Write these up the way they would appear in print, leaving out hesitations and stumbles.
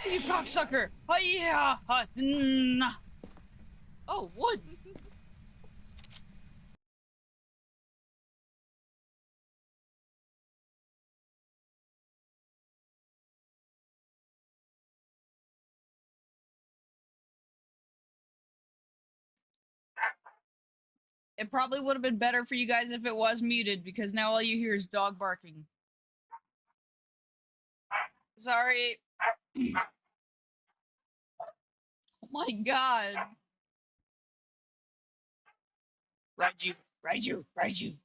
You cocksucker! Oh yeah! Oh, wood! It probably would have been better for you guys if it was muted, because now all you hear is dog barking. Sorry. Oh my god. Raiju, Raiju, Raiju.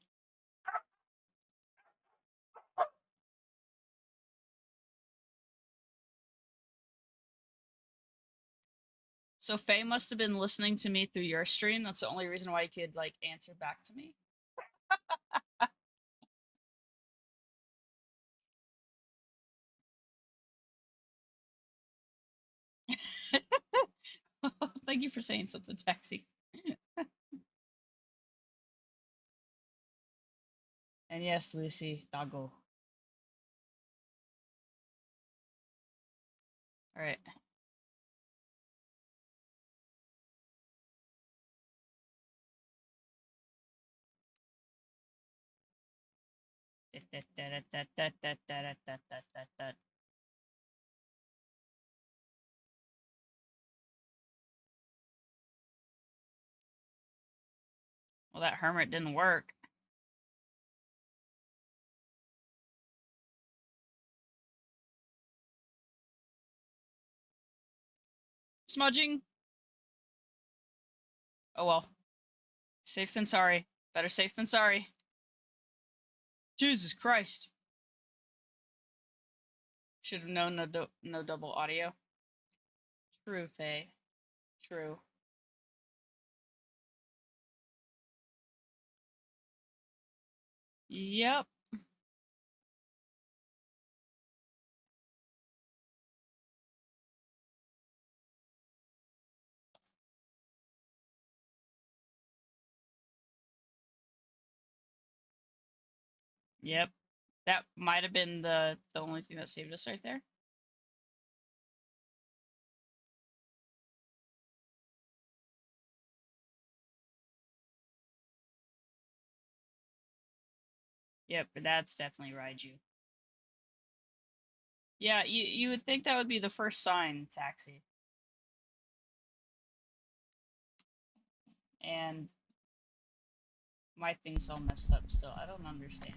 So Faye must have been listening to me through your stream. That's the only reason why you could, like, answer back to me. Thank you for saying something, Taxi. And yes, Lucy, Dago. Alright. Well, that hermit didn't work. Smudging. Oh well. Safe than sorry. Better safe than sorry. Jesus Christ. Should have known no double audio. True, Faye. True. Yep. Yep. That might have been the only thing that saved us right there. Yep, but that's definitely Raiju. Yeah, you would think that would be the first sign, Taxi. And my thing's all messed up still. I don't understand.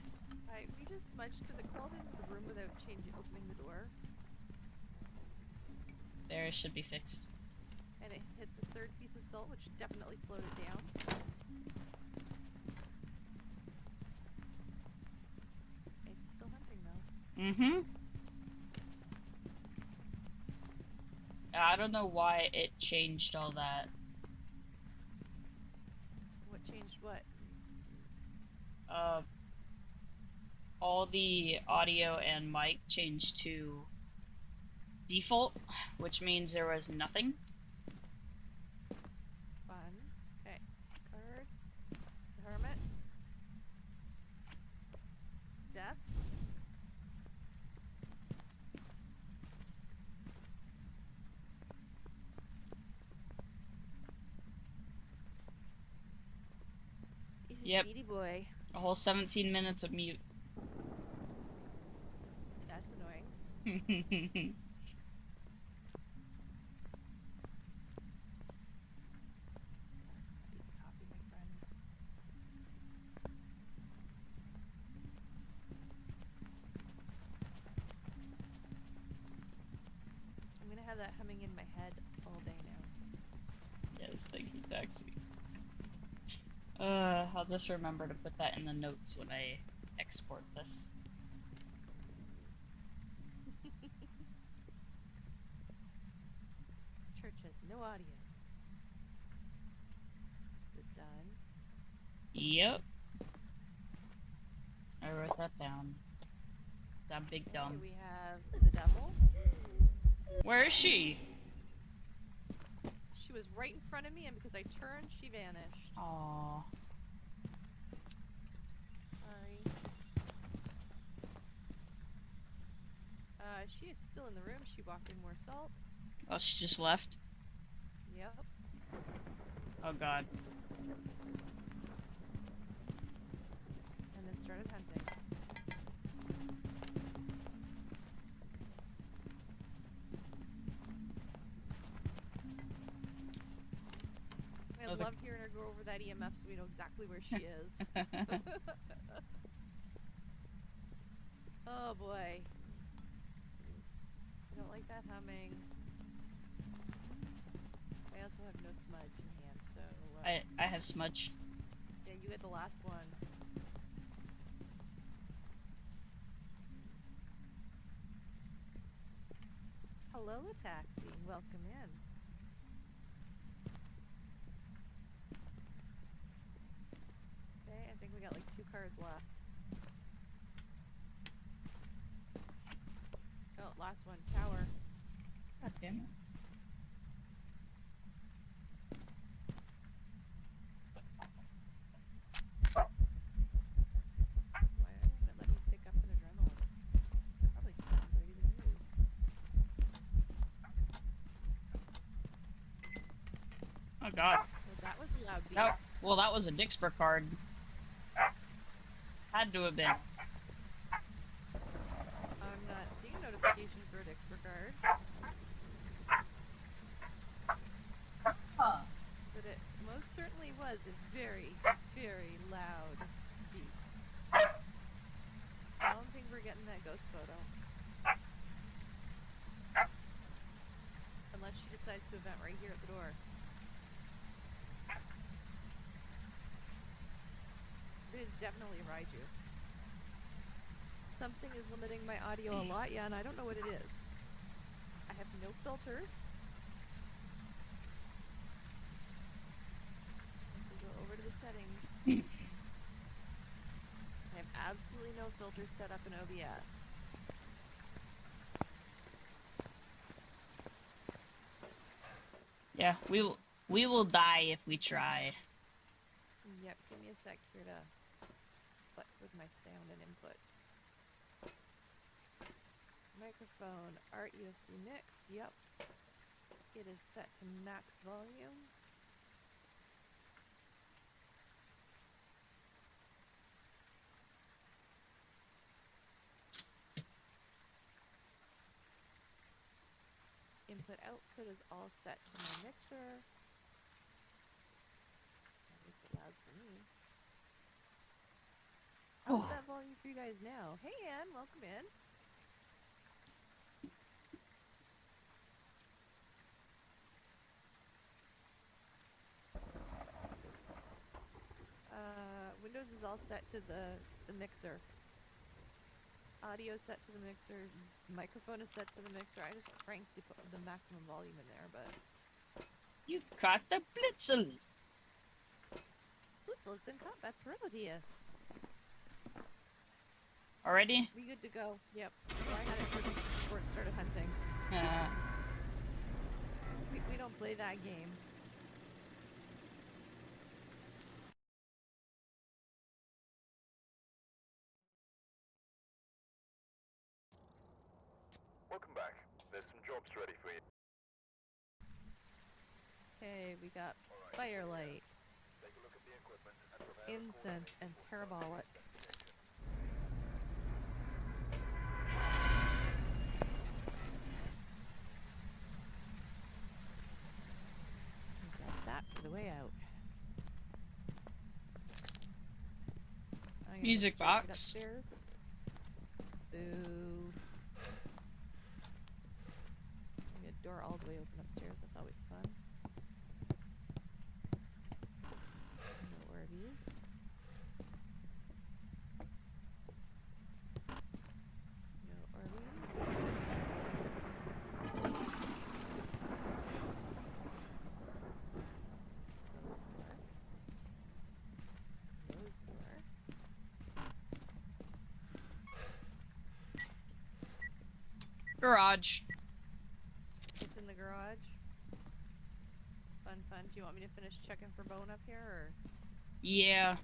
We just smudged because it crawled into the room without opening the door. There, it should be fixed. And it hit the third piece of salt, which definitely slowed it down. It's still hunting though. Mm-hmm. I don't know why it changed all that. What changed what? All the audio and mic changed to default, which means there was nothing. Fun. Okay. Card. The hermit. Death. He's a speedy boy. A whole 17 minutes of mute. That's annoying. I'm gonna have that humming in my head all day now. Yes, thank you, Taxi. I'll just remember to put that in the notes when I export this. Church has no audio. Is it done? Yep. I wrote that down. That big dumb. Okay, we have the devil. Where is she? She was right in front of me, and because I turned, she vanished. Aww. Sorry. She's still in the room. She walked in more salt. Oh, she just left? Yep. Oh god. And then started hunting. I love hearing her go over that EMF so we know exactly where she is. Oh boy. I don't like that humming. I also have no smudge in hand, so... I have smudge. Yeah, you get the last one. Hello, a taxi. Welcome in. Okay, I think we got like 2 cards left. Oh, last one. Tower. God damn it. Why won't it let me pick up an adrenaline? Probably because I'm ready to use. Oh god. Well, that was a loud beep. That, well, that was a Dixper card. Had to have been. I'm not seeing a notification for a Dixper card. Huh. But it most certainly was a very, very loud beep. I don't think we're getting that ghost photo. Unless she decides to event right here at the door. It is definitely a Raiju. Something is limiting my audio a lot, yeah, and I don't know what it is. I have no filters. If we go over to the settings, I have absolutely no filters set up in OBS. Yeah, we will die if we try. Yep, give me a sec here to flex with my sound and inputs. Microphone, art USB mix, yep. It is set to max volume. Input output is all set to my mixer. That makes it loud for me. How's that volume for you guys now? Hey Ann, welcome in. Windows is all set to the mixer. Audio set to the mixer. Microphone is set to the mixer. I just cranked the maximum volume in there, but... You caught the Blitzel! Blitzel's been caught by Parodius. Already? We good to go. Yep. So I had it searching before it started hunting. We don't play that game. Welcome back. There's some jobs ready for you. Okay, we got firelight, Take a look at the equipment and prepare incense, and parabolic. We got that for the way out. I'm gonna Music straight it box. upstairs. Boo. Get a door all the way open upstairs. That's always fun. No Orbeez. No Orbeez. Close door. Garage. It's in the garage. Fun, fun. Do you want me to finish checking for bone up here, or? Yeah.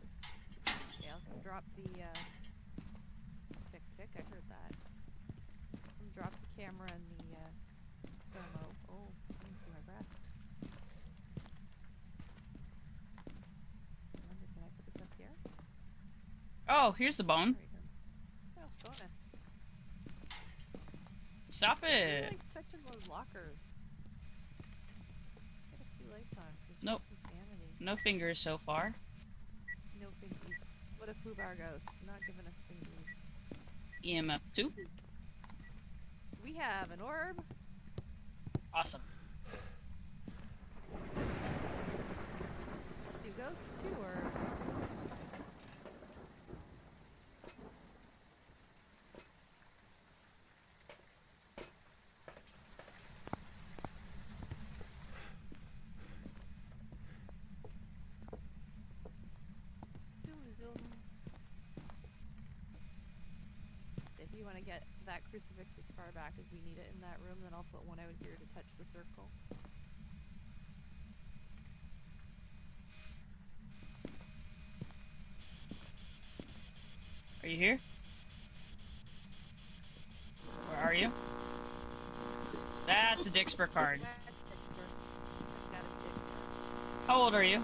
Yeah, I'll come drop the, tick tick. I heard that. Come drop the camera and the thermo. Oh, I didn't see my breath. I wonder, can I put this up here? Oh, here's the bone. There we go. Oh, bonus. Stop Who it. likes touching those lockers? Get a few lights on. Just Nope. some sanity. No fingers so far. No fingies. What if Fubar goes? Not giving us fingies. EMF 2. We have an orb. Awesome. 2 ghosts, 2 orbs. Zoom, zoom. If you want to get that crucifix as far back as we need it in that room, then I'll put one out here to touch the circle. Are you here? Where are you? That's a Dixper card. That's Dexter. That's gotta be Dexter. How old are you?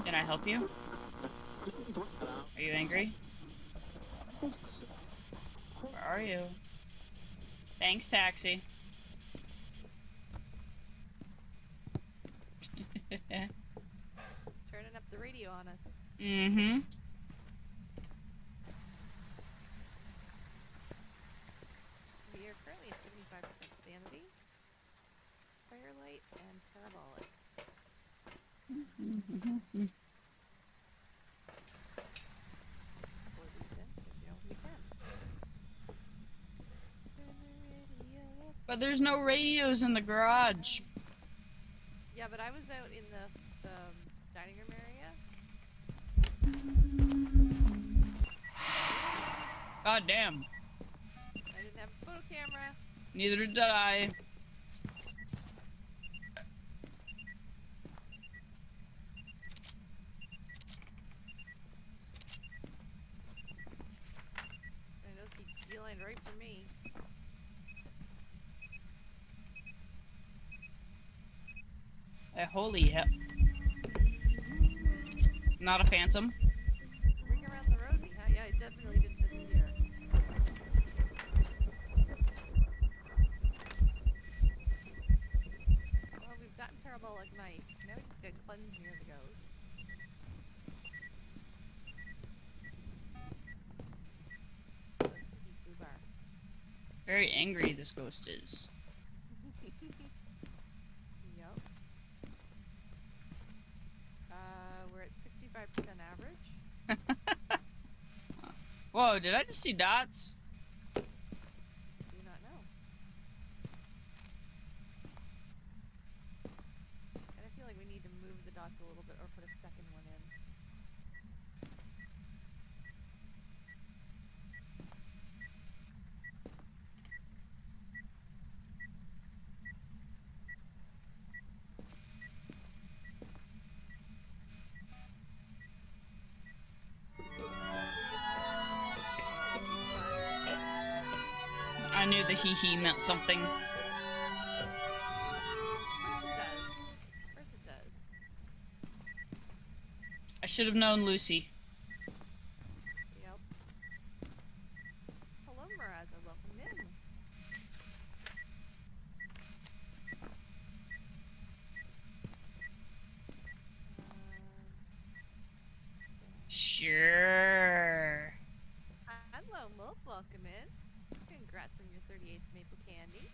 Can I help you? Are you angry? Where are you? Thanks, taxi. Turning up the radio on us. Mm-hmm. We are currently at 75% sanity, firelight, and parabolic. Or we can, you know, we can. Turn the radio up. But there's no radios in the garage. Yeah, but I was out in the dining room area. God damn. I didn't have a photo camera. Neither did I. I noticed he beelined right for me. Holy hell. Not a phantom. Ring around the rosy, huh? Yeah, it definitely didn't disappear. Well, we've gotten parabolic knife. Now we just gotta cleanse near the ghost. Let's keep Fubar. Very angry this ghost is. Yup. We're at 65% average. Whoa, did I just see dots? Do not know. And I feel like we need to move the dots a little bit or put a second one in. I knew the hee-hee meant something. Of course it does. Of course it does. I should have known Lucy. Yep. Hello, Miraza. Welcome in. Sure. Hello, Mo. Welcome in. Congrats on your 38th maple candy.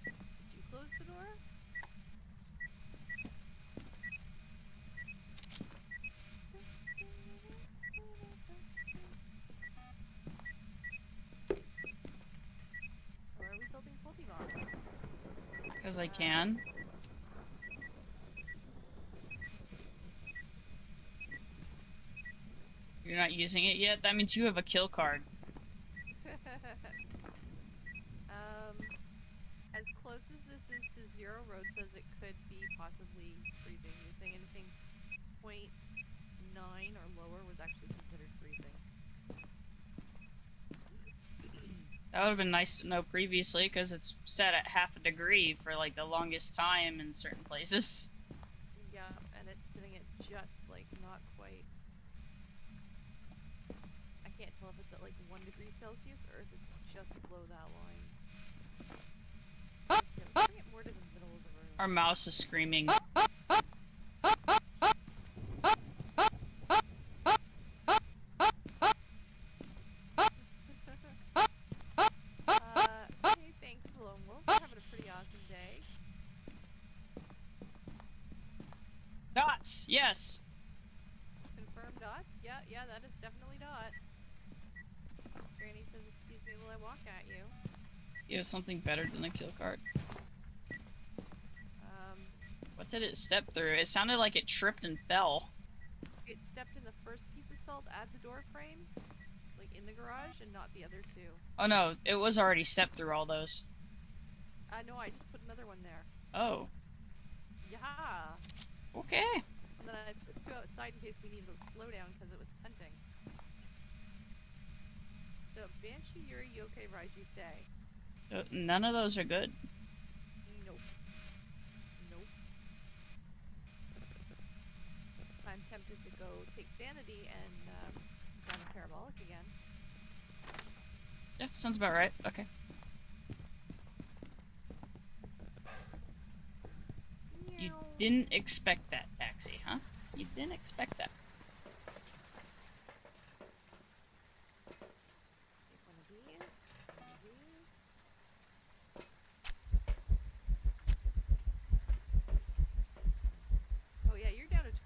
Did you close the door? Or are we building Pokeballs? Because I can. You're not using it yet? That means you have a kill card. As close as this is to zero, Road says it could be possibly freezing. You're saying anything 0.9 9 or lower was actually considered freezing. That would have been nice to know previously, because it's set at half a degree for like the longest time in certain places. Yeah, and it's sitting at just like not quite. I can't tell if it's at like 1 degree Celsius or if it's just below that line. Okay, let's bring it more to the middle of the room. Our mouse is screaming. Hey, thanks, Lone Wolf. We're having a pretty awesome day. Dots, yes. Confirmed dots? Yeah, that is definitely dots. Granny says, excuse me while I walk at you. You have something better than a kill card. What did it step through? It sounded like it tripped and fell. It stepped in the first piece of salt at the door frame, like in the garage, and not the other two. Oh no, it was already stepped through all those. No, I just put another one there. Oh. Yeah. Okay. And then I put two outside in case we needed to slow down because it was scenting. So, Banshee, Yuri, Yokai, Raiju, Day. None of those are good. Nope. I'm tempted to go take Sanity and run a Parabolic again. Yeah, sounds about right. Okay. You didn't expect that, Taxi, huh? You didn't expect that. Take one of these. Oh yeah, you're down to 22%.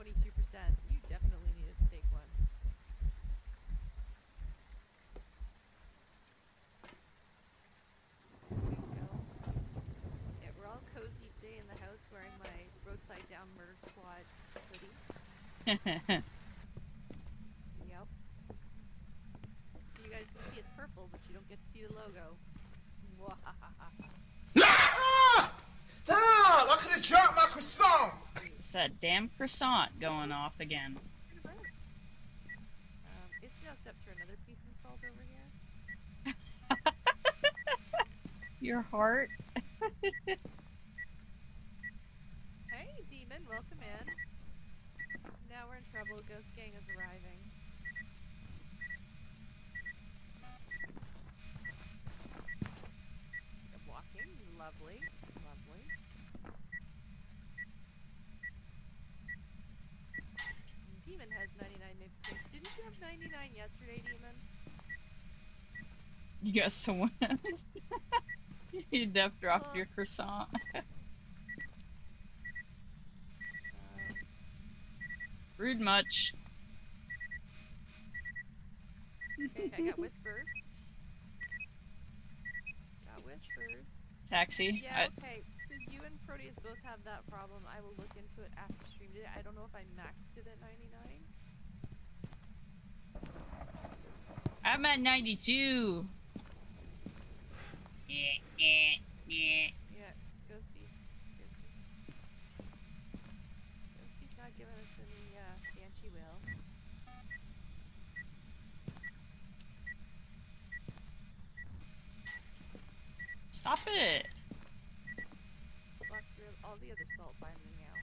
You definitely needed to take one. There you go. Yeah, we're all cozy today in the house wearing my roadside down murder squad hoodie. Yep. So you guys can see it's purple, but you don't get to see the logo. Ah! Stop! I could have dropped my croissant! It's that damn croissant going off again. It's just up to another piece of salt over here. Your heart? Hey, Demon, welcome in. Now we're in trouble. Ghost Gang is arriving. You're walking. Lovely. Lovely. Demon has 99 maybe. Didn't you have 99 yesterday, Demon? You got someone else. You def dropped your croissant. Rude much. Okay, I got whispers. Got whispers. Taxi. Yeah, okay. So you and Proteus both have that problem. I will look into it after stream today. I don't know if I maxed it at 99. I'm at 92. Yeah, Ghosty's. Ghosty's not giving us any Banshee will. Stop it. Walk through all the other salt by me now.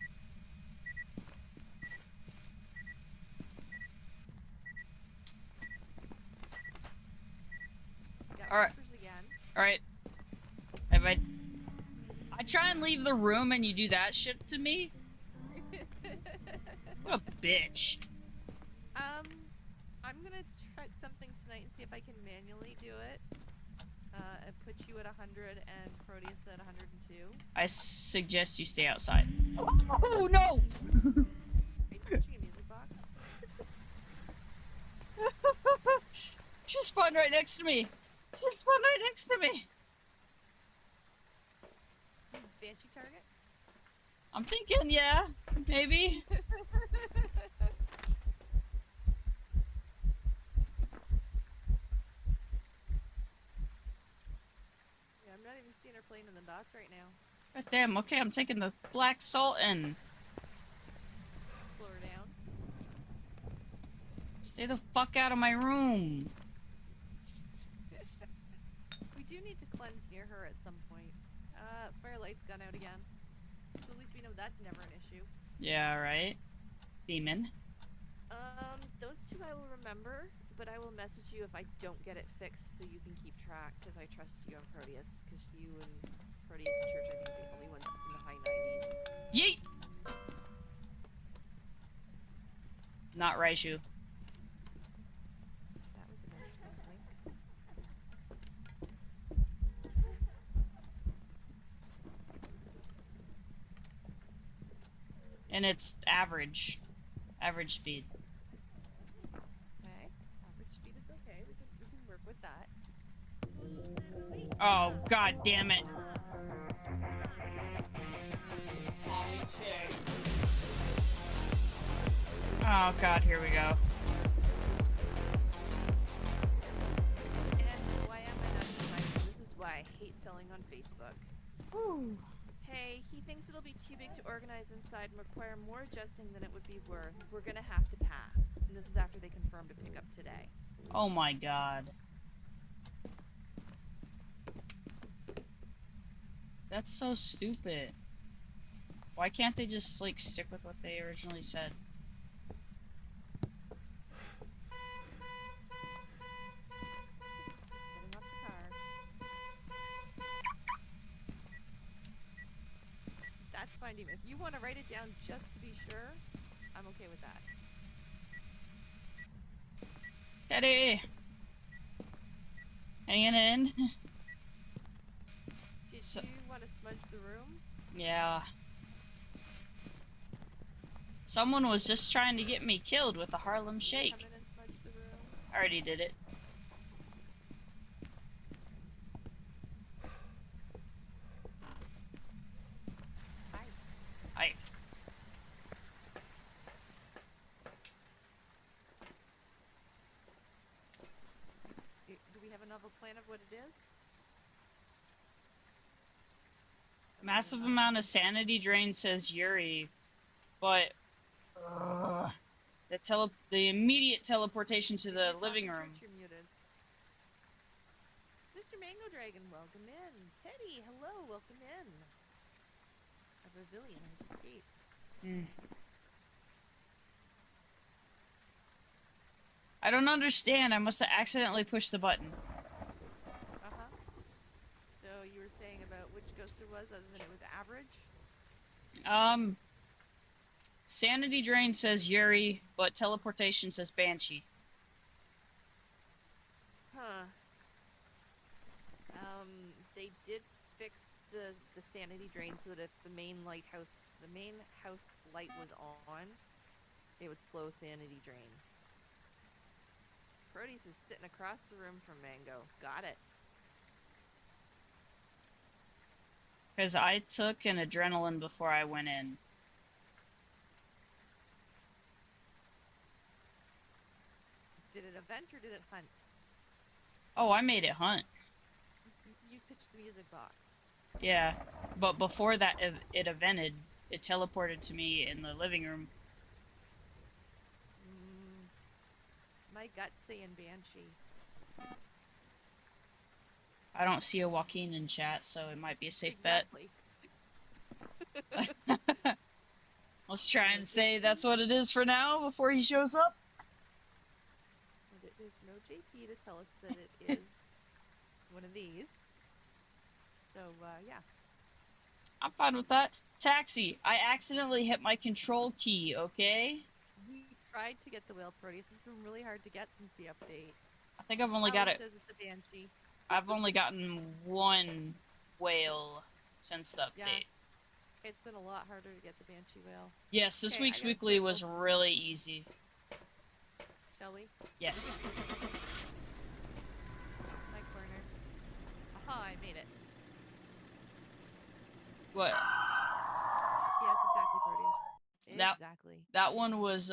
Got Alright. whispers again. Alright. I try and leave the room and you do that shit to me? What a bitch. I'm gonna try something tonight and see if I can manually do it. And put you at 100 and Proteus at 102. I suggest you stay outside. Oh no! Are you touching a music box? She spawned right next to me. She spawned right next to me. Banshee target? I'm thinking, yeah, maybe. Yeah, I'm not even seeing her playing in the dots right now. God damn, okay, I'm taking the black salt and... Slow her down. Stay the fuck out of my room. We do need to cleanse near her at some point. Firelight's gone out again. So at least we know that's never an issue. Yeah, right? Demon. Those two I will remember, but I will message you if I don't get it fixed so you can keep track, because I trust you on Proteus, because you and Proteus and Church, I think, are the only ones in the high 90s. Yeet! Not Raiju. That was an interesting link. And it's average. Average speed. Okay, average speed is okay. We can work with that. Oh, god damn it. Oh god, here we go. And why am I not surprised? This is why I hate selling on Facebook. Ooh. Hey, he thinks it'll be too big to organize inside and require more adjusting than it would be worth. We're gonna have to pass. And this is after they confirmed a pickup today. Oh my god. That's so stupid. Why can't they just, like, stick with what they originally said? Getting off the car. That's fine, Demon. If you want to write it down just to be sure, I'm okay with that. Teddy! Hanging in? Did So- you want to smudge the room? Yeah. Someone was just trying to get me killed with the Harlem Shake. Come in and smudge the room. I already did it. Hi. I. Do we have a novel plan of what it is? Massive amount of sanity drain, says Yuri. But the immediate teleportation to the living room. You're muted. Mr. Mango Dragon, welcome in. Teddy, hello, welcome in. A Brazilian has escaped. I don't understand. I must have accidentally pushed the button. Uh-huh. So you were saying about which ghost it was, other than it was average? Sanity drain says Yuri, but teleportation says Banshee. Huh. They did fix the sanity drain so that if the main house light was on, it would slow sanity drain. Proteus is sitting across the room from Mango. Got it. Because I took an adrenaline before I went in. Did it event or did it hunt? Oh, I made it hunt. You pitched the music box. Yeah, but before that it evented, it teleported to me in the living room. My gut's saying Banshee. I don't see a Joaquin in chat, so it might be a safe bet. Let's try and say that's what it is for now before he shows up. There's no JP to tell us that it is one of these. So, yeah. I'm fine with that. Taxi, I accidentally hit my control key, okay? We tried to get the whale Proteus. It's been really hard to get since the update. I think I've only got Alan it. says it's a Banshee. I've only gotten one whale since the Yeah. update. It's been a lot harder to get the Banshee whale. Yes, this Okay, I week's gotta weekly start was looking. really easy. Shall we? Yes. My corner. Aha, I made it. What? Yes, exactly, Proteus. That- Exactly. That one was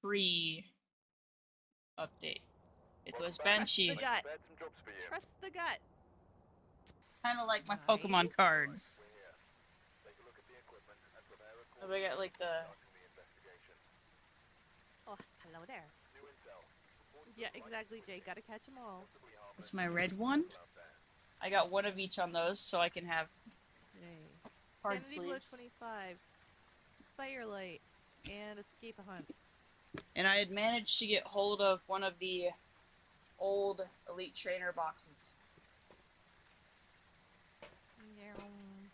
pre-update. It was Banshee. The gut. Prepared some jobs for you. Trust the gut. Kind of like my Nice. Pokemon cards. We're here. Take a look at the equipment and prepare a Oh, we got like the. starting the investigation. Oh, hello there. New Yeah, exactly, Jay. Gotta catch them all. It's my red one. I got one of each on those, so I can have Yay. hard Sanity below sleeves. 25. Firelight. And escape a hunt. And I had managed to get hold of one of the old Elite Trainer boxes.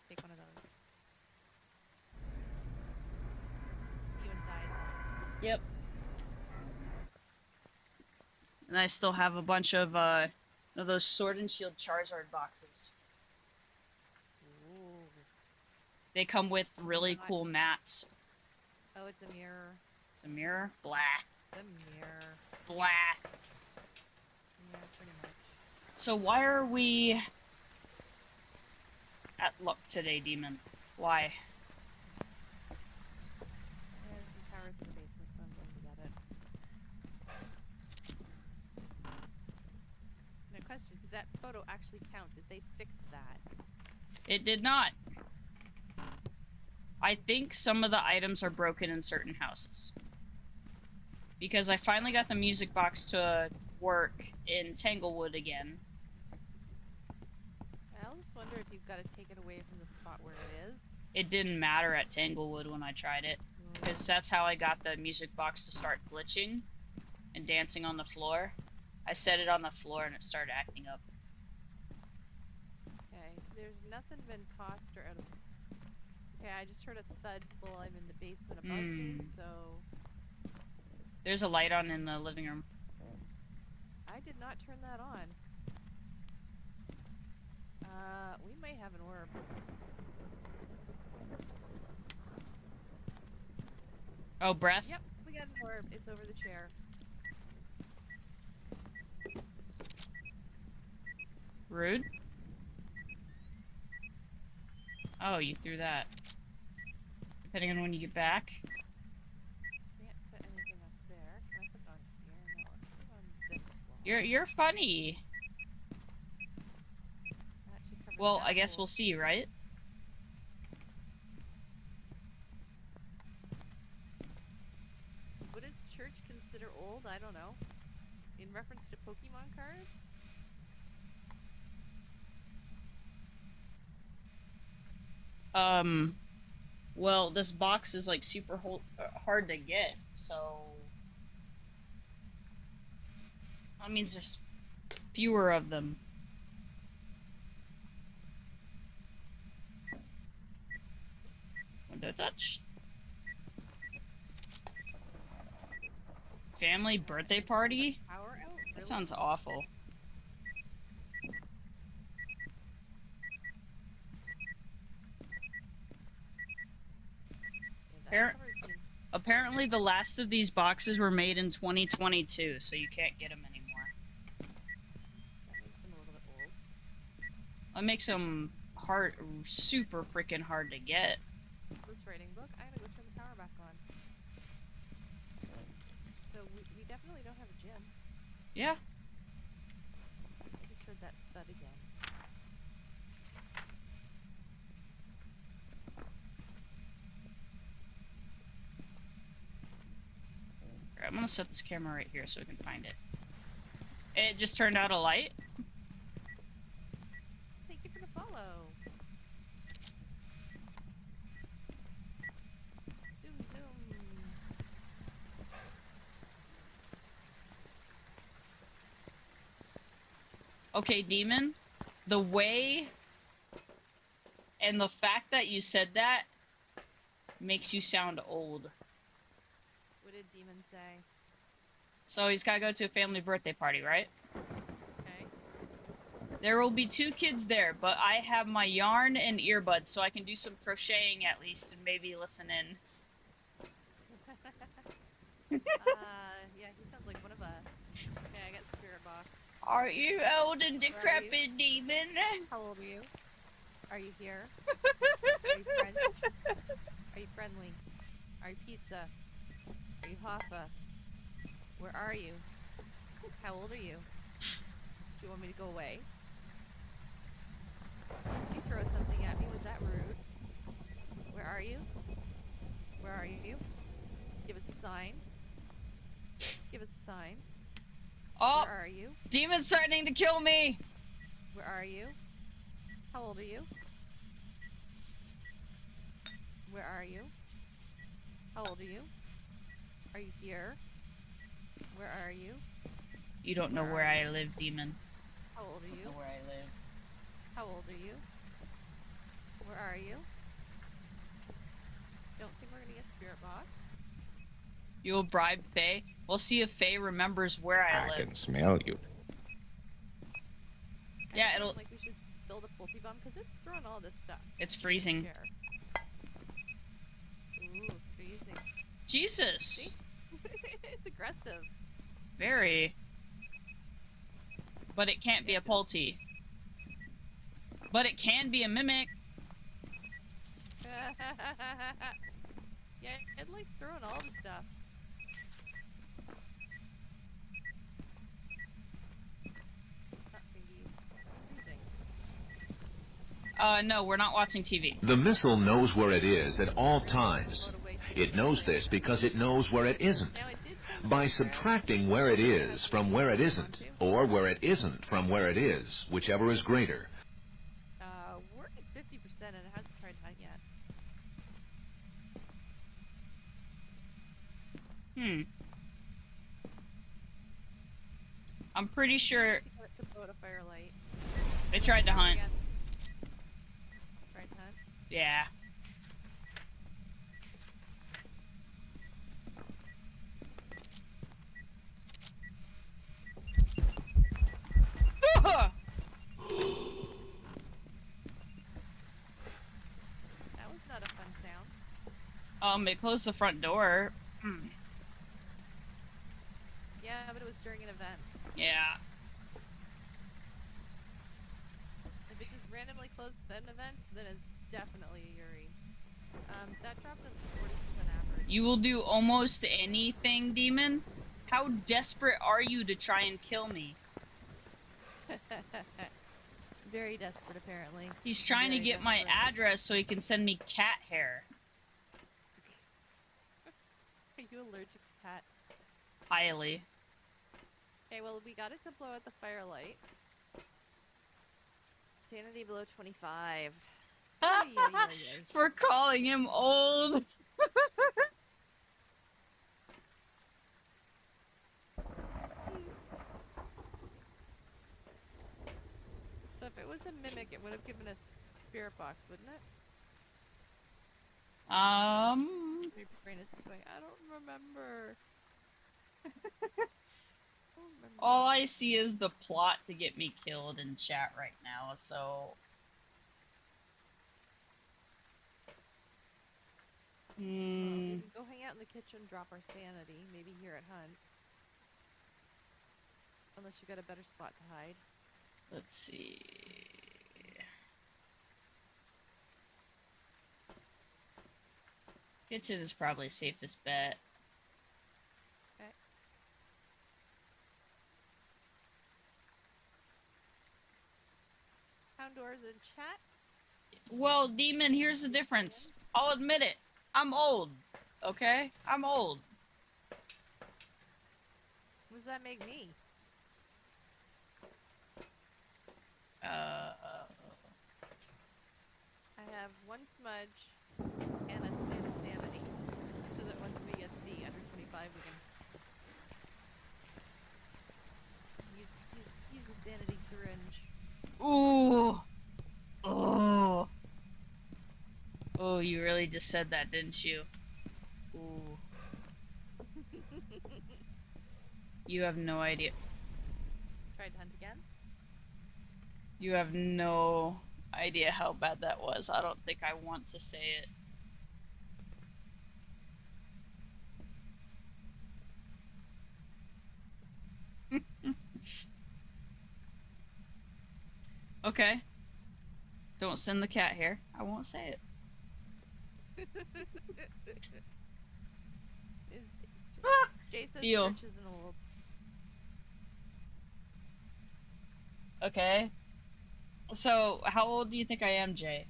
Take one of those. See you inside. Yep. And I still have a bunch of those Sword and Shield Charizard boxes. Ooh. They come with really cool mats. Oh, it's a mirror. It's a mirror? Blah. It's a mirror. Blah. Yeah, pretty much. So why are we at luck today, Demon? Why? Yeah, the tower's in the basement, so I'm going to get it. Now, question, did that photo actually count? Did they fix that? It did not. I think some of the items are broken in certain houses. Because I finally got the music box to work in Tanglewood again. I always wonder if you've got to take it away from the spot where it is. It didn't matter at Tanglewood when I tried it. Because that's how I got the music box to start glitching and dancing on the floor. I set it on the floor and it started acting up. Okay, there's nothing been tossed or out of... Okay, I just heard a thud while I'm in the basement above me, so... There's a light on in the living room. I did not turn that on. We might have an orb. Oh, breath? Yep, we got an orb. It's over the chair. Rude. Oh, you threw that. Depending on when you get back. Can't put anything up there. Can I put it on here? No, let's put it on this wall. You're funny. That should cover Well, that I guess wall. we'll see, right? What does church consider old? I don't know. In reference to Pokemon cards? Well, this box is like super hard to get, so that means there's fewer of them. Window touch. Family birthday party? Power out? That sounds awful. Apparently the last of these boxes were made in 2022, so you can't get them anymore. That makes them a little bit old. That makes them hard, super freaking hard to get. This writing book, I gotta go turn the power back on. So we definitely don't have a gym. Yeah. I just heard that thud again. Alright, I'm gonna set this camera right here so we can find it. It just turned out a light. Thank you for the follow. Zoom, zoom. Okay, Demon, the way and the fact that you said that makes you sound old. What did Demon say? So he's gotta go to a family birthday party, right? Okay. There will be 2 kids there, but I have my yarn and earbuds, so I can do some crocheting at least and maybe listen in. Yeah, he sounds like one of us. Okay, I got spirit box. Are you old and decrepit, Demon? How old are you? Are you here? Are you French? Are you friendly? Are you pizza? Are you Hoffa? Where are you? How old are you? Do you want me to go away? Did you throw something at me? Was that rude? Where are you? Where are you? Give us a sign. Give us a sign. Oh, Where are you? demon's threatening to kill me. Where are you? How old are you? Where are you? How old are you? Are you here? Where are you? You don't know where I live, demon. How old are You you? don't know where I live. How old are you? Where are you? Don't think we're gonna get spirit box. You'll bribe Faye? We'll see if Faye remembers where I I live. can smell you. Yeah, I it'll- think, like we should build a multi bomb because it's throwing all this stuff. It's freezing. Share. Ooh, freezing. Jesus. See? It's aggressive. Very. But it can't be a Yes, it is. Pulti. But it can be a mimic. Yeah, it likes throwing all the stuff. No, we're not watching TV. The missile knows where it is at all times. It knows this because it knows where it isn't. Now it did turn By red. subtracting where it is from where it isn't, or where it isn't from where it is, whichever is greater. We're at 50% and it hasn't tried hunt yet. I'm pretty sure To get it to blow out a firelight. it tried to hunt. Again. Tried to hunt. Yeah. That was not a fun sound. It closed the front door. Yeah, but it was during an event. Yeah. If it just randomly closed within an event, then it's definitely a Yuri. That dropped us to 40% average. You will do almost anything, demon? How desperate are you to try and kill me? Very desperate, apparently. He's trying to Very get my desperate. address so he can send me cat hair. Are you allergic to cats? Highly. Okay, well, we got it to blow out the firelight. Sanity below 25. Ay, ay, ay, ay. For calling him old. So if it was a mimic, it would have given us spirit box, wouldn't it? My brain is just going, I don't remember. All I see is the plot to get me killed in chat right now, so... We can go hang out in the kitchen, drop our sanity, maybe here at Hunt. Unless you got a better spot to hide. Let's see... Kitchen is probably safest bet. Okay. Houndor's in chat. Well, Demon, here's the difference. I'll admit it. I'm old. Okay? I'm old. What does that make me? I have one smudge and a sanity, so that once we get the under 25, we can use the sanity syringe. Ooh. Oh. Oh, you really just said that, didn't you? Ooh. You have no idea. Try to hunt again. You have no idea how bad that was. I don't think I want to say it. Okay. Don't send the cat here. I won't say it. Jay says Deal. church isn't old. Okay. So, how old do you think I am, Jay?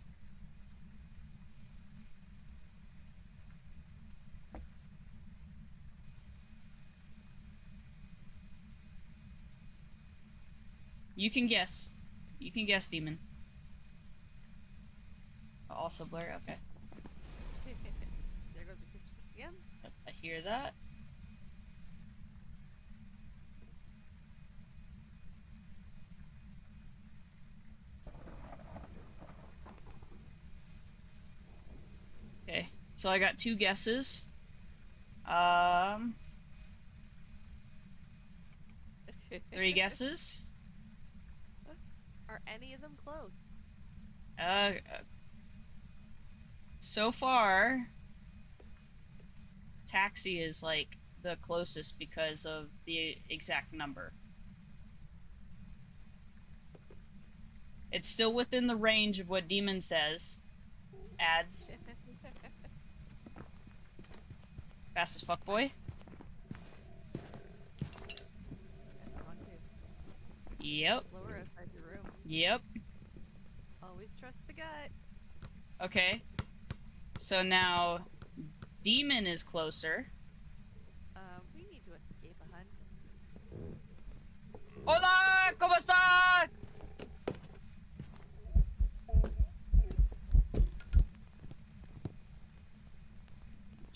You can guess. You can guess, demon. Also blur. Okay. There goes the Christmas again. I hear that. Okay, so I got 2 guesses. 3 guesses. Are any of them close? So far, taxi is like the closest because of the exact number. It's still within the range of what Demon says. Ads. Fast as fuck, boy. That's on too. Yep. Slower outside your room. Yep. Always trust the gut. Okay. So now, Demon is closer. We need to escape a hunt. Hola, ¿cómo está?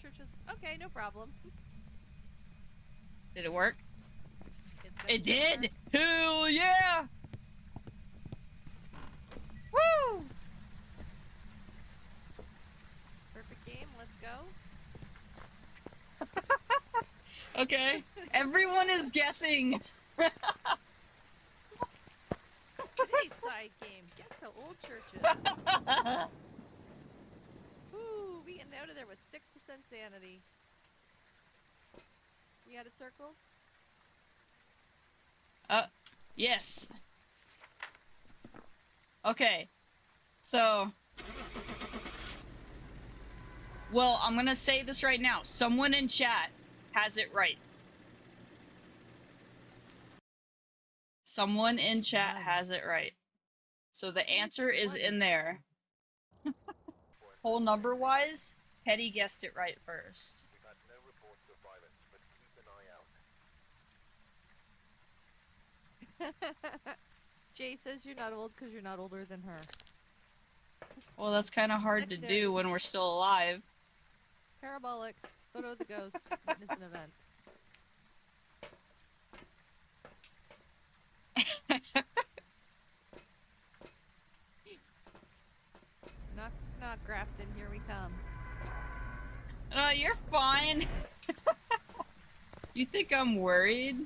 Churches. Okay, no problem. Did it work? It's It been did! Hell yeah! Woo! Perfect game. Let's go. Okay. Everyone is guessing. Today's side game. Guess how old church is. Ooh, we getting out of there with 6% sanity. You got it circled? Yes. Okay. So. Well, I'm gonna say this right now. Someone in chat has it right. Someone in chat has it right. So the answer is in there. Whole number wise, Teddy guessed it right first. We've had no reports of violence, but keep an eye out. Jay says you're not old because you're not older than her. Well, that's kind of hard to do when we're still alive. Parabolic. Photo of the ghost. Witness an event. Knock, knock, Grafton. Here we come. You're fine. You think I'm worried?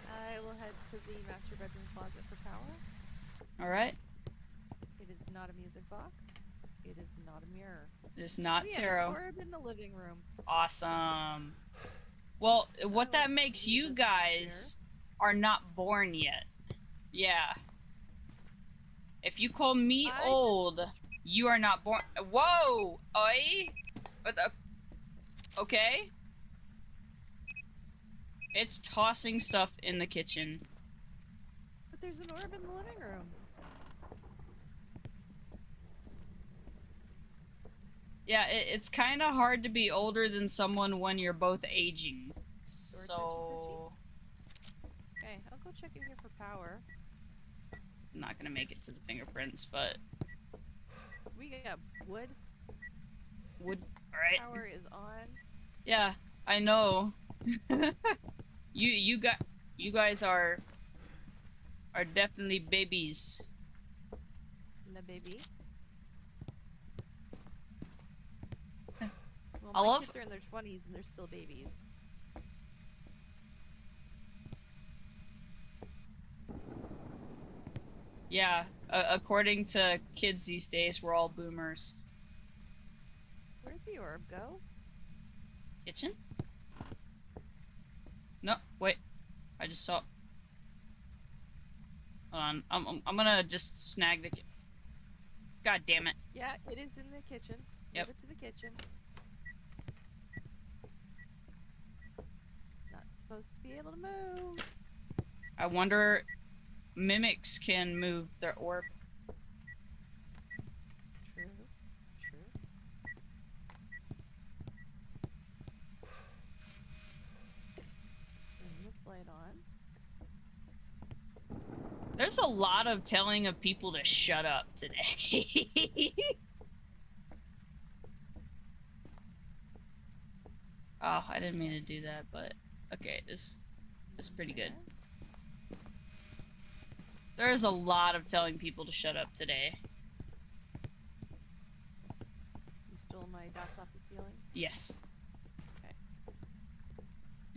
I will head to the master bedroom closet for power. Alright. It is not a music box. It is not a mirror. It's not We tarot. have an orb in the living room. Awesome. Well, what that makes you guys are not born yet. Yeah. If you call me old, you are not born. Whoa! Oi! What the? Okay. It's tossing stuff in the kitchen. But there's an orb in the living room. Yeah, it's kind of hard to be older than someone when you're both aging. So... Okay, I'll go check in here for power. I'm not gonna make it to the fingerprints, but... We got wood. Wood... Alright. Power is on. Yeah, I know. You guys are definitely babies. The baby. Well, I my love- kids are in their 20s and they're still babies. Yeah, according to kids these days, we're all boomers. Where'd the orb go? Kitchen? No, wait. I just saw... Hold on. I'm gonna just snag the... God damn it. Yeah, it is in the kitchen. Yep. Move it to the kitchen. Not supposed to be able to move. I wonder... Mimics can move their orb. True. True. Turn this light on. There's a lot of telling of people to shut up today. Oh, I didn't mean to do that, but okay, this is pretty good. There's a lot of telling people to shut up today. You stole my dots off the ceiling? Yes.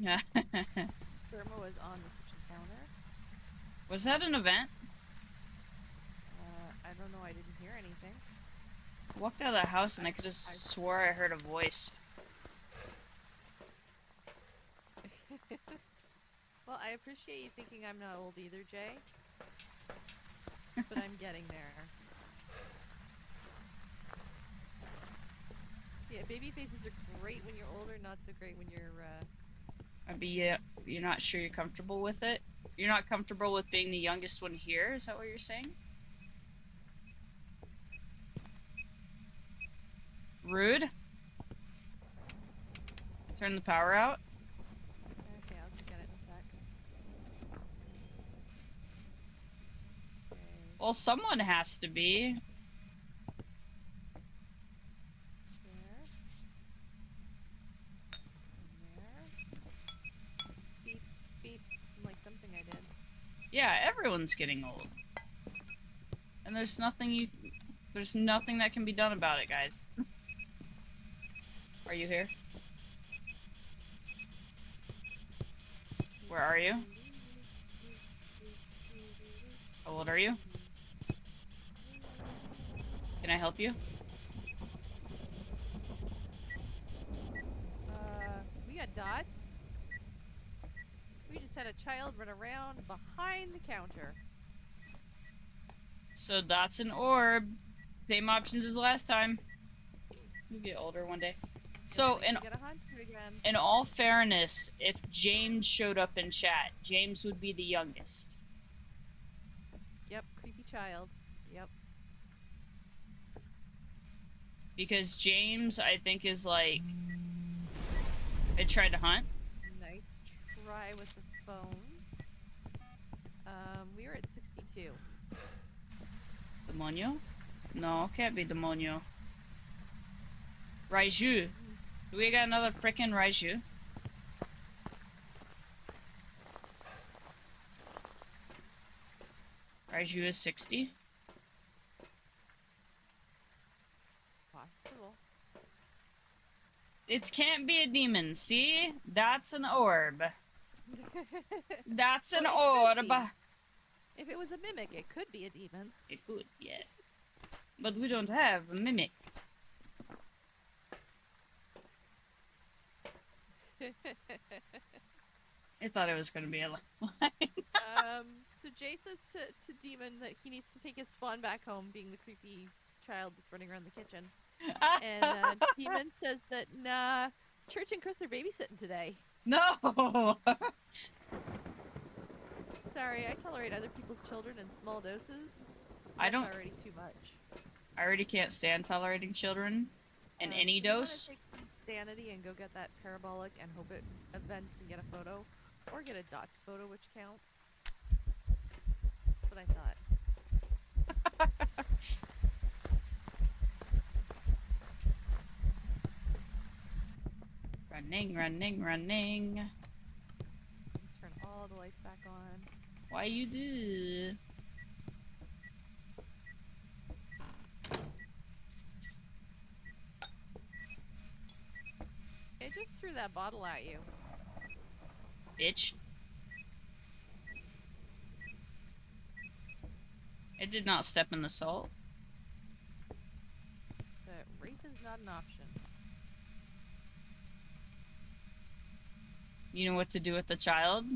Okay. Thermo was on the kitchen counter. Was that an event? I don't know, I didn't hear anything. I walked out of the house and I could have swore I heard a voice. Well, I appreciate you thinking I'm not old either, Jay. But I'm getting there. Yeah, baby faces are great when you're older, not so great when you're, You're not sure you're comfortable with it? You're not comfortable with being the youngest one here? Is that what you're saying? Rude? Turn the power out? Okay, I'll just get it in a sec. Okay. Well, someone has to be. There. And there. Beep, beep. Like something I did. Yeah, everyone's getting old. And there's nothing that can be done about it, guys. Are you here? Where are you? How old are you? Can I help you? We got dots. We just had a child run around behind the counter. So dots and orb. Same options as last time. You get older one day. So in all fairness, if James showed up in chat, James would be the youngest. Yep, creepy child. Yep. Because James, I think, is like... It tried to hunt. Nice try with the phone. We were at 62. Demonio? No, can't be Demonio. Raiju. Do we got another frickin' Raiju? Raiju is 60. Possible. It can't be a demon, see? That's an orb. That's an Well, it could orb. be. If it was a mimic, it could be a demon. It could, yeah. But we don't have a mimic. I thought it was gonna be a line. So Jay says to Demon that he needs to take his spawn back home, being the creepy child that's running around the kitchen. And Demon says that, nah, Church and Chris are babysitting today. No! Sorry, I tolerate other people's children in small doses. I don't- That's already too much. I already can't stand tolerating children in any Do you wanna dose. take sanity and go get that parabolic and hope it events and get a photo, or get a dots photo, which counts. That's what I thought. Running, running, running. Turn all the lights back on. Why you do? It just threw that bottle at you. Bitch. It did not step in the salt. But rape is not an option. You know what to do with the child?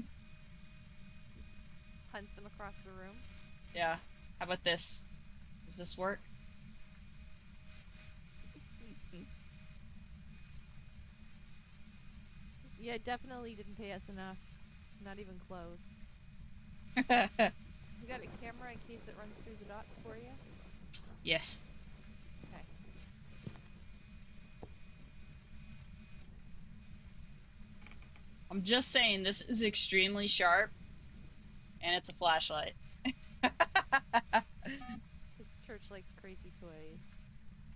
Hunt them across the room. Yeah. How about this? Does this work? Yeah, definitely didn't pay us enough. Not even close. You got a camera in case it runs through the dots for you? Yes. Okay. I'm just saying, this is extremely sharp, and it's a flashlight. This church likes crazy toys.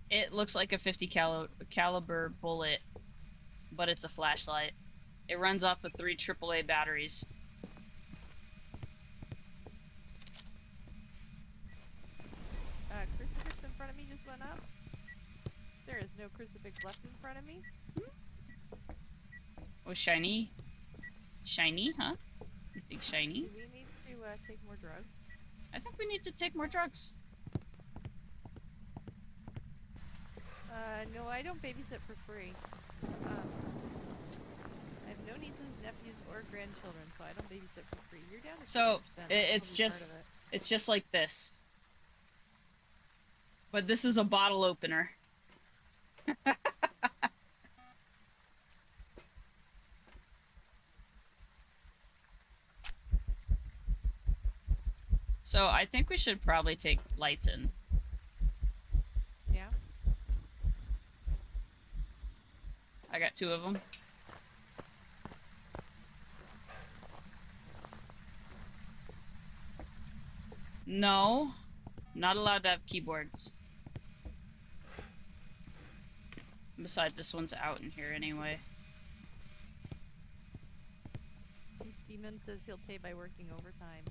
It looks like a 50 caliber bullet, but it's a flashlight. It runs off of 3 AAA batteries. Crucifix in front of me just went up. There is no crucifix left in front of me. Oh, shiny. Shiny, huh? You think shiny? Do we need to take more drugs? I think we need to take more drugs. No, I don't babysit for free. I have no nieces, nephews, or grandchildren, so I don't babysit for free. You're down to So, 50%. it's just... It's just like this. But this is a bottle opener. So I think we should probably take lights in. Yeah. I got 2 of them. No. Not allowed to have keyboards. Besides, this one's out in here anyway. Demon says he'll pay by working overtime.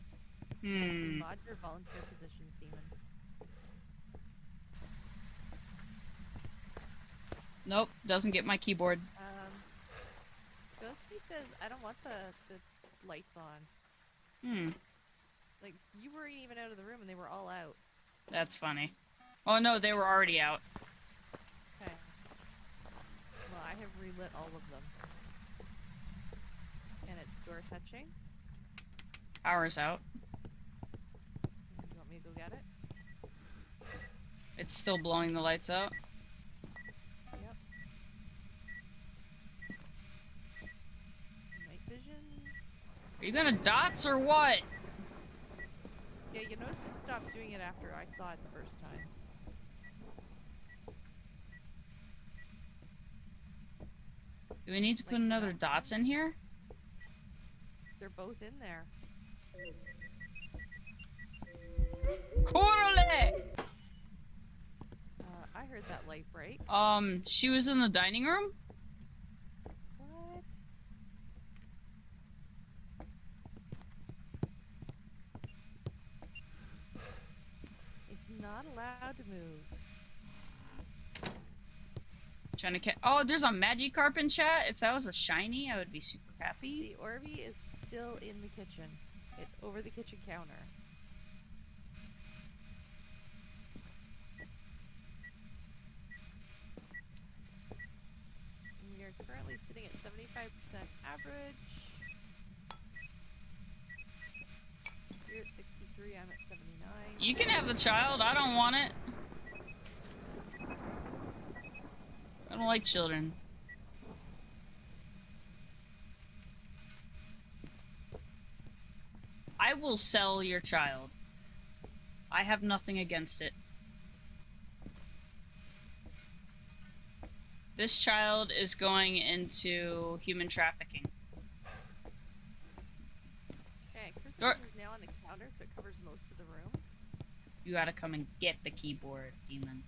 Hmm. Mods or volunteer positions, Demon. Nope, doesn't get my keyboard. Ghosty says, I don't want the lights on. Hmm. Like, you weren't even out of the room and they were all out. That's funny. Oh no, they were already out. Okay. Well, I have relit all of them. And it's door touching. Power's out. Do you want me to go get it? It's still blowing the lights out. Yep. Night vision. Are you gonna dots or what? Yeah, you noticed it stopped doing it after I saw it the first time. Do we need to put Lights are another back dots on. in here? They're both in there. Correle! I heard that light break. She was in the dining room? What? It's not allowed to move. Trying to catch. Oh, there's a Magikarp in chat. If that was a shiny, I would be super happy. The Orby is still in the kitchen. It's over the kitchen counter. We are currently sitting at 75% average. You're at 63, I'm at 79. You can have the child. I don't want it. I don't like children. I will sell your child. I have nothing against it. This child is going into human trafficking. Okay, Door- Christmas is now on the counter, so it covers most of the room. You gotta come and get the keyboard, demon.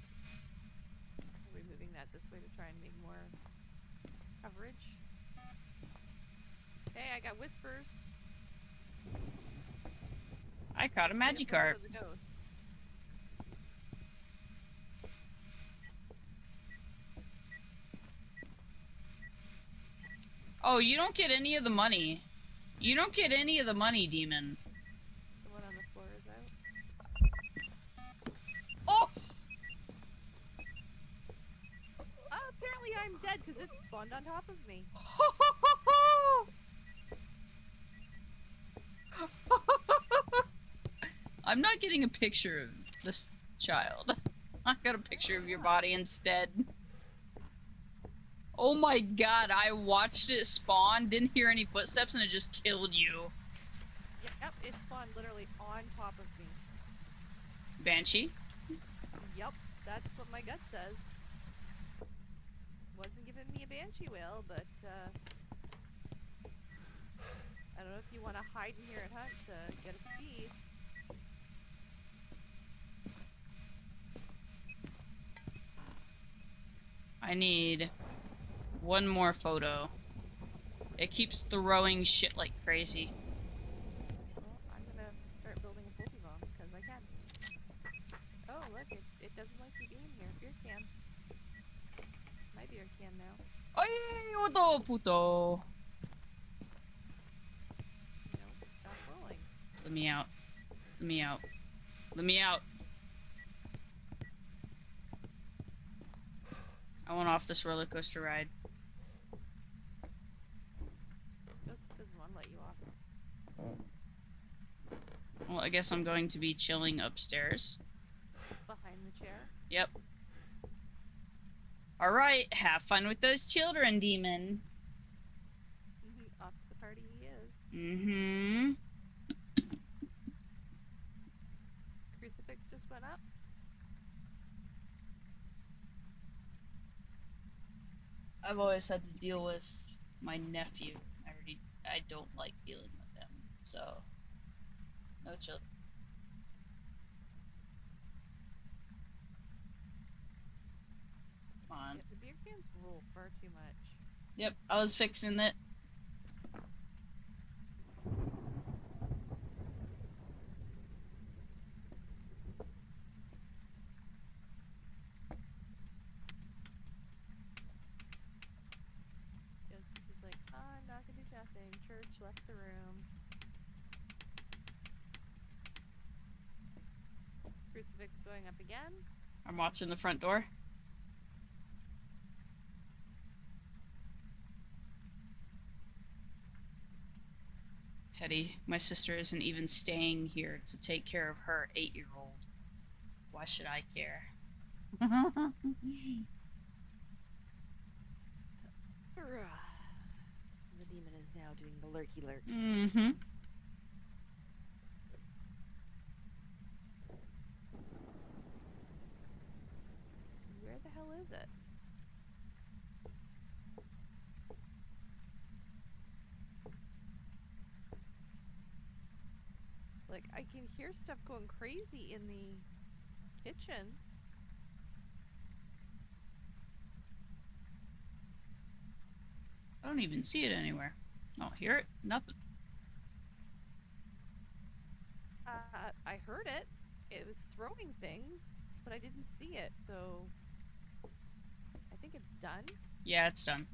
Are we moving that this way to try and make more coverage? Hey, I got whispers. I caught a Stay up front Magikarp. of the ghost. Oh, you don't get any of the money. You don't get any of the money, demon. The one on the floor is out. Oh! Apparently I'm dead because it spawned on top of me. I'm not getting a picture of this child. I got a picture of your body instead. Oh my god, I watched it spawn, didn't hear any footsteps, and it just killed you. Yep, it spawned literally on top of me. Banshee? Yep, That's what my gut says. Wasn't giving me a banshee whale, but I don't know if you want to hide in here and hunt to get a speed. I need one more photo. It keeps throwing shit like crazy. Well, I'm gonna start building a pulpy bomb because I can. Oh, look, it doesn't like me being here. Beer can. My beer can now. Ay, odo puto. No, stop rolling. Let me out. Let me out. Let me out. I want off this roller coaster ride. Ghost doesn't want to let you off. Well, I guess I'm going to be chilling upstairs. Behind the chair. Yep. Alright, have fun with those children, demon. Off to the party he is. Mm-hmm. Crucifix just went up. I've always had to deal with my nephew. I don't like dealing with him, so no children. Come on. Yeah, the beer cans rule far too much. Yep, I was fixing it. He's like, oh, I'm not gonna do nothing. Church left the room. Crucifix going up again. I'm watching the front door. Teddy, my sister isn't even staying here to take care of her 8-year-old. Why should I care? The demon is now doing the lurky lurks. Mm-hmm. Where the hell is it? Like, I can hear stuff going crazy in the kitchen. I don't even see it anywhere. I don't hear it. Nothing. I heard it. It was throwing things, but I didn't see it, so I think it's done. Yeah, it's done.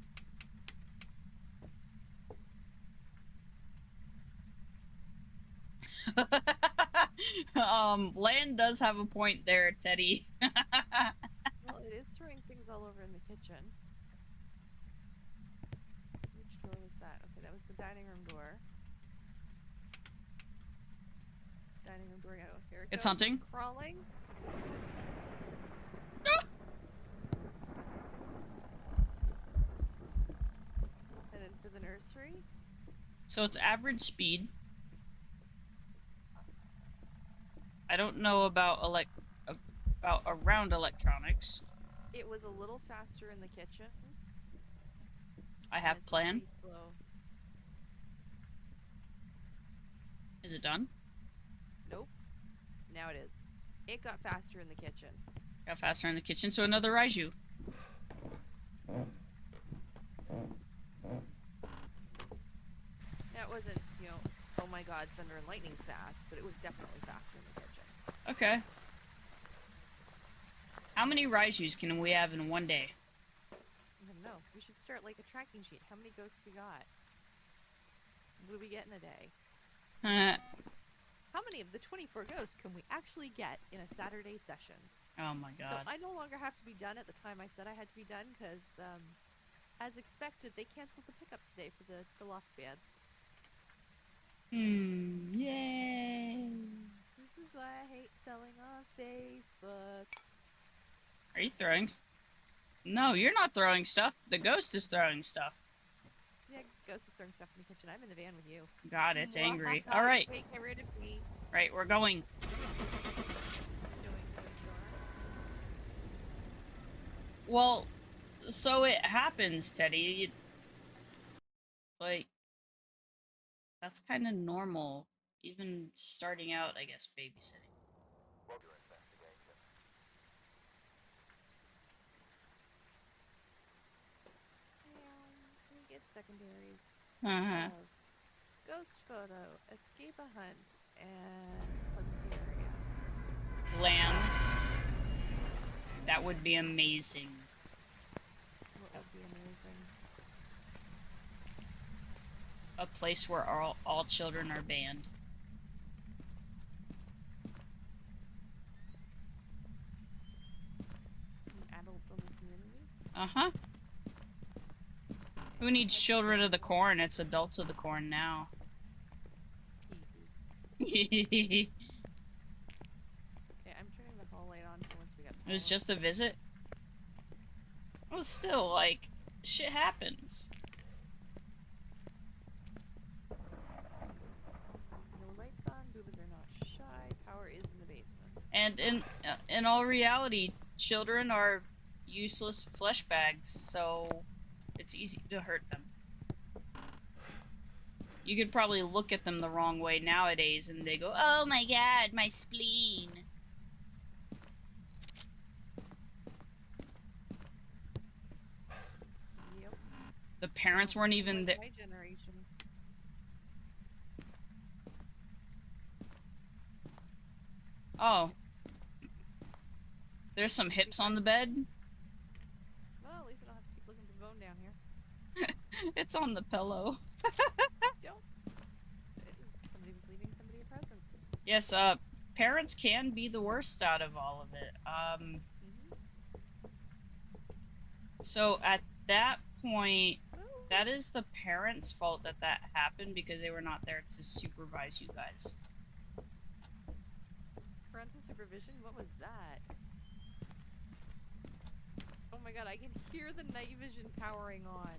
Land does have a point there, Teddy. Well, it is throwing things all over in the kitchen. Which door was that? Okay, that was the dining room door. Dining room door. Oh, here it goes. It's hunting. It's crawling. Headed for the nursery. So it's average speed. I don't know about around electronics. It was a little faster in the kitchen. I have It's plan. pretty slow. Is it done? Nope. Now it is. It got faster in the kitchen. Got faster in the kitchen, so another Raiju. That wasn't, you know, oh my god, thunder and lightning fast, but it was definitely faster in the kitchen. Okay. How many Raijus can we have in one day? I don't know. We should start like a tracking sheet. How many ghosts we got? What do we get in a day? How many of the 24 ghosts can we actually get in a Saturday session? Oh my So god. I no longer have to be done at the time I said I had to be done because, as expected, they canceled the pickup today for the loft band. Yay. This is why I hate selling on Facebook. Are you throwing? No, you're not throwing stuff. The ghost is throwing stuff. Yeah, Ghost is throwing stuff in the kitchen. I'm in the van with you. God, it's angry. All right. Wait, get rid of me. Right, we're going. Going. Well, so it happens, Teddy. Like, that's kind of normal. Even starting out, I guess, babysitting. Log your investigation. We get secondaries. Uh-huh. Ghost photo, escape a hunt, and cleanse the area. Land. That would be amazing. What would be amazing? A place where all children are banned. Adults only community? Uh-huh. Who needs children of the corn? It's adults of the corn now. It Okay, I'm turning the hall light on for once we got was power. just a visit. Well, still, like, shit happens. No lights on, boobas are not shy, power is in the basement. And in all reality, children are useless flesh bags, so it's easy to hurt them. You could probably look at them the wrong way nowadays and they go, "Oh my god, my spleen." Yep. The parents weren't even there. My generation. Oh. There's some hips on the bed. Well, at least I don't have to keep looking for bone down here. It's on the pillow. Don't. Somebody was leaving somebody a present. Yes, parents can be the worst out of all of it. So at that point, that is the parents' fault that happened because they were not there to supervise you guys. Parental supervision? What was that? Oh my god, I can hear the night vision powering on.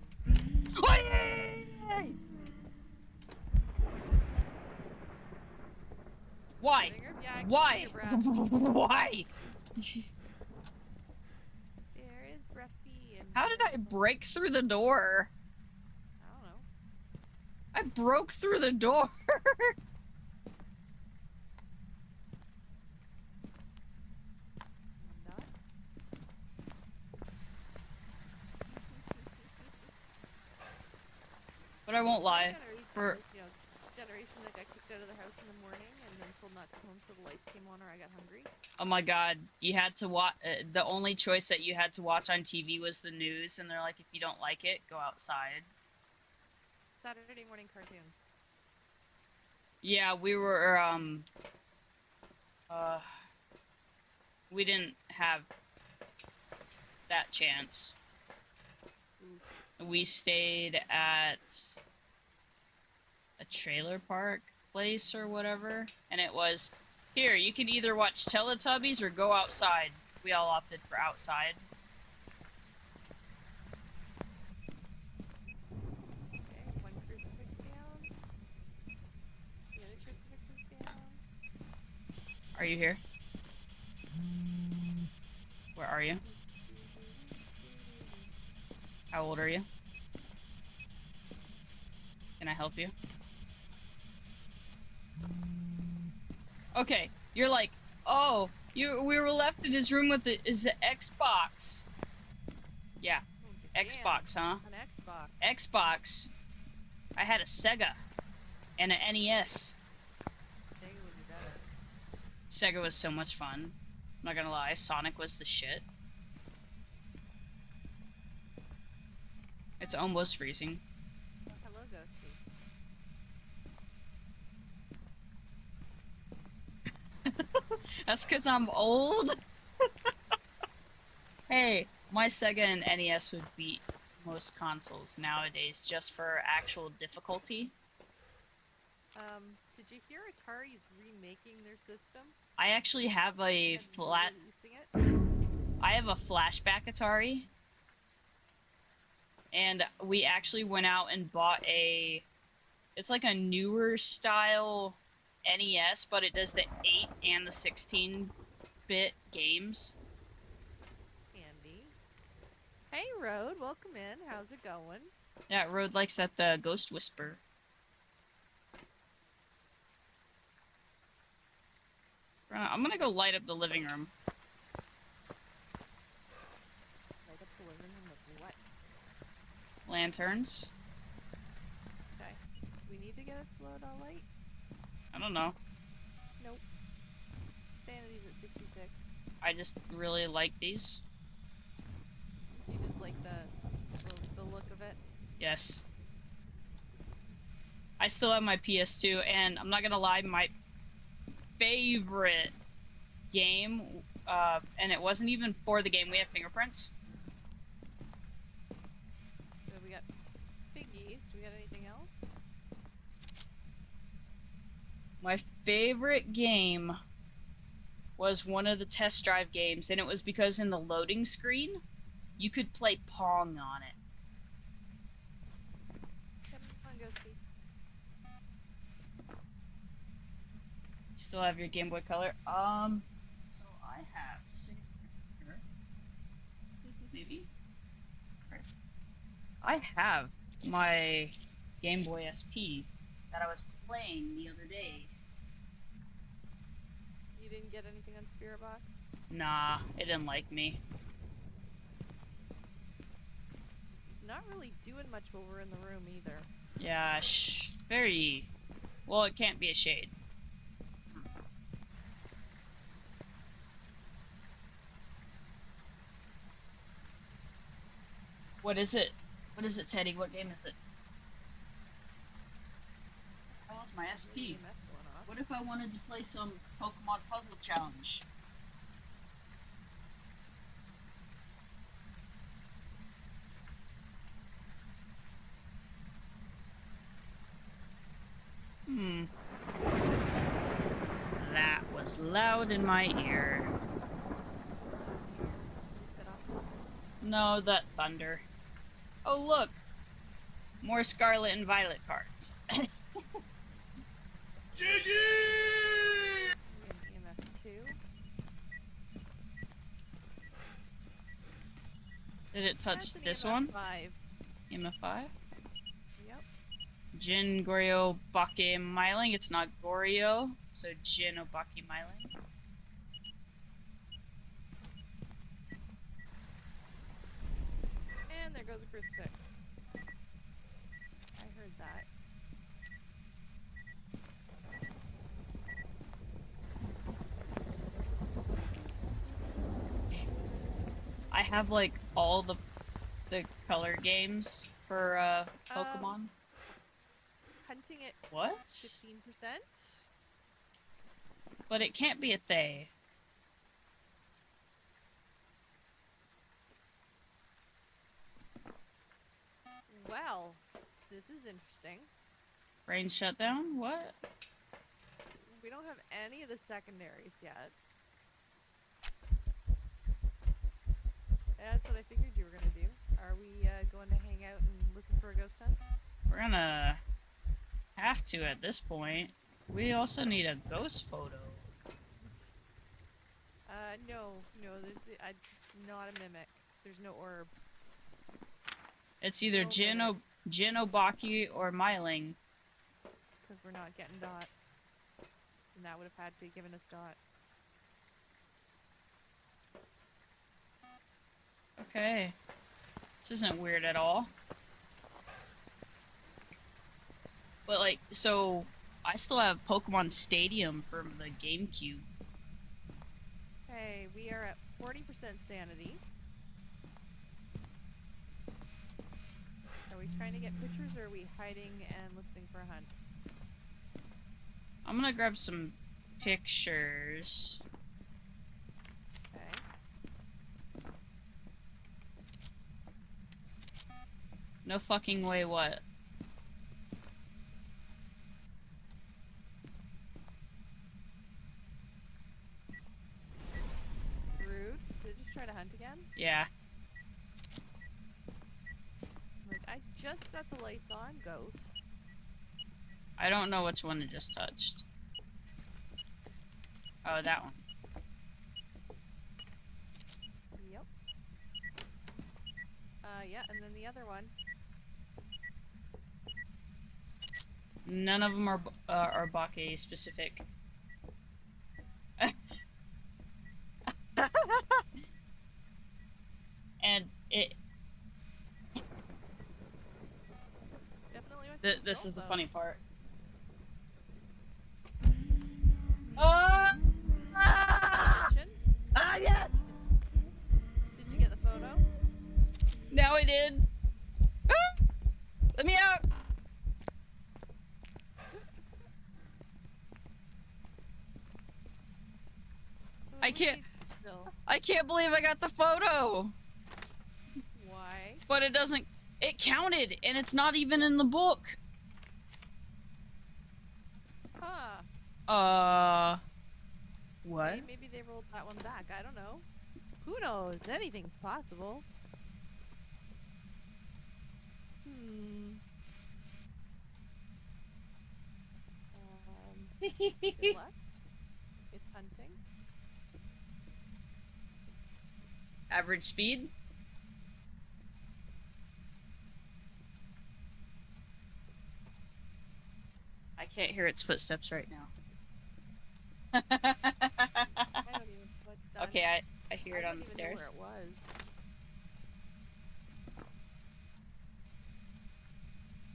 Why? Yeah, I can Why? see your breath. Why? There is breathy and... How did I break through the door? I don't know. I broke through the door. Not? But I won't lie. For Generation that got kicked out of the house in the morning and then told not to come home till the lights came on or I got hungry. oh my god, you had to watch. The only choice that you had to watch on TV was the news, and they're like, if you don't like it, go outside. Saturday morning cartoons. Yeah, we were. We didn't have that chance. We stayed at a trailer park place or whatever, and it was, here, you can either watch Teletubbies or go outside. We all opted for outside. Okay, one crucifix down. The other crucifix is down. Are you here? Where are you? How old are you? Can I help you? Okay, you're like, oh, we were left in his room with his Xbox. Yeah, Xbox, huh? An Xbox. Xbox. I had a Sega and an NES. Sega would be better. Sega was so much fun. I'm not gonna lie, Sonic was the shit. It's almost freezing. Oh, hello, Ghosty. That's because I'm old. Hey, my Sega and NES would beat most consoles nowadays just for actual difficulty. Did you hear Atari's remaking their system? I actually have a And flat. releasing it? I have a flashback Atari. And we actually went out and bought a. It's like a newer style NES, but it does the 8 and the 16-bit games. Handy. Hey, Road, welcome in. How's it going? Yeah, Road likes that ghost whisper. I'm gonna go light up the living room. Light up the living room with what? Lanterns. Okay. We need to get it float all light? I don't know. Nope. Sanity's at 66. I just really like these. You just like the look of it? Yes. I still have my PS2, and I'm not gonna lie, my favorite game, and it wasn't even for the game, we have fingerprints. So we got piggies. Do we got anything else? My favorite game was one of the test drive games, and it was because in the loading screen, you could play Pong on it. Come on, Ghosty. Still have your Game Boy Color? So I have here. Maybe? I have my Game Boy SP that I was playing the other day. You didn't get anything on Spirit Box? Nah, it didn't like me. It's not really doing much while we're in the room either. Yeah, very... Well, it can't be a shade. What is it? What is it, Teddy? What game is it? That was my SP. What if I wanted to play some Pokemon Puzzle Challenge? That was loud in my ear. No, that thunder. Oh, look! More Scarlet and Violet cards. GG! EMF 2. Did it touch That's an this EMF one? 5. EMF 5? Yep. Jin, Goryo, Bake, Myling. It's not Goryo, so Jin, Obake, Myling. And there goes a crucifix. I heard that. I have like all the color games for Pokemon. Hunting at What? 15%? But it can't be a Thay. Well, this is interesting. Brain shutdown? What? We don't have any of the secondaries yet. That's what I figured you were gonna do. Are we going to hang out and listen for a ghost hunt? We're gonna have to at this point. We also need a ghost photo. No, not a mimic. There's no orb. It's either No Jin, mimic. Jin, Obake, or Myling. Because we're not getting dots. And that would have had to be given us dots. Okay. This isn't weird at all. But like, so I still have Pokemon Stadium from the GameCube. Hey, we are at 40% sanity. Are we trying to get pictures or are we hiding and listening for a hunt? I'm gonna grab some pictures. Okay. No fucking way, what? Rude. Did it just try to hunt again? Yeah. Like, I just got the lights on, ghost. I don't know which one it just touched. Oh, that one. Yep. yeah, and then the other one. None of them are Bake specific. And it. Definitely went This is the funny part. Kitchen? Yes! Did you get the photo? Now I did. Let me out! I can't. Still. I can't believe I got the photo. Why? But it doesn't. It counted, and it's not even in the book. Huh. What? Maybe they rolled that one back. I don't know. Who knows? Anything's possible. Good luck. It's hunting. Average speed? I can't hear its footsteps right now. I don't even know what's done. Okay, I hear it I on don't the even know stairs. where it was.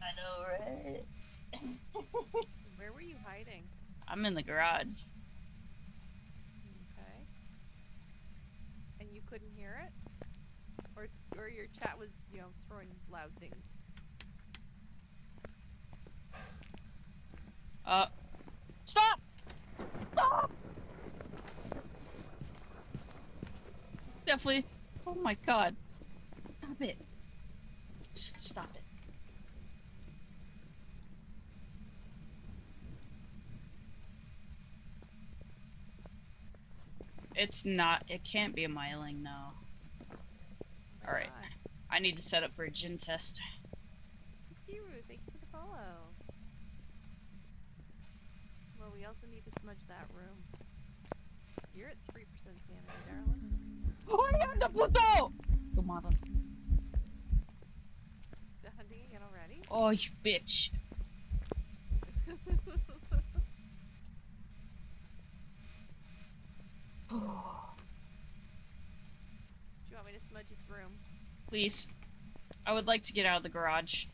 I know, right? Where were you hiding? I'm in the garage. Okay. And you couldn't hear it? Or your chat was, you know, throwing loud things. Stop! Stop! Definitely. Oh my god. Stop it. Stop it. It's not. It can't be a miling, no. Alright. I need to set up for a gin test. Thank you for the follow. Well, we also need to smudge that room. You're at 3% sanity, darling. ¡Oye, puto! Tu madre. Is it hunting again already? Oh, you bitch. Do you want me to smudge its room? Please. I would like to get out of the garage.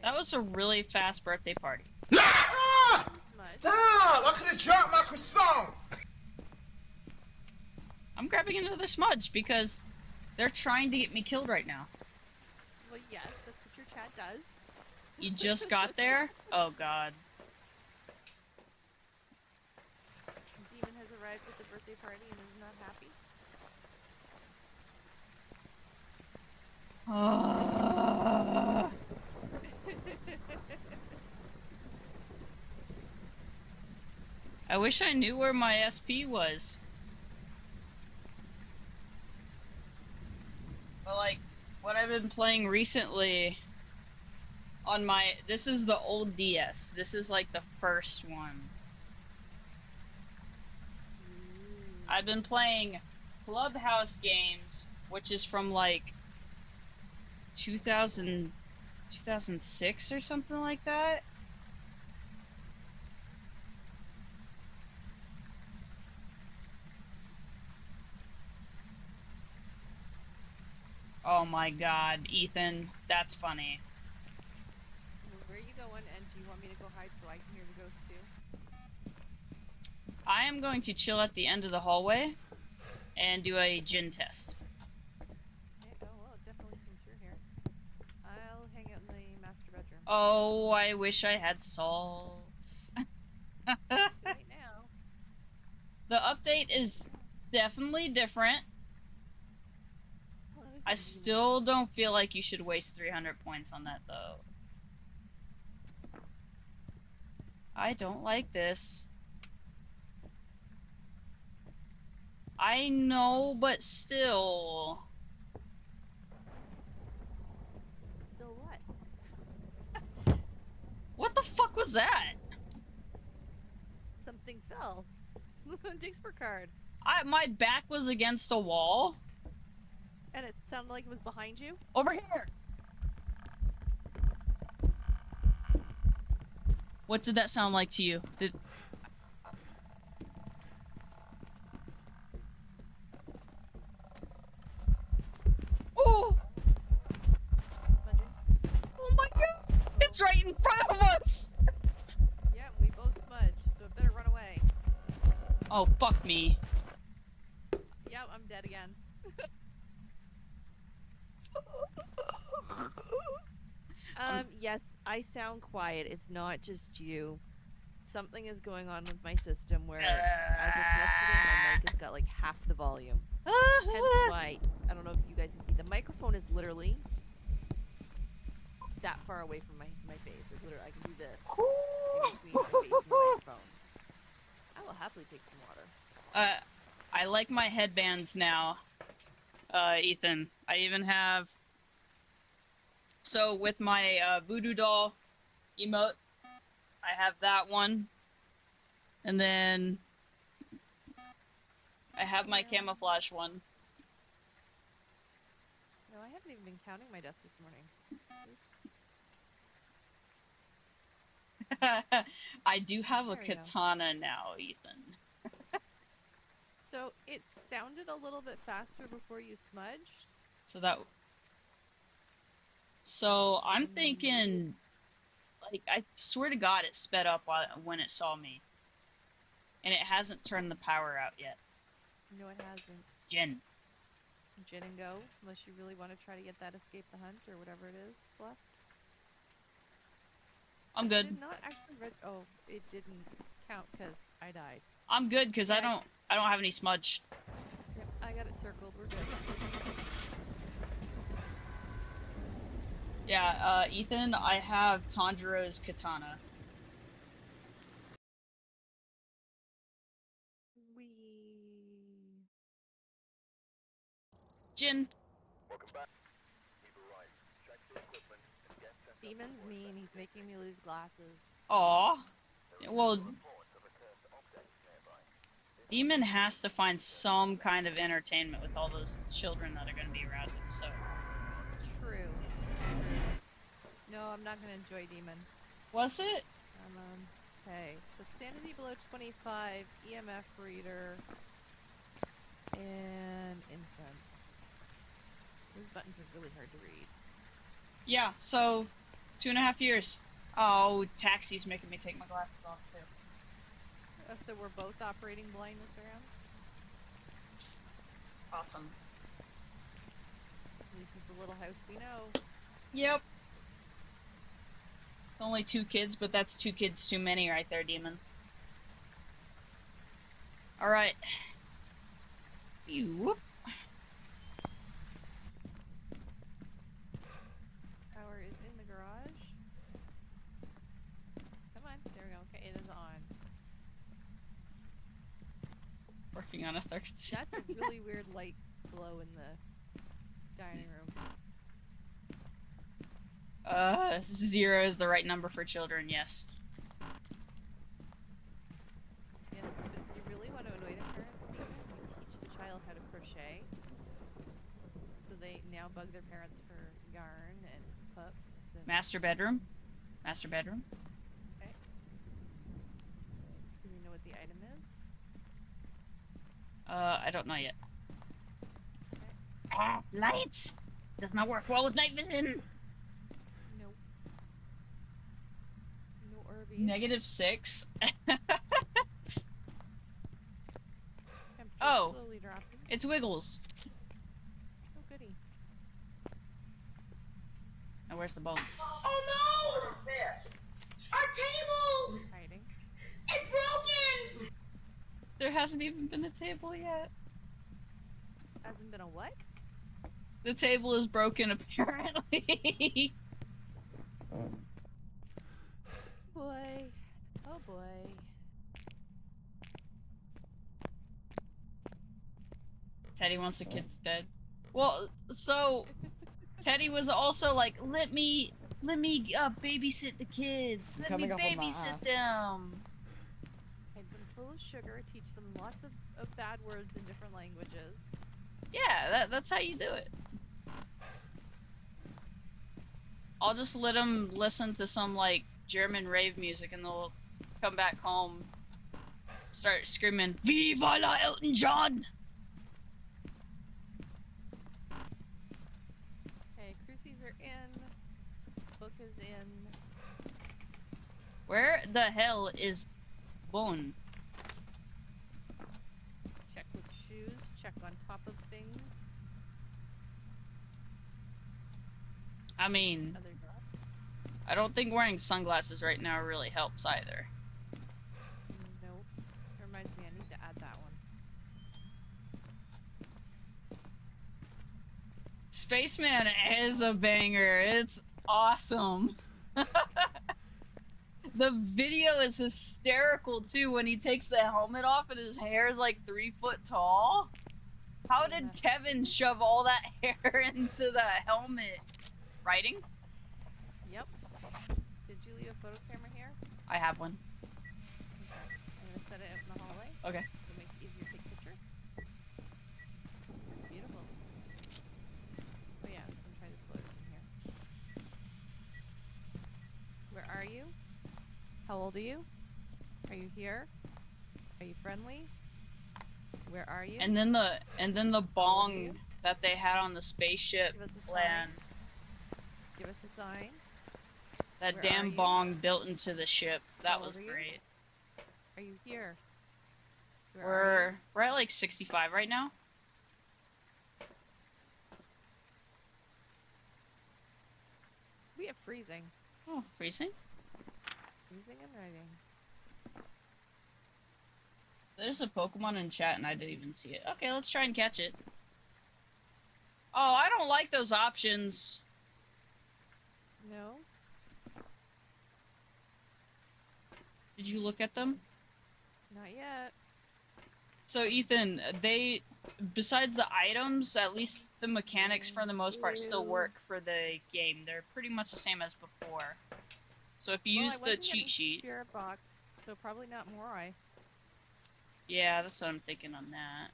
That was a really fast birthday party. Ah! Smudge. Stop! I could have dropped my croissant! I'm grabbing another smudge because they're trying to get me killed right now. Well, yes, that's what your chat does. You just got there? Oh god. Demon has arrived at the birthday party and is not happy. I wish I knew where my SP was. But like, what I've been playing recently on my... This is the old DS. This is like the first one. I've been playing Clubhouse games, which is from like 2006 or something like that. Oh my god, Ethan, that's funny. Where are you going, and do you want me to go hide so I can hear the ghost too? I am going to chill at the end of the hallway and do a gin test. Okay, oh well, it definitely thinks you're here. I'll hang out in the master bedroom. Oh, I wish I had salts. Too late now. The update is definitely different. I still don't feel like you should waste 300 points on that, though. I don't like this. I know, but still. Still what? What the fuck was that? Something fell. Dixper card. My back was against a wall. And it sounded like it was behind you? Over here! What did that sound like to you? Did... Oh! Smudging? Oh my god! It's right in front of us! Yeah, we both smudged, so it better run away. Oh, fuck me. Yeah, I'm dead again. Yes, I sound quiet. It's not just you. Something is going on with my system where, as of yesterday, my mic has got like half the volume. Hence why, I don't know if you guys can see, the microphone is literally that far away from my face. It's literally, I can do this in between my face and the microphone. I will happily take some water. I like my headbands now, Ethan. I even have... So, with my, voodoo doll emote, I have that one. And then... I have my camouflage one. No, I haven't even been counting my deaths this morning. Oops. I do have a There we go. katana now, Ethan. So, it sounded a little bit faster before you smudged. So that... So, I'm thinking... Like, I swear to God it sped up when it saw me. And it hasn't turned the power out yet. No, it hasn't. Jen. Gin and go, unless you really want to try to get that escape the hunt or whatever it is that's left. I'm I good. did not actually oh, it didn't count because I died. I'm good because I don't have any smudge. Yep, I got it circled. We're good. Yeah, Ethan, I have Tanjiro's katana. Jin. Welcome back. You've arrived. Check the equipment and get sent Demon's mean. He's making me lose glasses. Aw. Well, reports of a cursed object nearby. Demon has to find some kind of entertainment with all those children that are going to be around him, so... True. No, I'm not gonna enjoy Demon. Was it? Okay. So sanity below 25, EMF reader, and incense. These buttons are really hard to read. Yeah, so 2.5 years. Oh, taxi's making me take my glasses off, too. So we're both operating blindness around? Awesome. At least it's a little house we know. Yep. It's only 2 kids, but that's 2 kids too many right there, Demon. Alright. Whoop. Power is in the garage. Come on, there we go. Okay, it is on. Working on a third seat. That's a really weird light glow in the dining room. 0 is the right number for children, yes. Yeah, but you really want to annoy the parents, Stephen? You teach the child how to crochet. So they now bug their parents for yarn and hooks and... Master bedroom? Master bedroom? Okay. Do we know what the item is? I don't know yet. Okay. Ah, lights! Does not work well with night vision! Nope. No Orbeez. -6. Temperature Oh. slowly dropping. It's Wiggles. Oh, goody. Now where's the bone? Oh no! Our table! Hiding. It's broken! There hasn't even been a table yet. Hasn't been a what? The table is broken, apparently. Boy. Oh boy. Teddy wants the kids dead. Well, so Teddy was also like, let me babysit the kids. Let me Coming up on my babysit ass. them. I've been full of sugar, teach them lots of bad words in different languages. Yeah, that's how you do it. I'll just let them listen to some, like, German rave music and they'll come back home, start screaming, Viva la Elton John! Okay, crucies are in. Book is in. Where the hell is Bone? Check with shoes. Check on top of things. I mean, Other dots. I don't think wearing sunglasses right now really helps either. Nope. That reminds me, I need to add that one. Spaceman is a banger. It's awesome. The video is hysterical too when he takes the helmet off and his hair is like 3 foot tall. How did Kevin shove all that hair into the helmet? Writing? Yep. Did you leave a photo camera here? I have one. Okay. I'm gonna set it out in the hallway. Okay. To make it easier to take a picture. Beautiful. Oh yeah, I'm just gonna try this loader from here. Where are you? How old are you? Are you here? Are you friendly? Where are you? And then the bong that they had on the spaceship Give us a land. Give us a sign. That Where are damn you? bong built into the ship. That How was old are you? great. Are you here? Where are you? We're at like 65 right now. We have freezing. Oh, freezing? Freezing and writing. There's a Pokemon in chat and I didn't even see it. Okay, let's try and catch it. Oh, I don't like those options. No? Did you look at them? Not yet. So Ethan, besides the items, at least the mechanics for the most part still work for the game. They're pretty much the same as before. So if you Well, I use the wasn't cheat getting sheet, Spirit box, so probably not Morai. yeah, that's what I'm thinking on that.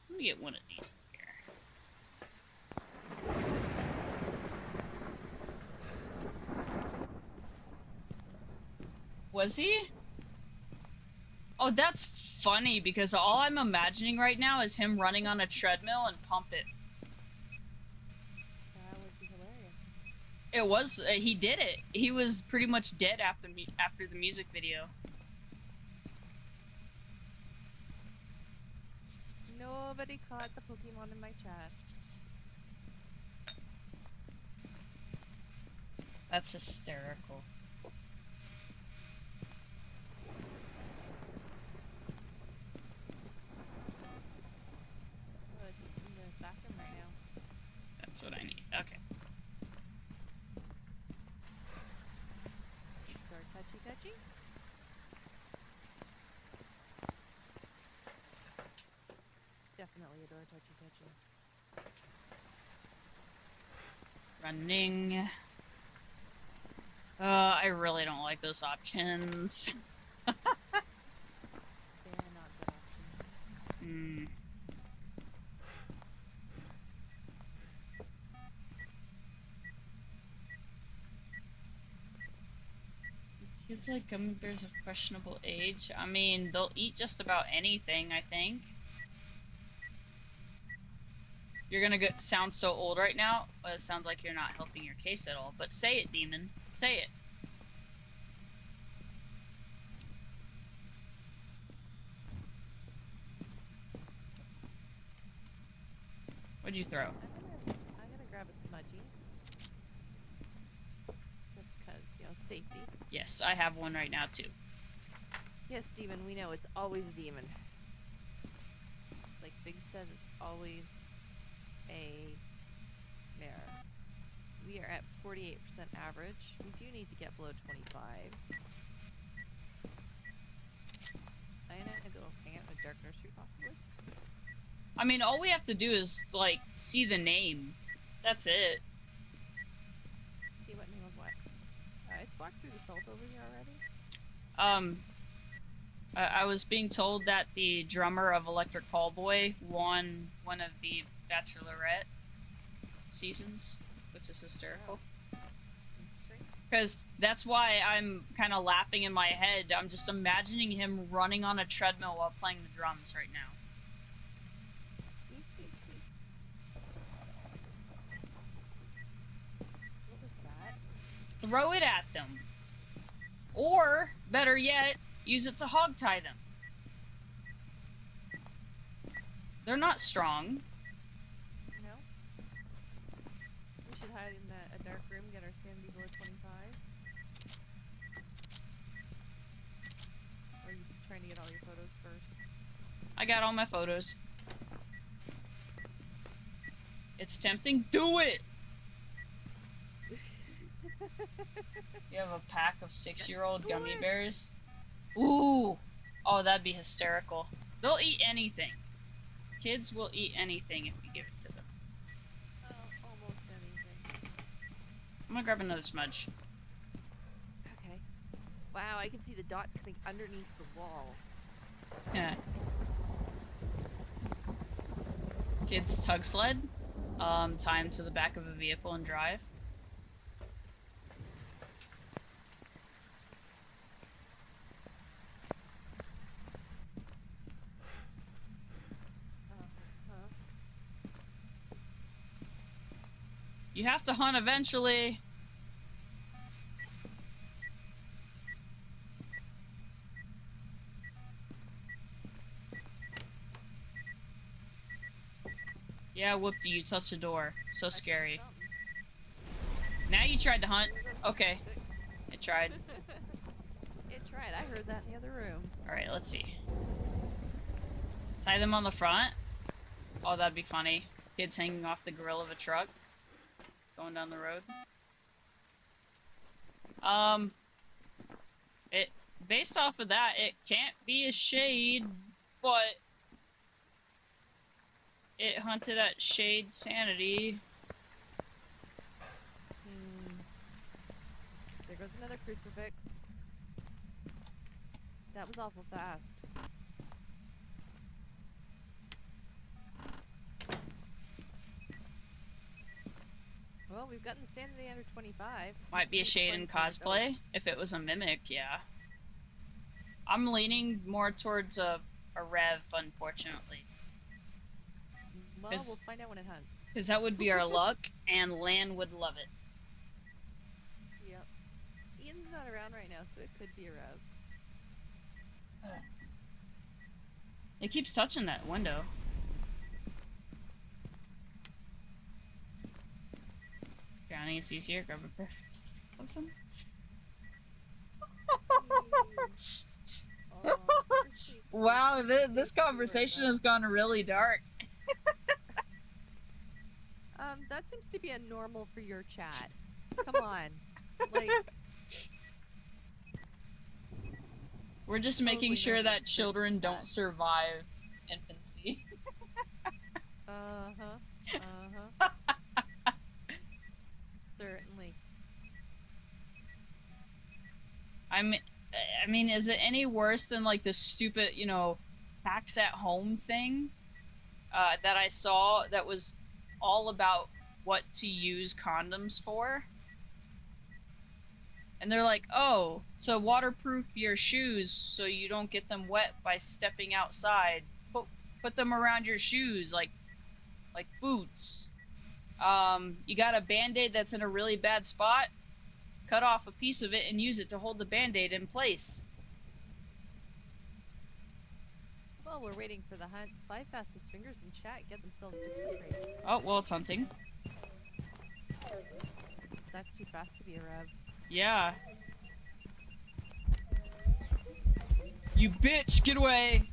Let me get one of these here. Was he? Oh, that's funny because all I'm imagining right now is him running on a treadmill and pump it. That would be hilarious. It was, he did it. He was pretty much dead after the music video. Nobody caught the Pokemon in my chat. That's hysterical. Oh, it's in the bathroom right now. That's what I need. Okay. Door touchy touchy? Definitely a door touchy touchy. Running. I really don't like those options. They are not good options. Hmm. Kids like gummy bears of questionable age. I mean, they'll eat just about anything, I think. You're gonna sound so old right now. It sounds like you're not helping your case at all. But say it, demon. Say it. What'd you throw? I'm gonna grab a smudgy. Just cause, you know, safety. Yes, I have one right now too. Yes, demon, we know, it's always demon. It's like Big says, it's always a mare. We are at 48% average. We do need to get below 25. I'm gonna go hang out in a dark nursery, possibly. I mean, all we have to do is, like, see the name. That's it. See what name of what. It's walked through the salt over here already. I was being told that the drummer of Electric Callboy won one of the Bachelorette seasons, which is hysterical. Because that's why I'm kind of laughing in my head. I'm just imagining him running on a treadmill while playing the drums right now. What was that? Throw it at them. Or, better yet, use it to hogtie them. They're not strong. No? We should hide in a dark room, get our sanity below 25. Or are you trying to get all your photos first? I got all my photos. It's tempting. Do it! You have a pack of 6-year-old gummy bears? Ooh! Oh, that'd be hysterical. They'll eat anything. Kids will eat anything if you give it to them. Oh, almost anything. I'm gonna grab another smudge. Okay. Wow, I can see the dots coming underneath the wall. Yeah. Kids tug sled. Tie 'em to the back of a vehicle and drive. You have to hunt eventually. Yeah, whoop-de, you touched the door. So scary. Now you tried to hunt. Okay. It tried. It tried. I heard that in the other room. Alright, let's see. Tie them on the front. Oh, that'd be funny. Kids hanging off the grill of a truck. Going down the road. Based off of that, it can't be a shade, but it hunted at shade sanity. There goes another crucifix. That was awful fast. Well, we've gotten sanity under 25. Might be a shade in cosplay. If it was a mimic, yeah. I'm leaning more towards a rev, unfortunately. Well, we'll find out when it hunts. Because that would be our luck, and Lan would love it. Yep. Ian's not around right now, so it could be a rev. It keeps touching that window. Drowning is easier. Grab a pair of them. Wow, this conversation has gone really dark. That seems to be a normal for your chat. Come on. Like, we're just making sure that children don't survive infancy. Certainly. I mean, is it any worse than like this stupid, you know, packs at home thing that I saw that was all about what to use condoms for? And they're like, oh, so waterproof your shoes so you don't get them wet by stepping outside. Put them around your shoes like boots. You got a Band-Aid that's in a really bad spot? Cut off a piece of it and use it to hold the Band-Aid in place. Well, we're waiting for the hunt. 5 fastest fingers in chat get themselves to 2 rates. Oh, well, it's hunting. That's too fast to be a rev. Yeah. You bitch, get away!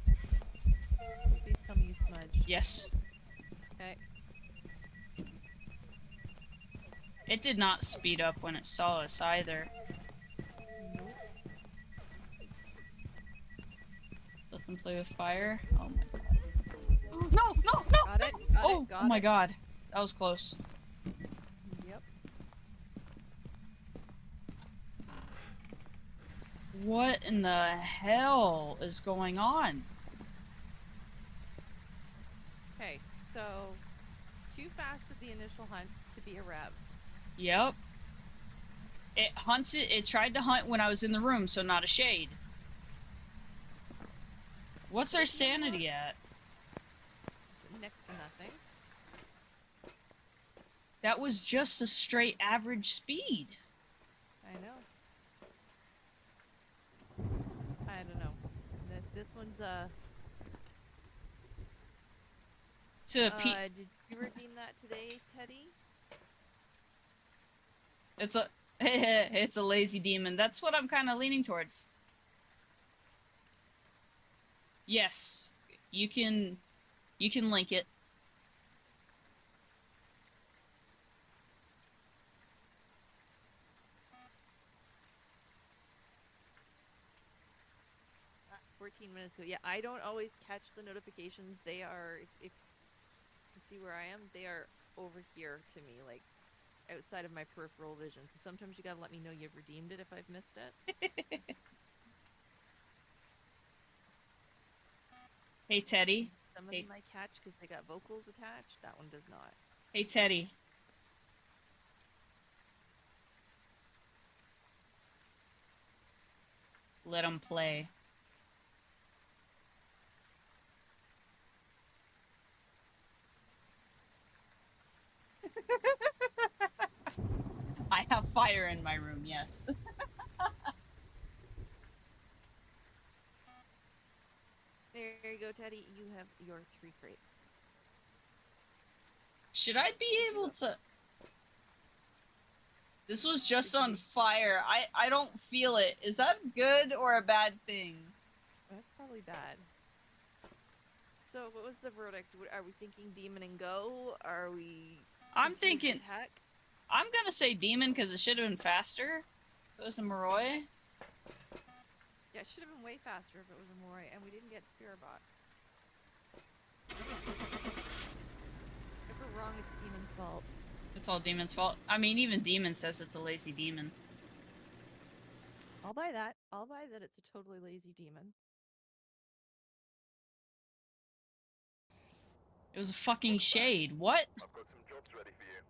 Please tell me you smudge. Yes. Okay. It did not speed up when it saw us either. Nope. Let them play with fire. Oh my god. No, no, no! Got it. Oh my god. That was close. Yep. What in the hell is going on? Okay, so too fast at the initial hunt to be a rev. Yep. It tried to hunt when I was in the room, so not a shade. What's our sanity at? Next to nothing. That was just a straight average speed. I know. I don't know. This one's To did you redeem that today, Teddy? it's a it's a lazy demon. That's what I'm kind of leaning towards. Yes, you can link it. Ah, 14 minutes ago. Yeah, I don't always catch the notifications. They are, if you see where I am, they are over here to me, like outside of my peripheral vision. So sometimes you gotta let me know you've redeemed it if I've missed it. Hey Teddy. Some of them I catch because they got vocals attached. That one does not. Hey Teddy. Let him play. I have fire in my room, yes. There you go, Teddy. You have your 3 crates. Should I be able to... This was just on fire. I don't feel it. Is that good or a bad thing? That's probably bad. So, what was the verdict? Are we thinking demon and go? Are we... I'm thinking... Attack? I'm gonna say demon because it should have been faster. If it was a Moroi. Yeah, it should have been way faster if it was a Moroi, and we didn't get Spirit Box. If we're wrong, it's demon's fault. It's all demon's fault. I mean, even demon says it's a lazy demon. I'll buy that. I'll buy that it's a totally lazy demon. It was a fucking shade. What? I've got some jobs ready for you.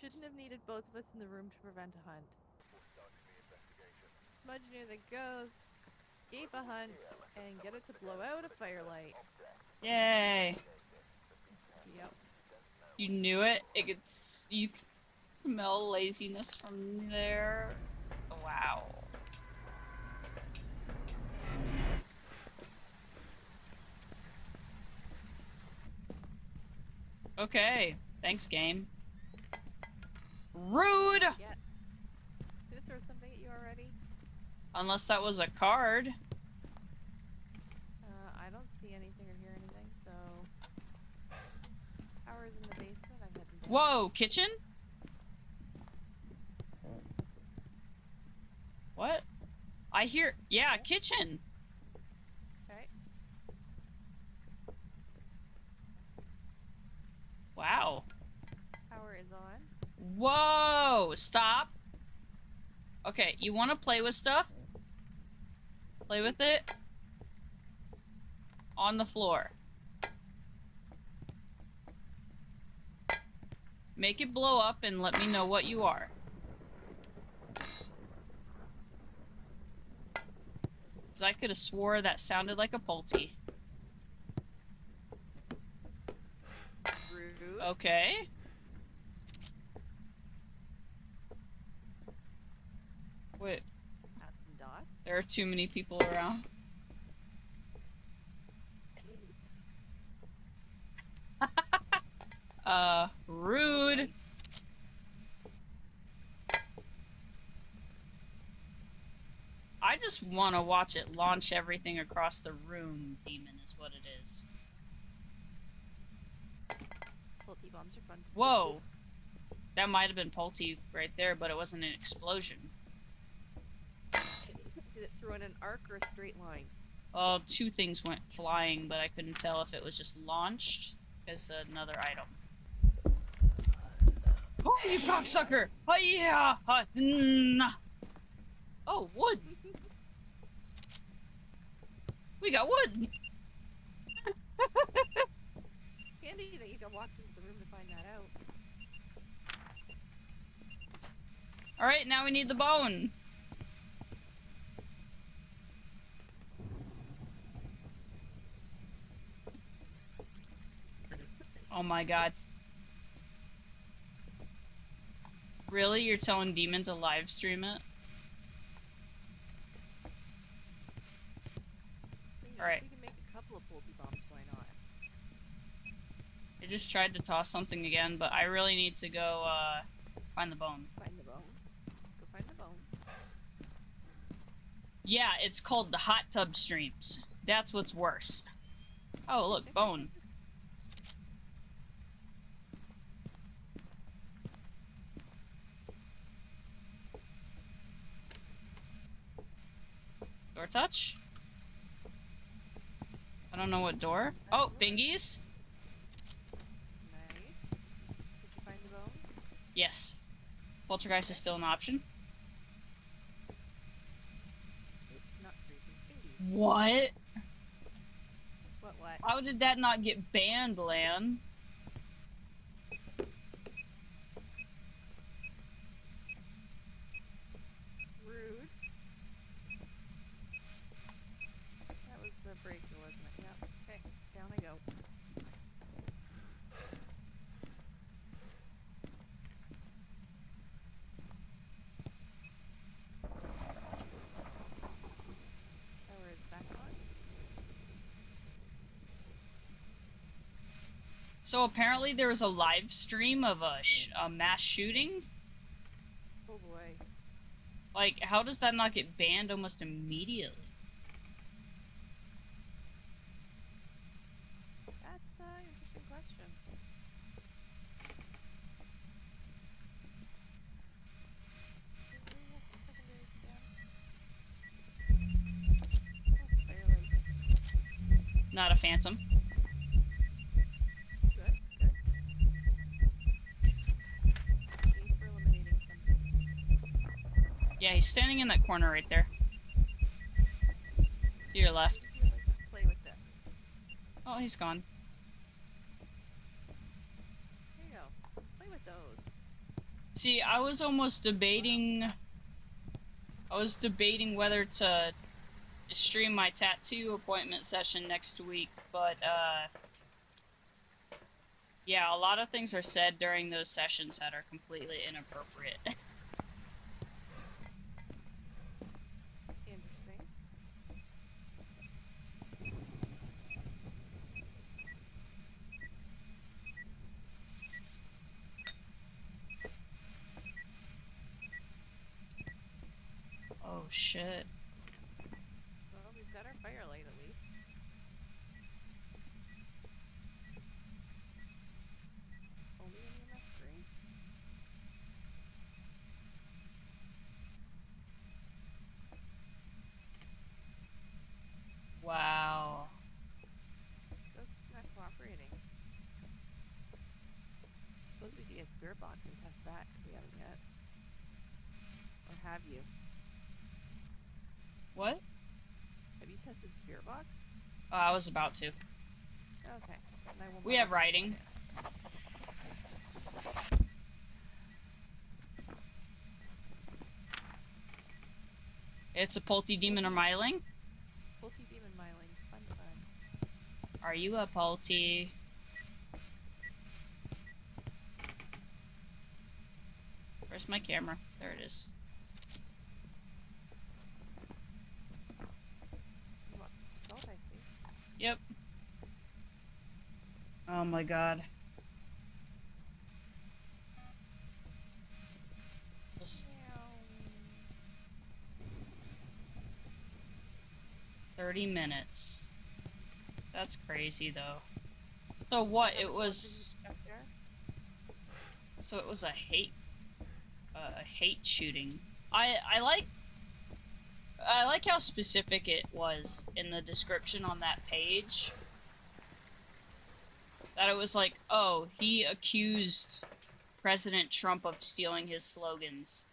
Shouldn't have needed both of us in the room to prevent a hunt. Before starting the investigation. Smudge near the ghost, escape a hunt, and get it to blow out a firelight. Yay. Yep. You knew it. You could smell laziness from there. Wow. Okay. Thanks, game. Rude! Yeah. Did it throw something at you already? Unless that was a card. I don't see anything or hear anything, so... Power's in the basement, I'm heading down. Whoa, kitchen? What? I hear... Yeah, kitchen! Okay. Wow. Power is on. Whoa! Stop! Okay, you want to play with stuff? Play with it. On the floor. Make it blow up and let me know what you are. Because I could have swore that sounded like a Polty. Rude. Okay. Wait, Have some dots. there are too many people around. Rude. I just want to watch it launch everything across the room, demon is what it is. Pulte bombs are fun to Whoa. That might have been Polty right there, but it wasn't an explosion. Did it throw in an arc or a straight line? Oh, 2 things went flying, but I couldn't tell if it was just launched as another item. Oh, you cocksucker! Oh, yeah! Oh, wood! We got wood! Handy that you can walk into the room to find that out. Alright, now we need the bone. Oh my god. Really? You're telling Demon to live stream it? Alright. We can make a couple of pulpy bombs, why not? I just tried to toss something again, but I really need to go, find the bone. Find the bone. Go find the bone. Yeah, it's called the hot tub streams. That's what's worse. Oh, look, bone. Door touch? I don't know what door. Oh, fingies? Nice. Did you find the bone? Yes. Poltergeist is still an option. Oops, not creepy. Fingies. What? What? How did that not get banned, Lan? Rude. That was the breaker, wasn't it? Yep. Okay, down I go. Power is back on. So apparently there was a live stream of a mass shooting. Oh boy. Like, how does that not get banned almost immediately? That's an interesting question. Did we have some secondary scans? Oh, barely. Not a phantom. Good, good. Thanks for eliminating some. Yeah, he's standing in that corner right there. To your left. Play with this. Oh, he's gone. There you go. Play with those. See, I was almost debating... I was debating whether to stream my tattoo appointment session next week, but, yeah, a lot of things are said during those sessions that are completely inappropriate. Interesting. Oh, shit. Well, we've got our firelight at least. Only an EMF 3. Wow. That's not cooperating. Suppose we could get a spirit box and test that, because we haven't yet. Or have you? What? Have you tested spirit box? I was about to. Okay. Then I will We mark have it. writing. It's a Pulty Demon or Myling? Pulty demon myling. Fun, fun. Are you a Pulty? Where's my camera? There it is. What? Salt, I see. Yep. Oh my god. Just 30 minutes. That's crazy though. So what? It was... Up there? So it was a hate shooting. I like how specific it was in the description on that page. That it was like, oh, he accused President Trump of stealing his slogans.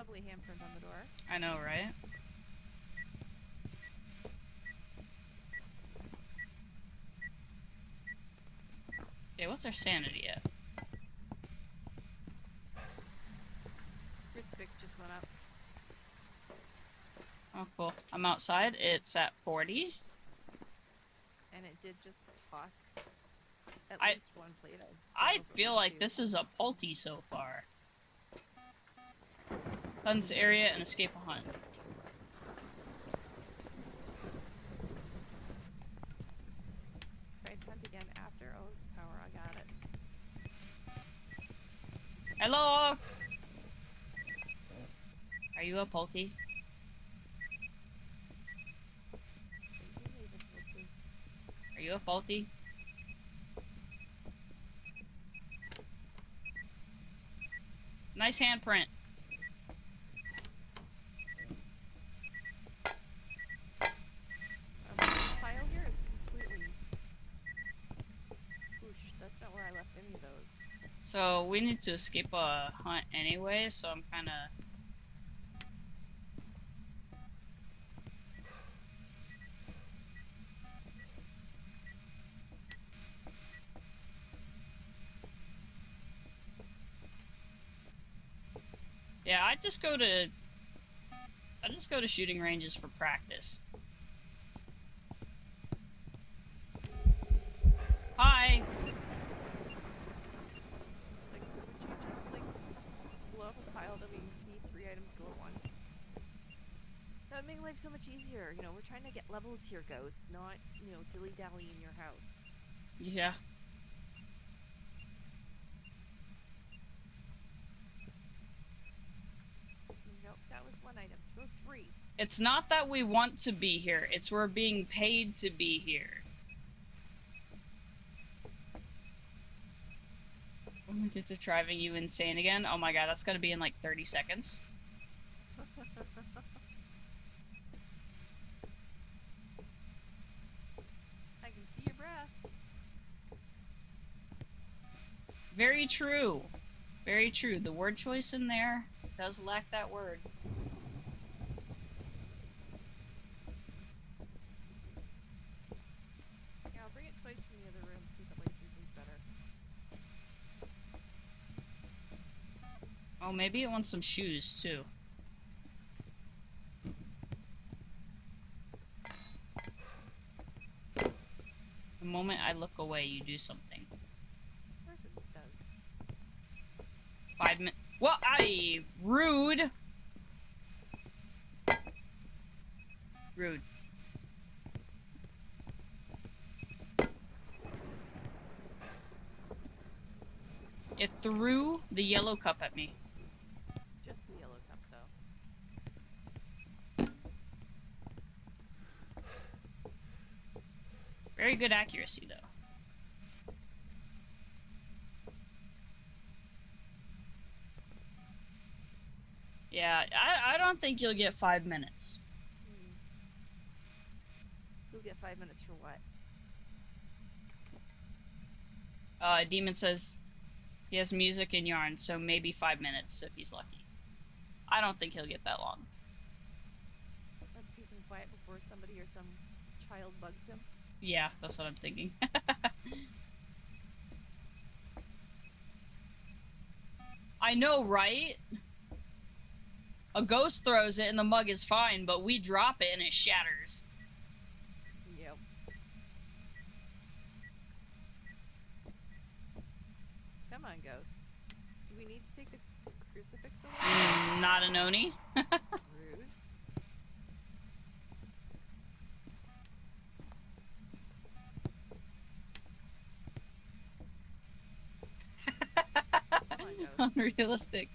lovely handprint on the door. I know, right? Okay, what's our sanity at? Crucifix just went up. Oh, cool. I'm outside. It's at 40. And it did just toss at I- least one plate. I feel like this is a pulty so far. Hunts area and escape a hunt. Tried hunt again after. Oh, it's power. I got it. Hello? Are you a pulty? Are you a pulty? Nice handprint. This pile here is completely... Whoosh, that's not where I left any of those. So we need to escape a hunt anyway, so I'm kind of... Yeah, I just go to shooting ranges for practice. Hi. It's like, would you just, like, blow up a pile that we can see 3 items go at once? That would make life so much easier. You know, we're trying to get levels here, Ghost, not, you know, dilly-dally in your house. Yeah. Nope, that was 1 item. Go 3. It's not that we want to be here, it's we're being paid to be here. I'm gonna get to driving you insane again. Oh my god, that's gonna be in like 30 seconds. I can see your breath. Very true. Very true. The word choice in there does lack that word. Yeah, I'll bring it twice from the other room, see if it laces things better. Oh, maybe it wants some shoes too. The moment I look away, you do something. Of course it does. 5 minutes. Well, rude. Rude. It threw the yellow cup at me. Just the yellow cup, though. Very good accuracy, though. Yeah, I don't think you'll get 5 minutes. You'll get 5 minutes for what? Demon says he has music and yarn, so maybe 5 minutes if he's lucky. I don't think he'll get that long. Let peace and quiet before somebody or some child bugs him. Yeah, that's what I'm thinking. I know, right? A ghost throws it and the mug is fine, but we drop it and it shatters. Yep. Come on, Ghost. Do we need to take the crucifix away? Not an Oni. Rude. Come on, Ghost. Unrealistic.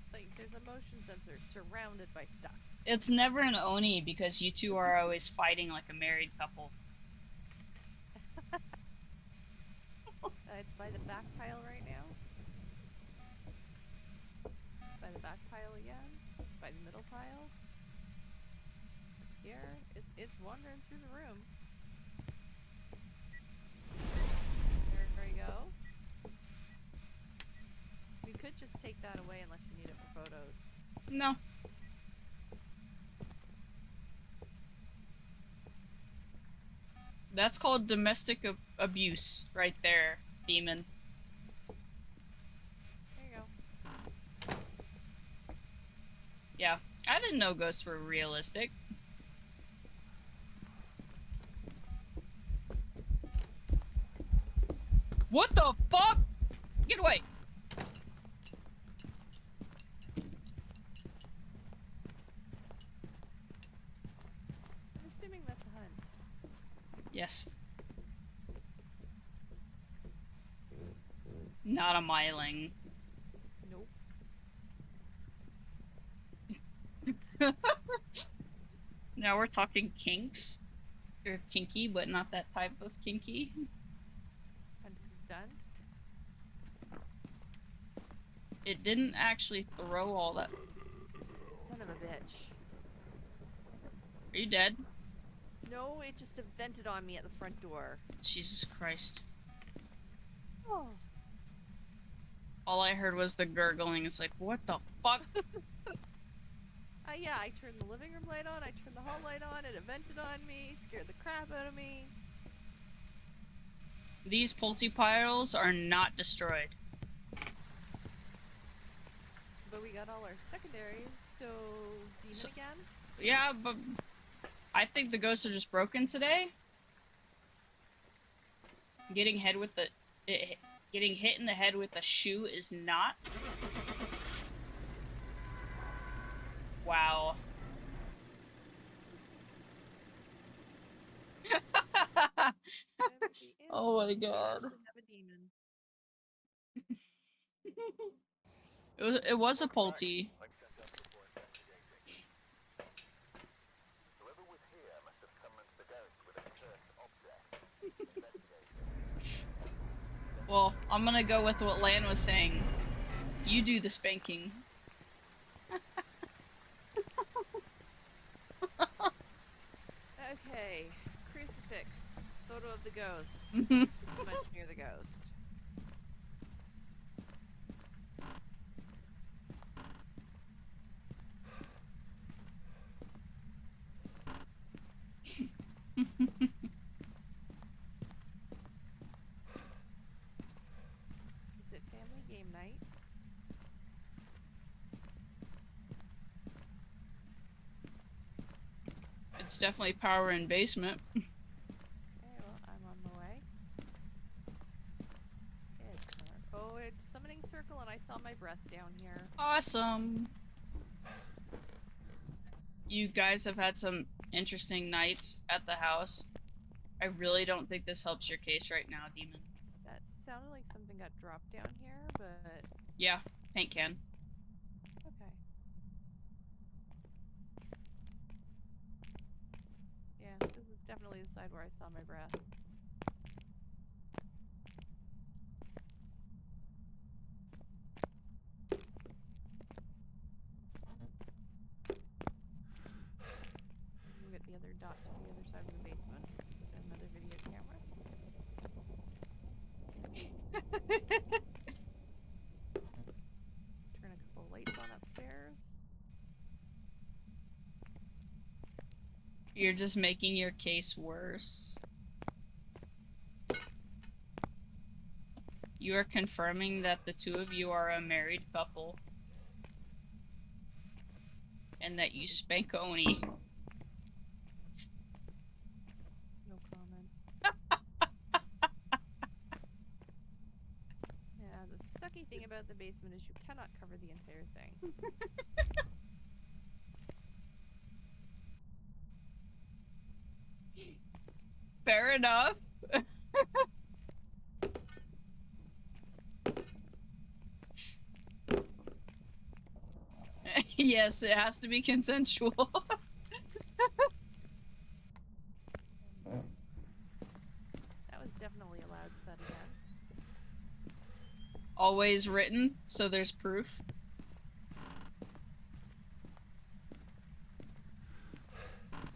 It's like there's a motion sensor surrounded by stuff. It's never an Oni because you two are always fighting like a married couple. It's by the back pile right now. By the back pile again. By the middle pile. Here. It's wandering through the room. There we go. We've just take that away unless you need it for photos. No. That's called domestic abuse right there, demon. There you go. Yeah, I didn't know ghosts were realistic. What the fuck? Get away! I'm assuming that's a hunt. Yes. Not a miling. Nope. Now we're talking kinks. Or kinky, but not that type of kinky. Hunt is done. It didn't actually throw all that. Son of a bitch. Are you dead? No, it just vented on me at the front door. Jesus Christ. Oh. All I heard was the gurgling. It's like, what the fuck? Yeah, I turned the living room light on, I turned the hall light on, it vented on me, scared the crap out of me. These piles are not destroyed. But we got all our secondaries, so demon again? Yeah, but I think the ghosts are just broken today. Getting hit in the head with a shoe is not. Wow. Oh my god. Have a demon. It was a Polty. I've sent up before investigating. Whoever was here must have summoned the ghost with a cursed object. Investigate. Well, I'm gonna go with what Lan was saying. You do the spanking. Okay, crucifix. Photo of the ghost. Much near the ghost. Is it family game night? It's definitely power in basement. Okay, well, I'm on the way. It's oh, it's summoning circle and I saw my breath down here. Awesome. You guys have had some interesting nights at the house. I really don't think this helps your case right now, Demon. That sounded like something got dropped down here, but... Yeah, paint can. Okay. Yeah, this is definitely the side where I saw my breath. We'll get the other dots from the other side of the basement. Another video camera. Turn a couple lights on upstairs. You're just making your case worse. You are confirming that the two of you are a married couple. And that you spank Oni. No comment. Yeah, the sucky thing about the basement is you cannot cover the entire thing. Fair enough. Yes, it has to be consensual. That was definitely a loud thud again. Always written, so there's proof.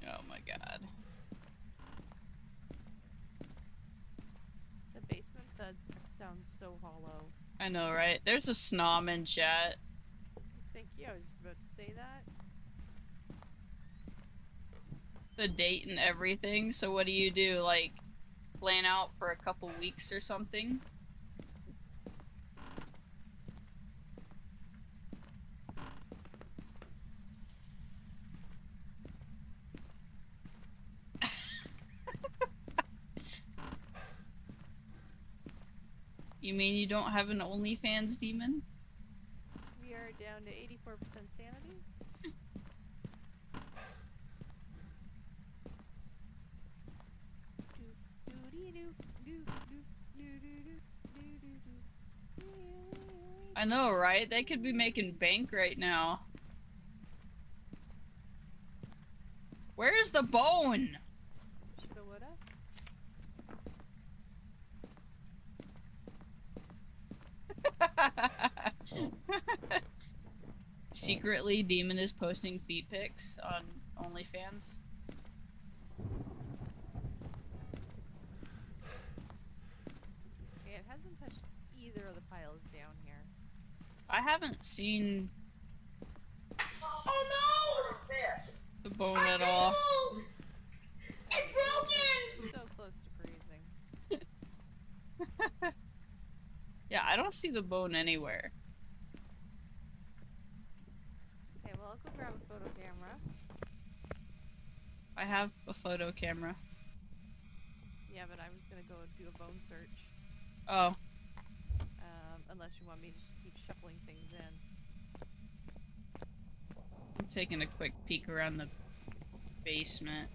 Oh my god. The basement thuds sound so hollow. I know, right? There's a snom in chat. Thank you. I was just about to say that. The date and everything. So what do you do? Like, plan out for a couple weeks or something? You mean you don't have an OnlyFans demon? We are down to 84% sanity. I know, right? They could be making bank right now. Where's the bone? Shoulda, woulda. Secretly, Demon is posting feet pics on OnlyFans. Okay, it hasn't touched either of the piles down here. I haven't seen Oh the bone no! at all. It's broken! So close to freezing. Yeah, I don't see the bone anywhere. Okay, well, I'll go grab a photo camera. I have a photo camera. Yeah, but I was gonna go do a bone search. Oh, Unless you want me to just keep shuffling things in. I'm taking a quick peek around the basement.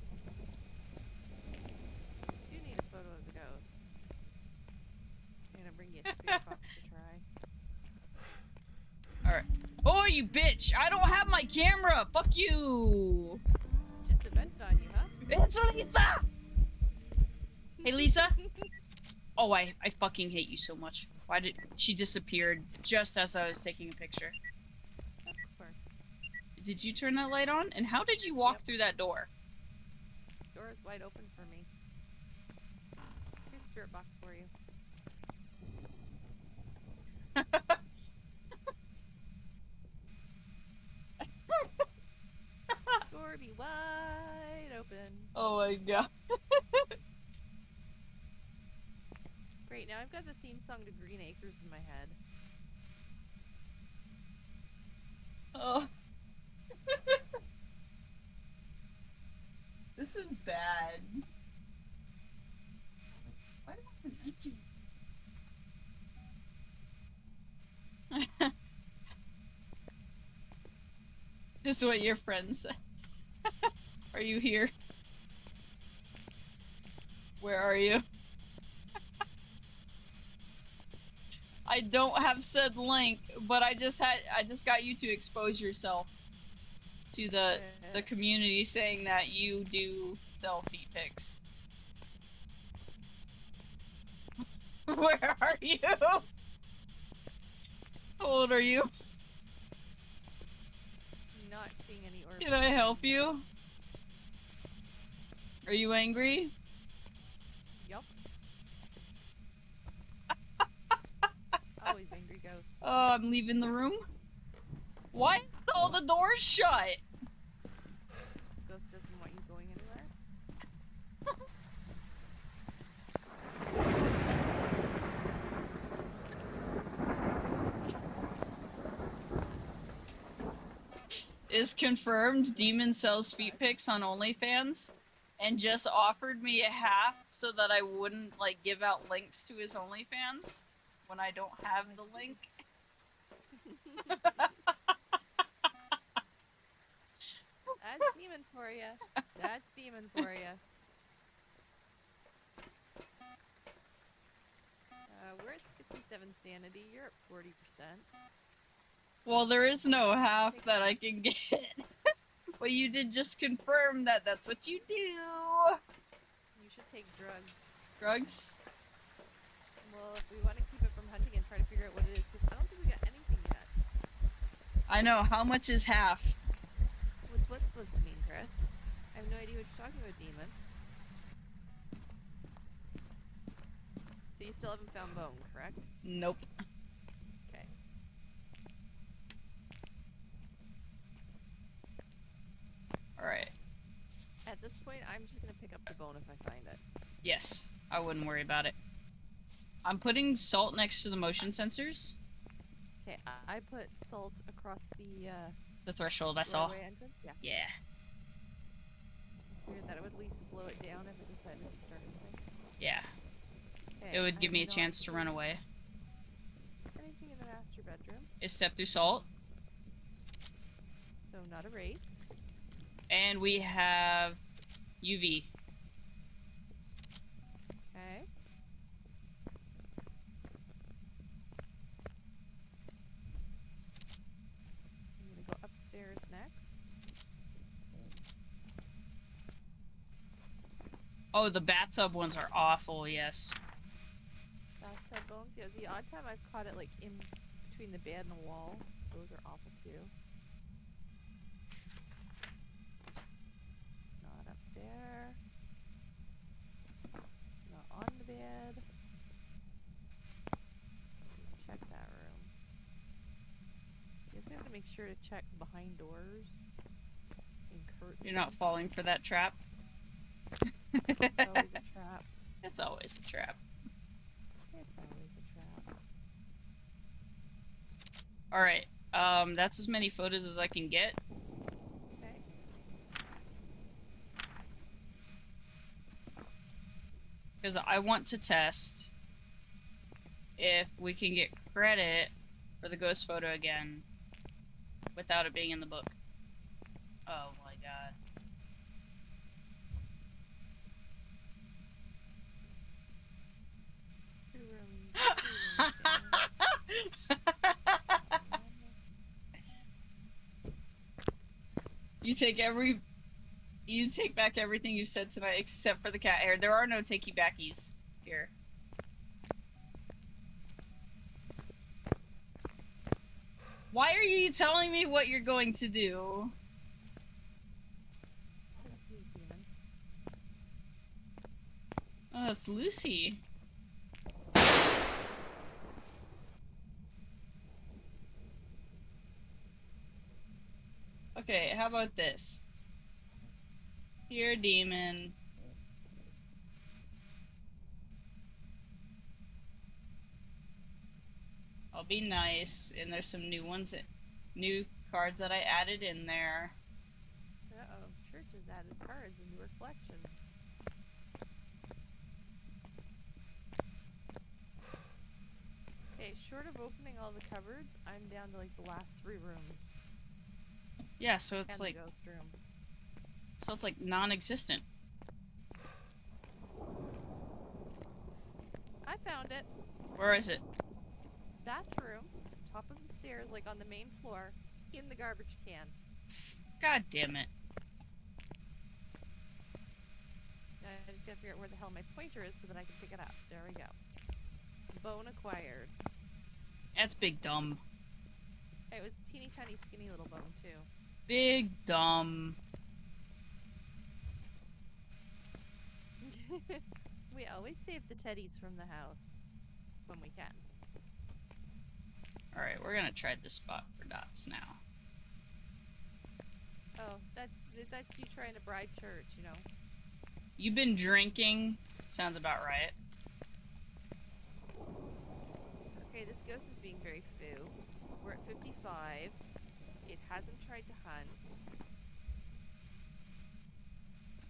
You do need a photo of the ghost. I'm gonna bring you a spirit box to try. Alright. Oh, you bitch! I don't have my camera! Fuck you! Just vented on you, huh? It's Lisa! Hey, Lisa? Oh, I fucking hate you so much. Why did she disappeared just as I was taking a picture? Of course. Did you turn that light on? And how did you walk through that door? Door is wide open for me. Here's a spirit box for you. Door be wide open. Oh my god. Great, now I've got the theme song to Green Acres in my head. Oh. This is bad. Why do I have to This is what your friend says. Are you here? Where are you? I don't have said link, but I just got you to expose yourself to the community saying that you do sell feet pics. Where are you? How old are you? Not seeing any orbs. Can I help you? Are you angry? Yup. Always angry ghost. Oh, I'm leaving the room. Why are all the doors shut? Ghost doesn't want you going anywhere. Is confirmed. Demon sells feet pics on OnlyFans and just offered me a half so that I wouldn't like give out links to his OnlyFans when I don't have the link. That's demon for ya. That's demon for ya. We're at 67 sanity. You're at 40%. Well, there is no half that I can get. But you did just confirm that that's what you do. You should take drugs. Drugs? Well, if we want to keep it from hunting and try to figure out what it is, because I don't think we got anything yet. I know. How much is half? What's what supposed to mean, Chris? I have no idea what you're talking about, demon. So you still haven't found bone, correct? Nope. phone if I find it. Yes, I wouldn't worry about it. I'm putting salt next to the motion sensors. Okay, I put salt across The threshold I saw. doorway entrance. Yeah. Yeah. Figured that it would at least slow it down if it decided to start moving. Yeah. Okay, It would give I'm me a not chance to run seeing away. Anything in the master bedroom? Is step through salt. So not a raid. And we have UV. Okay. I'm gonna go upstairs next. Oh, the bathtub ones are awful, yes. Bathtub bones. Yeah, the odd time I've caught it like in between the bed and the wall. Those are awful too. Not up there. Not on the bed. Check that room. You just have to make sure to check behind doors and curtains. You're not falling for that trap. It's always a trap. It's always a trap. It's always a trap. Alright, that's as many photos as I can get. Okay. Because I want to test if we can get credit for the ghost photo again without it being in the book. Oh my god. Two rooms. You take back everything you said tonight except for the cat hair. There are no takey backies here. Why are you telling me what you're going to do? Oh, it's Lucy. Okay, how about this? Here, demon. I'll be nice, and there's some new ones, new cards that I added in there. Uh-oh, church has added cards into her collection. Okay, short of opening all the cupboards, I'm down to like the last 3 rooms. Yeah, so it's and like, the ghost room. so it's like non-existent. I found it. Where is it? Bathroom, top of the stairs, like on the main floor, in the garbage can. God damn it. Now I just gotta figure out where the hell my pointer is so that I can pick it up. There we go. Bone acquired. That's big dumb. It was teeny tiny skinny little bone too. Big dumb. We always save the teddies from the house when we can. Alright, we're gonna try this spot for dots now. Oh, that's you trying to bribe church, you know. You've been drinking? Sounds about right. Okay, this ghost is being very foo. We're at 55. It hasn't tried to hunt.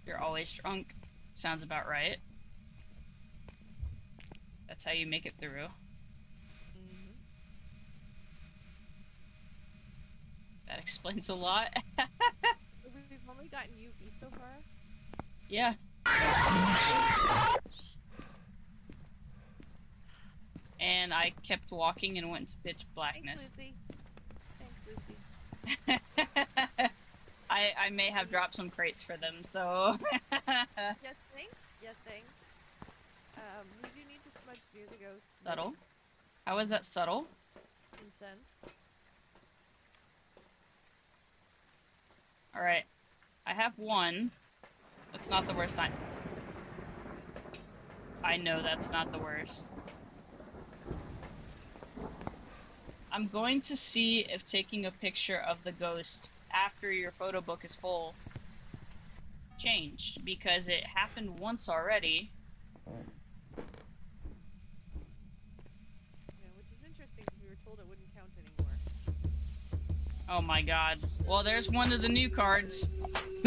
You're always drunk? Sounds about right. That's how you make it through. Mm-hmm. That explains a lot. We've only gotten UV so far. Yeah. And I kept walking and went into pitch blackness. Thanks, Lucy. Thanks, Lucy. I may have dropped some crates for them, so... Yes, thanks. Yes, thanks. We do need to smudge near the ghost. Subtle? How is that subtle? Incense. Alright. I have one. That's not the worst time. I know that's not the worst. I'm going to see if taking a picture of the ghost after your photo book is full changed because it happened once already. Yeah, which is interesting because we were told it wouldn't count anymore. Oh my god. Well, there's one of the new cards.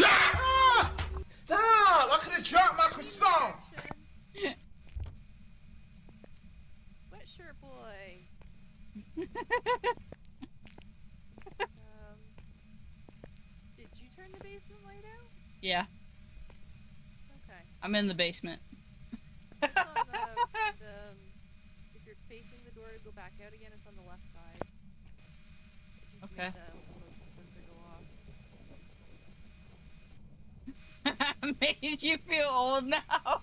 Ah! Stop! I could have dropped my croissant! Sweatshirt boy. Did you turn the basement light out? Yeah, Okay. I'm in the basement. It's on if you're facing the door to go back out again, it's on the left side. It just Okay. made the motion sensor go off. Made you feel old now.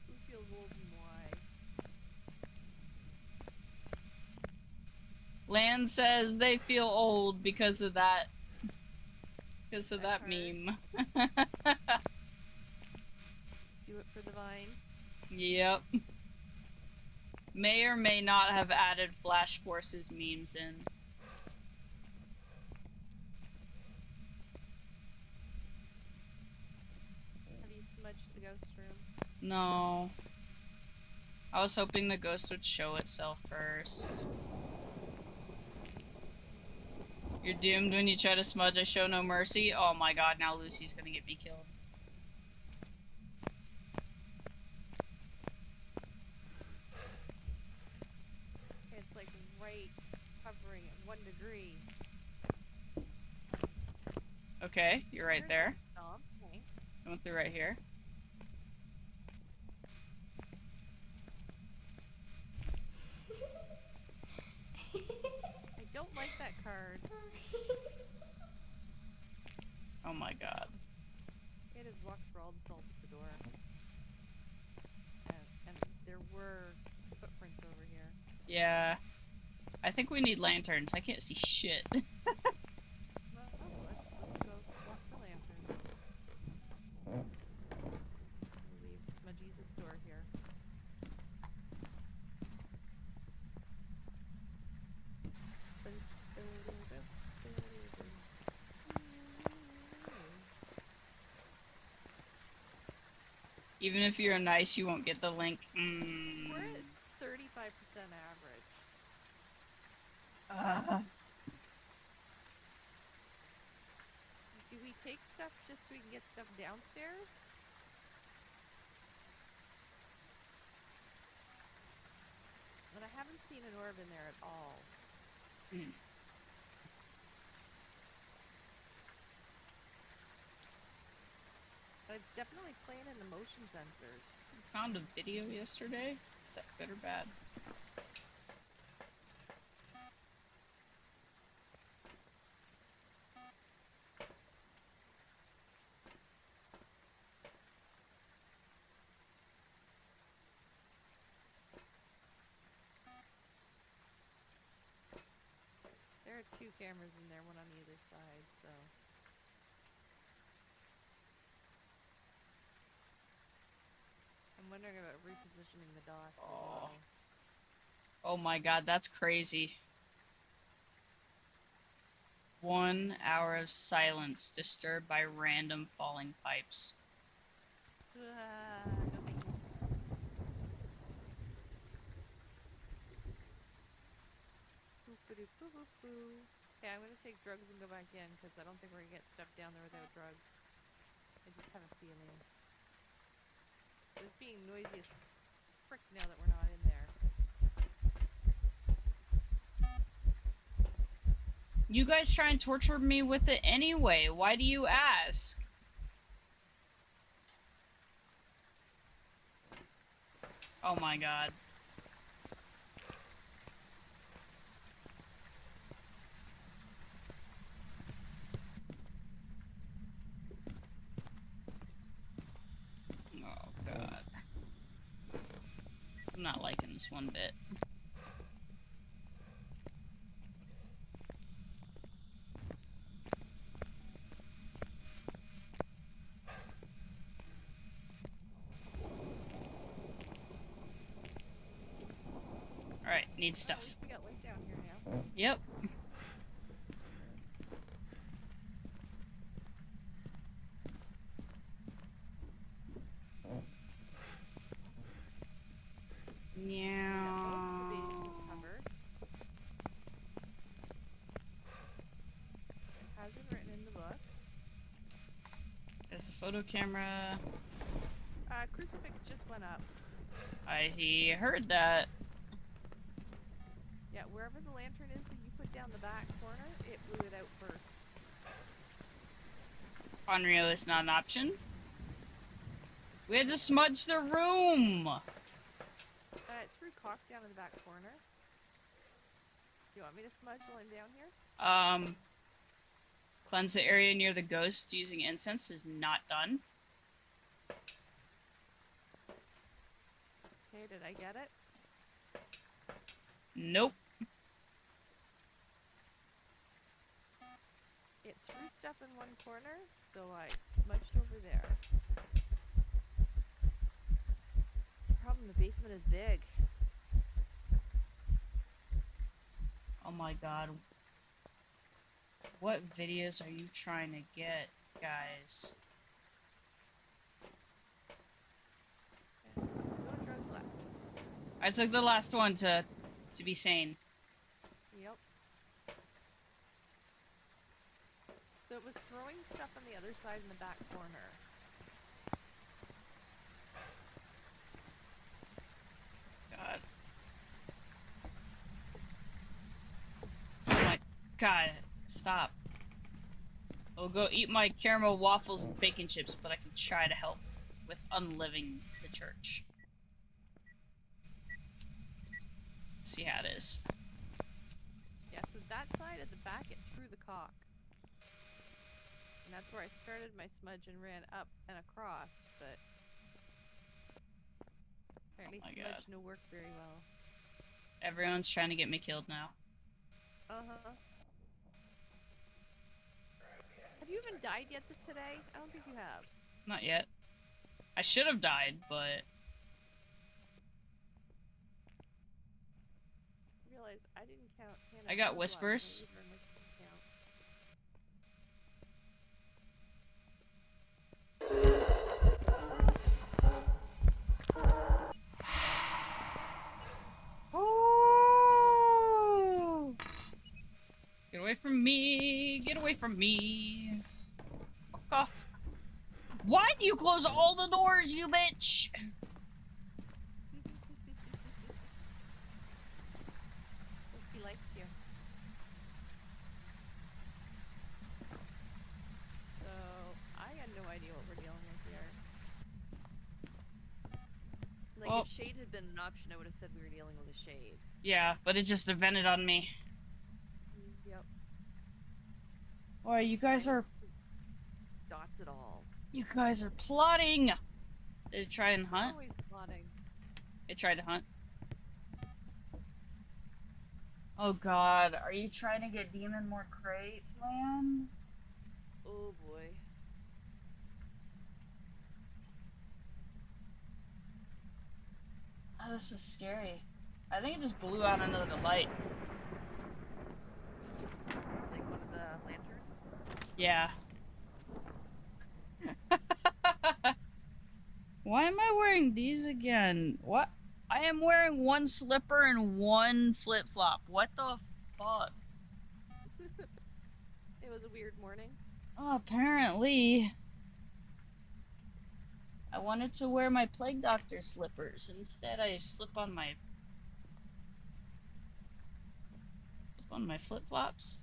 Who feels old and why? Lan says they feel old because of that. Because of that That meme. Do it for the vine. Yep. May or may not have added Flash Forces memes in. Have you smudged the ghost room? No. I was hoping the ghost would show itself first. You're doomed when you try to smudge. I show no mercy. Oh my god, now Lucy's gonna get me killed. It's like right hovering at 1 degree. Okay, you're right there. Stomp. Thanks. I went through right here. I don't like that card. Oh my god. It has walked for all the salt at the door. And there were footprints over here. Yeah. I think we need lanterns. I can't see shit. Well, let's go swap the lanterns. We'll leave smudgies at the door here. Even if you're nice, you won't get the link. We're at 35% average. Do we take stuff just so we can get stuff downstairs? But I haven't seen an orb in there at all. But it's definitely playing in the motion sensors. Found a video yesterday. Is that good or bad? There are 2 cameras in there, one on either side, so... I'm wondering about repositioning the dots as well. Oh my god, that's crazy. 1 hour of silence disturbed by random falling pipes. No thank you. Boop-a-doop-boo-boo-boo. Okay, I'm gonna take drugs and go back in, because I don't think we're gonna get stuff down there without drugs. I just have a feeling. It's being noisy as frick now that we're not in there. You guys try and torture me with it anyway. Why do you ask? Oh my god. Oh god. I'm not liking this one bit. Alright, need stuff. We got light down here now. Yep. photo camera. Crucifix just went up. I heard that. Yeah, wherever the lantern is that you put down the back corner, it blew it out first. Onryo is not an option. We had to smudge the room! It threw cock down in the back corner. You want me to smudge while I'm down here? Cleanse the area near the ghost using incense is not done. Okay, did I get it? Nope. It threw stuff in one corner, so I smudged over there. The problem, the basement is big. Oh my god. What videos are you trying to get, guys? And no drugs left. I took the last one to be sane. Yep. So it was throwing stuff on the other side in the back corner. God. Oh my god. Stop. I'll go eat my caramel waffles and bacon chips, but I can try to help with unliving the church. See how it is. Yeah, so that side at the back, it threw the cock. And that's where I started my smudge and ran up and across, but apparently Oh my smudge God. no work very well. Everyone's trying to get me killed now. Uh-huh. Have you even died yet today? I don't think you have. Not yet. I should have died, but I realized I didn't count. Hannah, I got blood, whispers. so I didn't count. oh! Get away from me! Get away from me! Fuck off! Why do you close all the doors, you bitch? He likes you. So, I got no idea what we're dealing with here. Like, Well- if shade had been an option, I would have said we were dealing with a shade. Yeah, but it just evented on me. Yep. Boy, you guys are Dots at all. plotting! Did it try and hunt? Always plotting. It tried to hunt. Oh god, are you trying to get demon more crates, man? Oh boy. Oh, this is scary. I think it just blew out another light. Like one of the lanterns? Yeah. Why am I wearing these again? What? I am wearing one slipper and one flip-flop. What the fuck? It was a weird morning. Oh, apparently. I wanted to wear my Plague Doctor slippers. Instead, I slip on my flip-flops.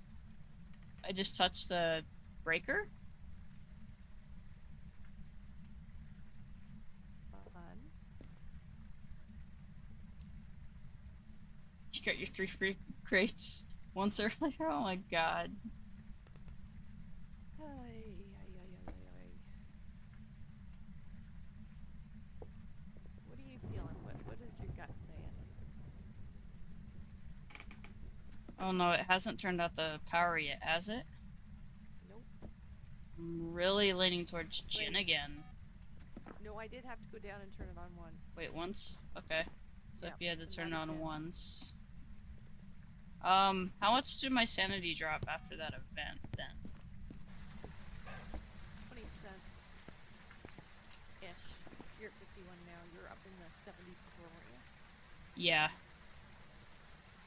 I just touched the breaker. Fun. You got your 3 free crates once earlier? Oh my god. Ay, ay, ay, ay, ay, ay. What are you feeling? What is your gut saying? Oh no, it hasn't turned out the power yet, has it? Nope. I'm really leaning towards gin again. No, I did have to go down and turn it on once. Wait, once? Okay. So Yep, if you had to and turn it that on again. once. How much did my sanity drop after that event then? 20%. Ish. You're at 51 now. You're up in the 70s before, weren't you? Yeah.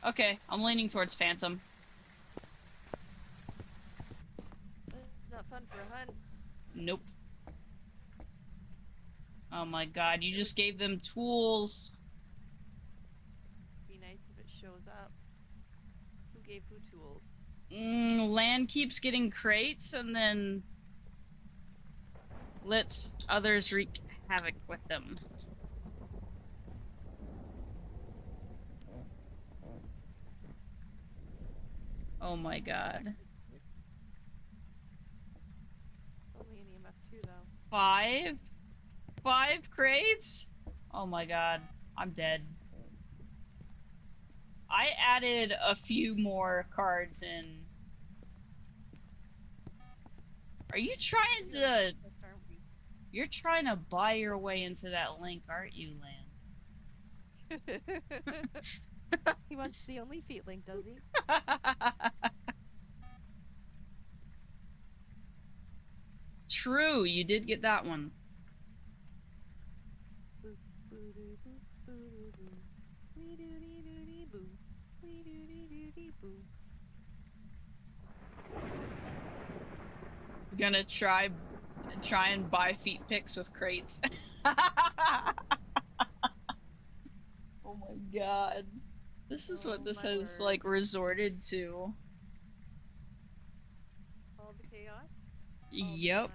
Okay, I'm leaning towards Phantom. It's not fun for a hunt. Nope. Oh my god, you just gave them tools. Be nice if it shows up. Who gave who tools? Land keeps getting crates and then lets others wreak havoc with them. Oh my god. It's only an EMF2 though. 5? 5 crates? Oh my god. I'm dead. I added a few more cards in. Are you trying to... You're trying to buy your way into that link, aren't you, Lan? He wants the only feet link, does he? True, you did get that one. Gonna try and buy feet pics with crates. Oh my god. This is what this has, like, resorted to. All the chaos? Yep.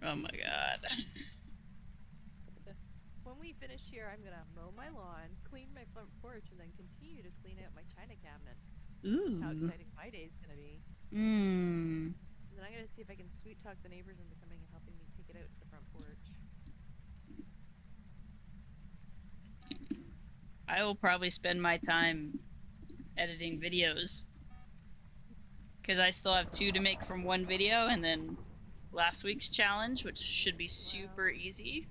Oh my god. When we finish here, I'm gonna mow my lawn, clean my front porch, and then continue to clean out my china cabinet. Ooh. How exciting my day's gonna be. Mmm. And then I'm gonna see if I can sweet talk the neighbors into coming and helping me take it out to the front porch. I will probably spend my time editing videos. Because I still have 2 to make from one video, and then last week's challenge, which should be super easy.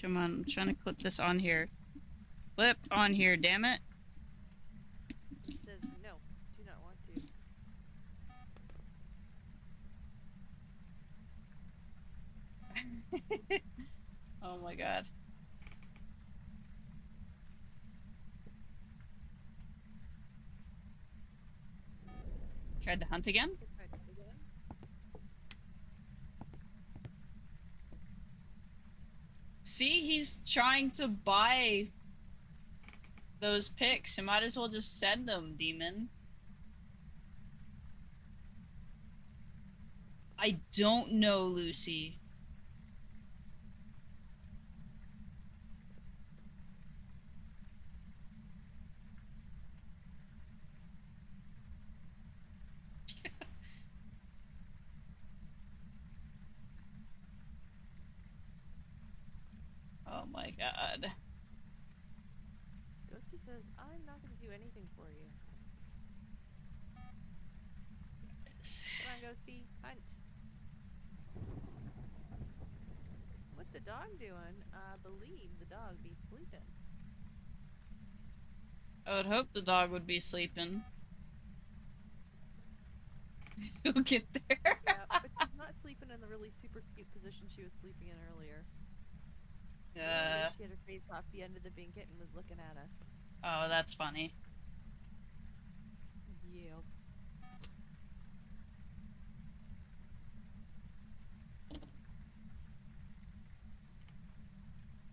Come on, I'm trying to clip this on here. Clip on here, damn it. It says no, do not want to. Oh my god. Tried to hunt again? See, he's trying to buy those pics. You might as well just send them, demon. I don't know, Lucy. Oh my god. Ghosty says, I'm not gonna do anything for you. Come on, Ghosty, hunt. What the dog doing? I believe the dog be sleeping. I would hope the dog would be sleeping. He'll get there. Yeah, but she's not sleeping in the really super cute position she was sleeping in earlier. She had her face off the end of the blanket and was looking at us. Oh, that's funny. Yeah.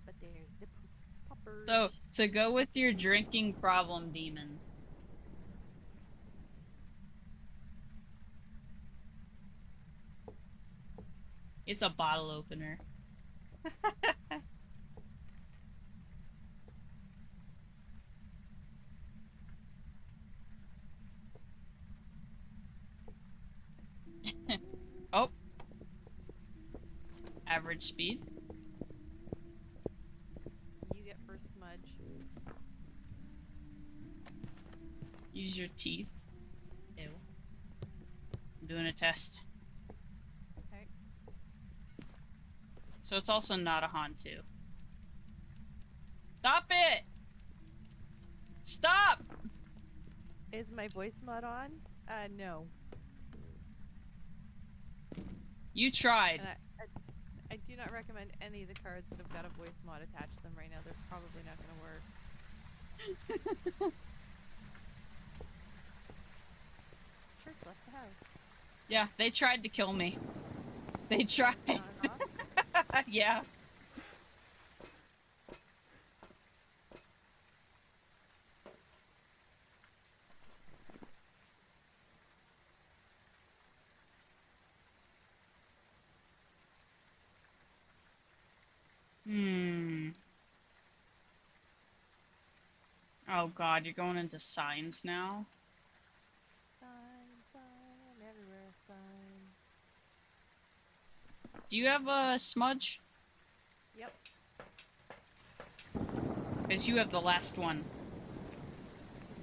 But there's the poppers. So, to go with your drinking problem, demon. It's a bottle opener. Oh. Average speed. You get first smudge. Use your teeth. Ew. I'm doing a test. Okay. So it's also not a Hantu. Stop it! Stop! Is my voice mod on? No. You tried. And I do not recommend any of the cards that have got a voice mod attached to them right now. They're probably not going to work. Yeah, they tried to kill me. They tried. Not enough? Yeah. Oh god, you're going into signs now? Sign, everywhere, sign. Do you have a smudge? Yep. Because you have the last one.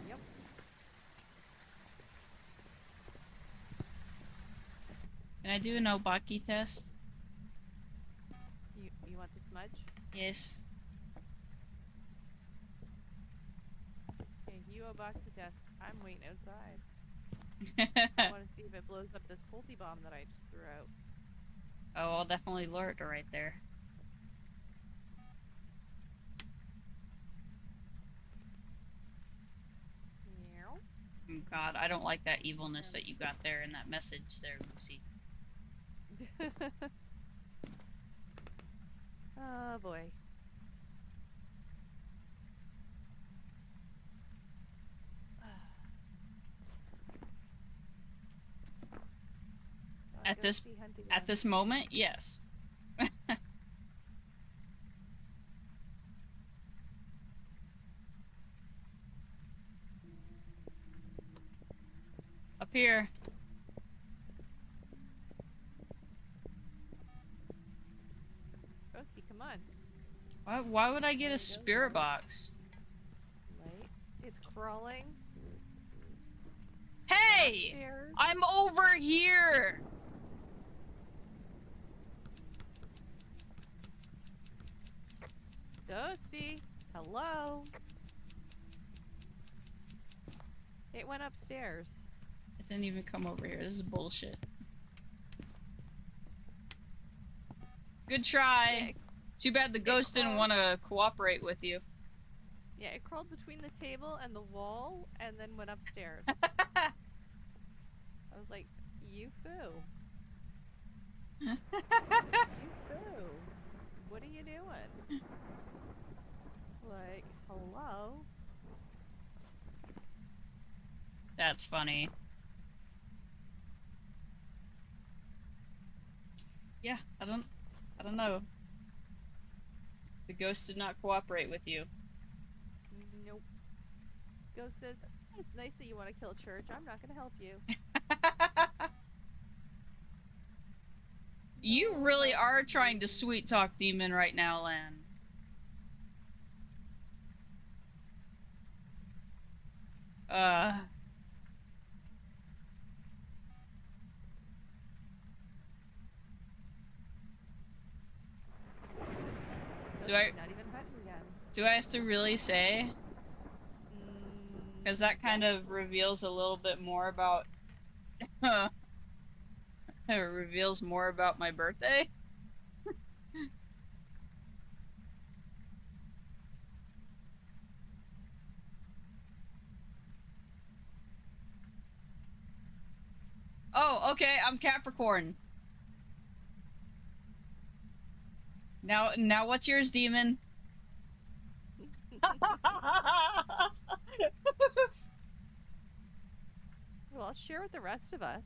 Yep. Can I do an Obaki test? You want the smudge? Yes. Okay, you Obaki test. I'm waiting outside. I want to see if it blows up this Pulte bomb that I just threw out. Oh, I'll definitely lure it right there. Meow. Oh god, I don't like that evilness that you got there in that message there, Lucy. Oh boy. Gotta At go this see Hunt At again. this moment, yes. Up here. Broski, come on. Why would I get There a we go, spirit lights. box? Lights. It's crawling. Hey! Upstairs. I'm over here! Ghosty, hello. It went upstairs. It didn't even come over here. This is bullshit. Good try. Yeah, Too bad the ghost didn't want to cooperate with you. yeah, it crawled between the table and the wall and then went upstairs. I was like, you foo. You foo. What are you doing? Like, hello? That's funny. Yeah, I don't know. The ghost did not cooperate with you. Nope. Ghost says, it's nice that you want to kill church. I'm not going to help you. You really are trying to sweet talk demon right now, Lan. Ghost Do I- is not even hunting again. Do I have to really say? Because that kind of reveals a little bit more about... it reveals more about my birthday? Oh, okay, I'm Capricorn. Now what's yours, demon? Well, I'll share with the rest of us.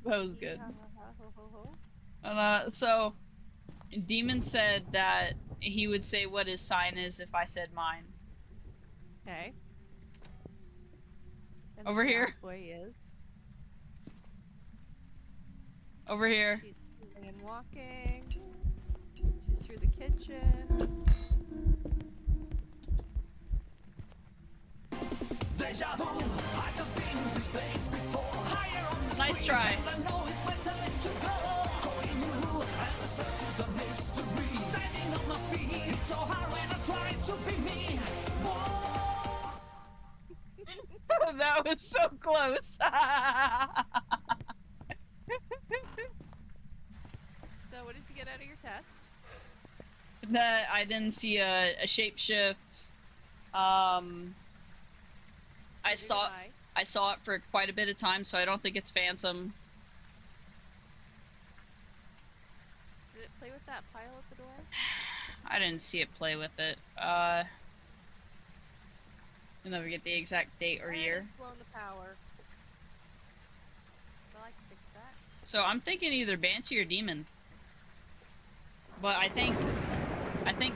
That was good. Ho. And, so, Demon said that he would say what his sign is if I said mine. Okay. And Over the here. boss boy is. Over here. She's sitting and walking. She's through the kitchen. Nice try. That was so close. So what did you get out of your test? That I didn't see a shapeshift. I saw it for quite a bit of time, so I don't think it's phantom. Did it play with that pile at the door? I didn't see it play with it. You'll never get the exact date or year. It's blown the power. Well, I can fix that. So I'm thinking either Banshee or Demon. But I think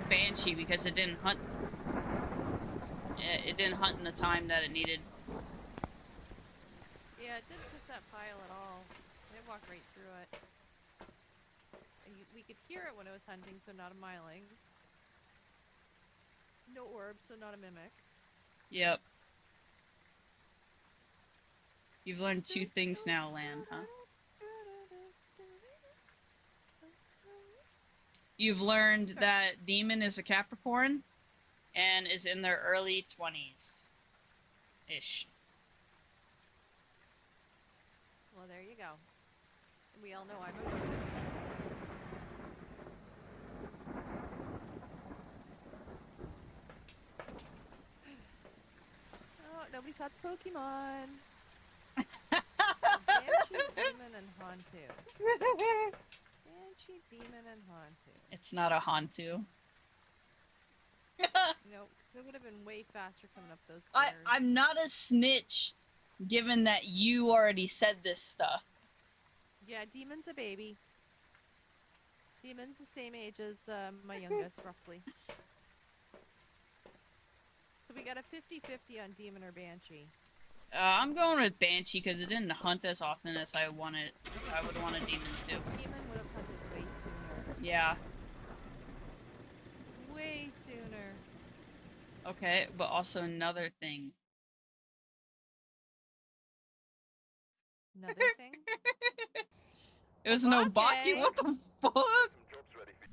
Banshee because it didn't hunt. It didn't hunt in the time that it needed. Yeah, it didn't touch that pile at all. It walked right through it. And we could hear it when it was hunting, so not a miling. No orb, so not a mimic. Yep. You've learned 2 things now, Lan, huh? You've learned that Demon is a Capricorn and is in their early 20s-ish. Well, there you go. We all know I'm a virgin. Oh, nobody taught Pokemon. Banshee, Demon, and Hantu. Banshee, Demon, and Hantu. It's not a Hantu. Nope, it would have been way faster coming up those stairs. I'm not a snitch, given that you already said this stuff. Yeah, Demon's a baby. Demon's the same age as my youngest, roughly. So we got a 50-50 on Demon or Banshee. I'm going with Banshee because it didn't hunt as often as I would want a Demon too. Demon would have hunted way sooner. Yeah. Way sooner. Okay, but also another thing. Another thing? It was no Baki, Okay. what the fuck? Job's ready for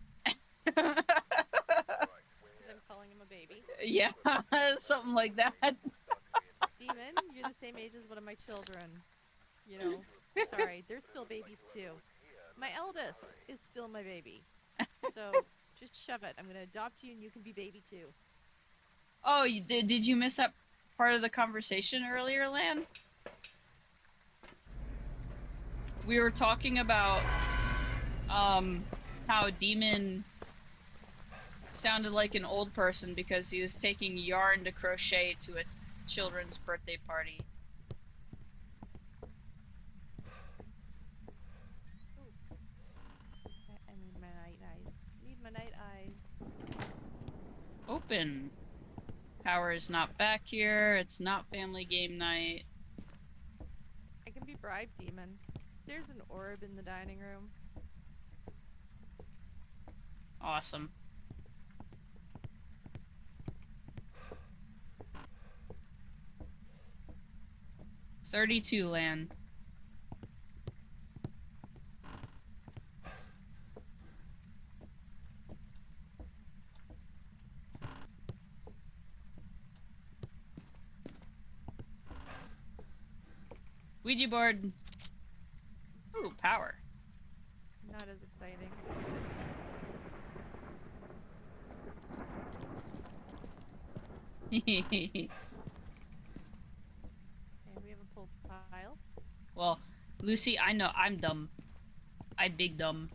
Because I'm calling him a baby. Yeah, something like that. Demon, you're the same age as one of my children. You know, sorry, they're still babies too. My eldest is still my baby. So, just shove it. I'm gonna adopt you and you can be baby too. Oh, you did you miss that part of the conversation earlier, Lan? We were talking about how Demon sounded like an old person because he was taking yarn to crochet to a children's birthday party. I need my night eyes. Need my night eyes. Open. Power is not back here. It's not family game night. I can be bribed, Demon. There's an orb in the dining room. Awesome. $32 Lan. Ouija board. Ooh, power. Not as exciting. Okay, we have a pulled pile. Well, Lucy, I know I'm dumb. I big dumb.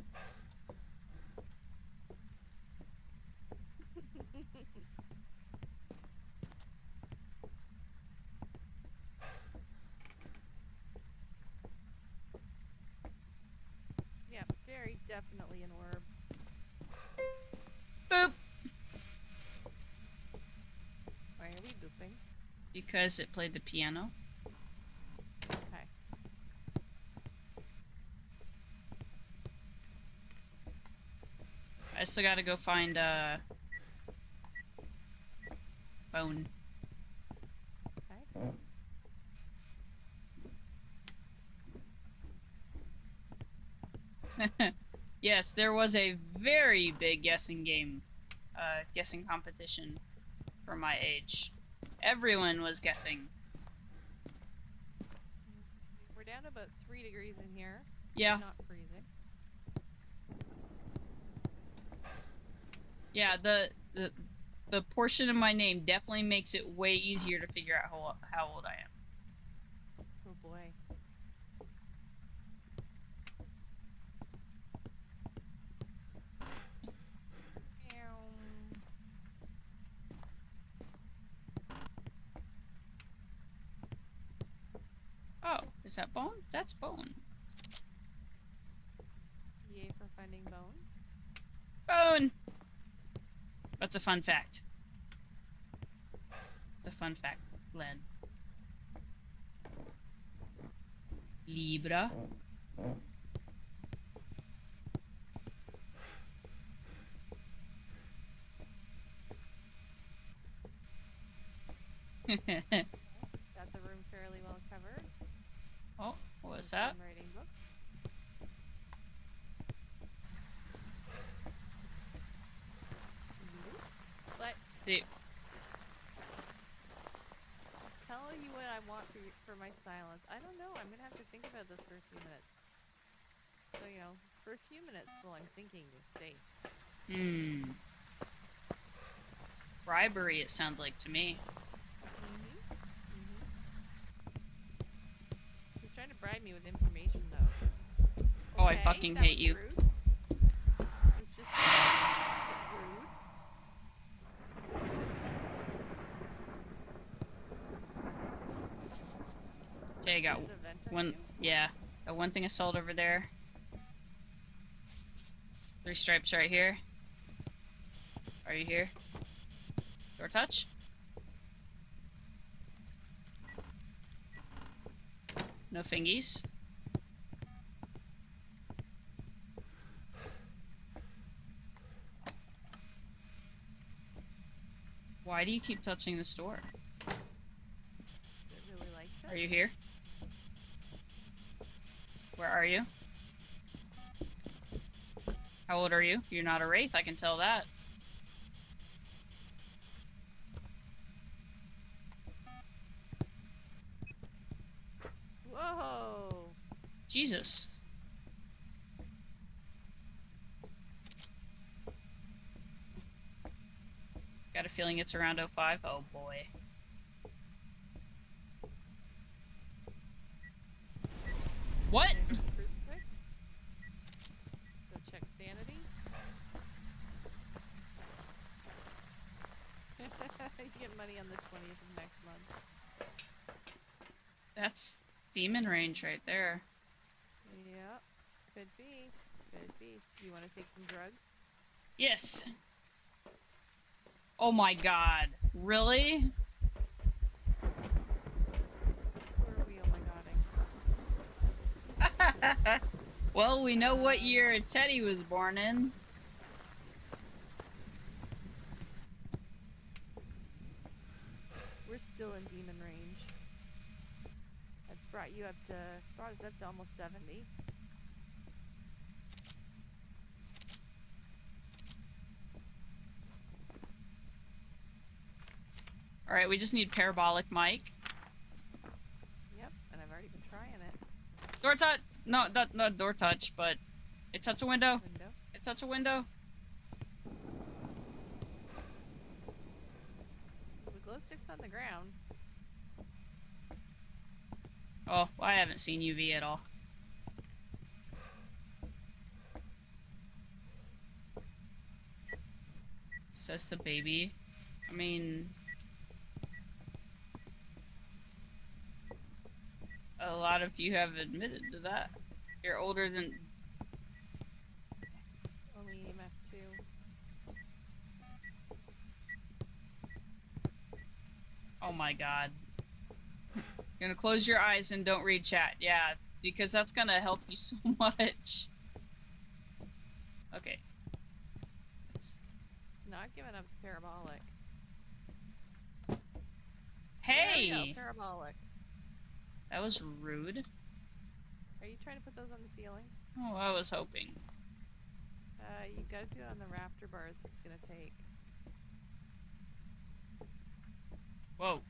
Yeah, very definitely an orb. Boop! Why are we booping? Because it played the piano. Okay. I still gotta go find Bone. Okay. Yes, there was a very big guessing game, guessing competition for my age. Everyone was guessing. We're down to about 3 degrees in here. Yeah. Not freezing. Yeah, the portion of my name definitely makes it way easier to figure out how old I am. Oh boy. Oh, is that bone? That's bone. Yay for finding bone. Bone! That's a fun fact. It's a fun fact, Glenn. Libra. Got the room fairly well covered. Oh, what was that? Writing book. But See, tell you what I want for my silence. I don't know. I'm gonna have to think about this for a few minutes. So you know, for a few minutes while I'm thinking, stay. Bribery, it sounds like to me. He's trying to bribe me with information, though. Oh, I Okay, fucking that hate was you. rude. It was just rude. Okay, I got Is it a vent or one. two? Yeah, got one thing of salt over there. 3 stripes right here. Are you here? Door touch? No fingies. Why do you keep touching this door? It really likes it. Are you here? Where are you? How old are you? You're not a wraith, I can tell that. Whoa! Jesus. Got a feeling it's around 05. Oh boy. What? There's a crucifix. Go check sanity. You get money on the 20th of next month. That's demon range right there. Yep. Could be. Could be. You want to take some drugs? Yes. Oh my god. Really? Where are we? Oh my godding. Well, we know what year Teddy was born in. We're still in demon range. That's brought us up to almost 70. Alright, we just need parabolic mic. Yep, and I've already been trying it. Door touch! No, not door touch, but it touch a window. Window. It touch a window. The glow stick's on the ground. Oh, I haven't seen UV at all. Says the baby. I mean... a lot of you have admitted to that. You're older than... Only EMF 2. Oh my god. You're gonna close your eyes and don't read chat. Yeah, because that's gonna help you so much. Okay. Not giving up parabolic. Hey! There we go, parabolic. That was rude. Are you trying to put those on the ceiling? Oh, I was hoping. You gotta do it on the rafter bars if it's gonna take. Whoa.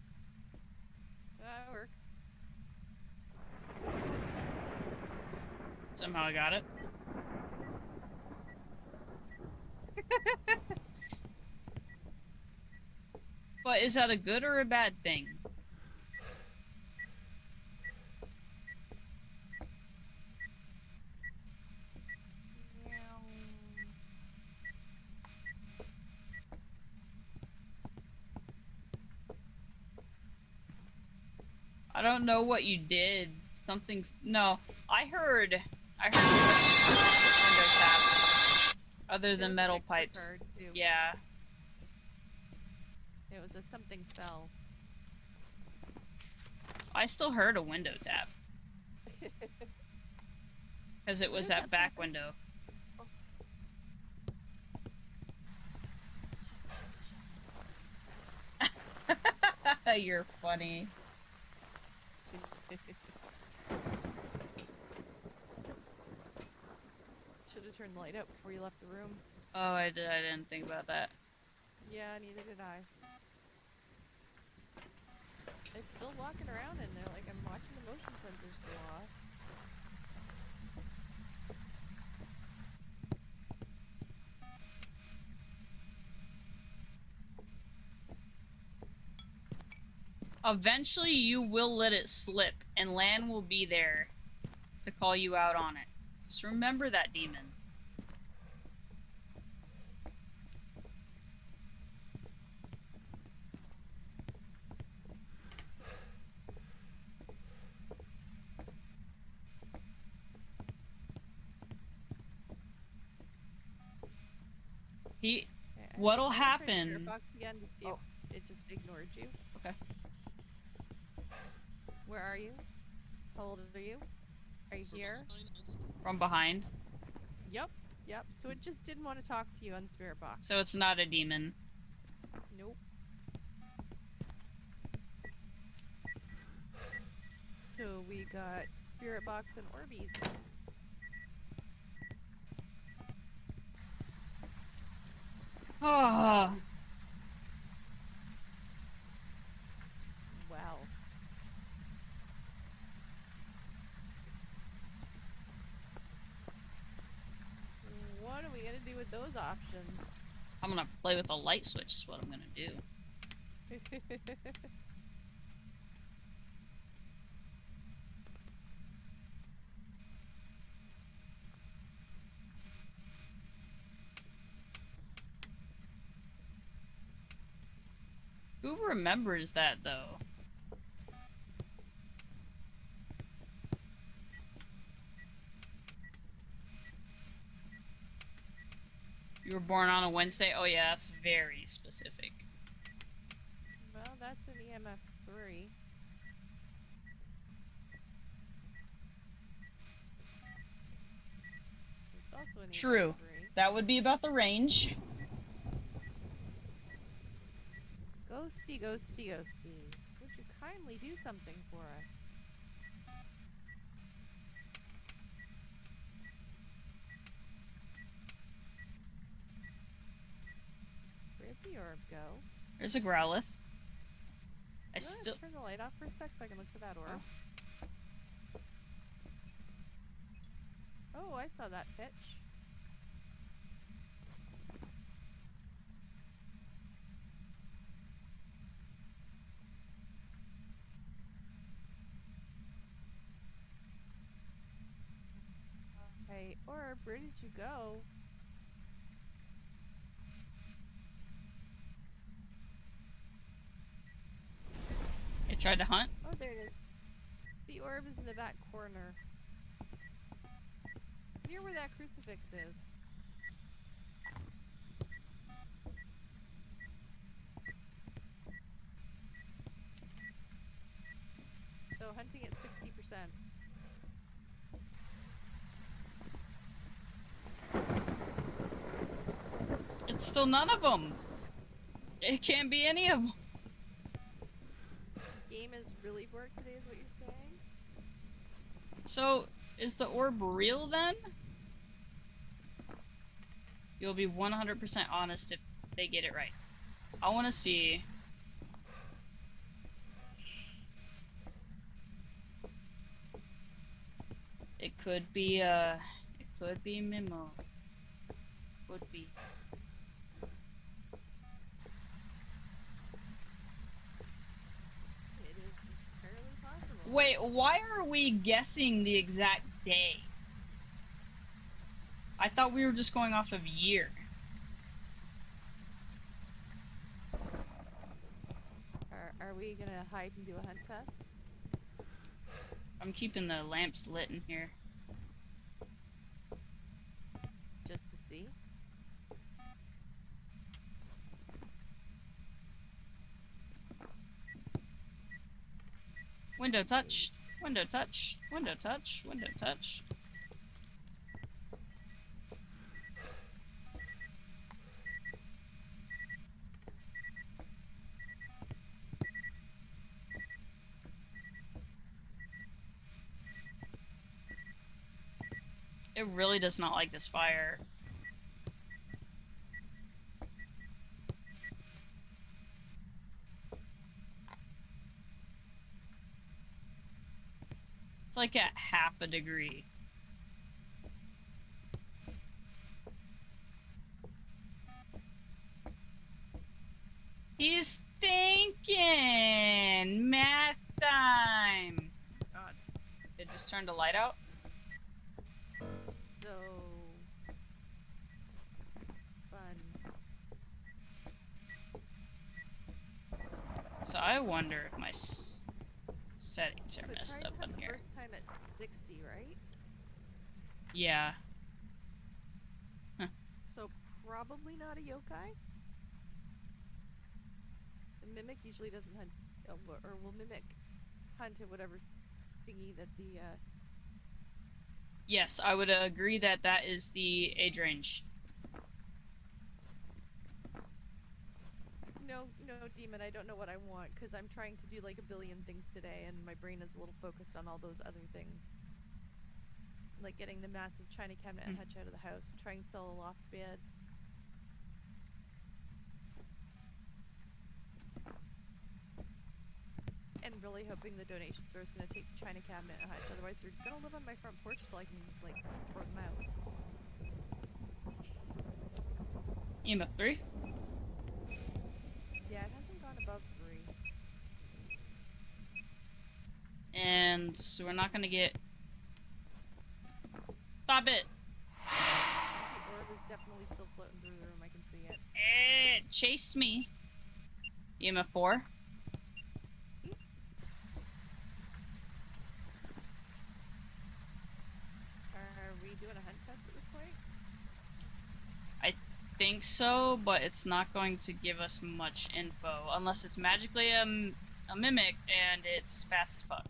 That works. Somehow I got it. But is that a good or a bad thing? I don't know what you did. Something. No, I heard window tap. Other There than was an metal extra pipes. card, too. Yeah. It was a something fell. I still heard a window tap. Because it was that back window. You're funny. Should have turned the light out before you left the room. Oh, I didn't think about that. Yeah, neither did I. It's still walking around in there, like I'm watching the motion sensors go off. Eventually, you will let it slip, and Lan will be there to call you out on it. Just remember that, demon. What'll happen? Spirit box again to see if it just ignored you. Okay. Where are you? How old are you? Are you here? From behind. Yep. So it just didn't want to talk to you on the spirit box. So it's not a demon. Nope. So we got spirit box and Orbeez. Oh. Wow. What are we gonna do with those options? I'm gonna play with a light switch is what I'm gonna do. Who remembers that, though? You were born on a Wednesday? Oh yeah, that's very specific. Well, that's an EMF 3. It's also an True. EMF 3. That would be about the range. Ghosty. Would you kindly do something for us? Where'd the orb go? There's a Growlithe. I I'm gonna still... turn the light off for a sec so I can look for that orb. Oh, I saw that pitch. Hey, orb, where did you go? It tried to hunt? Oh, there it is. The orb is in the back corner. Near where that crucifix is. So hunting at 60%. It's still none of them. It can't be any of them. Game is really broke today is what you're saying? So, is the orb real then? You'll be 100% honest if they get it right. I want to see. It could be Mimo. Could be. Wait, why are we guessing the exact day? I thought we were just going off of year. Are we gonna hide and do a hunt test? I'm keeping the lamps lit in here. Just to see? Window touch, window touch, window touch, window touch. It really does not like this fire. It's like at half a degree. He's thinking! Math time! God. It just turned the light out? So fun. So I wonder if my settings are But messed try up to have on the here. first time at 60, right? Yeah. So probably not a yokai. The mimic usually doesn't hunt, or will mimic hunt at whatever thingy that the Yes, I would agree that that is the age range. No, demon, I don't know what I want, because I'm trying to do like a billion things today, and my brain is a little focused on all those other things. Like getting the massive china cabinet and hutch out of the house, trying to sell a loft bed. And really hoping the donation store is going to take the china cabinet and hutch, otherwise they're going to live on my front porch till I can, like, throw them out. EMF 3? Yeah, it hasn't gone above 3. And so we're not gonna get... Stop it! The orb is definitely still floating through the room, I can see it. It chased me. EMF 4? Are we doing a hunt test at this point? I think so, but it's not going to give us much info unless it's magically a mimic and it's fast as fuck.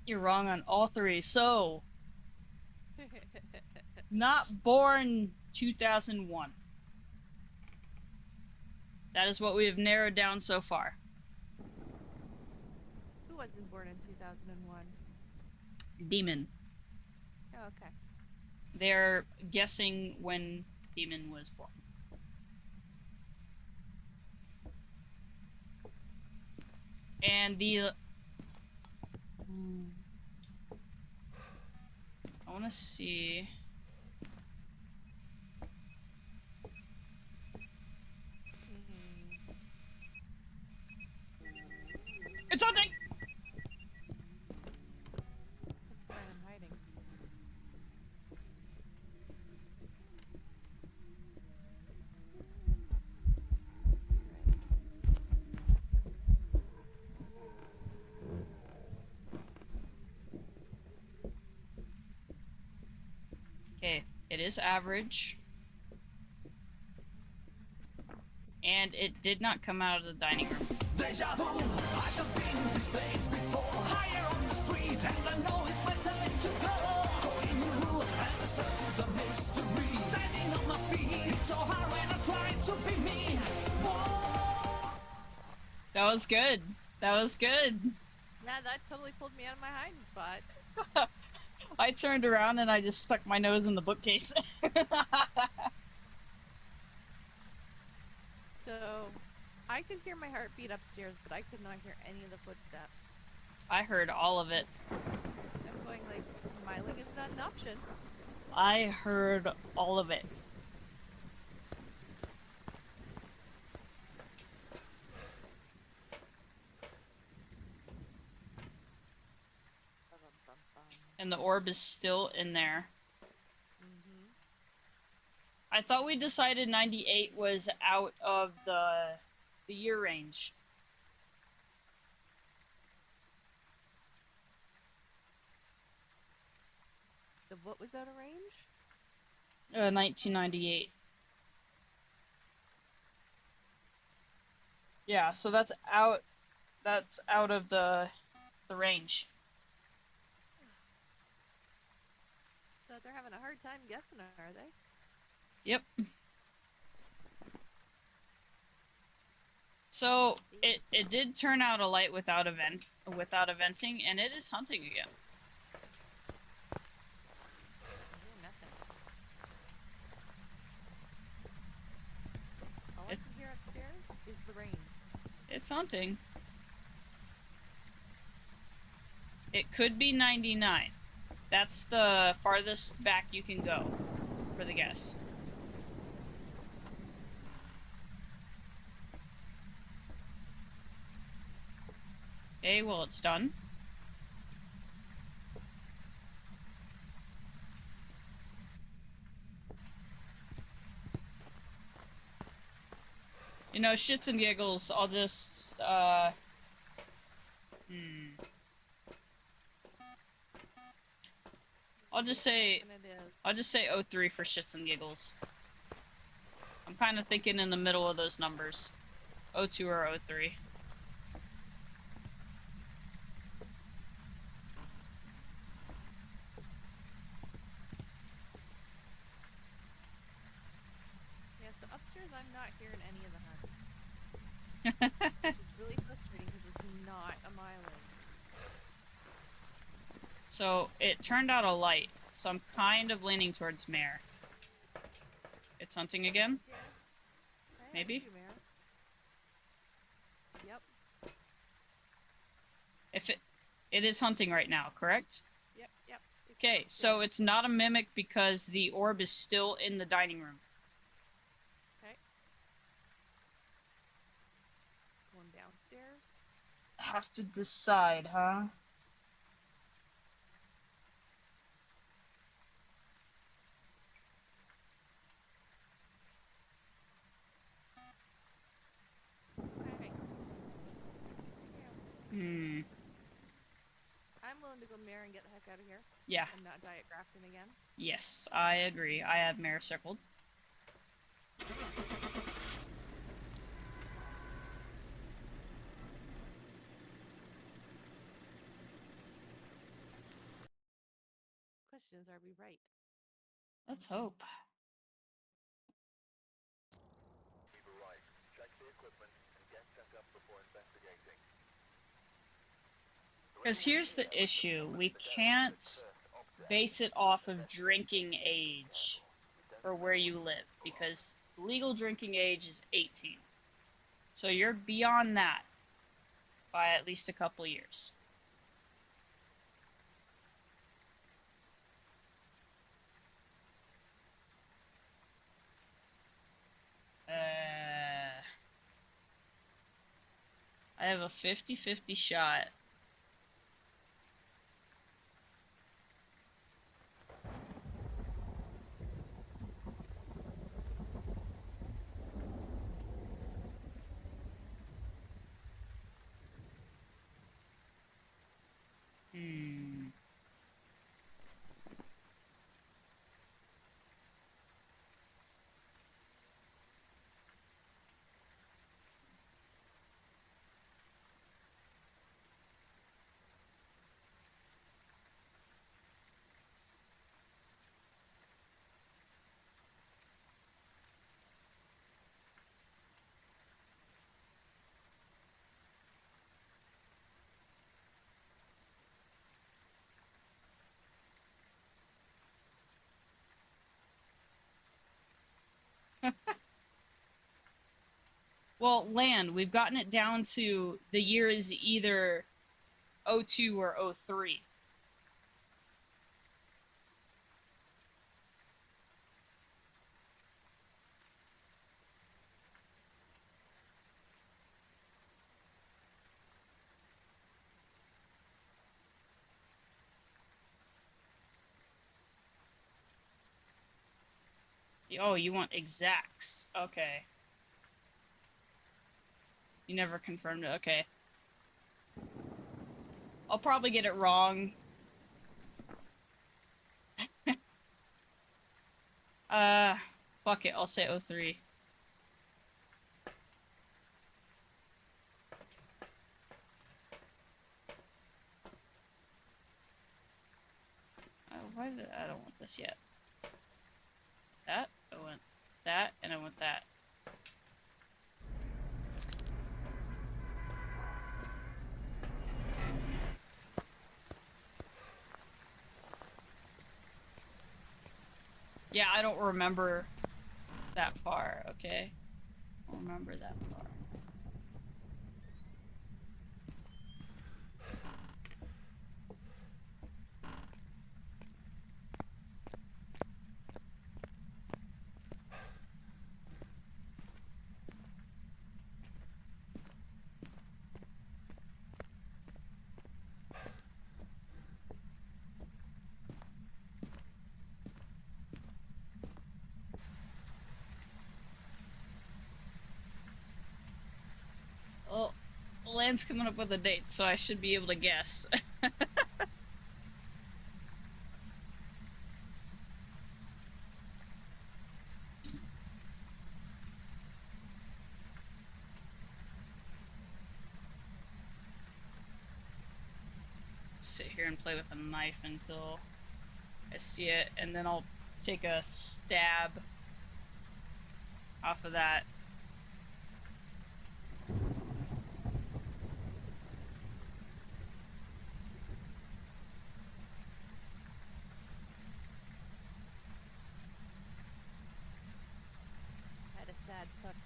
You're wrong on all three. So, not born 2001. That is what we have narrowed down so far. Who wasn't born in 2001? Demon. Oh, okay. They're guessing when Demon was born. And the... I want to see... It's hunting! That's fine, I'm hiding. Okay, it is average. And it did not come out of the dining room. Deja vu, I just been in this place before. Higher on the street, and I know it's my time to go. Going new, and the search is a mystery. Standing on my feet, it's so hard when I try to be me. Whoa. That was good. That was good. Yeah, that totally pulled me out of my hiding spot. I turned around and I just stuck my nose in the bookcase. So, I could hear my heartbeat upstairs, but I could not hear any of the footsteps. I heard all of it. I'm going like, smiling is not an option. I heard all of it. And the orb is still in there. Mm-hmm. I thought we decided 98 was out of the year range. What was out of range? 1998. Yeah, so that's out of the range. So they're having a hard time guessing, are they? Yep. So it did turn out a light without eventing, and it is hunting again. I hear nothing. All I It- can hear upstairs is the rain. It's hunting. It could be 99. That's the farthest back you can go for the guess. Okay, well, it's done. You know, shits and giggles, I'll just, I'll just say And it is. 03 for shits and giggles. I'm kind of thinking in the middle of those numbers. 02 or 03. Yeah, so upstairs I'm not hearing any of the hunt. Which is really frustrating because it's not a mile in. So, it turned out a light, so I'm kind of leaning towards Mare. It's hunting again? Yeah. Hey, Maybe? I hear you, Mare. Yep. If it is hunting right now, correct? Yep. Yep. Okay, so it's not a mimic because the orb is still in the dining room. Okay. Going downstairs. Have to decide, huh? Okay. Hmm. I'm willing to go Mare and get the heck out of here. Yeah. And not die at Grafton again. Yes, I agree. I have Mare circled. Question is, are we right? Let's hope. We've arrived. Check the equipment and get set up before investigating. Because here's the issue. We can't base it off of drinking age or where you live, because legal drinking age is 18. So you're beyond that by at least a couple years. I have a 50-50 shot. Hmm. Well, land, we've gotten it down to the year is either 02 or 03. Oh, you want exacts. Okay. You never confirmed it. Okay. I'll probably get it wrong. Fuck it. I'll say 03. Why did I don't want this yet. That, I want that, and I want that. Yeah, I don't remember that far, okay? I don't remember that far. Well, Lan's coming up with a date, so I should be able to guess. Sit here and play with a knife until I see it, and then I'll take a stab off of that. I had a sad puppy.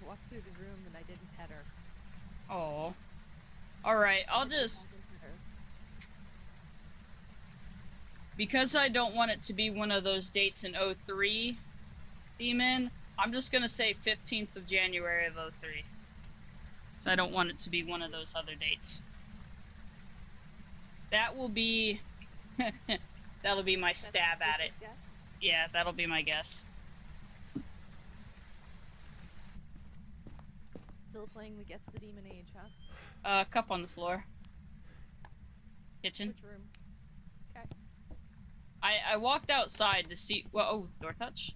I walked through the room and I didn't pet her. Oh. Alright, I'll just... Because I don't want it to be one of those dates in 03, Demon, I'm just gonna say 15th of January of 03. So I don't want it to be one of those other dates. That will be... that'll be my stab at it. Yeah, that'll be my guess. Still playing the Guess the Demon Age, huh? Cup on the floor. Kitchen. Which room? Okay. I walked outside to see... Well, oh, door touch?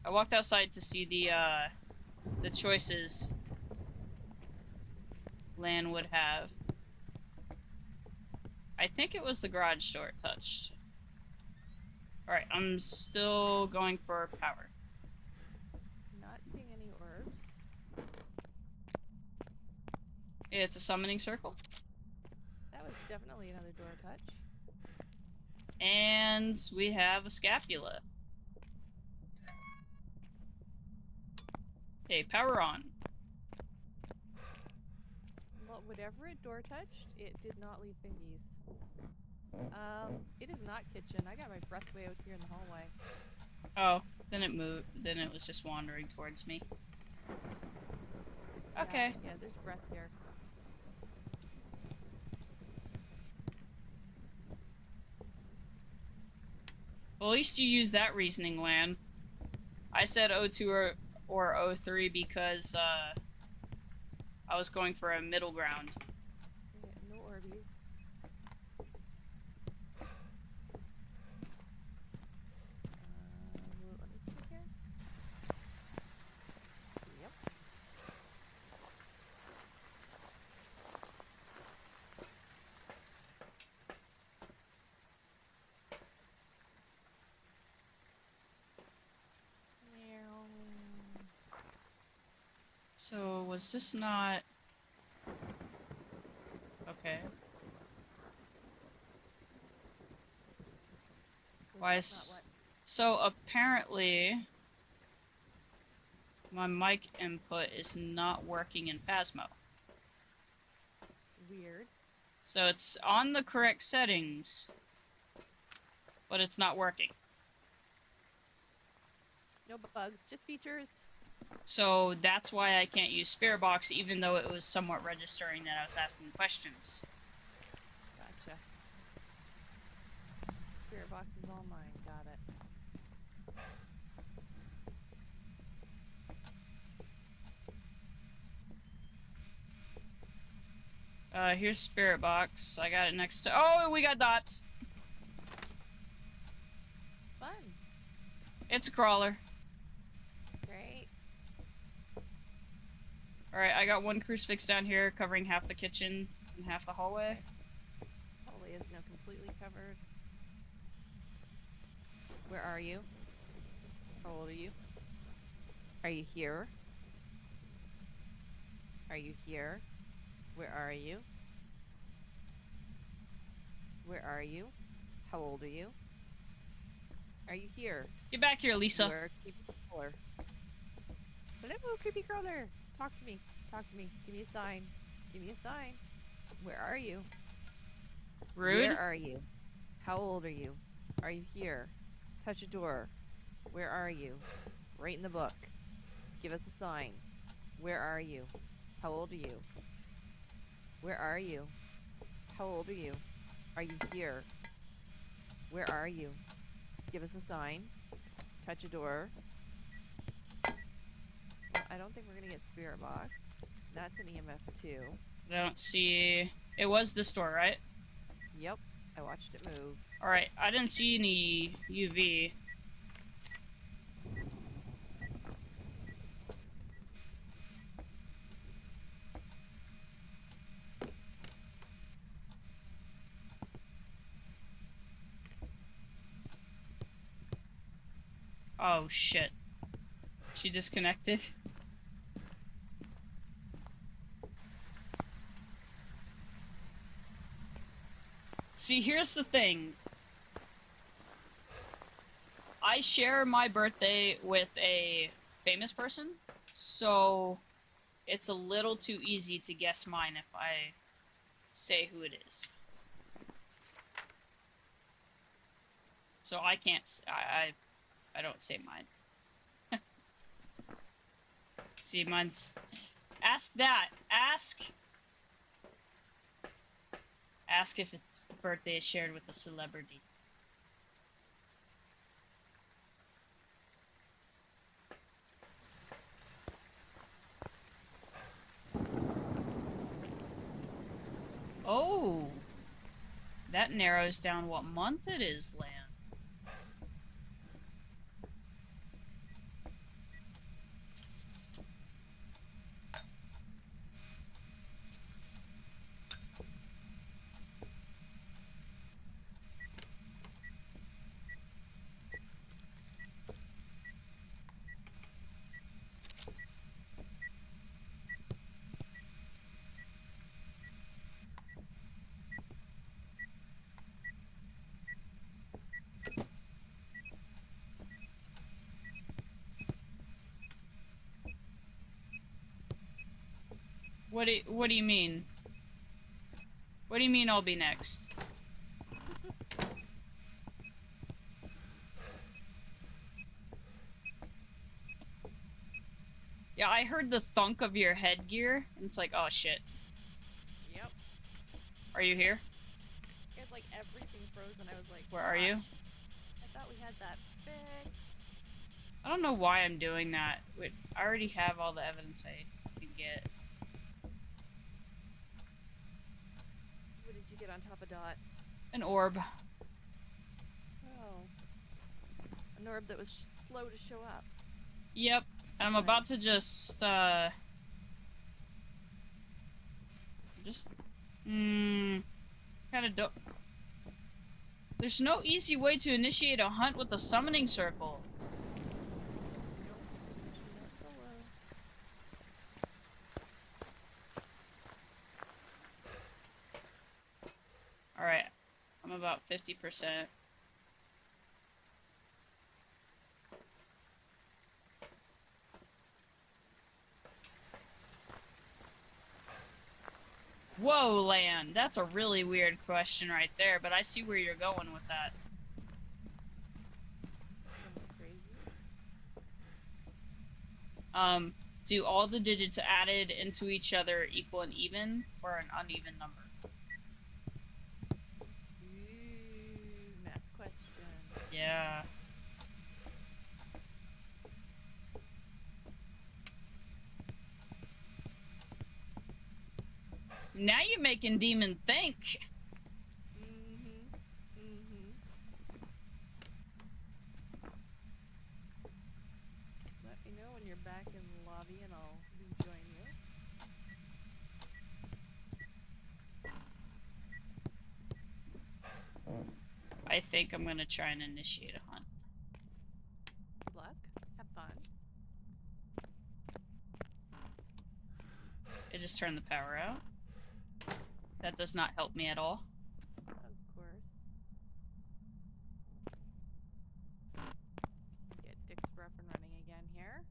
I walked outside to see the choices Lan would have. I think it was the garage door it touched. Alright, I'm still going for power. Not seeing any orbs. It's a summoning circle. That was definitely another door touch. And we have a scapula. Okay, power on. Well, whatever it door touched, it did not leave thingies. It is not kitchen. I got my breath way out here in the hallway. Oh, then it moved. Then it was just wandering towards me. Okay. Yeah, there's breath there. Well, at least you used that reasoning, Lan. I said 02 or 03 because, I was going for a middle ground. Yeah, no Orbeez. Let me check here. Yep. So, was this not... Okay. Why is... So, apparently... my mic input is not working in Phasmo. Weird. So, it's on the correct settings, but it's not working. No bugs, just features. So that's why I can't use Spirit Box, even though it was somewhat registering that I was asking questions. Gotcha. Spirit box is all mine. Got it. Here's spirit box. I got it next to. Oh, we got dots. Fun. It's a crawler. Great. Alright, I got one crucifix down here covering half the kitchen and half the hallway. Hallway is now completely covered. Where are you? How old are you? Are you here? Are you here? Where are you? Where are you? How old are you? Are you here? Get back here, Lisa. You are a creepy crawler. Hello, creepy crawler. Talk to me. Talk to me. Give me a sign. Give me a sign. Where are you? Rude. Where are you? How old are you? Are you here? Touch a door. Where are you? Right in the book. Give us a sign. Where are you? How old are you? Where are you? How old are you? Are you here? Where are you? Give us a sign. Touch a door. Well, I don't think we're gonna get spirit box. That's an EMF 2. I don't see. It was this door, right? Yep, I watched it move. Alright, I didn't see any UV. Oh shit. She disconnected. See, here's the thing. I share my birthday with a famous person, so it's a little too easy to guess mine if I say who it is. So I can't. I don't say mine. See, mine's. Ask that. Ask if it's the birthday is shared with a celebrity. Oh! That narrows down what month it is, Lan. What do you mean? What do you mean I'll be next? Yeah, I heard the thunk of your headgear, and it's like, oh shit. Yep. Are you here? It's like everything froze and I was like, Where are you? "Gosh, I thought we had that fixed." I don't know why I'm doing that. Wait, I already have all the evidence I can get. What did you get on top of dots? An orb. Oh. An orb that was slow to show up. Yep. And I'm about to just, kind of do- There's no easy way to initiate a hunt with a summoning circle. Alright. I'm about 50%. Whoa, Lan, that's a really weird question right there, but I see where you're going with that. Do all the digits added into each other equal an even or an uneven number? Ooh, math question. Yeah. Now you're making Demon think. Mm-hmm. Mm-hmm. Let me know when you're back in the lobby and I'll rejoin you. I think I'm gonna try and initiate a hunt. Good luck. Have fun. I just turned the power out. That does not help me at all. Of course. Get Dixper up and running again here.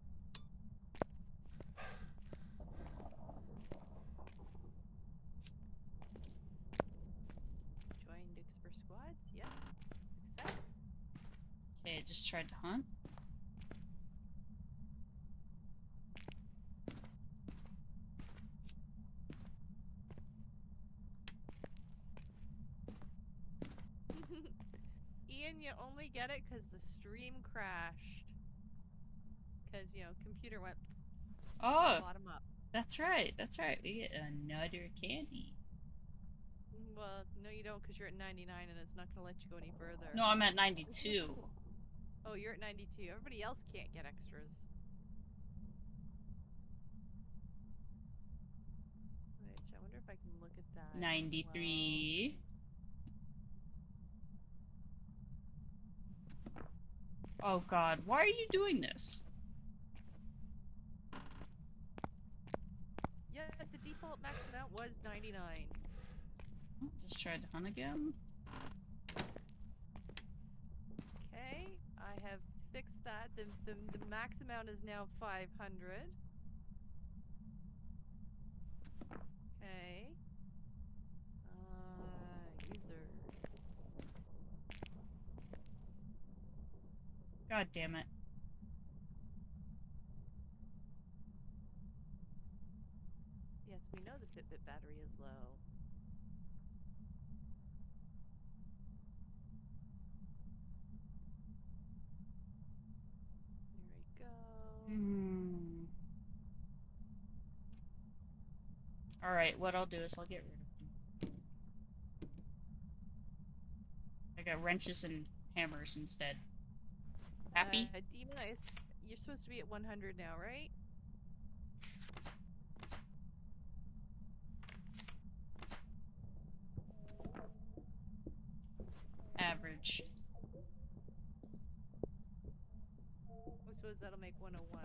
Join Dixper squads. Yes. Success. Okay, I just tried to hunt. Ian, you only get it because the stream crashed. Because, you know, computer went Oh, bottom up. that's right. That's right. We get another candy. Well, no you don't because you're at 99 and it's not going to let you go any further. No, I'm at 92. Oh, you're at 92. Everybody else can't get extras. Which, I wonder if I can look at that. 93. Oh god, why are you doing this? Yeah, the default max amount was 99. Just tried to hunt again. Okay, I have fixed that. The max amount is now 500. Okay. Users. God damn it. Yes, we know the Fitbit battery is low. There we go. Alright, what I'll do is I'll get rid of them. I got wrenches and hammers instead. Happy? Demonice, you're supposed to be at 100 now, right? Average. I suppose that'll make 101.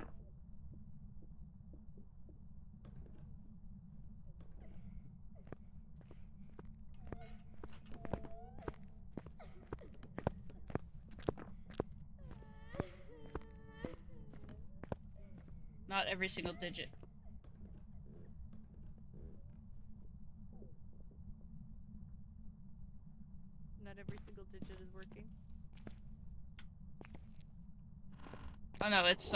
Not every single digit. Not every single digit is working. Oh no, it's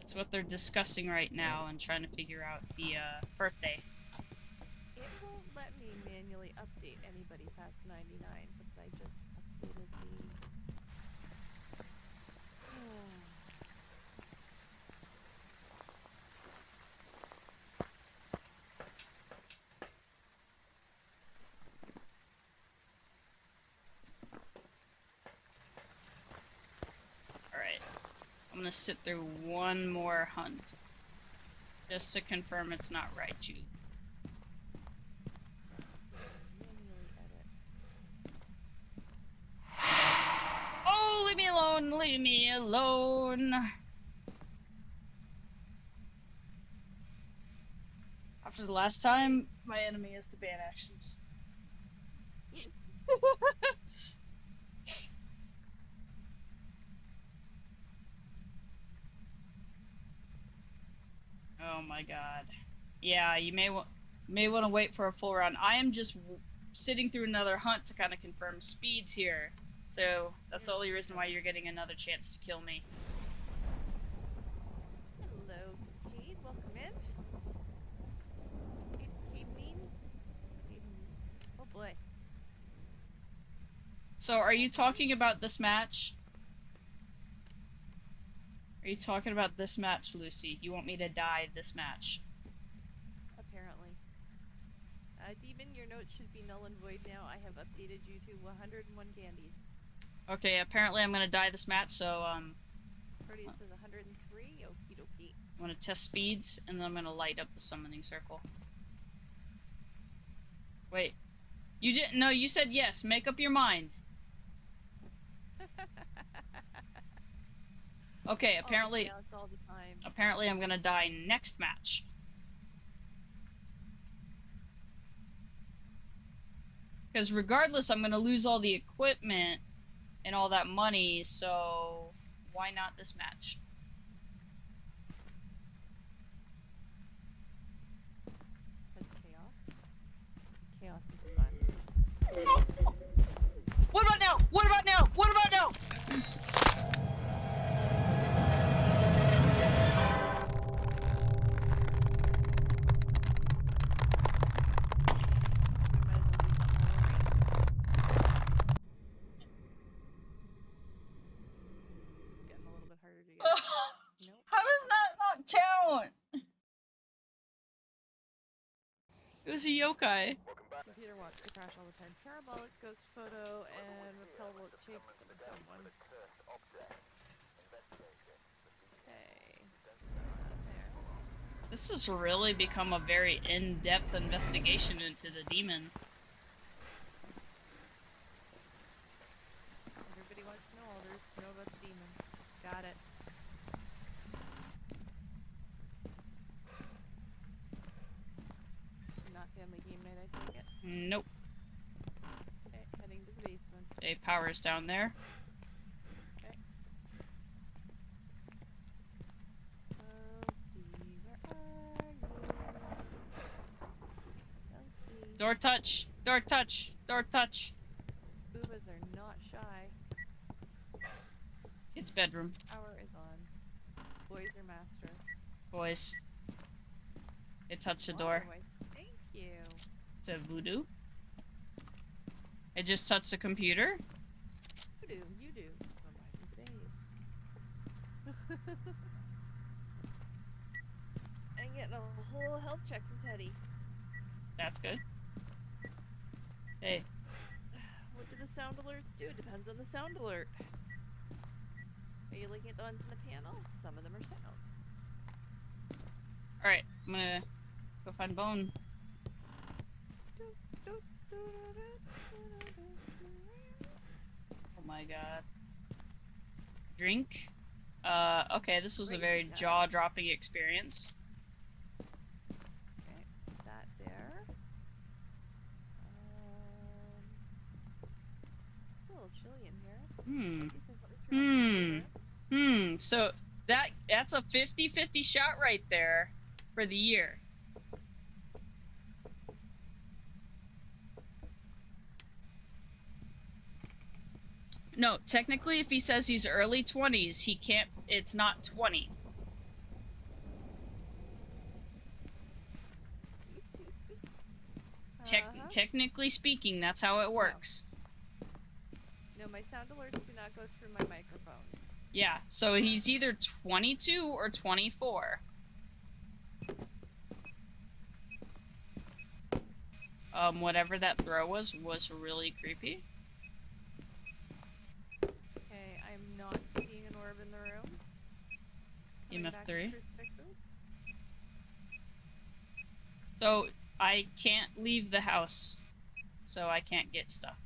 it's what they're discussing right now and trying to figure out the birthday. It won't let me manually update anybody past 99, but I just updated the... Alright. I'm gonna sit through one more hunt. Just to confirm it's not Raichu. manually edit. Oh, leave me alone! Leave me alone! After the last time, my enemy is the ban actions. Oh my god. Yeah, you may want to wait for a full round. I am just sitting through another hunt to kind of confirm speeds here. So that's the only reason why you're getting another chance to kill me. Hello, Cade. Welcome in. Cade. Oh boy. So are you talking about this match? Are you talking about this match, Lucy? You want me to die this match? Apparently. Demon, your notes should be null and void now. I have updated you to 101 candies. Okay, apparently I'm gonna die this match, so, Proteus says 103. Okie dokie. I'm gonna test speeds, and then I'm gonna light up the summoning circle. Wait. You didn't- No, you said yes. Make up your mind. Okay, apparently... All the time. Apparently I'm gonna die next match. Because regardless, I'm gonna lose all the equipment and all that money, so why not this match? That's chaos. Chaos is fun. What about now? What about now? What about now? It's getting a little bit harder to get. Nope. How does that not count? It was a yokai. Computer wants to crash all the time. Parabolic ghost photo and repellable shake someone. Okay. There. This has really become a very in-depth investigation into the demon. Everybody wants to know all there is to know about the demon. Got it. Not family game night, I take it. Nope. Okay, heading to the basement. Okay, power's down there. Okay. Oh, Steve, where are you? No, Steve. Door touch! Door touch! Door touch! Boobas are not shy. It's bedroom. Power is on. Boys are master. Boys. It touched the Oh, door. Thank you. It's a voodoo. It just touched the computer. You do. You do. Remind me, babe. I'm getting a whole health check from Teddy. That's good. Hey. What do the sound alerts do? Depends on the sound alert. Are you looking at the ones in the panel? Some of them are sounds. Alright, I'm gonna go find Bone. Oh my god. Drink? Okay, this was a very jaw-dropping experience. Okay, put that there. It's a little chilly in here. He says, "Let me turn on the computer." So that's a 50-50 shot right there for the year. No, technically if he says he's early 20s, he can't, it's not 20. Technically speaking, that's how it works. No, my sound alerts do not go through my microphone. Yeah, so he's either 22 or 24. Whatever that throw was really creepy. Okay, I'm not seeing an orb in the room. Coming back to EMF3. crucifixes. So, I can't leave the house. So I can't get stuff.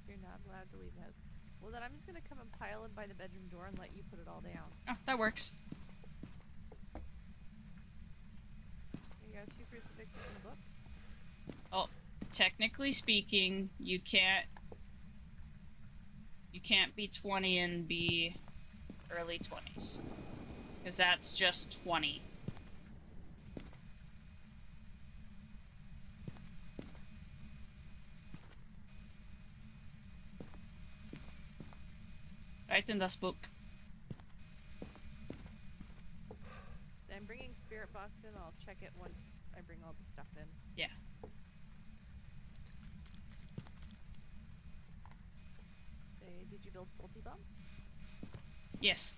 You're not allowed to leave the house. Well, then I'm just gonna come and pile in by the bedroom door and let you put it all down. Oh, that works. You got 2 crucifixes in the book. Oh, technically speaking, you can't be 20 and be early 20s. Because that's just 20. Right in das book. So I'm bringing spirit box in. I'll check it once I bring all the stuff in. Yeah. Say, did you build multi-bomb? Yes.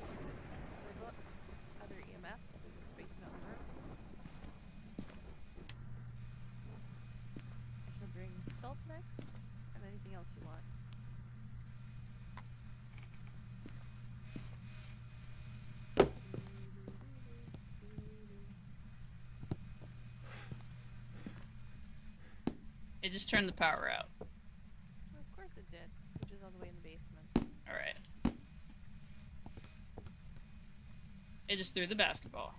Other book, other EMF, so you can space them out in the room. I shall bring salt next, and anything else you want. It just turned the power out. Well, of course it did, which is all the way in the basement. Alright. It just threw the basketball.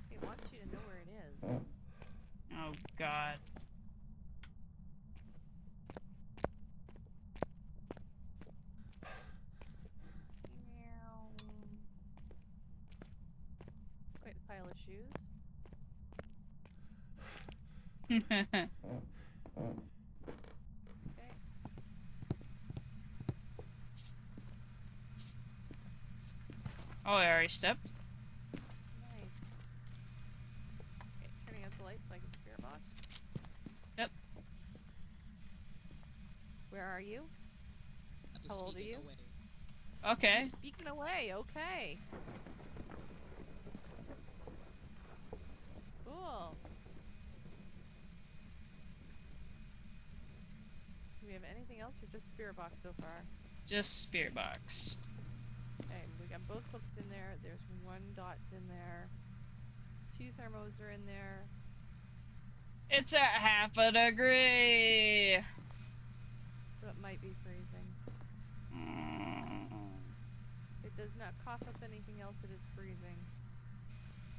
It wants you to know where it is. Oh god. Quite a pile of shoes. Okay. Oh, I already stepped. Nice. Okay, turning out the light so I can spirit box. Yep. Where are you? How old are you? Okay. Speaking away, okay. Cool. Do we have anything else or just spirit box so far? Just spirit box. Okay, we got both books in there. There's 1 dot's in there. 2 thermos are in there. It's at half a degree. So it might be freezing. It does not cough up anything else, it is freezing.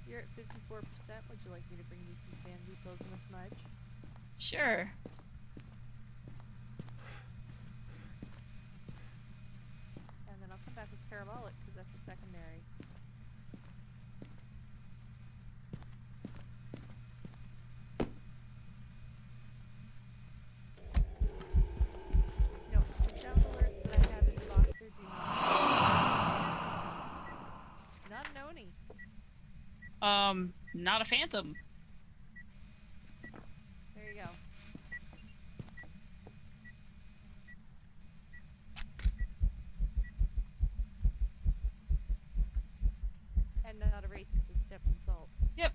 You're at 54%. Would you like me to bring you some sand refills and a smudge? Sure. And then I'll come back with parabolic because that's a secondary. No, the sound alerts that I have in the boxer do not. Not an Oni. Not a phantom. There you go. And not a wraith, it's a step and salt. Yep.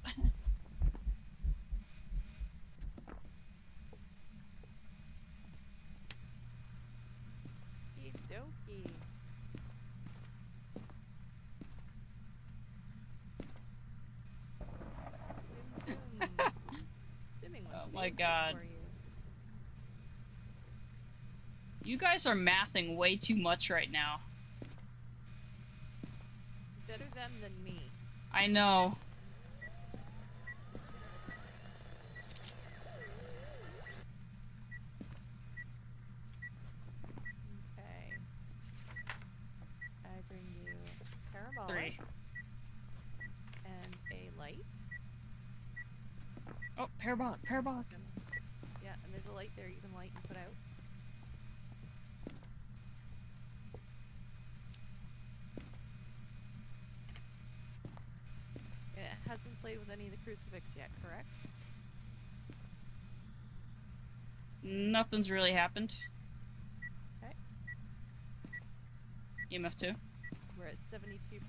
Okey-dokey. Zoom, zoom. Zooming wants Oh to be my good God. for you. You guys are mathing way too much right now. Better them than me. I know. Okay. I bring you parabolic 3. and a light. Oh, parabolic, parabolic. Yeah, and there's a light there you can light and put out. It hasn't played with any of the crucifix yet, correct? Nothing's really happened. Okay. EMF 2. We're at 72%.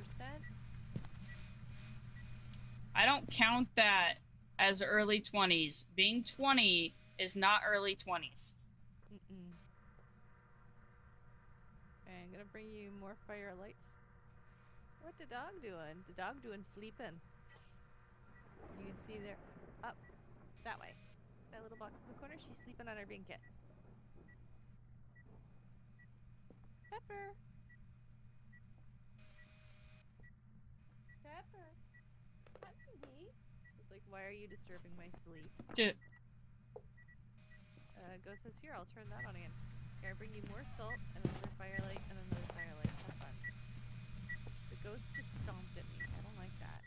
I don't count that as early 20s. Being 20 is not early 20s. Mm-mm. Okay, I'm gonna bring you more fire lights. What the dog doing? The dog doing sleeping. You can see there. Up. That way. That little box in the corner, she's sleeping on her blanket. Pepper. Pepper. Honey. It's like, why are you disturbing my sleep? Dude. Ghost says, here, I'll turn that on again. Here, I bring you more salt, and another firelight, and another firelight. Have fun. The ghost just stomped at me. I don't like that.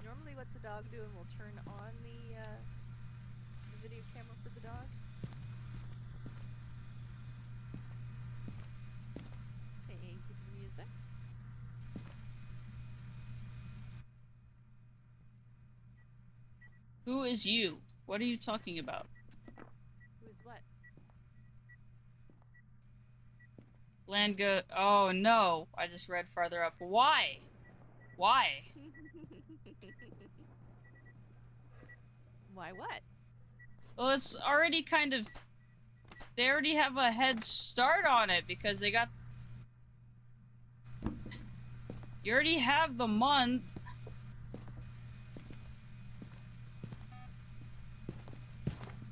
Normally what the dog doing will turn on the video camera for the dog. Thank you for the music. Who is you? What are you talking about? Who is what? Land go. Oh no! I just read farther up. Why? Why? Why what? Well, it's already kind of. They already have a head start on it because they got. You already have the month.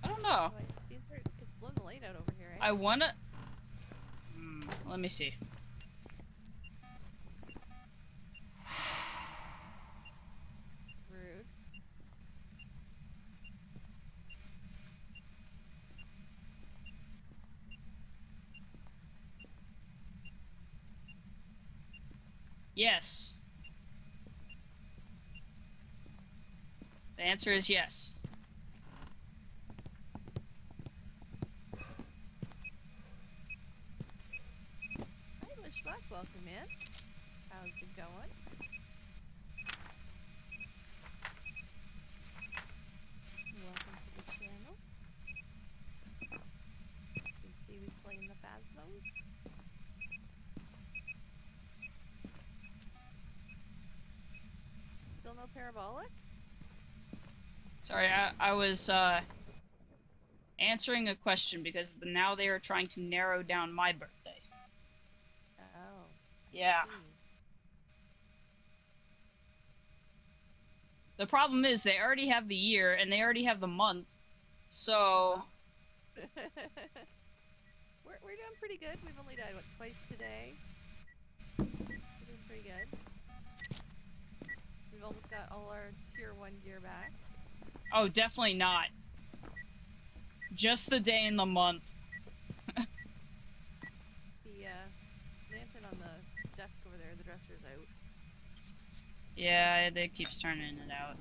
I don't know. Oh, it seems very, it's blown the light out over here, eh? I wanna. Let me see. Rude. Yes. The answer is yes. Hi, Lishbach. Welcome in. How's it going? Welcome to the channel. You can see we play in the Phasmos. Still no parabolic? Sorry, I was answering a question because now they are trying to narrow down my birthday. Oh. Yeah. Hmm. The problem is they already have the year and they already have the month. So We're doing pretty good. We've only died, what, twice today? We're doing pretty good. We've almost got all our tier 1 gear back. oh, definitely not. Just the day and the month. The lantern on the desk over there, the dresser's out. Yeah, it keeps turning it out.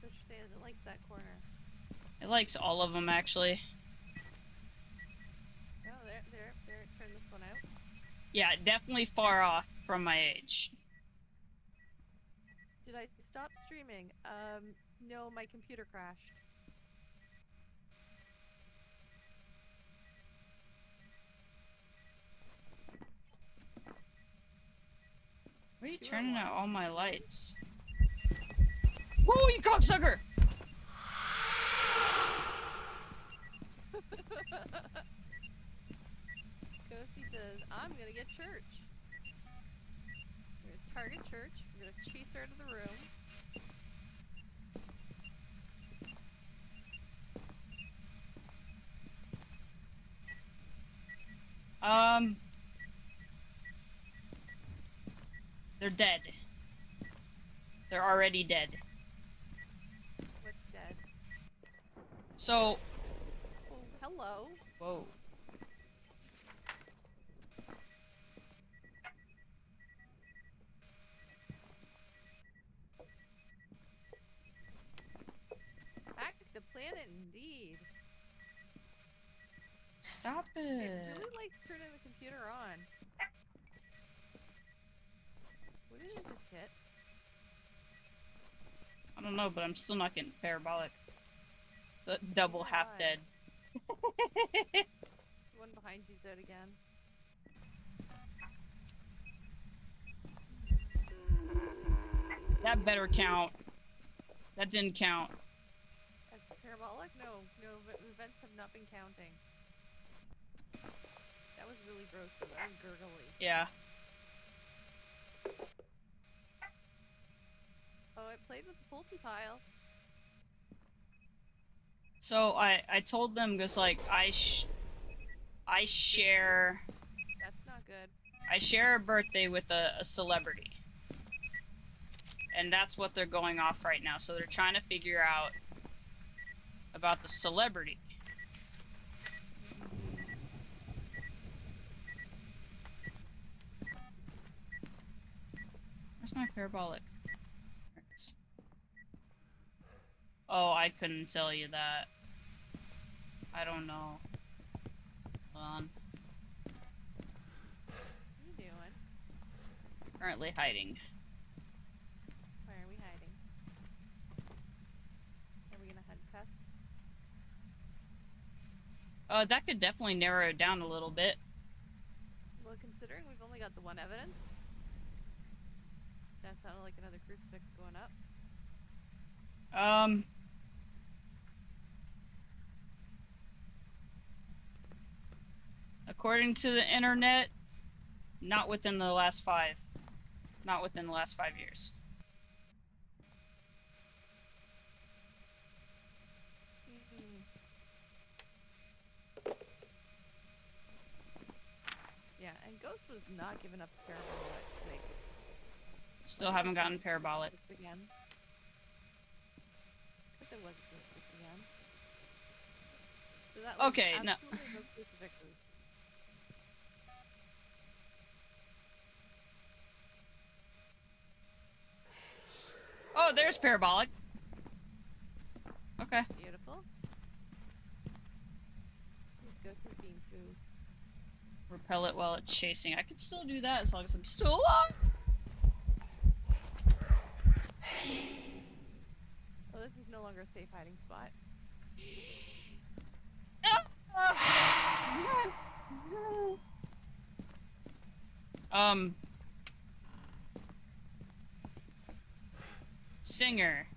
So you're saying it likes that corner. It likes all of them actually. Oh, there, turn this one out. Yeah, definitely far off from my age. Did I stop streaming? No, my computer crashed. Why are you Sure, turning why? out all my lights? Whoa, you cocksucker! Ghosty says, I'm gonna get church. We're gonna target church. We're gonna chase her out of the room. They're dead. They're already dead. What's dead? So, Oh, hello. whoa. Back to the planet indeed. Stop It it. really likes turning the computer on. What did it just hit? I don't know, but I'm still not getting parabolic. The double Neither half am I. dead. The one behind you's out again. That better count. That didn't count. As parabolic? No, events have not been counting. That was really gross though. That was gurgly. Yeah. Oh, I played with the Pulte pile. So I told them because like I share That's not good. I share a birthday with a celebrity. And that's what they're going off right now. So they're trying to figure out about the celebrity. Where's my parabolic? There it is. Oh, I couldn't tell you that. I don't know. Hold on. What are you doing? Currently hiding. Why are we That could definitely narrow it down a little bit. Well, considering we've only got the one evidence, that sounded like another crucifix going up. According to the internet, not within the last 5. Not within the last 5 years. Yeah, and Ghost was not giving up the parabolic. Like, Still haven't gotten parabolic. again. But there was a crucifix again. So that was Okay, no. absolutely no crucifixes. Oh, there's parabolic. Okay. Beautiful. This ghost is being foo. Repel it while it's chasing. I can still do that as long as I'm still alive. Oh, this is no longer a safe hiding spot. Singer.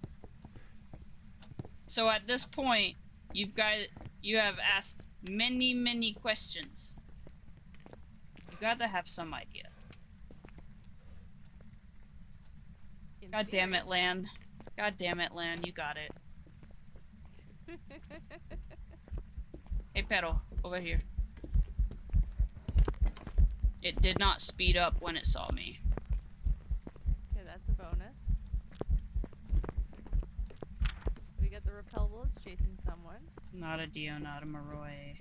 So at this point, you have asked many questions. You gotta have some idea. In God damn theory. it, Lan. God damn it, Lan. You got it. Hey, Pedal. Over here. It did not speed up when it saw me. Okay, that's a bonus. We got the repel bullets chasing someone. Not a Dio, not a Maroi.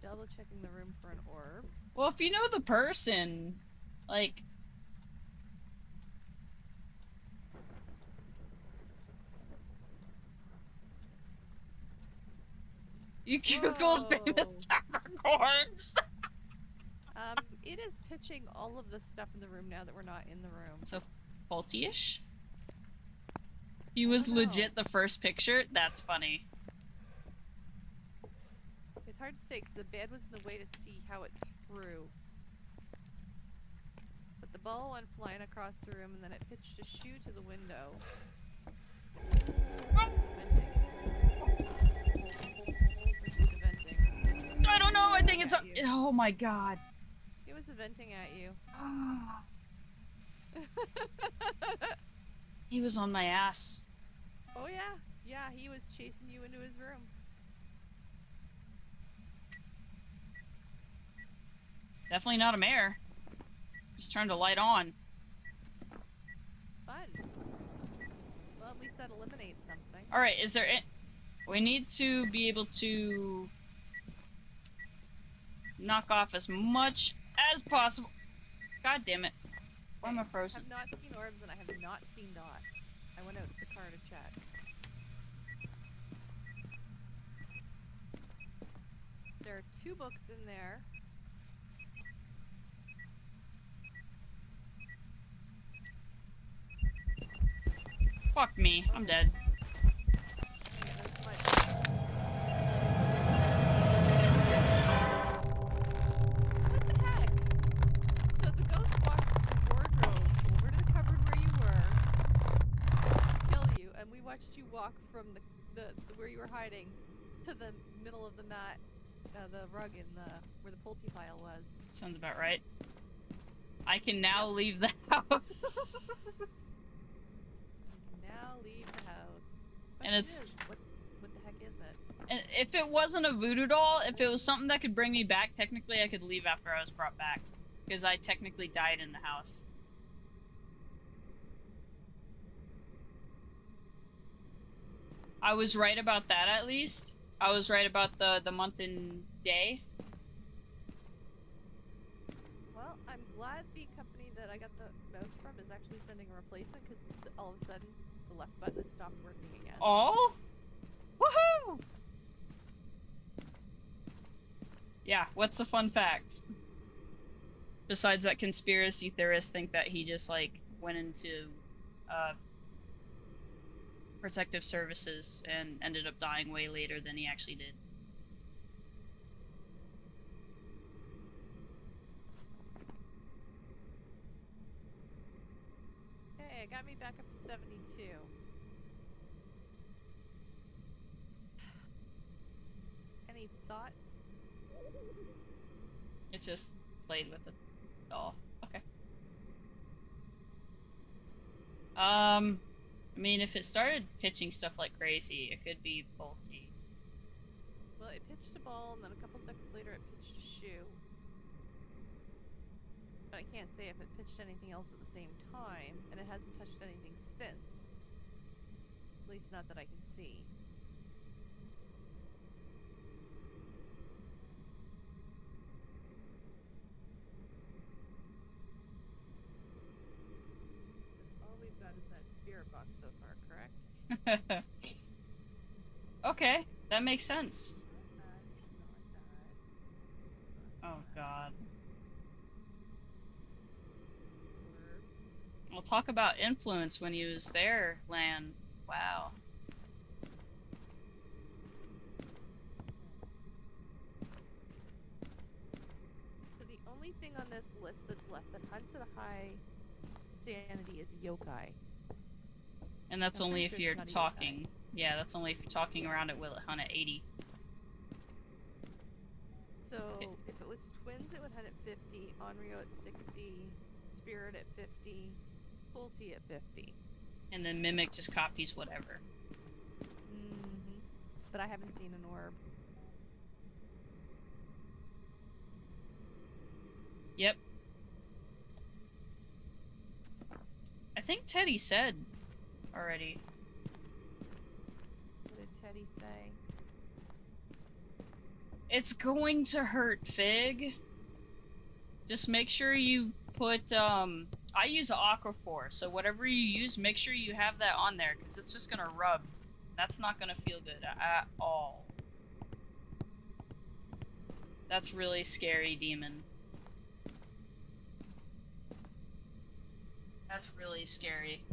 Double checking the room for an orb. Well, if you know the person, like... You googled famous Whoa. Capricorns! It is pitching all of the stuff in the room now that we're not in the room. So, faulty-ish? He was don't know. legit the first picture? That's funny. It's hard to say because the bed was in the way to see how it threw. But the ball went flying across the room and then it pitched a shoe to the window. Venting. Which is a venting. I don't know, I think it's a- At you. Oh my god. It was a venting at you. He was on my ass. Oh yeah. Yeah, he was chasing you into his room. Definitely not a mare. Just turned a light on. Fun. Well, at least that eliminates something. Alright, is there we need to be able to knock off as much as possible. God damn it. Why am I I frozen? have not seen orbs and I have not seen dots. I went out to the car to check. There are 2 books in there. Fuck me, I'm dead. Yeah, that's much. What the heck? So the ghost walked from the wardrobe over to the cupboard where you were, to kill you, and we watched you walk from the where you were hiding to the middle of the mat, the rug in the where the Pulte pile was. Sounds about right. I can now leave the house. Now leave the house. And it's- Question is, what the heck is it? And if it wasn't a voodoo doll, if it was something that could bring me back, technically I could leave after I was brought back. Because I technically died in the house. I was right about that, at least. I was right about the month and day. Well, I'm glad the company that I got the mouse from is actually sending a replacement because all of a sudden the left button has stopped working again. All? Woohoo! Yeah, what's the fun fact? Besides that conspiracy theorists think that he just, like, went into, protective services and ended up dying way later than he actually did. Hey, it got me back up to 72. Any thoughts? It just played with the doll. Okay. I mean, if it started pitching stuff like crazy, it could be faulty. Well, it pitched a ball, and then a couple seconds later it pitched a shoe. But I can't say if it pitched anything else at the same time, and it hasn't touched anything since. At least not that I can see. All we've got is that spirit box so far, correct? Okay, that makes sense. Oh god. We'll talk about influence when he was there, Lan. Wow. So the only thing on this list that's left that hunts at a high sanity is yokai. And that's I'm only pretty if sure you're it's not a talking. Yeah, that's only if you're talking around it, will it hunt at 80. So if it was twins, it would hunt at 50, Onryo at 60, Spirit at 50, Pulti at 50. And then Mimic just copies whatever. Mm-hmm. But I haven't seen an orb. Yep. I think Teddy said already. What did Teddy say? It's going to hurt, Fig. Just make sure you put, I use Aquaphor, so whatever you use, make sure you have that on there, because it's just gonna rub. That's not gonna feel good at all. That's really scary, Demon. That's really scary.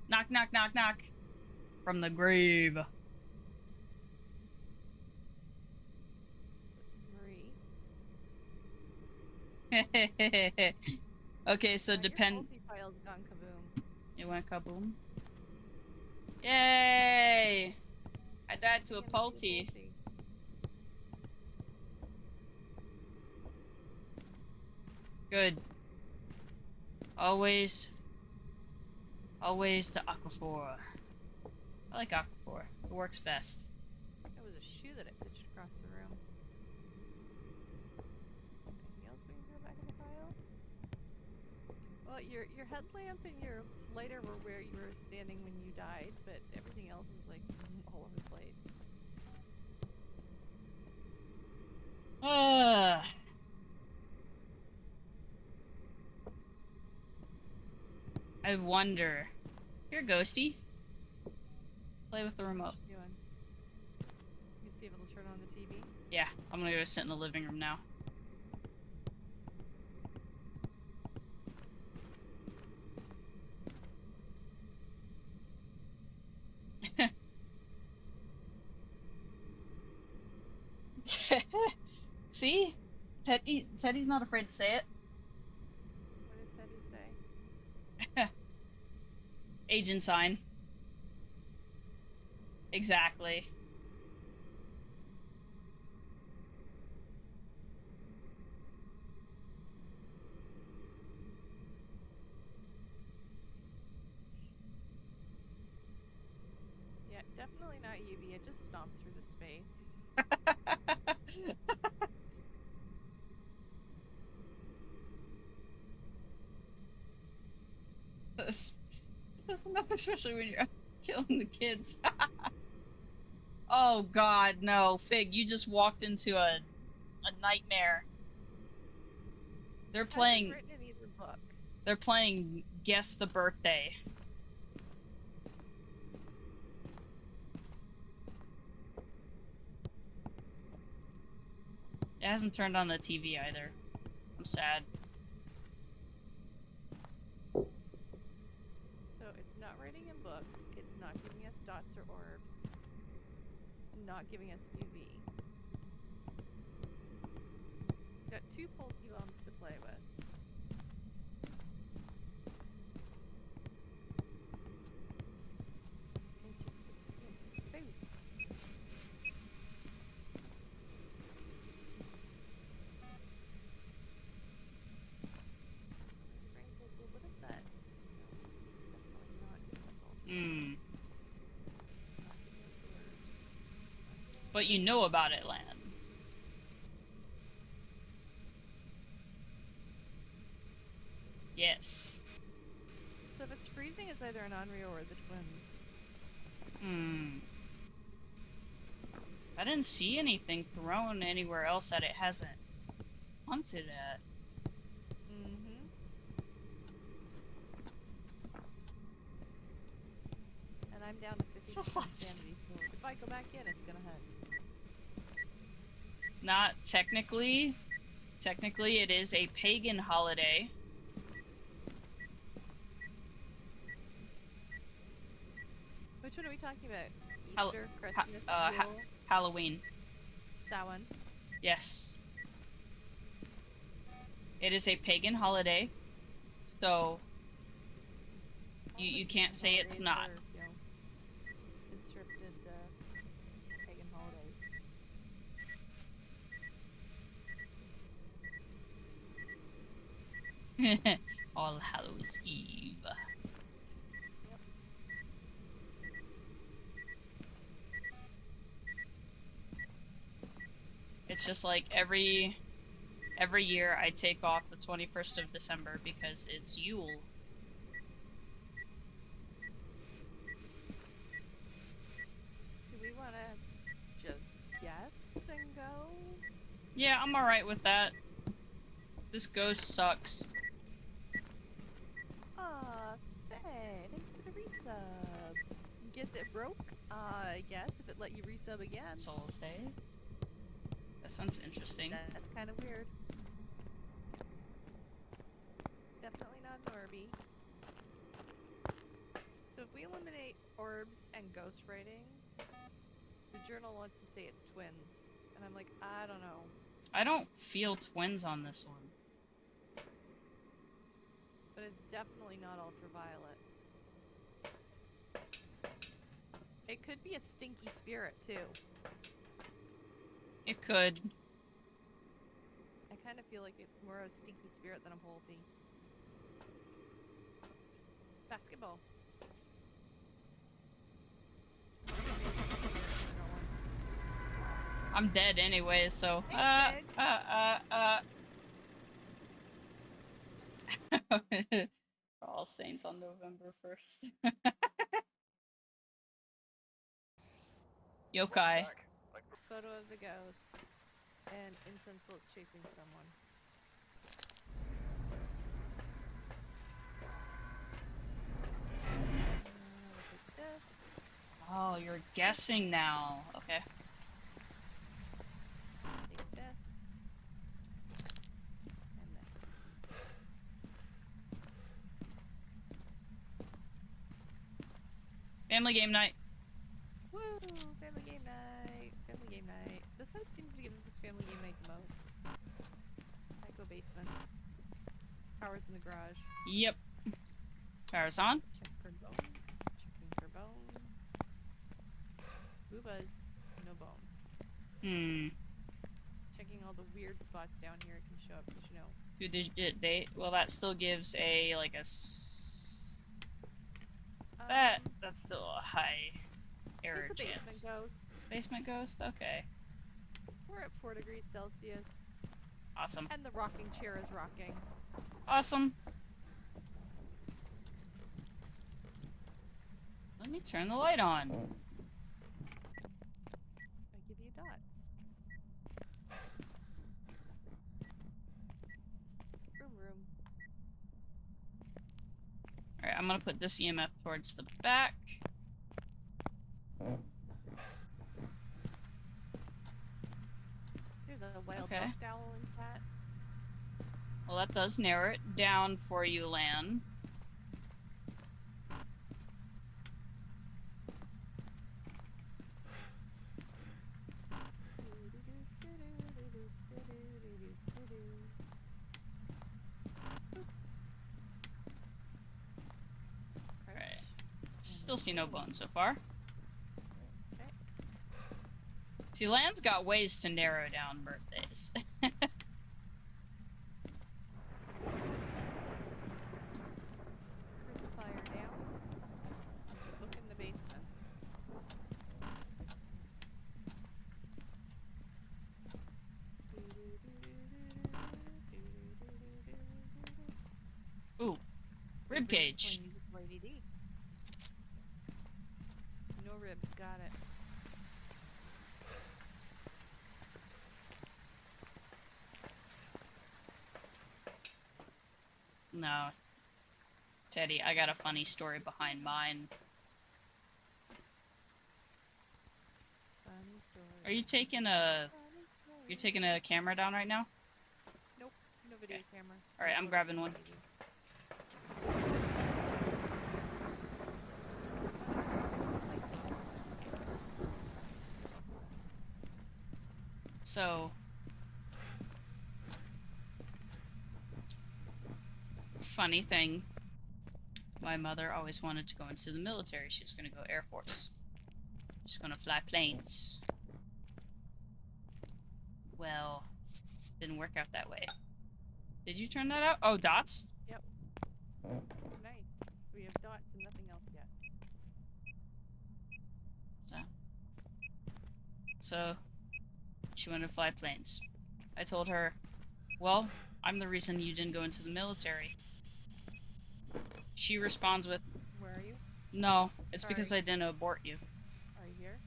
Knock, knock, knock, knock. From the grave. Marie. Okay, so Your depend. multi-file's gone kaboom. It went kaboom. Yay! I died to a Damn it, Pulti. Good. Always the Aquaphor. I like Aquaphor. It works best. That was a shoe that I pitched across the room. Anything else we can throw back in the pile? Well, your headlamp and your lighter were where you were standing when you died, but everything else is like all over the place. I wonder. Here, Ghosty. Play with the remote. What you doing? You see if it'll turn on the TV? Yeah, I'm gonna go sit in the living room now. See? Teddy's not afraid to say it. What did Teddy say? Agent sign. Exactly. Yeah, definitely not UV. It just stomped through the space. This doesn't help, especially when you're killing the kids. Oh god, no. Fig, you just walked into a nightmare. They're Hasn't playing written in either book. they're playing Guess the Birthday. It hasn't turned on the TV either. I'm sad. not writing in books. It's not giving us dots or orbs. It's not giving us UV. It's got 2 full QMs to play with. It's just food. Brain's like, well, what is that? Definitely not difficult. Hmm. Not giving us orbs. But you know about it, Lan. Yes. So if it's freezing, it's either an Onryo or the twins. Hmm. I didn't see anything thrown anywhere else that it hasn't hunted at. Mm-hmm. And I'm down to 50% It's a lifestyle. sanity, so if I go back in, it's gonna hunt. Not technically. Technically, it is a pagan holiday. Which one are we talking about? Hal- Easter, Christmas, ha- Yule, Halloween. Samhain. Yes. It is a pagan holiday. So you can't say it's Holidays not. are, you know, conscripted pagan holidays. All Hallows Eve. It's just like every year I take off the 21st of December because it's Yule. Do we want to just guess and go? Yeah, I'm alright with that. This ghost sucks. Aw, Faye, thanks for the resub. Guess it broke? Yes, if it let you resub again. Souls Day. That sounds interesting. That's kind of weird. Definitely not an Orby. So if we eliminate orbs and ghost writing, the journal wants to say it's twins. And I'm like, I don't know. I don't feel twins on this one. But it's definitely not ultraviolet. It could be a stinky spirit too. It could. I kind of feel like it's more a stinky spirit than a bolty. Basketball. I'm dead anyway, so Hey, For All Saints on November 1st. Yokai. Back. Like Photo of the ghost. And incense while it's chasing someone. Look at this. Oh, you're guessing now. Okay. Take this. And this. Family game night. Woo! Family game night! Family game night. This house seems to give us family game night the most. Echo basement. Power's in the garage. Yep. Power's on. Check for bone. Checking for bone. Boobas. No bone. Hmm. Checking all the weird spots down here it can show up because you know. 2-digit date. Well, that still gives a like a. That's still a high error It's a basement chance. ghost. Basement ghost. Okay. We're at 4 degrees Celsius. Awesome. And the rocking chair is rocking. Awesome. Let me turn the light on. I give you dots. Room. Alright, I'm gonna put this EMF towards the back. There's a wild Okay. duck owl in chat. Well, that does narrow it down for you, Lan. Still see no bones so far. Okay. See, Land's got ways to narrow down birthdays. Crucifier down. The book in the basement. Ooh, rib cage. No ribs, got it. No. Teddy, I got a funny story behind mine. Funny story. Are you taking a... Funny story. You're taking a camera down right now? Nope, no video Okay. camera. Alright, I'm grabbing one. So... Funny thing. My mother always wanted to go into the military. She was gonna go Air Force. She's gonna fly planes. Well, didn't work out that way. Did you turn that out? Oh, dots? Yep. Nice. So we have dots and nothing else yet. So, she wanted to fly planes. I told her, well, I'm the reason you didn't go into the military. She responds with, Where are you? no, it's because Sorry. I didn't abort you. Are you here?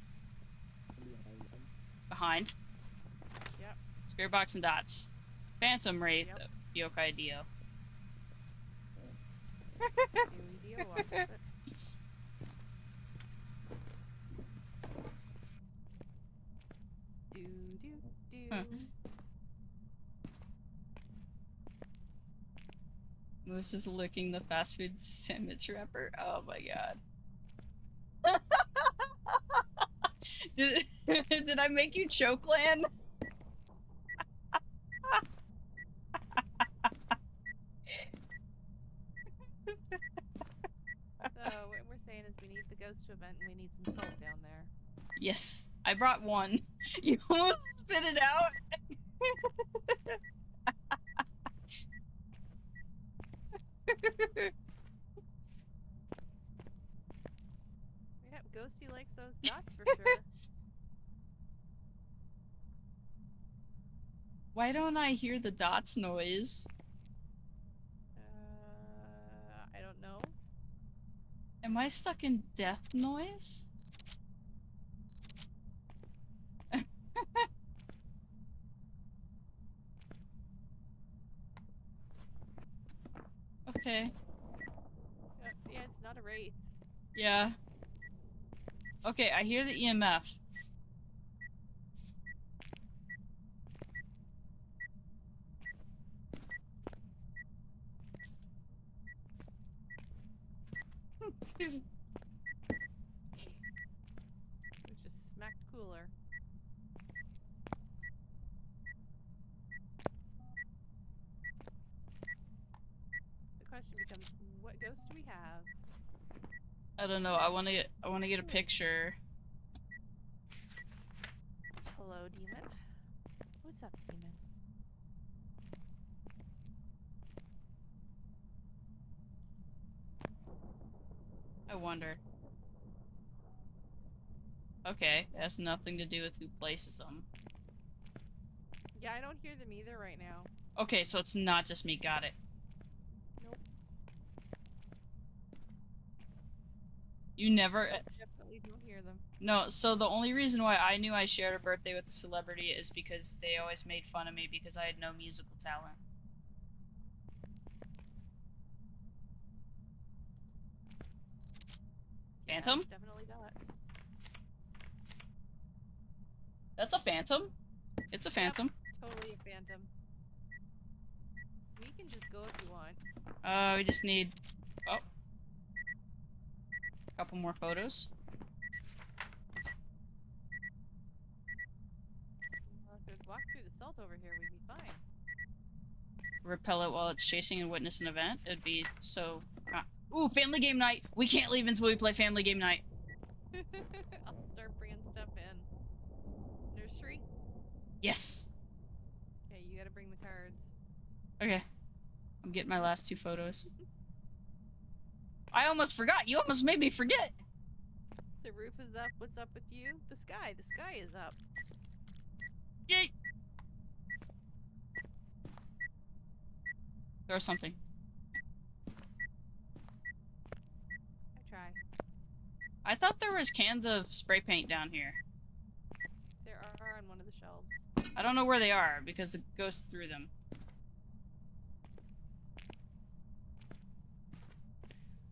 Behind. Yep. Spirit box and dots. Phantom Wraith, Yep. Yokai Dio. Dio watches it. Do do do. Huh. Moose is licking the fast food sandwich wrapper. Oh my god. Did I make you choke, Lan? So what we're saying is we need the ghost to event and we need some salt down there. Yes, I brought one. You almost spit it out. Yeah, Ghosty likes those dots for sure. Why don't I hear the dots noise? I don't know. Am I stuck in death noise? Okay. Yeah, it's not a wraith. Yeah. Okay, I hear the EMF. It just smacked cooler. The question becomes, what ghost do we have? I don't know. I want to get a picture. Hello, demon. What's up, demon? I wonder. Okay, it has nothing to do with who places them. Yeah, I don't hear them either right now. Okay, so it's not just me. Got it. Nope. You never. Definitely don't hear them. No, so the only reason why I knew I shared a birthday with a celebrity is because they always made fun of me because I had no musical talent. Phantom? Yeah, it's definitely dots. That's a phantom. It's a phantom. Totally a phantom. We can just go if you want. We just need... Oh. A couple more photos. Well, if we'd walk through the salt over here, we'd be fine. Repel it while it's chasing and witness an event. It'd be so... Ooh, family game night. We can't leave until we play family game night. I'll start bringing stuff in. Nursery? Yes. Okay, you gotta bring the cards. Okay. I'm getting my last 2 photos. I almost forgot. You almost made me forget. The roof is up. What's up with you? The sky is up. Yay. Throw something. I try. I thought there was cans of spray paint down here. There are on one of the shelves. I don't know where they are because the ghost threw them.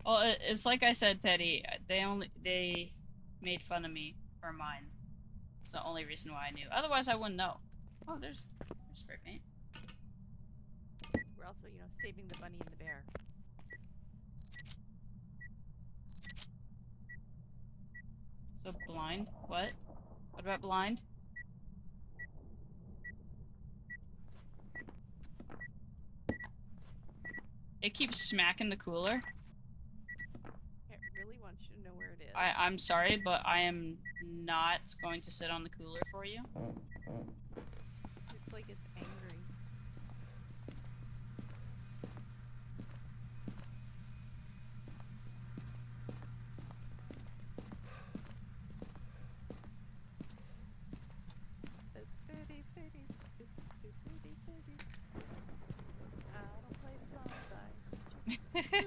Well, it's like I said, Teddy. They made fun of me for mine. It's the only reason why I knew. Otherwise, I wouldn't know. Oh, there's spray paint. We're also, you know, saving the bunny and the bear. So blind? What? What about blind? It keeps smacking the cooler. It really wants you to know where it is. I'm sorry, but I am not going to sit on the cooler for you. It's like it's angry. I don't play the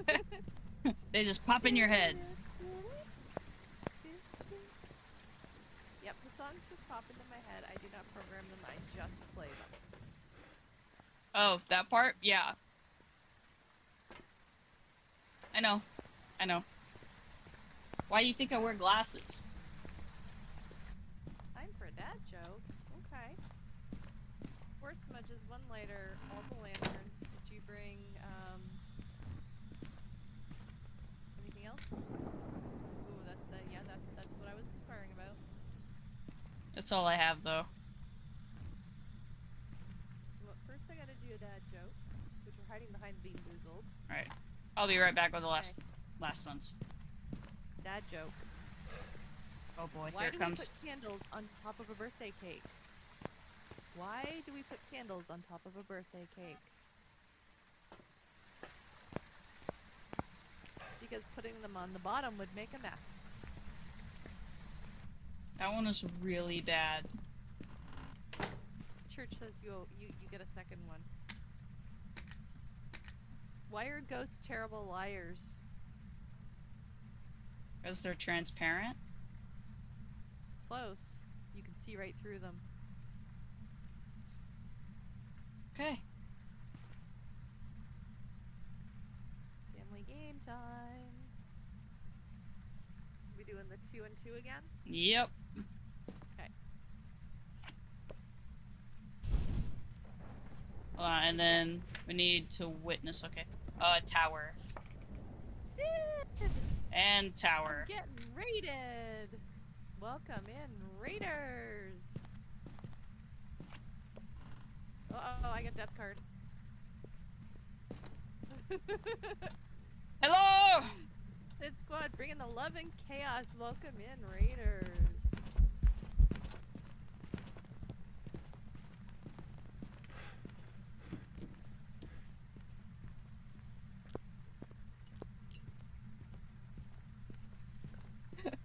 songs, They just pop in your head. Yep, the songs just pop into my head. I do not program them, I just play them. Oh, that part? Yeah. I know. I know. Why do you think I wear glasses? Time for a dad joke. Okay. 4 smudges, 1 lighter, all the lanterns. Did you bring, anything else? Ooh, that's what I was inquiring about. That's all I have, though. Well, first I gotta do a dad joke, which we're hiding behind Bean Boozled. Alright. I'll be right back with the Okay. last ones. Dad joke. Oh boy, Why here do it comes. we put candles on top of a birthday cake? Why do we put candles on top of a birthday cake? Because putting them on the bottom would make a mess. That one is really bad. Church says you get a second one. Why are ghosts terrible liars? Because they're transparent. Close. You can see right through them. Okay. Family game time. We doing the 2 and 2 again? Yep. Okay. And then we need to witness. Okay. Tower. Sid! And tower. I'm getting raided! Welcome in, raiders! Uh-oh, I got death card. Hello! It's squad, bringing the love and chaos. Welcome in, raiders.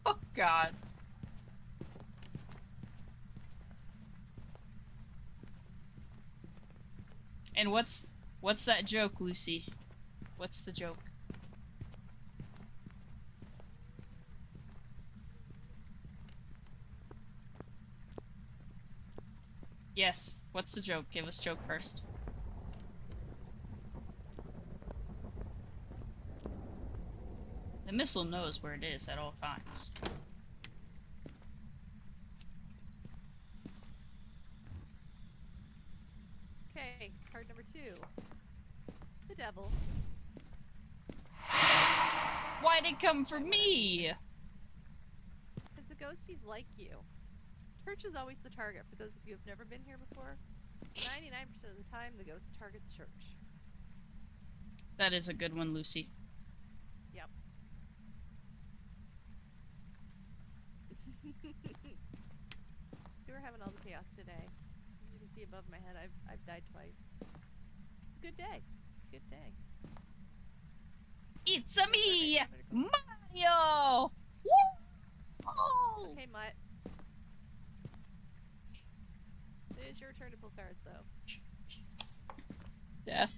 Oh God. And what's that joke, Lucy? What's the joke? Yes. What's the joke? Give us joke first. The missile knows where it is at all times. Okay, card number 2. The devil. Why'd it come for me? Because the ghosties like you. Church is always the target. For those of you who have never been here before, 99% of the time, the ghost targets church. That is a good one, Lucy. Yep. So we're having all the chaos today. As you can see above my head, I've died twice. It's a good day. Good day. It's a me, Mario. Woo! Okay, Mutt. It is your turn to pull cards, though. Death,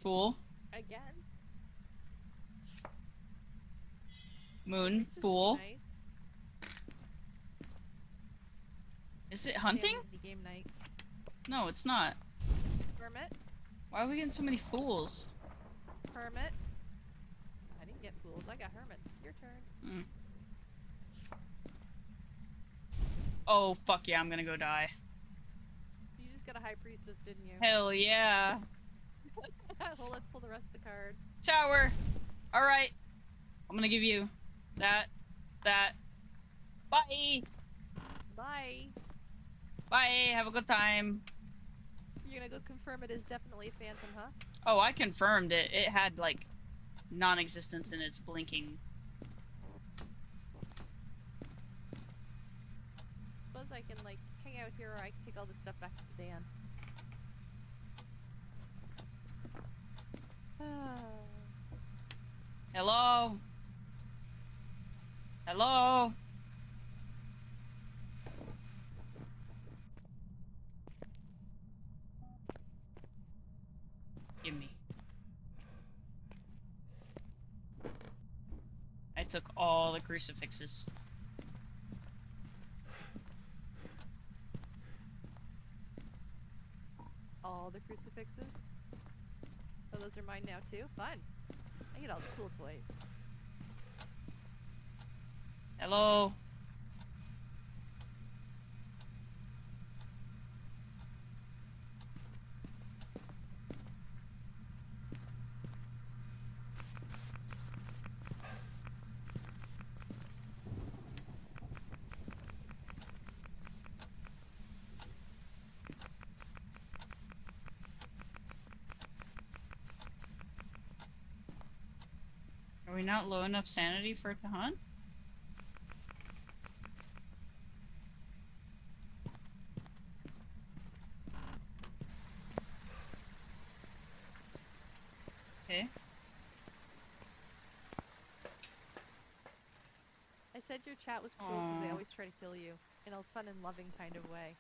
fool, Again. moon, This is fool. nice. Is it hunting? Family game night. No, it's not. Hermit. Why are we getting so many fools? Hermit. I didn't get fools. I got hermits. Your turn. Mm. Oh, fuck yeah, I'm gonna go die. You just got a high priestess, didn't you? Hell yeah. Well, let's pull the rest of the cards. Tower. Alright. I'm gonna give you that. Bye. Bye. Bye. Have a good time. You're gonna go confirm it is definitely a phantom, huh? Oh, I confirmed it. It had, like, non-existence in its blinking. Suppose I can, like, hang out here or I can take all this stuff back to the van. Hello? Hello? Give me. I took all the crucifixes. All the crucifixes? Oh, those are mine now too? Fun. I get all the cool toys. Hello? Are we not low enough sanity for it to hunt? Okay. I said your chat was cool because they always try to kill you in a fun and loving kind of way.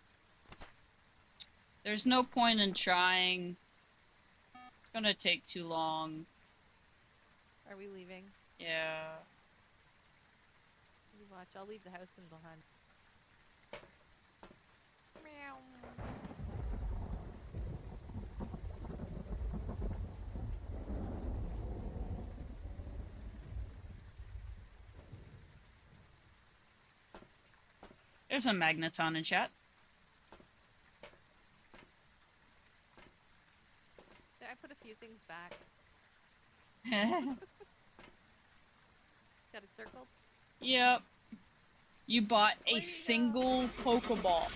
There's no point in trying. It's gonna take too long. Are we leaving? Yeah. You watch. I'll leave the house and they'll hunt. Meow. There's a magneton in chat. Yeah, I put a few things back. Got it circled? Yep. You bought Way a to single Pokeball.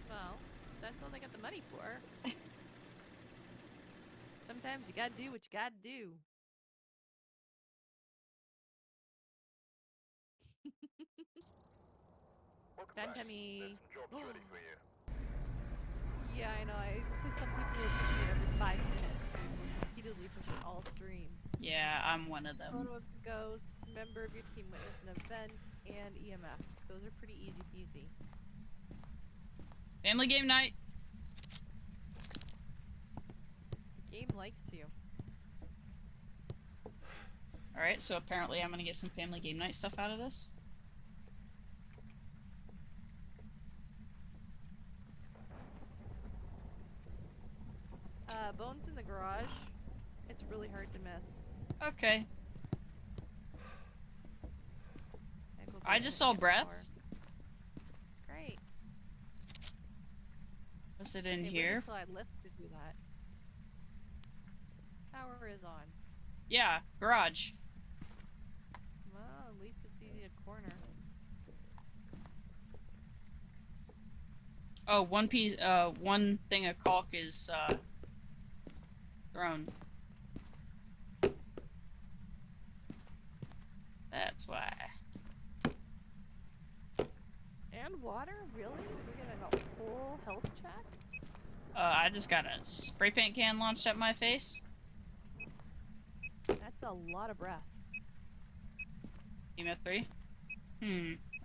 Well, that's all I got the money for. Sometimes you gotta do what you gotta do. Phantomy. Jobs ready for you. Yeah, I know. Because some people are pushing it every 5 minutes. Repeatedly push it all stream. Yeah, I'm one of them. Photo of the ghost, member of your team witness an event, and EMF. Those are pretty easy peasy. Family game night. The game likes you. Alright, so apparently I'm gonna get some family game night stuff out of this. Bones in the garage. It's really hard to miss. Okay. Maybe we'll I go just ahead saw and get breath. more. Great. Was it in Okay, wait here? until I lift to do that. Power is on. Yeah, garage. Well, at least it's easy to corner. Oh, one thing of caulk is, thrown. That's why. And water? Really? We're getting a whole health check? I just got a spray paint can launched at my face. That's a lot of breath. EMF 3.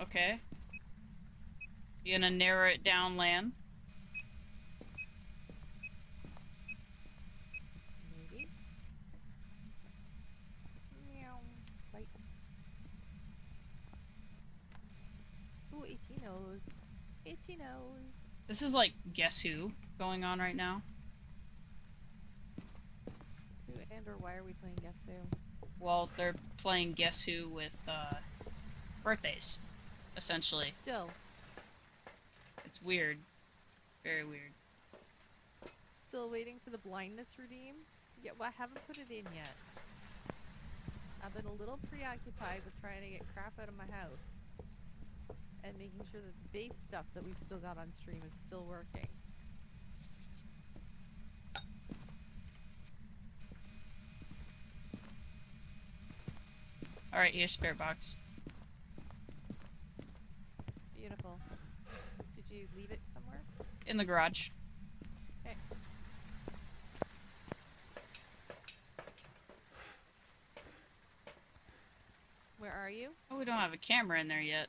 Okay. You gonna narrow it down, Lan? Maybe. Meow. Lights. Ooh, itchy nose. Itchy nose. This is like Guess Who going on right now. Who and or why are we playing Guess Who? Well, they're playing Guess Who with birthdays, essentially. Still. It's weird. Very weird. Still waiting for the blindness redeem? Yeah, well, I haven't put it in yet. I've been a little preoccupied with trying to get crap out of my house. And making sure that the base stuff that we've still got on stream is still working. Alright, here's spirit box. Beautiful. Did you leave it somewhere? In the garage. Okay. Where are you? Oh, we don't have a camera in there yet.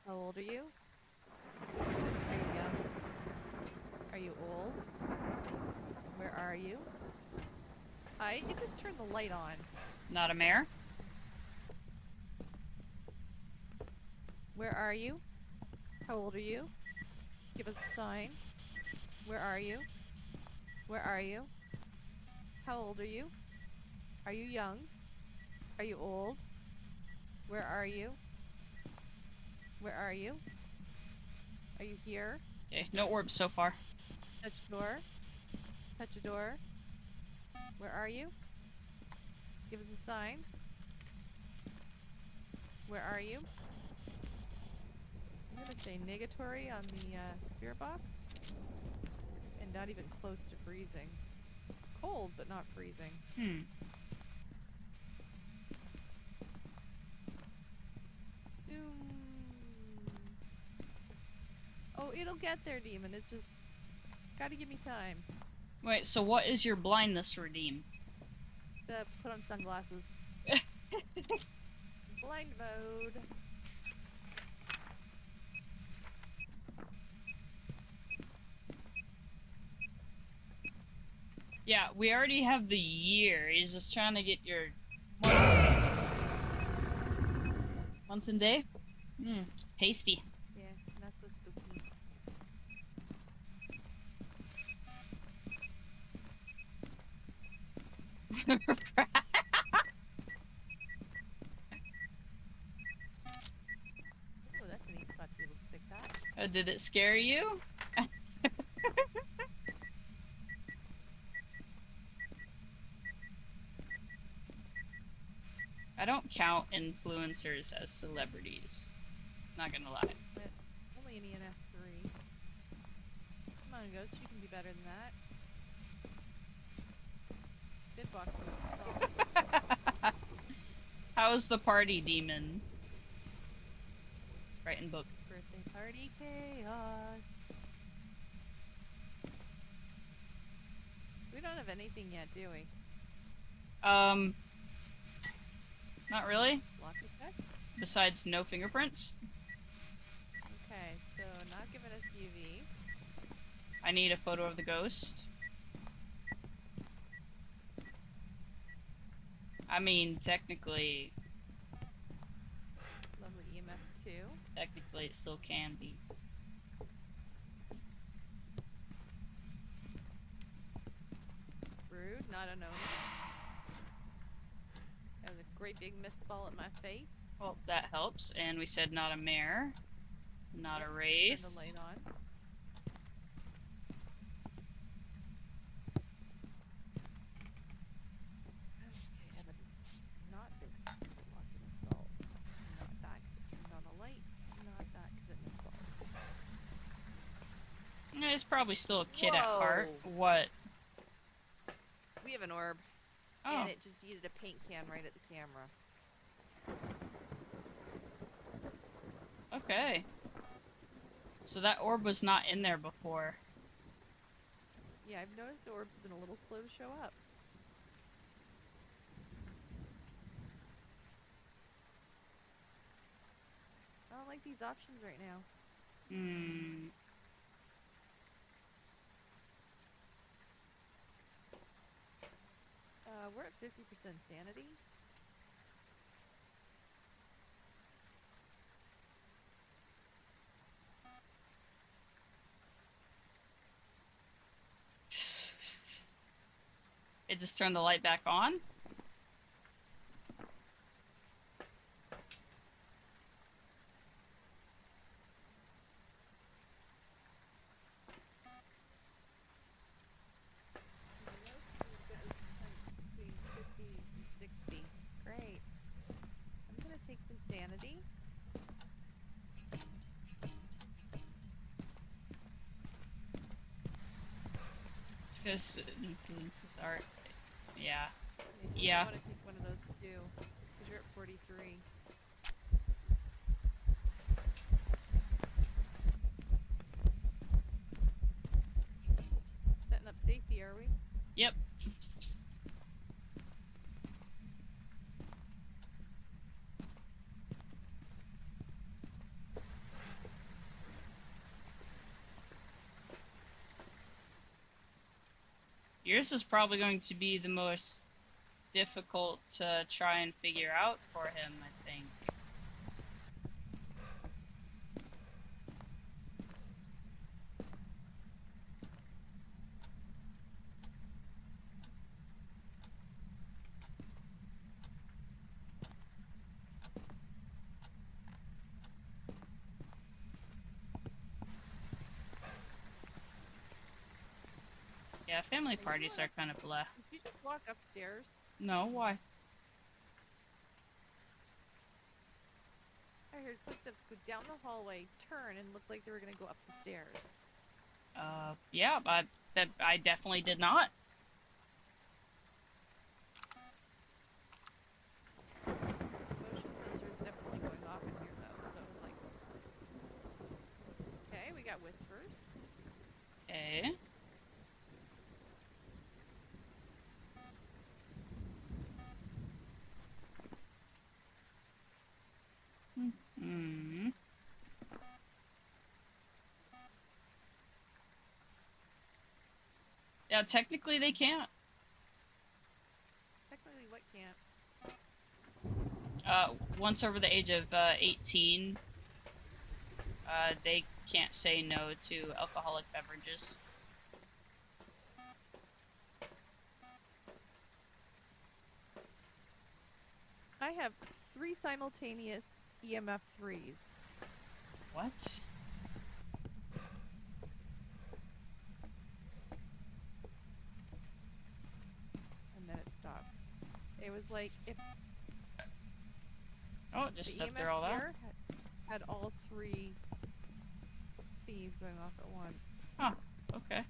How old are you? Are you young? Are you old? Where are you? Hi, you just turned the light on. Not a mare? Where are you? How old are you? Give us a sign. Where are you? Where are you? How old are you? Are you young? Are you old? Where are you? Where are you? Are you here? Okay, no orbs so far. Touch a door. Touch a door. Where are you? Give us a sign. Where are you? I'm gonna say negatory on the spirit box. And not even close to freezing. Cold, but not freezing. Zoom. Oh, it'll get there, demon. It's just gotta give me time. Wait, so what is your blindness redeem? Put on sunglasses. Blind mode. Yeah, we already have the year. He's just trying to get your month and day. Tasty. Yeah, not so spooky. Oh, that's a neat spot to be able to stick that. Did it scare you? I don't count influencers as celebrities. Not gonna lie. But only an ENF3. Come on, Ghost, you can be better than that. Bid box moves. How's the party, demon? Writing book. Birthday party chaos. We don't have anything yet, do we? Not really. Lock the check? Besides no fingerprints. Okay, so not giving us UV. I need a photo of the ghost. I mean, technically Lovely EMF 2. Technically, it still can be. Rude, not a no. That was a great big mistball at my face. Well, that helps. And we said not a mare, not a Turn wraith. the light on. Okay, evidence. Not this, because it locked in assault. Not that, because it turned on a light. Not that, because it mistballed. Yeah, it's probably still a kid at heart. Whoa. What? We have an orb. Oh. And it just used a paint can right at the camera. Okay. So that orb was not in there before. Yeah, I've noticed the orb's been a little slow to show up. I don't like these options right now. Hmm. We're at 50% sanity. It just turned the light back on? Between 50 and 60. Great. I'm gonna take some sanity. Because, sorry. Yeah. Maybe Yeah. I want to take one of those too, because you're at 43. Setting up safety, are we? Yep. Yours is probably going to be the most difficult to try and figure out for him, I think. Yeah, family Hey, parties you are kind of blah. Did you just walk upstairs? No, why? I heard footsteps go down the hallway, turn, and look like they were gonna go up the stairs. Yeah, but that I definitely did not. Motion sensor is definitely going off in here though, so like. Okay, we got whispers. Okay. Hmm. Yeah, technically they can't. Technically, what can't? Once over the age of 18, they can't say no to alcoholic beverages. I have 3 simultaneous EMF 3s. What? And then it stopped. It was like if Oh, it just the stepped EMF through all that. here had all 3 thingies going off at once. Huh. Okay.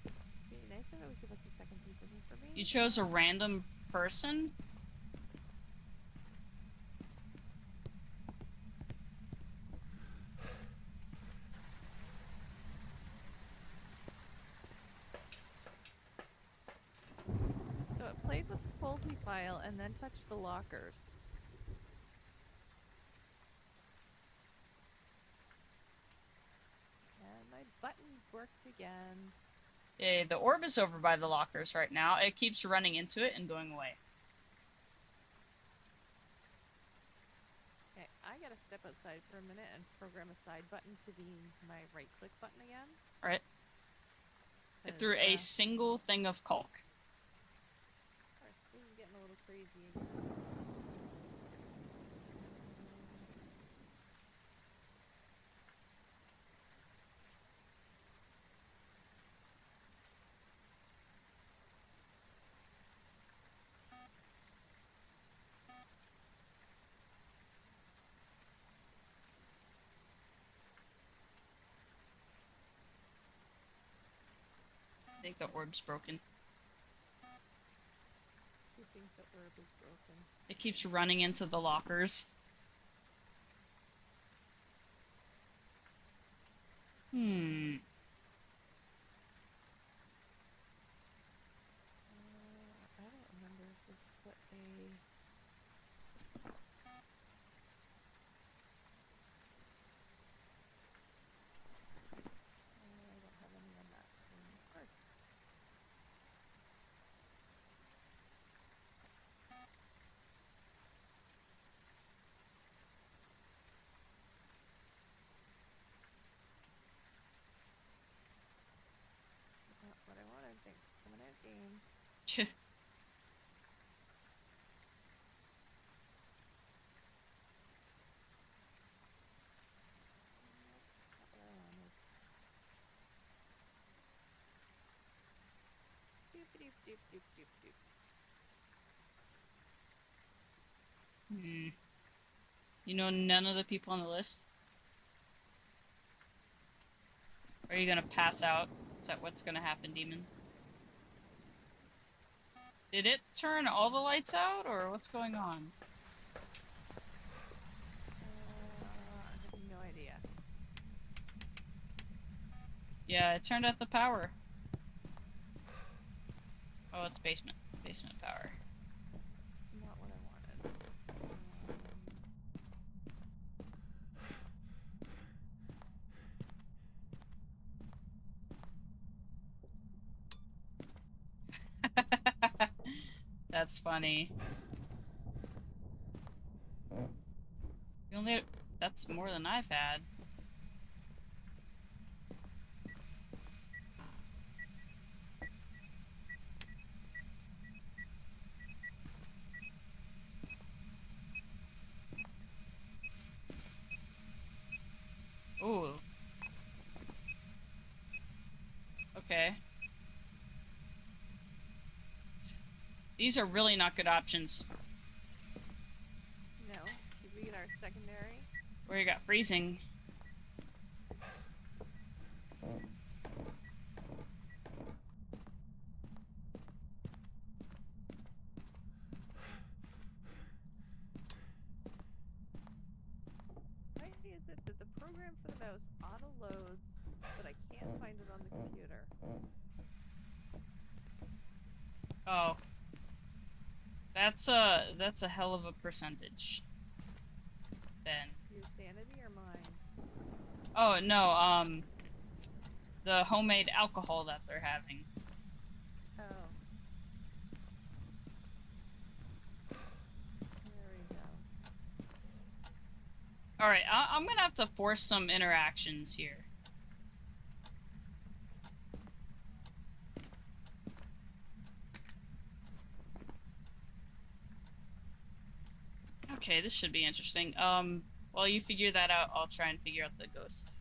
It'd be nice if it would give us a second piece of information. You chose a random person? So it played with the Folsy file and then touched the lockers. And my buttons worked again. Okay, the orb is over by the lockers right now. It keeps running into it and going away. Okay, I gotta step outside for a minute and program a side button to be my right click button again. Alright. It 'Cause, threw a single thing of caulk. Alright, this is getting a little crazy again. think the orb's broken. You think the orb is broken? It keeps running into the lockers. Hmm. I don't remember if this put a... I don't have any on that screen, of course. Not what I wanted, thanks for coming out, game. Not what I wanted. Doop doop doop doop doop doop. Hmm. You know none of the people on the list? Are you gonna pass out? Is that what's gonna happen, Demon? Did it turn all the lights out, or what's going on? I have no idea. Yeah, it turned out the power. Oh, it's basement. Basement power. Not what I wanted. That's funny. You only... That's more than I've had. Ooh. Okay. These are really not good options. No. Did we get our secondary? Where you got freezing. Why is it that the program for the mouse auto-loads, but I can't find it on the computer? Oh. That's a hell of a percentage. Then. Your sanity or mine? Oh, no, the homemade alcohol that they're having. Oh. There we go. Alright, I'm gonna have to force some interactions here. Okay, this should be interesting. While you figure that out, I'll try and figure out the ghost.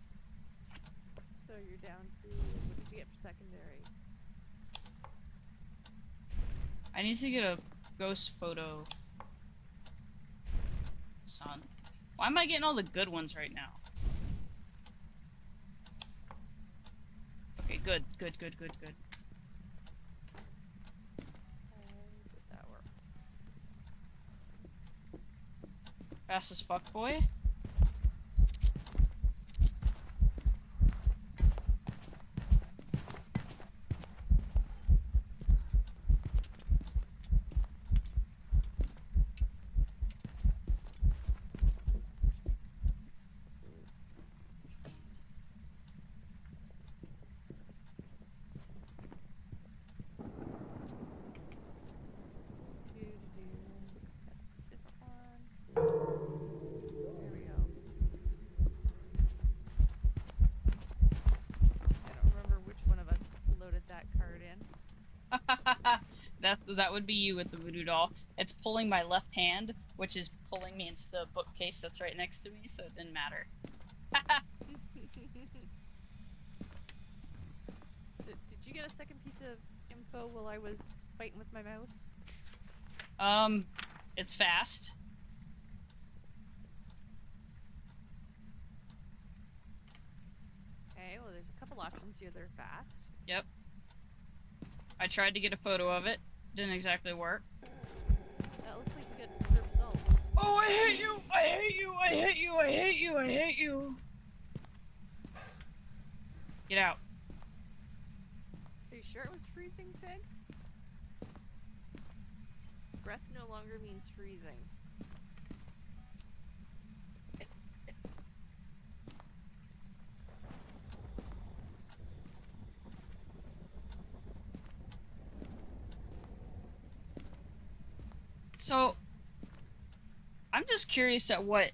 So you're down to... What did you get for secondary? I need to get a ghost photo. Son. Why am I getting all the good ones right now? Okay, good, good, good, good, good. How did that work? Fast as fuck, boy. That's a different one. There we go. I don't remember which one of us loaded that card in. That would be you with the voodoo doll. It's pulling my left hand, which is pulling me into the bookcase that's right next to me, so it didn't matter. So, did you get a second piece of info while I was fighting with my mouse? It's fast. Okay, well there's a couple options here that are fast. Yep. I tried to get a photo of it. Didn't exactly work. That looks like a good result. Oh, I hate you! I hate you! I hate you! I hate you! I hate you! Get out. Are you sure it was freezing, Fig? Breath no longer means freezing. So, I'm just curious at what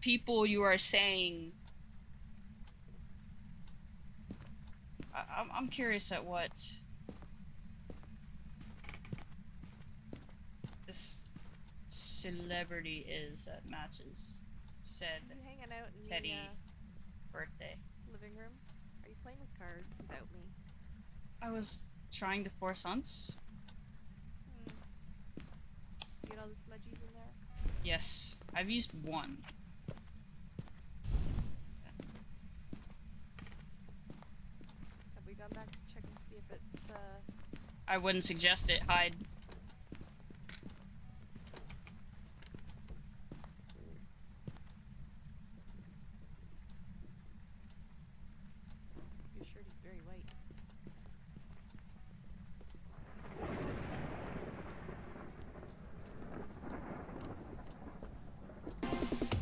people you are saying. I'm curious at what this celebrity is that matches said Are you hanging out in Teddy the birthday. living room? Are you playing with cards without me? I was trying to force hunts. You get all the smudgies in there? Yes, I've used one. Have we gone back to check and see if it's, I wouldn't suggest it. Hide. your shirt is very white.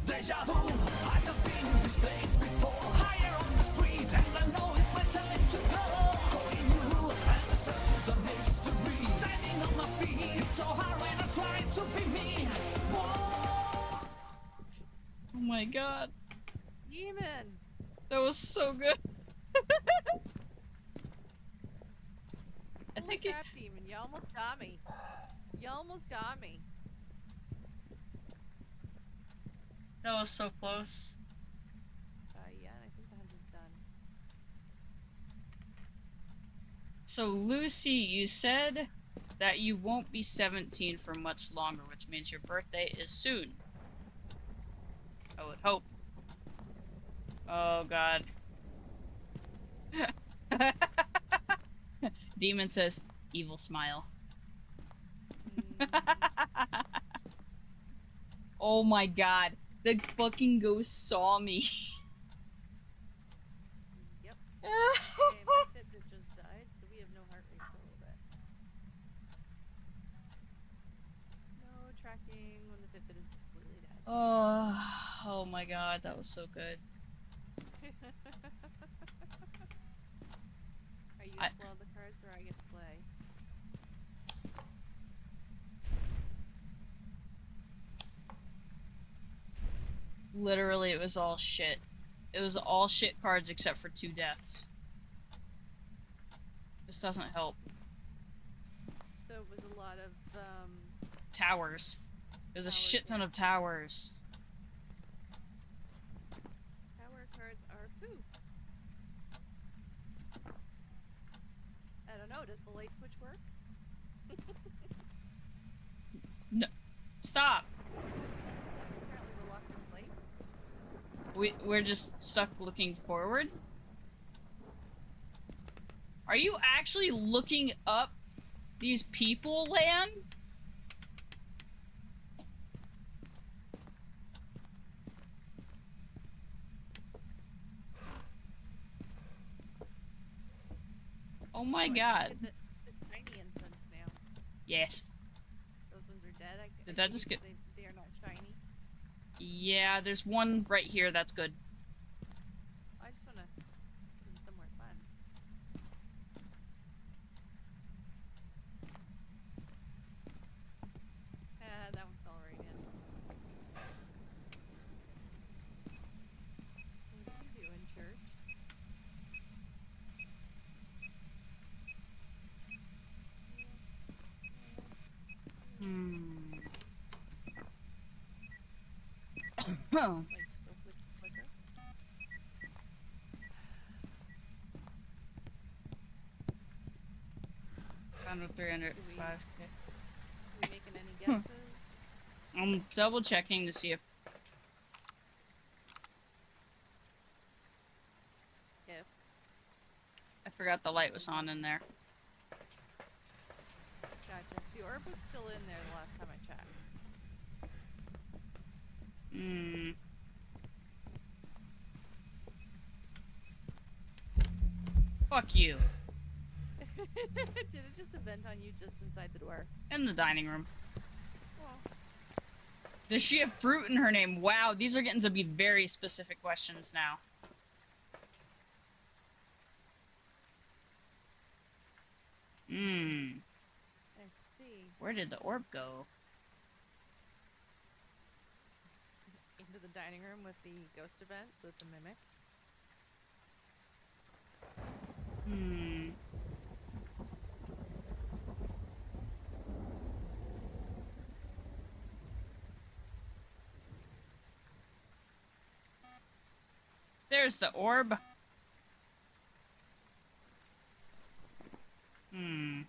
Deja vu, I just been in this place before. Higher on the street, and I know it's my time to go. Calling you, and the search is a mystery. Standing on my feet, it's so hard when I try to be me. Whoa. Oh my god, Demon! that was so good. I Holy think it. crap, Demon, you almost got me. You almost got me. That was so close. Yeah, I think the hunt is done. So Lucy, you said that you won't be 17 for much longer, which means your birthday is soon. I would hope. Oh god. Demon says, evil smile. Oh my god. The fucking ghost saw me. Yep. Okay, my Fitbit just died, so we have no heart rate for a little bit. No tracking when the Fitbit is completely dead. Oh my god, that was so good. Are you gonna blow the cards or I get to play? Literally, it was all shit. It was all shit cards except for 2 deaths. This doesn't help. So it was a lot of, Towers. There's a Towers, shit ton yeah. of towers. tower cards are poo. I don't know, does the light switch work? No. Stop! Apparently we're locked in place. We're just stuck looking forward? Are you actually looking up these people, Lan? Oh my I god. get the shiny incense now. Yes. Those ones are dead. Did that just get- They are not shiny. Yeah, there's one right here that's good. I just wanna put them somewhere fun. That one fell right in. What are you doing, church? Oh. Like, still flicker? Found a 305k. Are we making any guesses? I'm double checking to see if If. I forgot the light was on in there. The orb was still in there the last time I checked. Hmm. Fuck you. Did it just event on you just inside the door? In the dining room. Well, Does she have fruit in her name? Wow, these are getting to be very specific questions now. Hmm. I see. Where did the orb go? Into the dining room with the ghost event, so it's a mimic. Hmm. There's the orb. Hmm.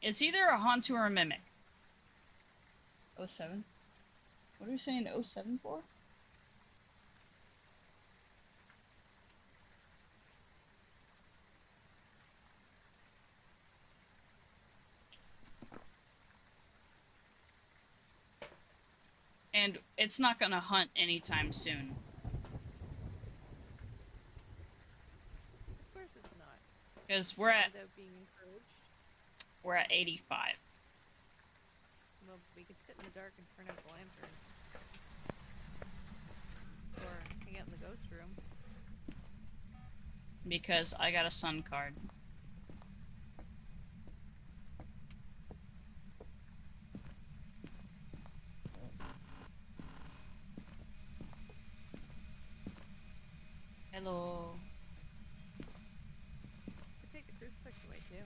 It's either a Hantu or a Mimic. 07? What are we saying 07 for? And it's not gonna hunt anytime soon. Of course it's not. Because we're at Without being encouraged. 85. Well, we could sit in the dark and turn out the lantern. Or hang out in the ghost room. Because I got a sun card. Hello. Could take the crucifix away too.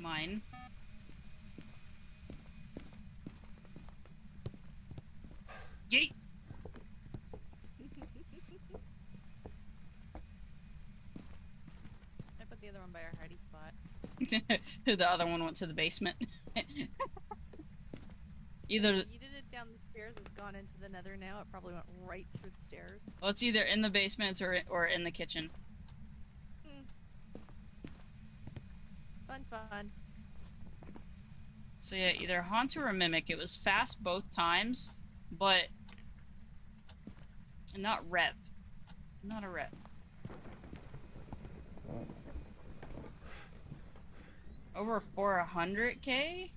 Mine. Yeet! I put the other one by our hiding spot. The other one went to the basement. Either You did it down the stairs, it's gone into the nether now. It probably went right through the stairs. well, it's either in the basement or in the kitchen. Fun, fun. So yeah, either Haunter or Mimic. It was fast both times, but not Rev. Not a Rev. Over 400k?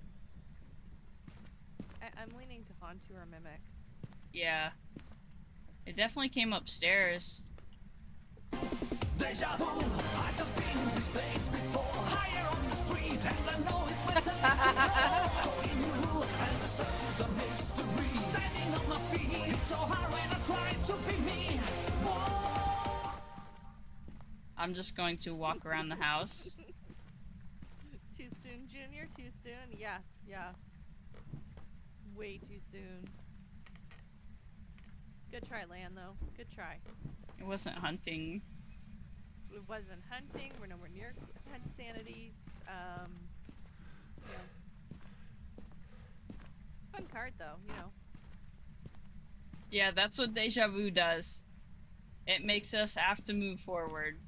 I'm leaning to Hantu or Mimic. Yeah. It definitely came upstairs. Deja vu, I just been in this place before. Higher on the street, and I know it's my time to go. Going new, and the search is a mystery. Standing on my feet, it's so hard when I try to be me. Whoa. I'm just going to walk around the house. Too soon, Junior? Too soon? Yeah, yeah. Way too soon. Good try, Lan, though. Good try. It wasn't hunting. It wasn't hunting. We're nowhere near hunt sanities. You know. Fun card, though, you know. Yeah, that's what Deja Vu does. It makes us have to move forward.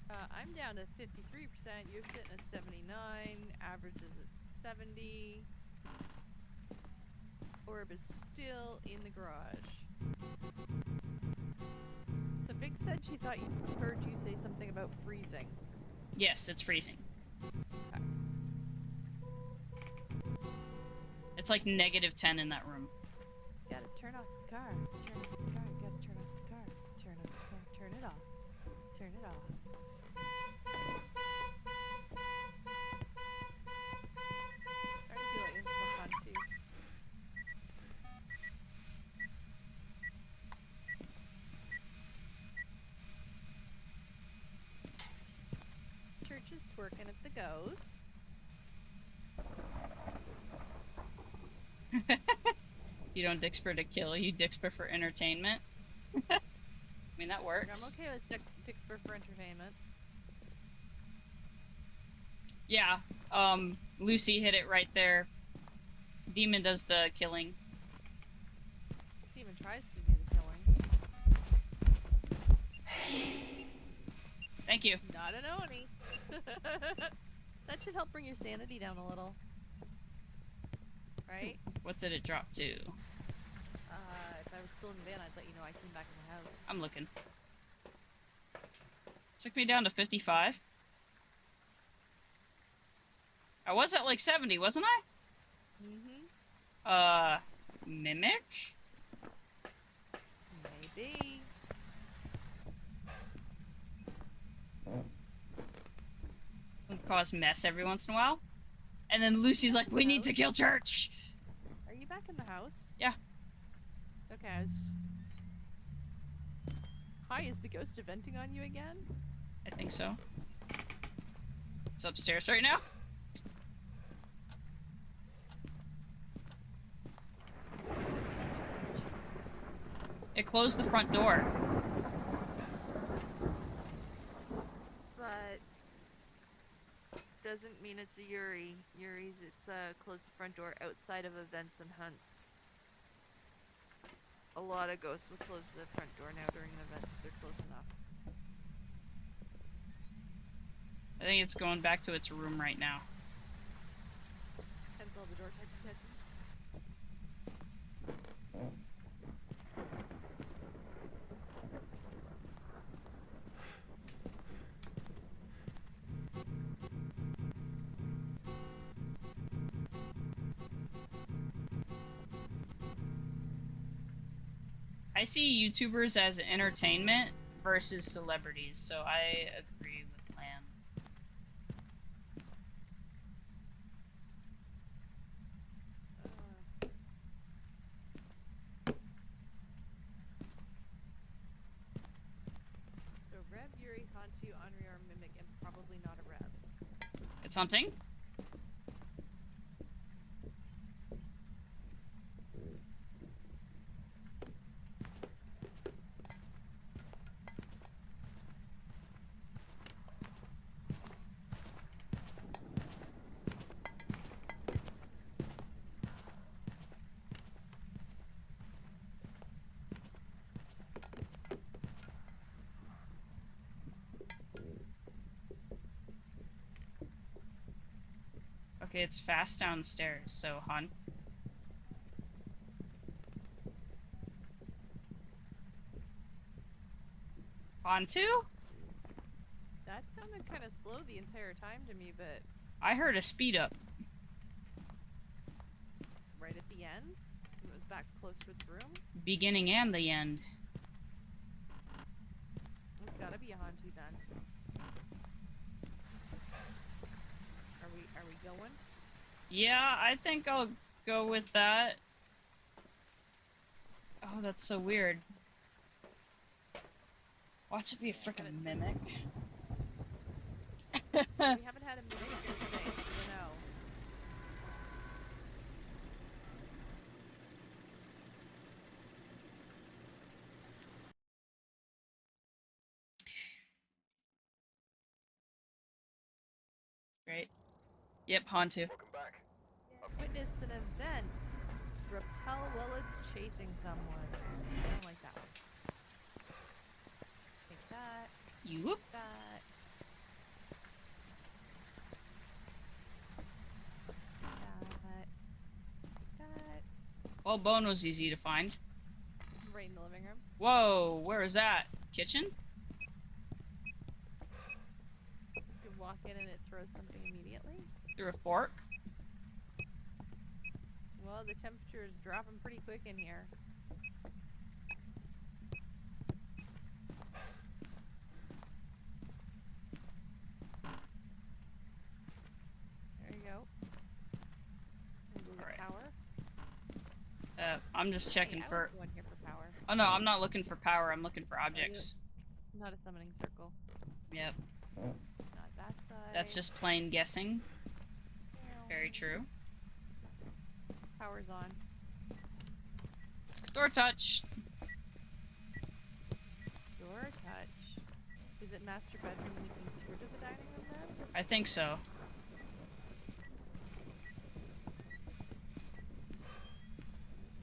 I'm down to 53%. You're sitting at 79. Average is at 70. Orb is still in the garage. So Vic said she thought you heard you say something about freezing. Yes, it's freezing. Okay. It's like -10 in that room. Gotta turn off the car. Turn off the car. Gotta turn off the car. Turn off the car. Turn it off. Turn it off. Starting to feel like this is a hunt too. Church is twerking at the ghost. You don't Dixper to kill, you Dixper for entertainment. I mean, that I'm works. okay with Dick for entertainment. Yeah, Lucy hit it right there. Demon does the killing. Demon Thank you. Not an Oni. That should help bring your sanity down a little. Right? What did it drop to? If I was still in the van, I'd let you know I came back in the house. I'm looking. Took me down to 55. I was at like 70, wasn't I? Mm-hmm. Mimic? Maybe. Cause mess every once in a while. And then Lucy's like, we need to kill Church! Are you back in the house? Yeah. Okay, I was... Hi, is the ghost venting on you again? I think so. It's upstairs right now. It closed the front door. But... doesn't mean it's a Yuri. Yuri's, it's closed the front door outside of events and hunts. A lot of ghosts will close the front door now during an event if they're close enough. I think it's going back to its room right now. Cancel the door touchy. I see YouTubers as entertainment versus celebrities, so I agree with Lamb. So Rev, Yuri, Hantu, Henri are Mimic, and probably not a Rev. It's hunting. Okay, it's fast downstairs, so hun. Hantu? That sounded kind of slow the entire time to me, but I heard a speed up. right at the end, when it was back close to its room, Beginning and the end. it's gotta be a Hantu then. Are we going? Yeah, I think I'll go with that. Oh, that's so weird. Watch it be a freaking mimic. We haven't had a mimic yet today, so we don't know. Great. Yep, Hantu. Welcome back. Witness an event. Repel while it's chasing someone. I don't like that one. Take that. You? That. That. Well, bone was easy to find. Right in the living room. Whoa, where is that? Kitchen? You walk in and it throws something immediately. Through a fork? Well, the temperature is dropping pretty quick in here. There you go. Remove Alright. power. I'm just checking Hey, I for... was going here for power. Oh no, I'm not looking for power, I'm looking for objects. Not a summoning circle. Yep. Not that side. That's just plain guessing. Very true. Power's on. Door touch! Door touch. Is it master bedroom leading through to the dining room then? I think so.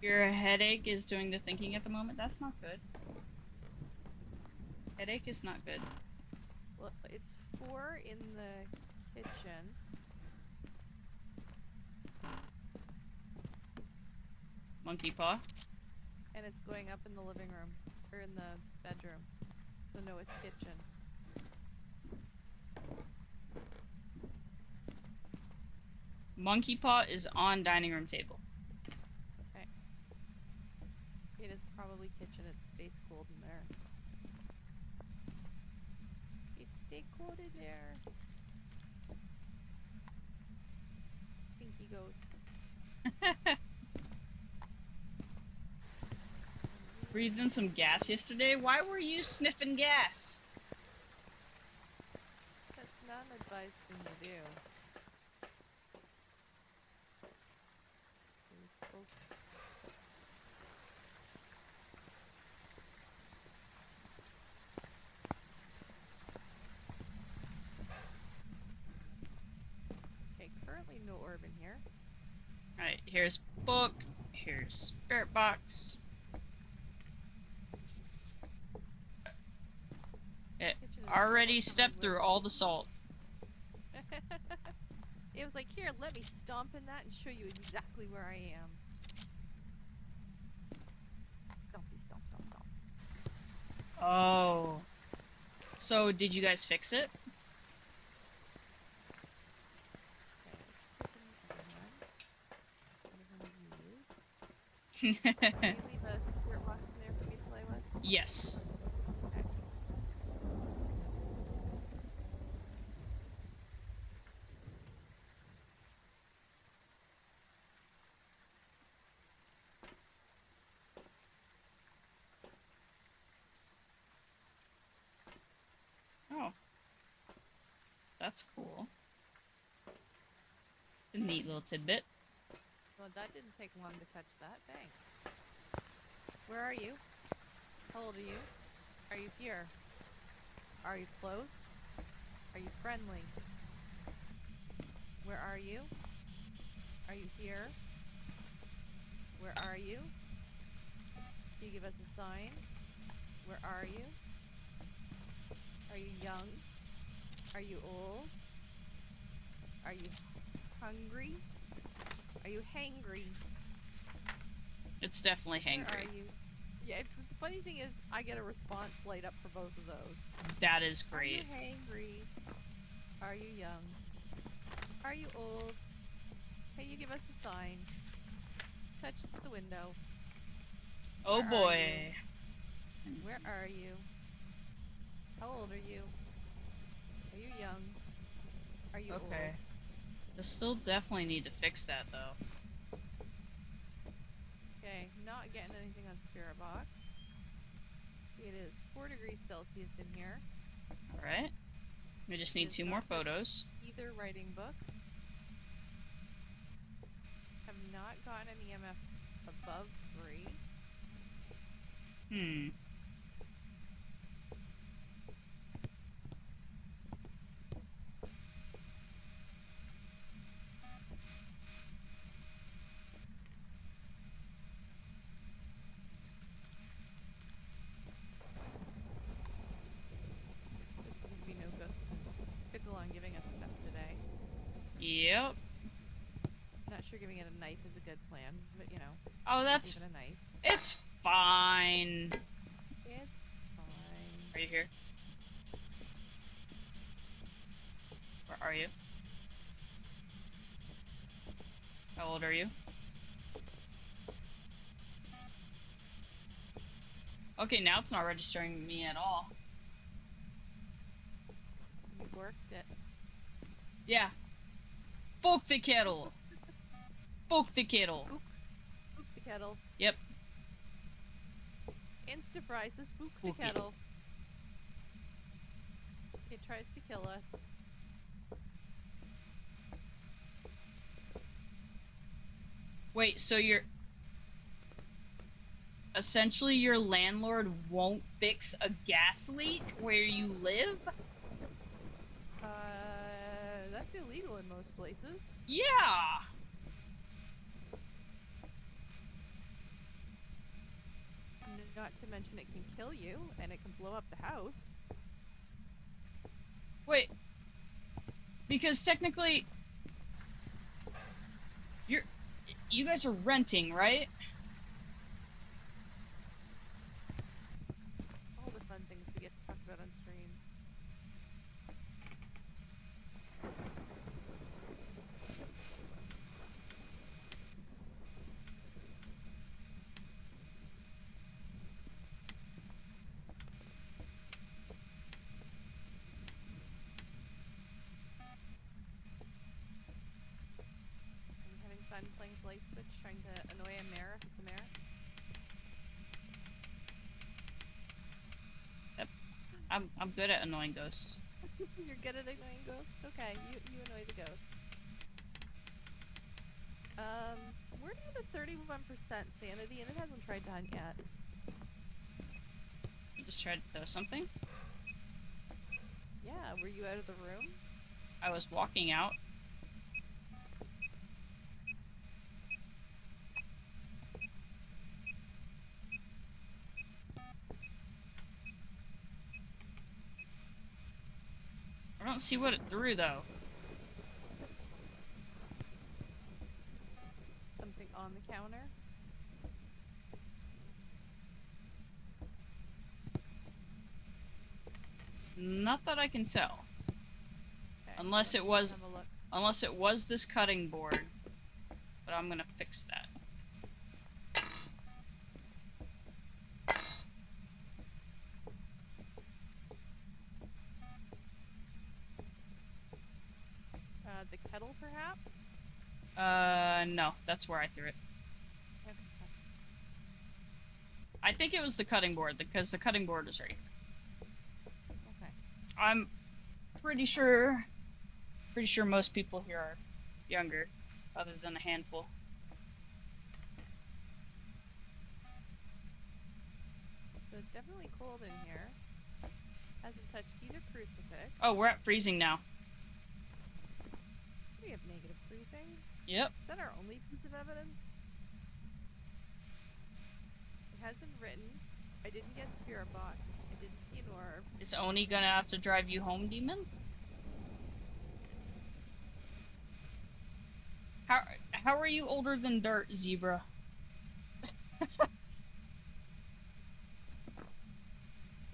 Your headache is doing the thinking at the moment? That's not good. Headache is not good. Well, it's 4 in the kitchen. Monkey paw. And it's going up in the living room. Or in the bedroom. So no, it's kitchen. Monkey paw is on dining room table. Okay. It is probably kitchen. It stays cold in there. It stays cold in there. Stinky ghost. Breathed in some gas yesterday. Why were you sniffing gas? That's not an advice thing to do. Okay, currently no orb in here. Alright, here's book. Here's spirit box. It Kitchen is already covered stepped with- through all the salt. It was like, here, let me stomp in that and show you exactly where I am. Stompy, stomp, stomp, stomp. Oh. So, did you guys fix it? Can you leave a spirit box in there for me to play with? Yes. Okay. Oh. That's cool. It's a neat little tidbit. Well, that didn't take long to catch that. Thanks. Where are you? How old are you? Are you here? Are you close? Are you friendly? Where are you? Are you here? Where are you? Can you give us a sign? Where are you? Are you young? Are you old? Are you hungry? Are you hangry? It's definitely Where hangry. are you? Yeah, the funny thing is, I get a response light up for both of those. That is Are you great. hangry? Are you young? Are you old? Can you give us a sign? Touch the window. Oh Where are boy. Where are you? How old are you? Are you young? Are you Okay. old? They'll still definitely need to fix that though. Okay, not getting anything on Spirit Box. It is 4 degrees Celsius in here. Alright. We just It need is 2 not more touched photos. Either writing book. Have not gotten an EMF above 3. Hmm. Just because we know Gus can pickle on giving us stuff today. Yep. Not sure giving it a knife is a good plan, but you know. Oh, that's... Give it a knife. It's fine. It's fine. Are you here? Where are you? How old are you? Okay, now it's not registering me at all. You worked it. Yeah. Fuck the kettle. Fuck the kettle. Spook the kettle. Yep. Insta prices, spook the Spook it. kettle. It tries to kill us. Wait, so you're... Essentially, your landlord won't fix a gas leak where you live? That's illegal in most places. Yeah! Not to mention it can kill you, and it can blow up the house. Wait. Because technically... You guys are renting, right? All the fun things we get to talk about on stream. Are you having fun playing Light Switch, trying to annoy a mayor if it's a mayor? I'm good at annoying ghosts. You're good at annoying ghosts? Okay, you annoy the ghost. We're near the 31% sanity, and it hasn't tried to hunt yet. You just tried to throw something? Yeah, were you out of the room? I was walking out. I don't see what it threw, though. Something on the counter? Not that I can tell. Okay, Unless let it me was- have a look. Unless it was this cutting board. But I'm gonna fix that. The kettle, perhaps? No. That's where I threw it. Okay. I think it was the cutting board, because the cutting board is right here. Okay. I'm pretty sure most people here are younger, other than a handful. So it's definitely cold in here. Hasn't touched either crucifix. Oh, we're at freezing now. We have negative freezing. Yep. Is that our only piece of evidence? It hasn't written. I didn't get spirit box. I didn't see an orb. Is Oni gonna have to drive you home, Demon? How are you older than dirt, Zebra?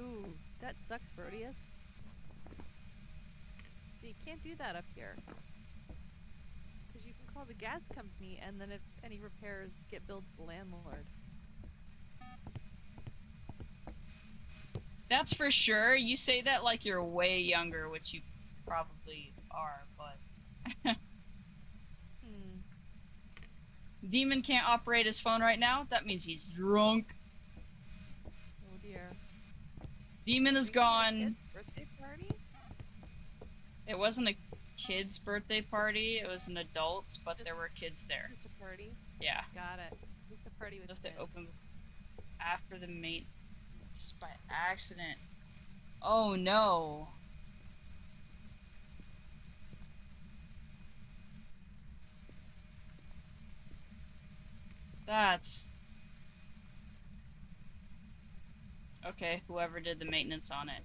Ooh, that sucks, Proteus. So you can't do that up here. Because you can call the gas company, and then if any repairs get billed to the landlord. That's for sure. You say that like you're way younger, which you probably are, but... Demon can't operate his phone right now. That means he's drunk. Oh dear. Demon is Did you have a gone. kid's birthday party? It wasn't a kid's birthday party. It was an adult's, but there were kids there. Just a party? Yeah. Got it. Just a party with Left it kids. open after the maintenance by accident. Oh no. That's... Okay, whoever did the maintenance on it.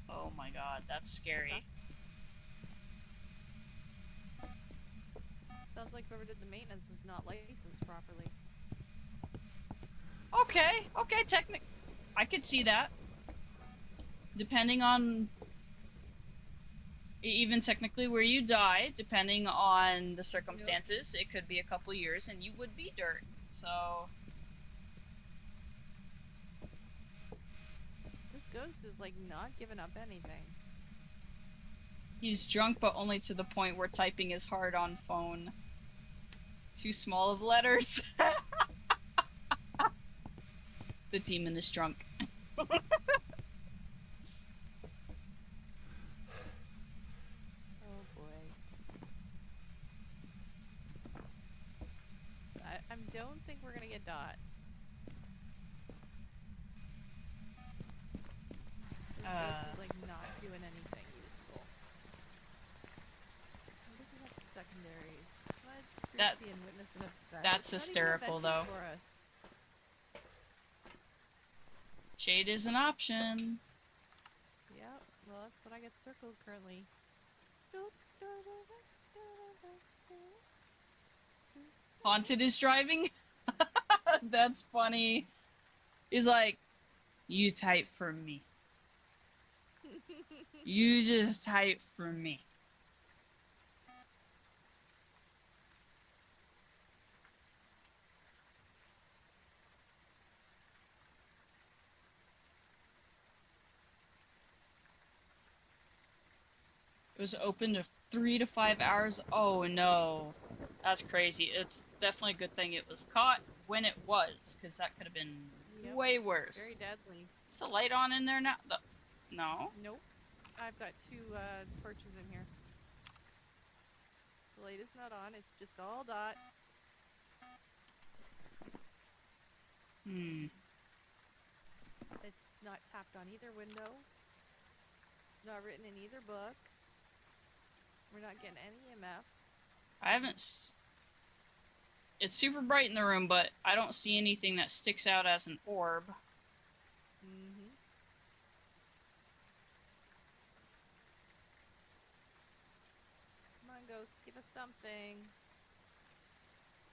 Oh my god, that's scary. Sounds like whoever did the maintenance was not licensed properly. Okay, I could see that. Depending on... Even technically where you die, depending on the circumstances, it could be a couple years and you would be dirt. So... This ghost is like not giving up anything. He's drunk, but only to the point where typing is hard on phone. Too small of letters. The demon is drunk. Oh boy. So I don't think we're gonna get dots. This ghost is like not doing anything useful. I'm looking at the secondaries. Blood, That- cruelty, and witness and effect. that's It's not even hysterical, effective though. for us. Shade is an option. Yep, well, that's what I get circled currently. Haunted is driving? That's funny. He's like, you type for me. You just type for me. It was open to 3 to 5 hours. Oh no. That's crazy. It's definitely a good thing it was caught when it was, because that could have been Yep. way worse. Very deadly. Is the light on in there now? No? Nope. I've got two torches in here. The light is not on, it's just all dots. Hmm. It's not tapped on either window. Not written in either book. We're not getting any EMF. I haven't It's super bright in the room, but I don't see anything that sticks out as an orb. Mm-hmm. Come on, ghost, give us something.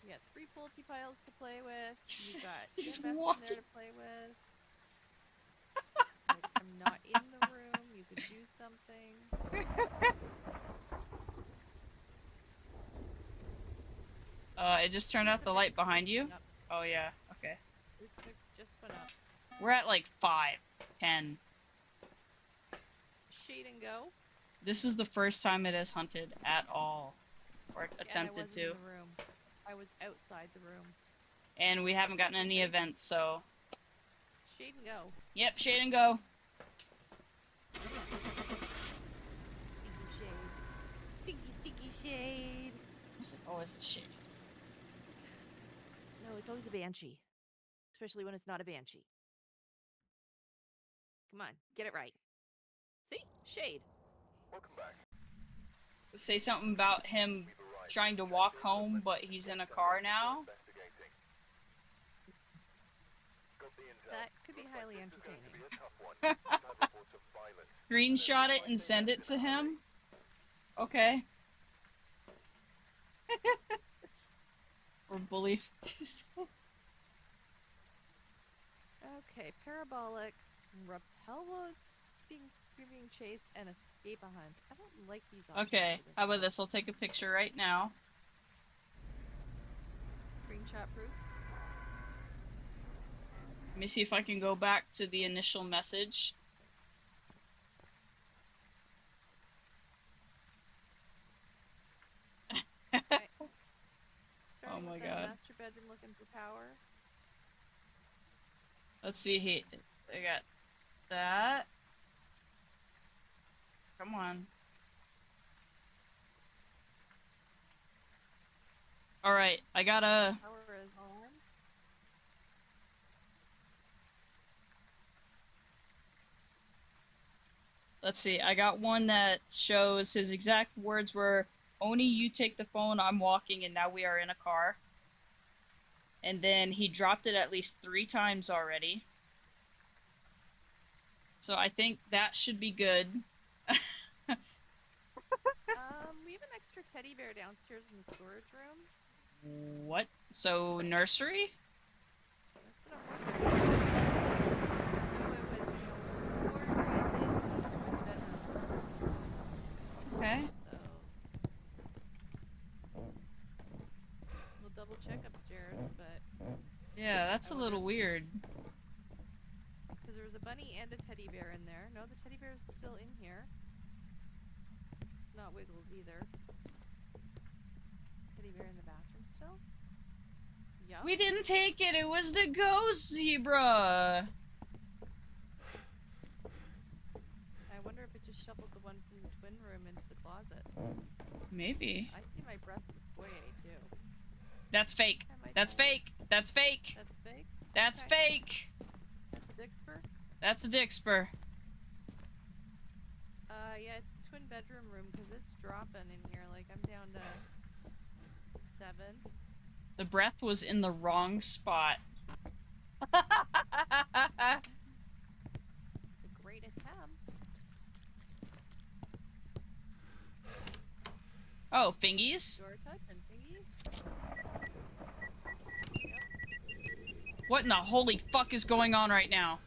You got 3 Pulte piles to play with. You got He's EMF in walking. there to play with. Like, I'm not in the room. You could do something. It just turned out the light behind you? Oh yeah, okay. This fix just went up. We're at like 5, 10. Shade and go. This is the first time it has hunted at all. Or attempted and I wasn't to. in the room. I was outside the room. And we haven't gotten any events, so... Shade and go. Yep, shade and go. Stinky shade. Stinky shade. It's always a shade. No, it's always a banshee. Especially when it's not a banshee. Come on, get it right. See? Shade. Welcome back. Say something about him trying to walk home, but he's in a car now. Investigating. Got the intel. That could be highly This is going to entertaining. be a tough one. We've had reports of violence. Screenshot it and send it to him. Okay. Or bully. Okay, parabolic, repel while you're being chased, and escape a hunt. I don't like these options. Okay, for this how about one. this? I'll take a picture right now. Screenshot proof. Let me see if I can go back to the initial message. Starting Oh my with the God. Master bedroom looking for power. Let's see. I got that. Come on. Alright, I got a... Power is on. Let's see, I got one that shows his exact words were, Oni, you take the phone, I'm walking, and now we are in a car. And then he dropped it at least 3 times already. So I think that should be good. We have an extra teddy bear downstairs in the storage room. What? So, nursery? That's what I'm wondering. Okay. So we'll double check upstairs, but Yeah, that's a little weird. because there was a bunny and a teddy bear in there. No, the teddy bear is still in here. It's not Wiggles either. Teddy bear in the bathroom still? Yeah. We didn't take it, it was the ghost zebra! I wonder if it just shuffled the one from the twin room into the closet. Maybe. I see my breath in the foyer too. That's fake. Hi, Michael. That's fake. That's fake. That's fake? That's Okay. fake. That's a Dixper? That's a Dixper. Yeah, it's the twin bedroom room because it's dropping in here. Like, I'm down to 7. The breath was in the wrong spot. Oh, fingies? Door touch and thingies. What in the holy fuck is going on right now?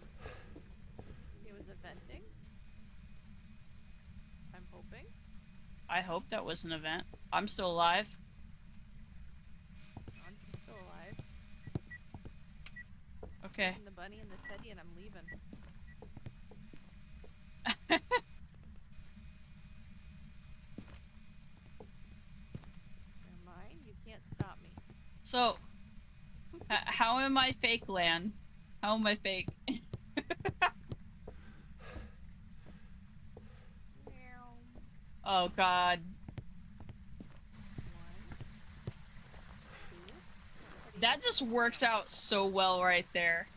It was a venting. I'm hoping. I hope that was an event. I'm still alive. I'm still alive. Okay. Taking the bunny and the teddy, and I'm leaving. Never mind. You can't stop me. So, how am I fake, Lan? How am I fake? Meow. Oh god. 1, 2. That just works out so well right there.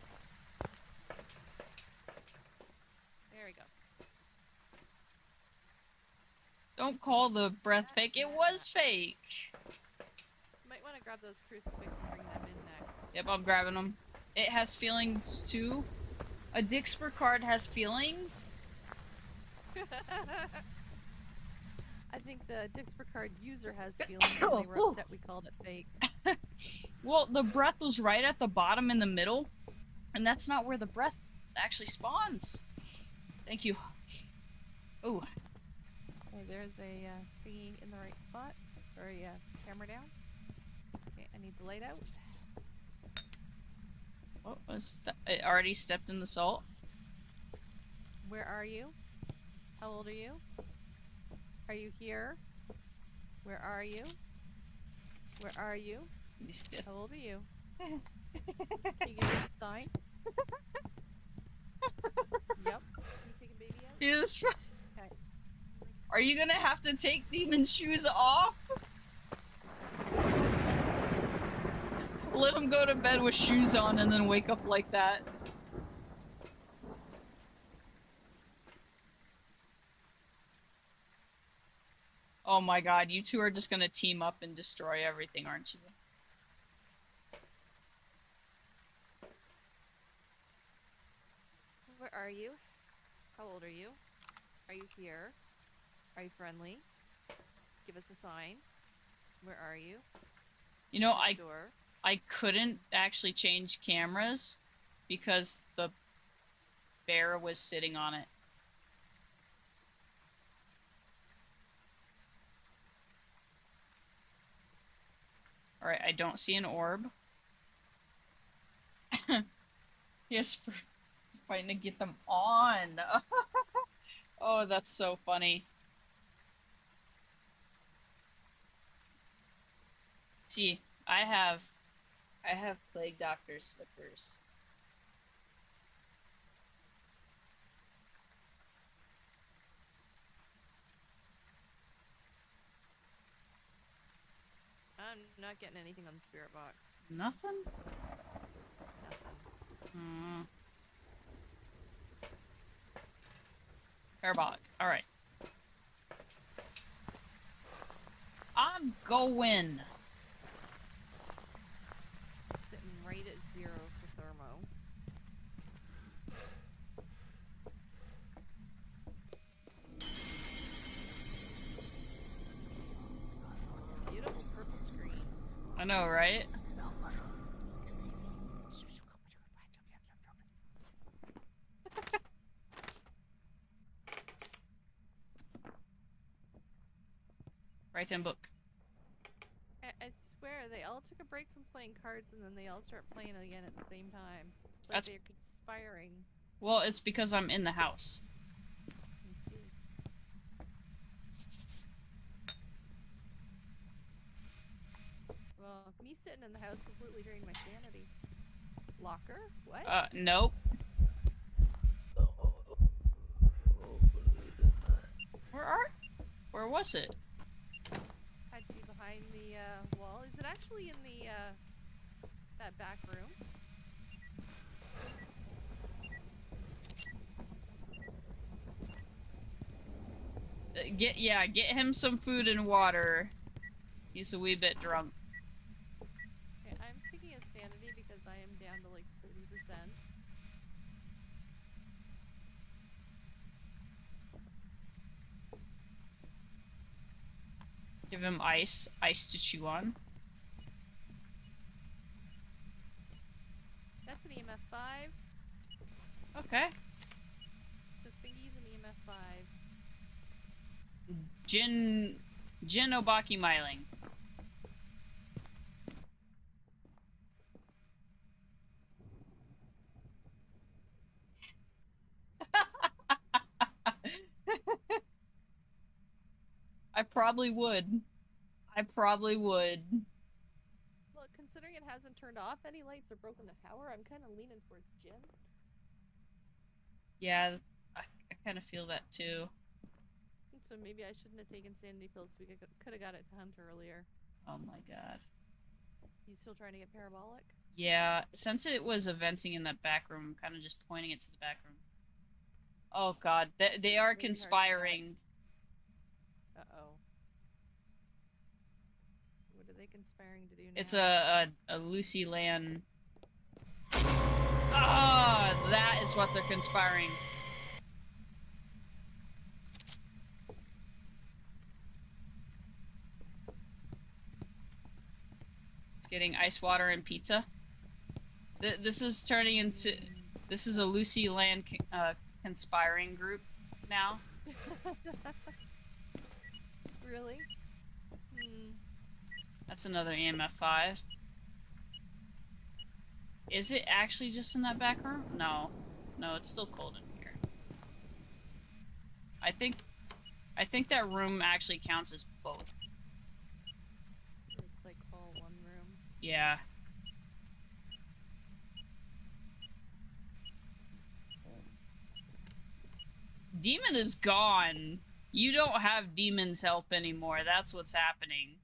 There we go. Don't call the breath fake. It was fake. You might want to grab those crucifixes and bring them in next. Yep, I'm grabbing them. It has feelings too. A Dixper card has feelings. I think the Dixper card user has feelings and they were upset we called it fake. Well, the breath was right at the bottom in the middle, and that's not where the breath actually spawns. Thank you. Ooh. Okay, there's a thingy in the right spot. Sorry, camera down. Okay, I need the light out. What was that? It already stepped in the salt. Where are you? How old are you? Are you here? Where are you? Where are you? How old are you? Can you give us a sign? Yep. You taking baby out? Yes. Okay. Are you gonna have to take Demon's shoes off? Let him go to bed with shoes on and then wake up like that. Oh my god, you two are just gonna team up and destroy everything, aren't you? Where are you? How old are you? Are you here? Are you friendly? Give us a sign. Where are you? You know, Door. I couldn't actually change cameras because the bear was sitting on it. Alright, I don't see an orb. Yes, for fighting to get them on. Oh, that's so funny. See, I have Plague Doctor slippers. I'm not getting anything on the spirit box. Nothing? Nothing. Hmm. Parabolic. Alright. I'm going. Sitting right at 0 for thermo. Beautiful purple screen. I know, right? Right in book. I swear, they all took a break from playing cards and then they all start playing again at the same time. It's like That's- they're conspiring. Well, it's because I'm in the house. I see. Well, me sitting in the house completely drained my sanity. Locker? What? Nope. Where was it? Had to be behind the wall. Is it actually in the that back room? Get him some food and water. He's a wee bit drunk. Okay, I'm taking a sanity because I am down to like 30%. Give him ice. Ice to chew on. That's an EMF 5. Okay. So Fingy's an EMF 5. Jin Obaki Myling. I probably would. I probably would. Well, considering it hasn't turned off any lights or broken the power, I'm kind of leaning towards Jin. Yeah, I kind of feel that too. So maybe I shouldn't have taken sanity pills. We could have got it to Hunt earlier. Oh my god. You still trying to get parabolic? Yeah, since it was eventing in that back room, I'm kind of just pointing it to the back room. Oh god, they are conspiring. Uh-oh. What are they conspiring to do now? It's a Lucy Lan. Ah, that is what they're conspiring. It's getting ice water and pizza. This is turning into. This is a Lucy Lan conspiring group now. Really? Hmm. That's another EMF 5. Is it actually just in that back room? No. No, it's still cold in here. I think that room actually counts as both. It's like all one room. Yeah. Demon is gone. You don't have Demon's help anymore. That's what's happening.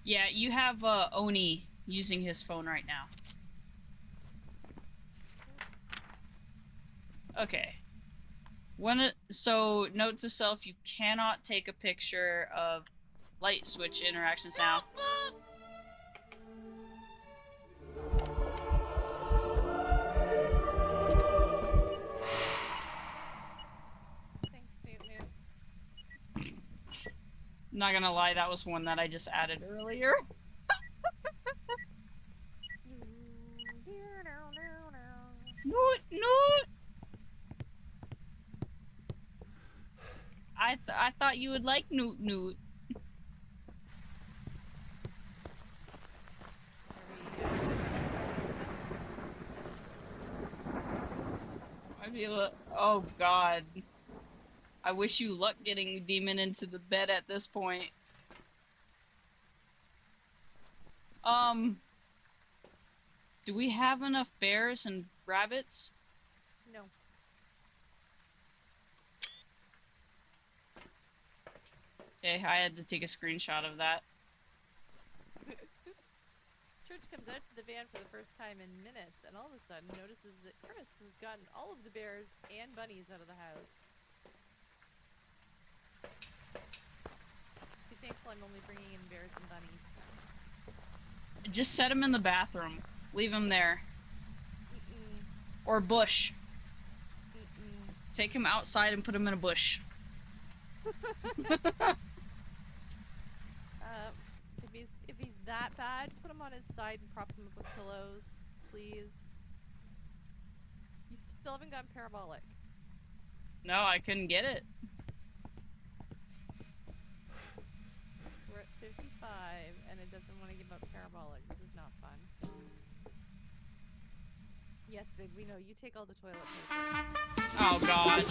Yeah, you have Oni using his phone right now. Okay. So, note to self, you cannot take a picture of light switch interactions now. Thanks, Newt. Not gonna lie, that was one that I just added earlier. Noot, noot! I thought you would like Noot Noot. I feel oh god. I wish you luck getting Demon into the bed at this point. Do we have enough bears and rabbits? No. Okay, I had to take a screenshot of that. Church comes out to the van for the first time in minutes, and all of a sudden notices that Chris has gotten all of the bears and bunnies out of the house. Be thankful I'm only bringing in bears and bunnies. Just set him in the bathroom. Leave him there. Mm-mm. Or bush. Mm-mm. Take him outside and put him in a bush. If he's that bad, put him on his side and prop him up with pillows, please. You still haven't gotten parabolic. No, I couldn't get it. We're at 55, and it doesn't want to give up parabolic. This is not fun. Yes, Vig, we know. You take all the toilet paper. Oh god.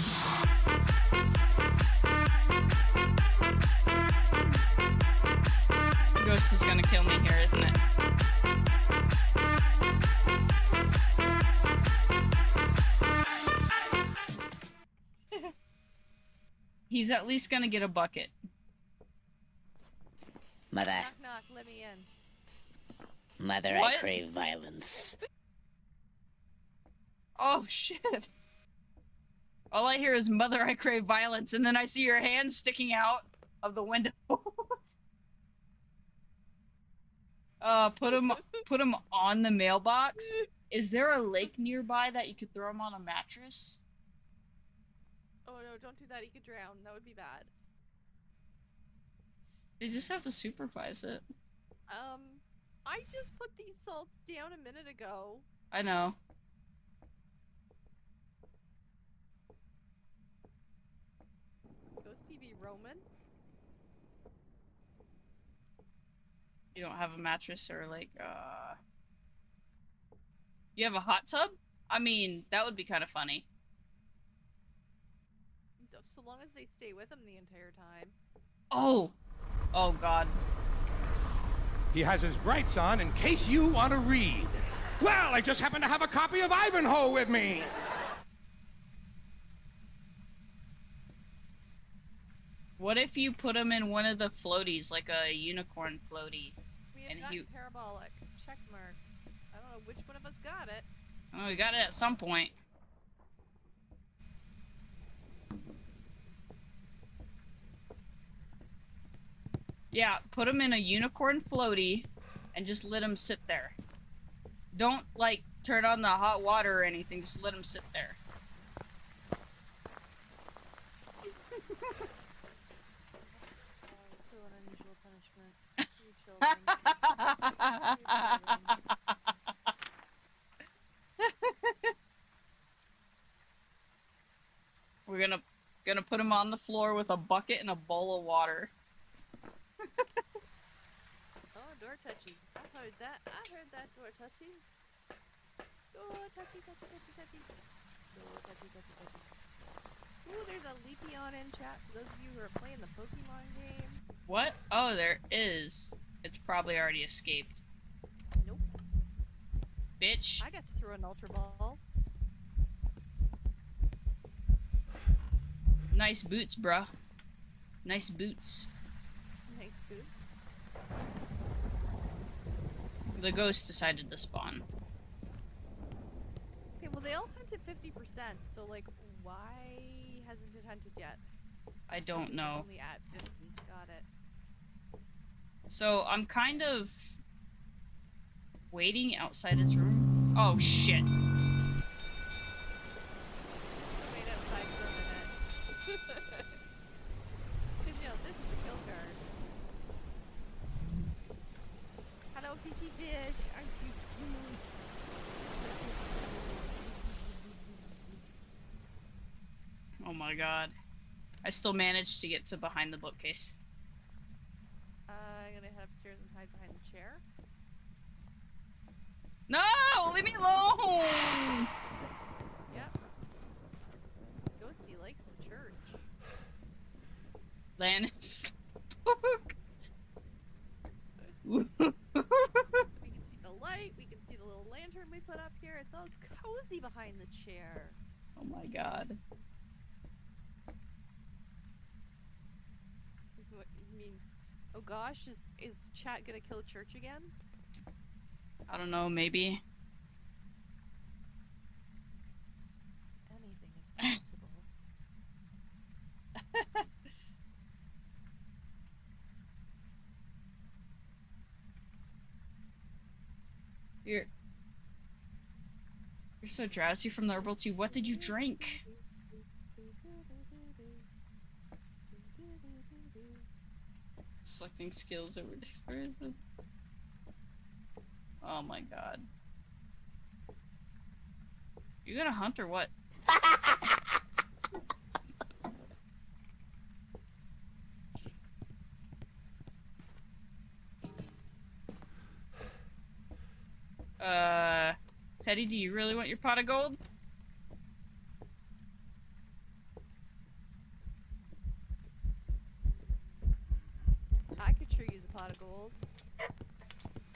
Ghost is gonna kill me here, isn't it? He's at least gonna get a bucket. Mother, Knock, knock, let me in. mother, What? I crave violence. Oh shit. All I hear is "Mother, I crave violence," and then I see your hand sticking out of the window. Put him on the mailbox. Is there a lake nearby that you could throw him on a mattress? Oh no, don't do that. He could drown. That would be bad. They just have to supervise it. I just put these salts down a minute ago. I know. Ghost TV Roman. You don't have a mattress or like, You have a hot tub? I mean, that would be kind of funny. So long as they stay with him the entire time. Oh! Oh god. He has his brights on in case you want to read. Well, I just happen to have a copy of Ivanhoe with me. What if you put him in one of the floaties, like a unicorn floaty? We have And gotten parabolic. Check mark. I don't know which one of us got it. Oh, we got it at some point. Yeah, put him in a unicorn floaty and just let him sit there. Don't, like, turn on the hot water or anything, just let him sit there. Cruel and unusual punishment. You children. We're gonna put him on the floor with a bucket and a bowl of water. Oh, door touchy. I've heard that. I heard that door touchy. Door touchy, touchy, touchy, touchy. Door touchy, touchy, touchy. Ooh, there's a Leafeon in chat for those of you who are playing the Pokemon game. What? Oh, there is. It's probably already escaped. Nope. Bitch. I got to throw an Ultra Ball. Nice boots, bruh. Nice boots. Nice food. The ghost decided to spawn. Okay, well they all hunted 50%, so like, why hasn't it hunted yet? I don't know. Only at 50. Got it. So I'm kind of waiting outside its room. Oh shit. Wait outside for a minute. Cause you know, this is the kill card. Hello, Kiki Fish. Aren't you cute? Oh my god. I still managed to get to behind the bookcase. I'm gonna head upstairs and hide behind the chair. No! Leave me alone! Yep. Ghosty likes the church. Lannis. So we can see the light, we can see the little lantern we put up here. It's all cozy behind the chair. Oh my god. What you mean? Oh gosh, is chat gonna kill church again? I don't know, maybe. Anything is possible. You're so drowsy from the herbal tea. What did you drink? Selecting skills over experience. Oh my god. You gonna hunt or what? Teddy, do you really want your pot of gold? I could sure use a pot of gold.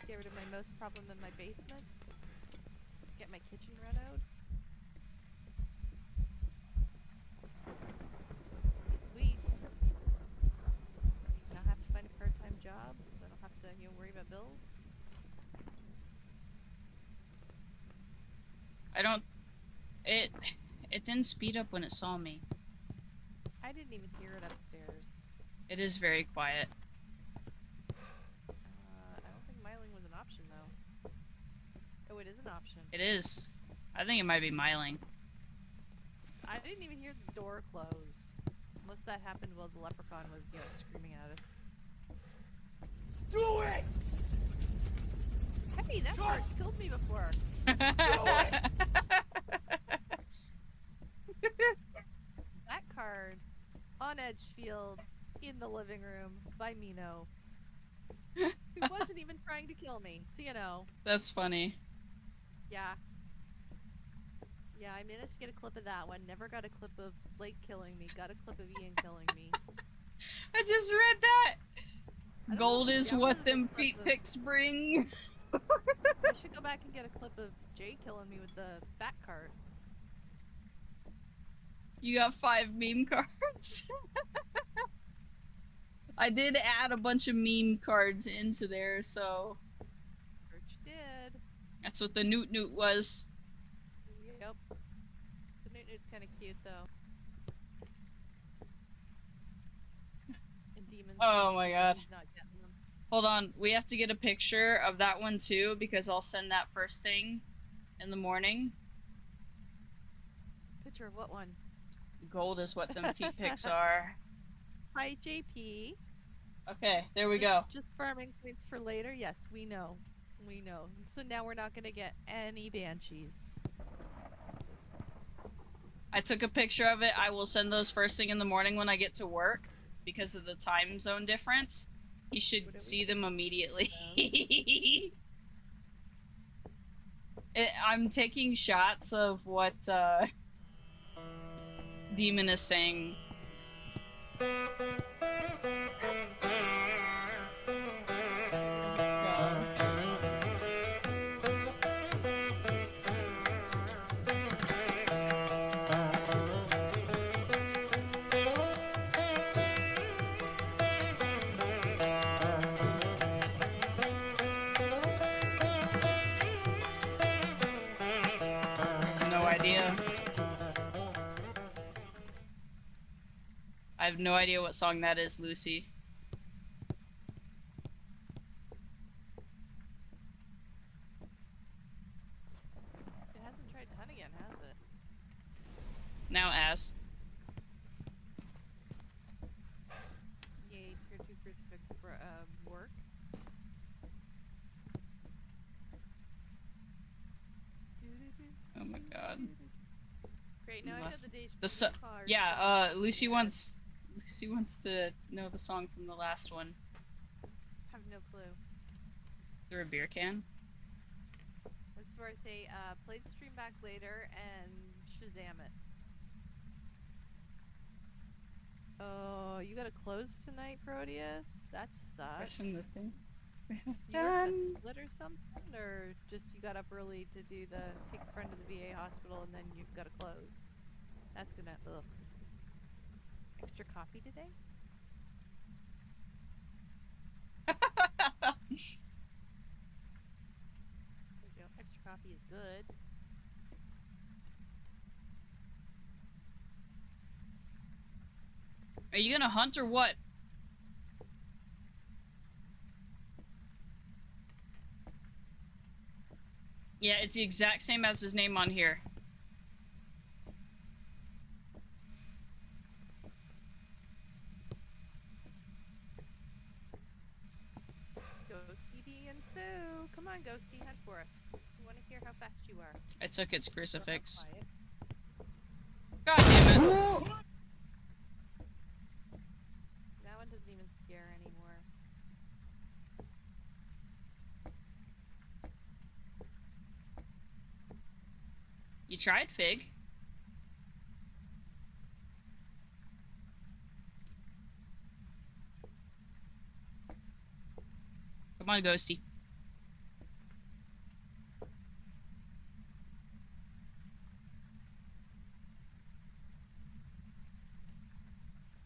Get rid of my most problem in my basement. Get my kitchen run out. Be sweet. Now I have to find a part-time job, so I don't have to, worry about bills. It didn't speed up when it saw me. I didn't even hear it upstairs. It is very quiet. I don't think miling was an option though. Oh, it is an option. It is. I think it might be miling. I didn't even hear the door close. Unless that happened while the leprechaun was, you know, screaming at us. Do it! Hey, that part killed me before. That card on Edgefield in the living room by Mino. Who wasn't even trying to kill me, so you know. That's funny. Yeah. Yeah, I managed to get a clip of that one. Never got a clip of Blake killing me. Got a clip of Ian killing me. I just read that! I don't Gold know, is yeah, I what wanted a them clip feet of- pics bring. I should go back and get a clip of Jay killing me with the bat cart. You got 5 meme cards. I did add a bunch of meme cards into there, so Birch did. that's what the Newt Newt was. Yep. The Newt-Newt's kind of cute, though. And demons. Oh my god. He's not getting them. Hold on, we have to get a picture of that one too, because I'll send that first thing in the morning. Picture of what one? Gold is what them feet pics are. Hi, JP. Okay, there we go. Just farming points for later. Yes, we know. We know. So now we're not gonna get any banshees. I took a picture of it. I will send those first thing in the morning when I get to work, because of the time zone difference. You should see them immediately. I'm taking shots of what Demon is saying. No idea. I have no idea what song that is, Lucy. It hasn't tried to hunt again, has it? Now as. Yay, tier 2 crucifix work. Oh my god. Great, now I know the days Yeah, Lucy wants to know the song from the last one. have no clue. Through a beer can? This is where I say, play the stream back later and Shazam it. Oh, you gotta close tonight, Proteus? That sucks. Question the thing. We have You worked done. a split or something? Or just you got up early to do take the friend to the VA hospital and then you've gotta close? That's gonna, ugh. Extra coffee today? You know, extra coffee is good. Are you gonna hunt or what? Yeah, it's the exact same as his name on here. Ghosty D and Sue! Come on, Ghosty, hunt for us. We want to hear how fast you are. I took its Or how crucifix. quiet. God damn it! That one doesn't even scare anymore. You tried, Fig. Come on, Ghosty.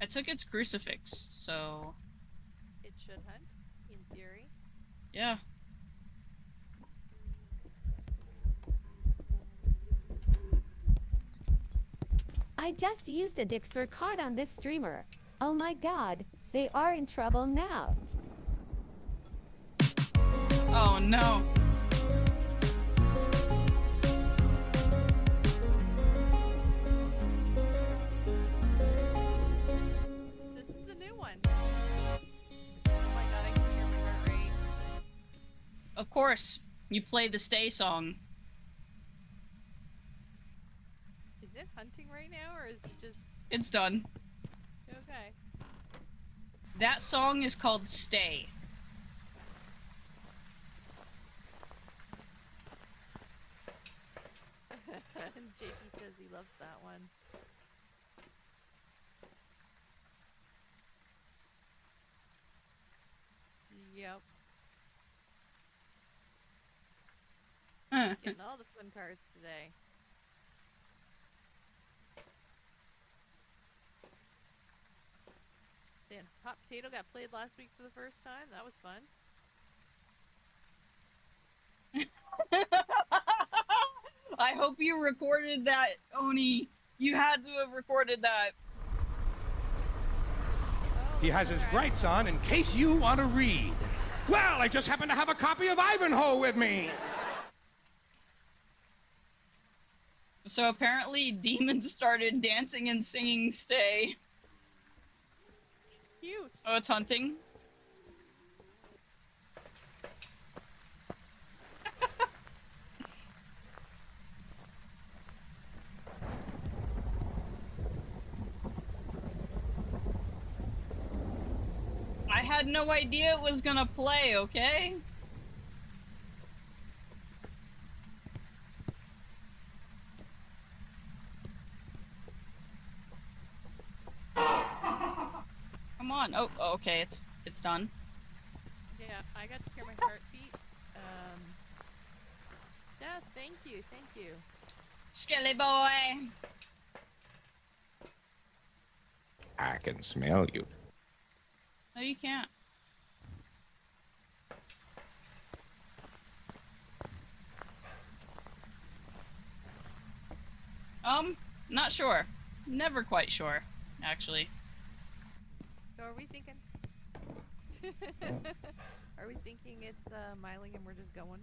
I took its crucifix, so It should hunt, in theory. yeah. I just used a Dixper card on this streamer. Oh my god, they are in trouble now. Oh no. This is a new one. Oh my god, I can hear my heart rate. Of course, you play the stay song. Is it hunting right now, or is it just... It's done. Okay. That song is called Stay. And JP says he loves that one. Yep. Getting all the fun cards today. Dan, Hot Potato got played last week for the first time. That was fun. I hope you recorded that, Oni. You had to have recorded that. He has his brights on in case you want to read. Well, I just happen to have a copy of Ivanhoe with me. So apparently demons started dancing and singing Stay. Cute. Oh, it's hunting? I had no idea it was gonna play, okay? Come on. Oh, okay, it's done. Yeah, I got to hear my heartbeat. Yeah, thank you, thank you. Skelly boy! I can smell you. No, you can't. Not sure. Never quite sure, actually. So are we thinking... Are we thinking it's miling and we're just going?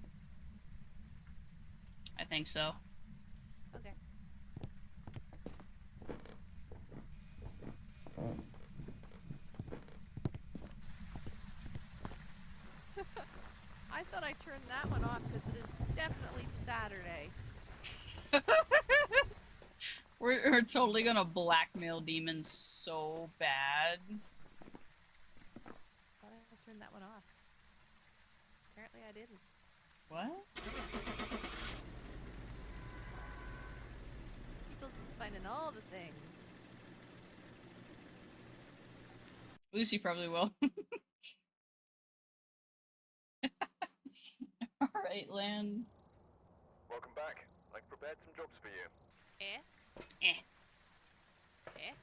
I think so. Okay. I thought I turned that one off because it is definitely Saturday. We're totally gonna blackmail demons so bad. Thought I turned that one off. Apparently I didn't. What? People's just finding all the things. Lucy probably will. Alright, Lan. Welcome back. I've prepared some jobs for you. Eh? Eh. Eh?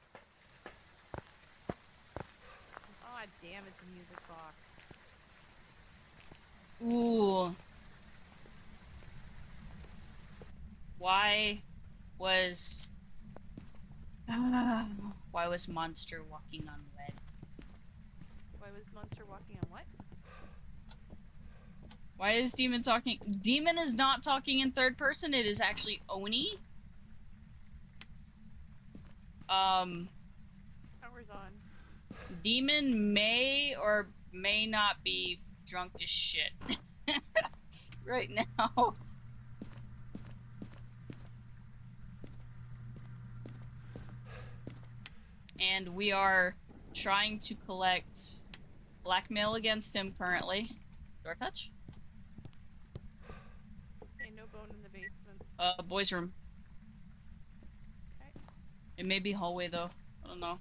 Oh damn, it's a music box. Ooh. Why was... why was Monster walking on lead? Why was Monster walking on what? Why is Demon talking? Demon is not talking in third person, it is actually Oni. Power's on. Demon may or may not be drunk as shit right now. And we are trying to collect blackmail against him currently. Door touch? Okay, no bone in the basement. Boys' room. Okay. It may be hallway though. I don't know.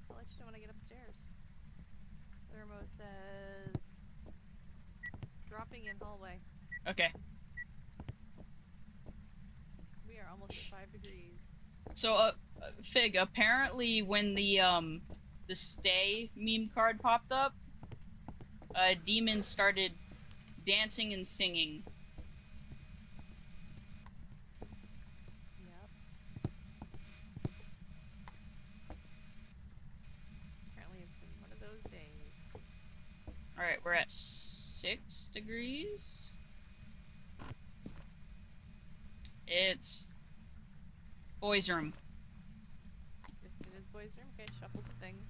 I'll let you know when I get upstairs. Thermo says... dropping in hallway. Okay. We are almost at 5 degrees. So, Fig, apparently when the stay meme card popped up, Demon started dancing and singing. Yep. We're at 6 degrees. It's boys' room. It is boys' room. Okay, shuffle the things.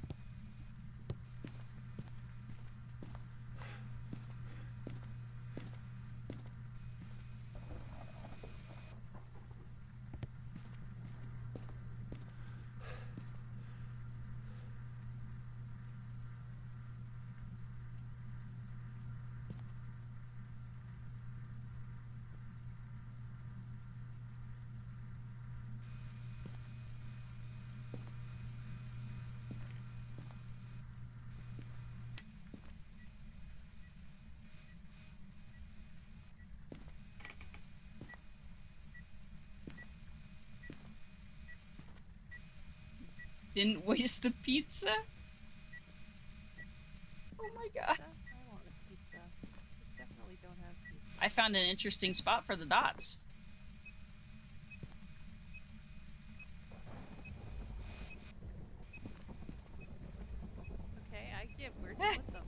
Didn't waste the pizza? Oh my god. I want a pizza. We definitely don't have pizza. I found an interesting spot for the dots. Okay, I get where to put them.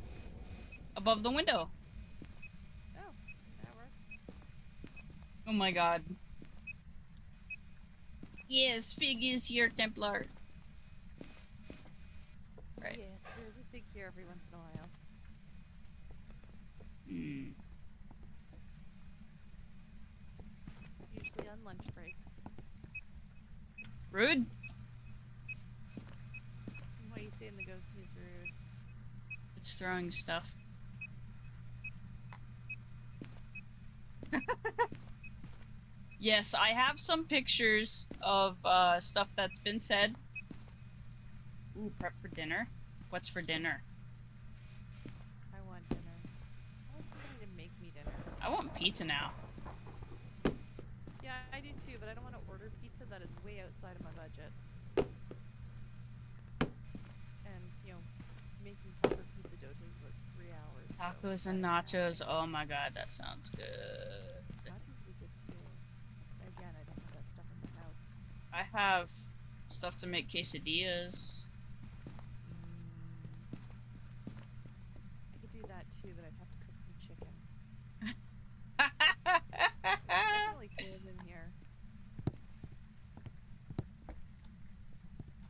Above the window. Oh, that works. Oh my god. Yes, Fig is here, Templar. Right. Yes, there's a fig here every once in a while. Hmm. Usually on lunch breaks. Rude? What are you saying the ghost is rude? It's throwing stuff. Yes, I have some pictures of stuff that's been said. Ooh, prep for dinner. What's for dinner? I want dinner. I want somebody to make me dinner. I want pizza now. Yeah, I do too, but I don't want to order pizza that is way outside of my budget. And, you know, making proper pizza dough takes about 3 hours. Tacos so and I don't have nachos. Oh my god, that sounds good. Nachos would be good too. Again, I don't have that stuff in the house. I have stuff to make quesadillas. I could do that too, but I'd have to cook some chicken. Definitely cold in here.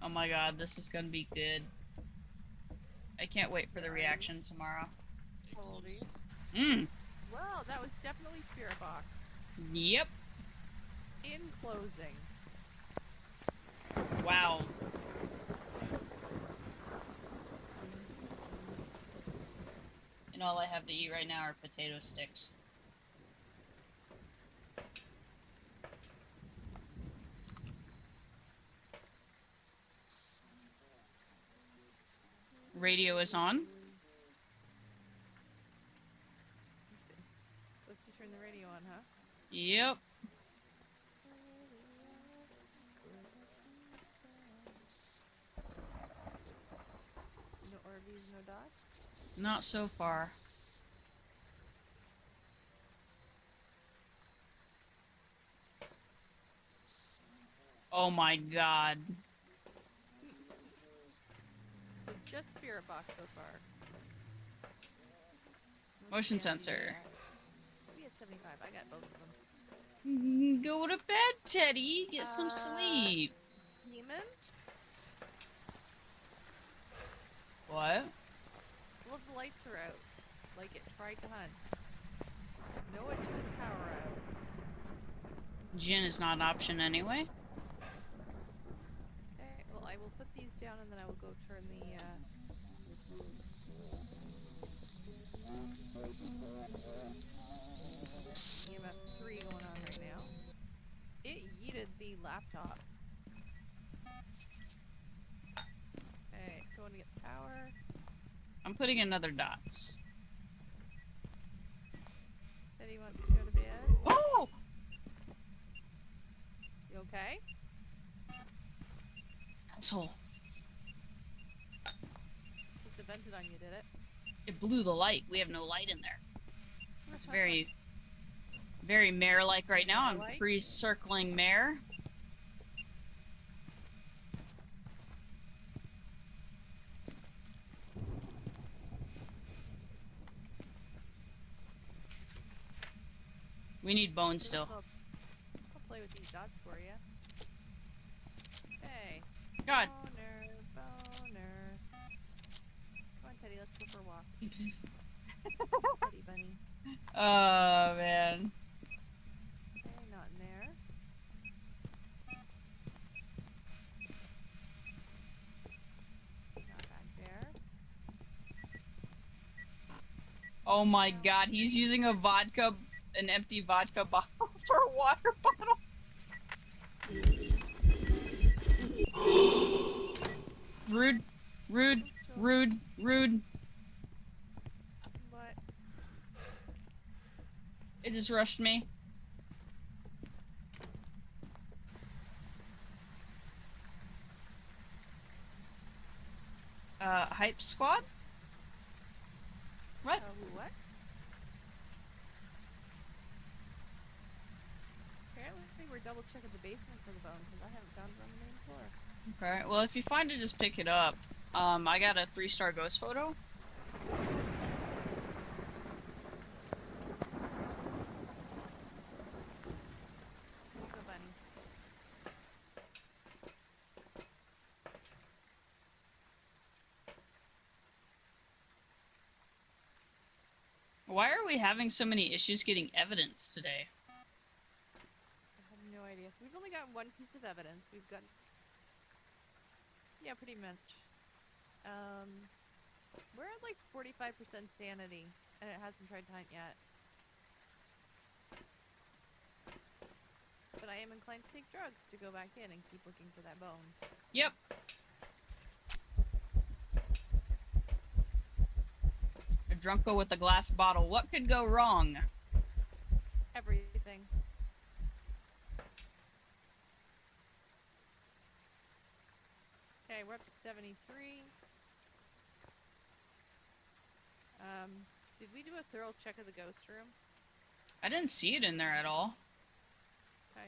Oh my god, this is gonna be good. I can't wait for the reaction tomorrow. How old are you? Mmm. Well, that was definitely Spirit Box. Yep. In closing. Wow. And all I have to eat right now are potato sticks. Radio is on. Supposed to turn the radio on, huh? Yep. No Orbeez, no dots? Not so far. Oh my god. So just Spirit Box so far. Motion Yeah, sensor. we at 75. I got both of them. Go to bed, Teddy. Get some sleep. Demon? What? All of the lights are out. Like it tried to hunt. No, it turned power out. Gin is not an option anyway. Okay, well I will put these down and then I will go turn the EMF 3 going on right now. It yeeted the laptop. Okay, going to get power. I'm putting another dots. Said he wants to go to bed. Oh! You okay? Asshole. Just vented on you, did it? It blew the light. We have no light in there. It's very, very mare-like right now. I'm Light? pre-circling mare. We need bones still. I'll play with these dots for you. Hey. God. Boner, boner. Come on, Teddy, let's go for a walk. Teddy bunny. Oh, man. Okay, not in there. Not back there. Oh my god, he's using a vodka, an empty vodka bottle for a water bottle. Rude, rude, rude, rude. What? It just rushed me. Hype squad? What? What? Apparently we're double checking the basement for the bone because I haven't found it on the main floor. Okay, well if you find it, just pick it up. I got a 3-star ghost photo. Go, bunny. Why are we having so many issues getting evidence today? I have no idea. So we've only got one piece of evidence. We've got... Yeah, pretty much. We're at like 45% sanity, and it hasn't tried to hunt yet. But I am inclined to take drugs to go back in and keep looking for that bone. Yep. A drunko with a glass bottle. What could go wrong? Everything. Okay, we're up to 73. Did we do a thorough check of the ghost room? I didn't see it in there at all. Okay.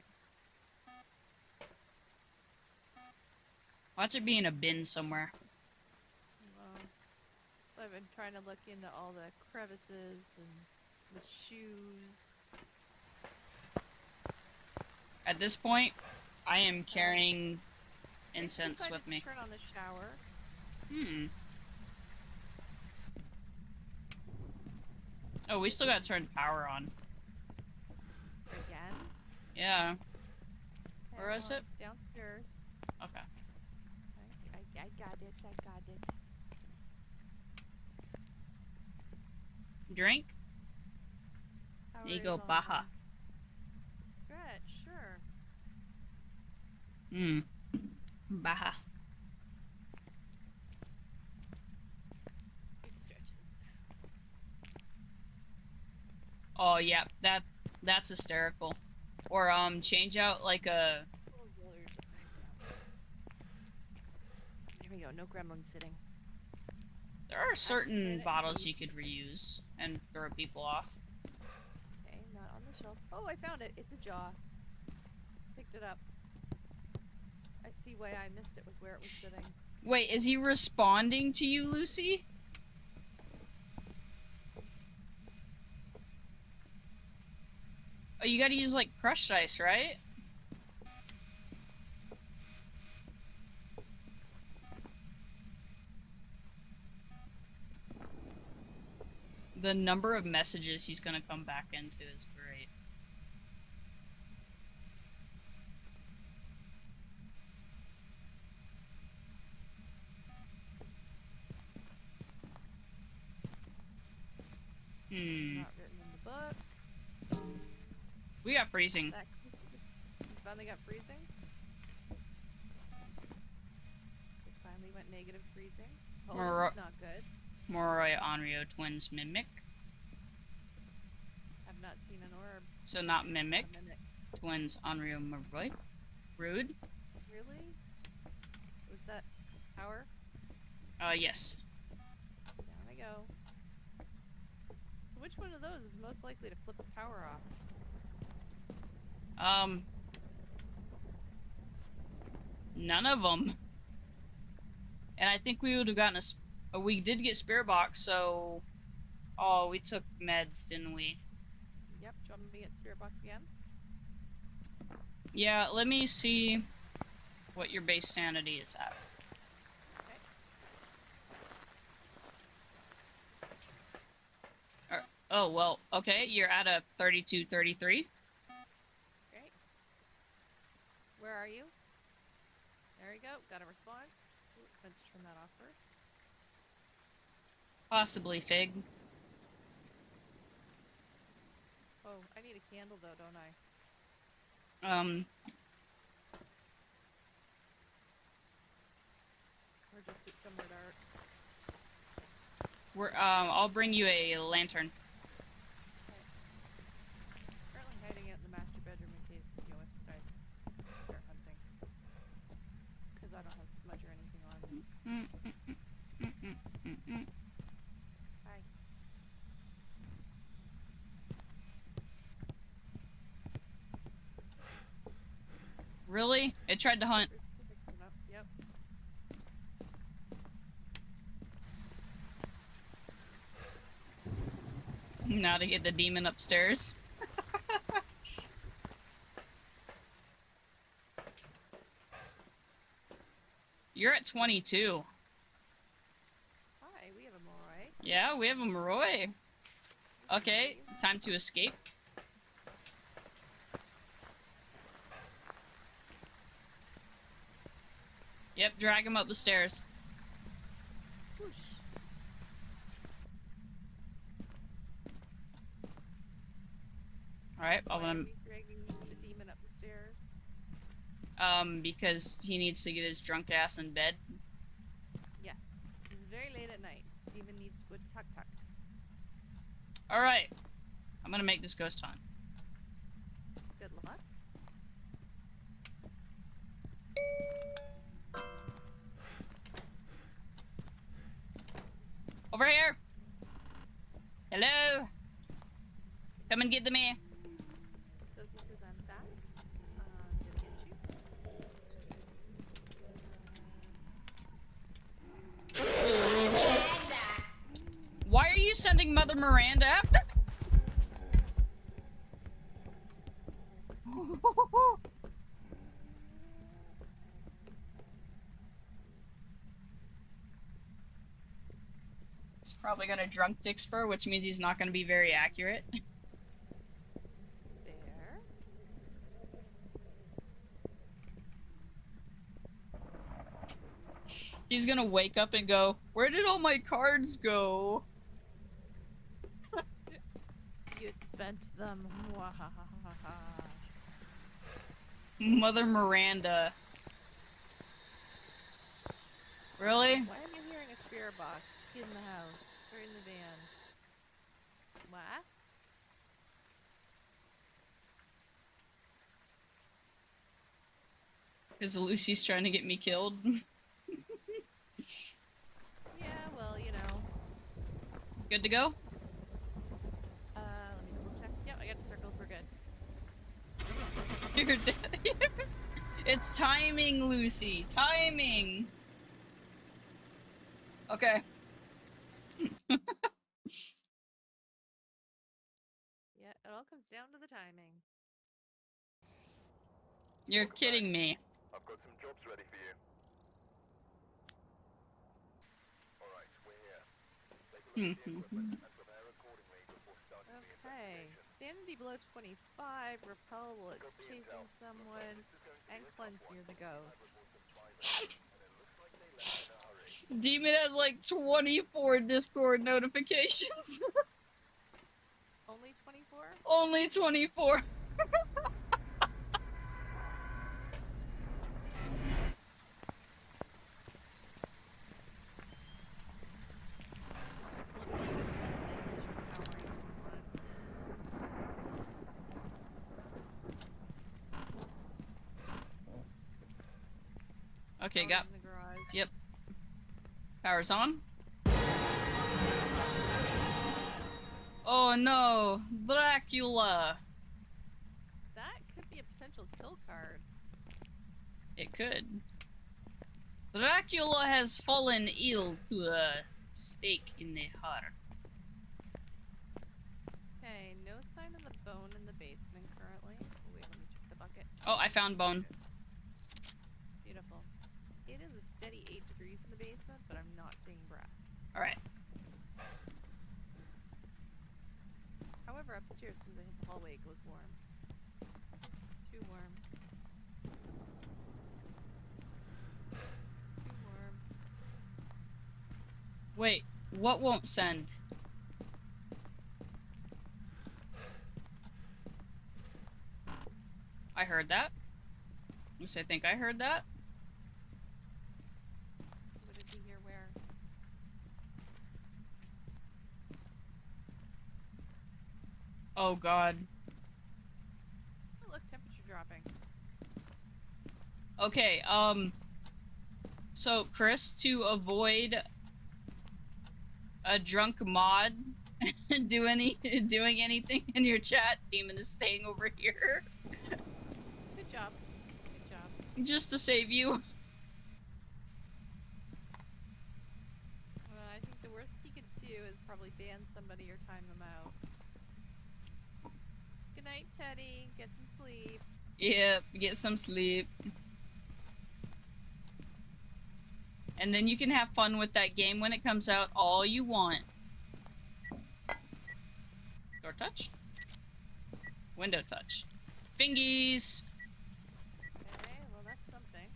Watch it be in a bin somewhere. Well, I've been trying to look into all the crevices and the shoes. At this point, I am carrying incense with me. Turn on the shower. Oh, we still gotta turn power on. Again? Yeah. Okay, Where is it? Downstairs. Okay. I got it. I got it. Drink? Power There you is go, on. Baja. Stretch, sure. Baja. Big stretches. Oh yeah, that's hysterical. Or change out like a. Here we go. No gremlin sitting. There are certain bottles you could reuse and throw people off. Okay, not on the shelf. Oh, I found it. It's a jaw. Picked it up. I see why I missed it with where it was sitting. Wait, is he responding to you, Lucy? Oh, you gotta use like crushed ice, right? The number of messages he's gonna come back into is great. Not written in the book. We got freezing. You finally got freezing? It finally went negative freezing. Oh, this is not good. Moroi Onryo twins mimic. I've not seen an orb. So not mimic. A mimic. Twins Onryo Moroi. Rude. Really? Was that power? Yes. Down I go. So which one of those is most likely to flip the power off? None of them. And I think we would have gotten we did get spirit box, so... Oh, we took meds, didn't we? Yep, do you want me to get spirit box again? Yeah, let me see what your base sanity is at. Oh, well, okay, you're at a 32, 33. Great. Where are you? There we go. Got a response. Ooh, let's turn that off first. Possibly, Fig. Oh, I need a candle though, don't I? Or just sit somewhere dark. I'll bring you a lantern. Okay. Currently hiding out in the master bedroom in case, you know, it starts start hunting. Because I don't have smudge or anything on. Hi. Really? It tried to hunt. Yep. Now to get the demon upstairs. You're at 22. Hi, we have a Moroi. Yeah, we have a Moroi. Okay, time to escape. Yep, drag him up the stairs. Whoosh. Alright, Why are we dragging the demon up the stairs? Because he needs to get his drunk ass in bed. Yes. It's very late at night. Demon needs to go tuck-tucks. Alright. I'm gonna make this ghost hunt. Good luck. Over here! Hello! Come and get the me. Those uses I'm fast. Gonna get you. Why are you sending Mother Miranda after? He's probably gonna drunk Dixper, which means he's not gonna be very accurate. There. He's gonna wake up and go, "Where did all my cards go?" You spent them. Mwahahaha. Mother Miranda. Really? Why am I hearing a spirit box in the house or in the van? What? Because Lucy's trying to get me killed. Yeah, well, you know. Good to go? Let me double check. Yep, I got circles. We're good. You're dead. It's timing, Lucy. Timing. Okay. Yeah, it all comes down to the timing. You're kidding me. I've got some jobs ready for you. Alright, we're here. Take a look at the equipment and prepare accordingly before starting the Okay. investigation. Sanity below 25, repel while it's chasing someone, and cleanse near the ghost. Demon has like 24 Discord notifications. Only 24? Only 24. Okay, got. In the garage. Yep. Power's on. Oh no, Dracula. That could be a potential kill card. It could. Dracula has fallen ill to a stake in the heart. Okay, no sign of the bone Oh, I found bone. Beautiful. It is a steady 8 degrees in the basement, but I'm not seeing breath. Alright. However, upstairs, as soon as I hit the hallway, it goes warm. Too warm. Too warm. Wait, what won't send? I heard that. Yes, I think I heard that. What did we hear where? Oh god. Oh, look, temperature dropping. Okay, so Chris, to avoid a drunk mod doing anything in your chat, Demon is staying over here. Good job. Good job. Just to save you. Well, I think the worst he could do is probably ban somebody or time them out. Good night, Teddy. Get some sleep. Yep, get some sleep. And then you can have fun with that game when it comes out all you want. Door touch. Window touch. Fingies! Okay, well that's something.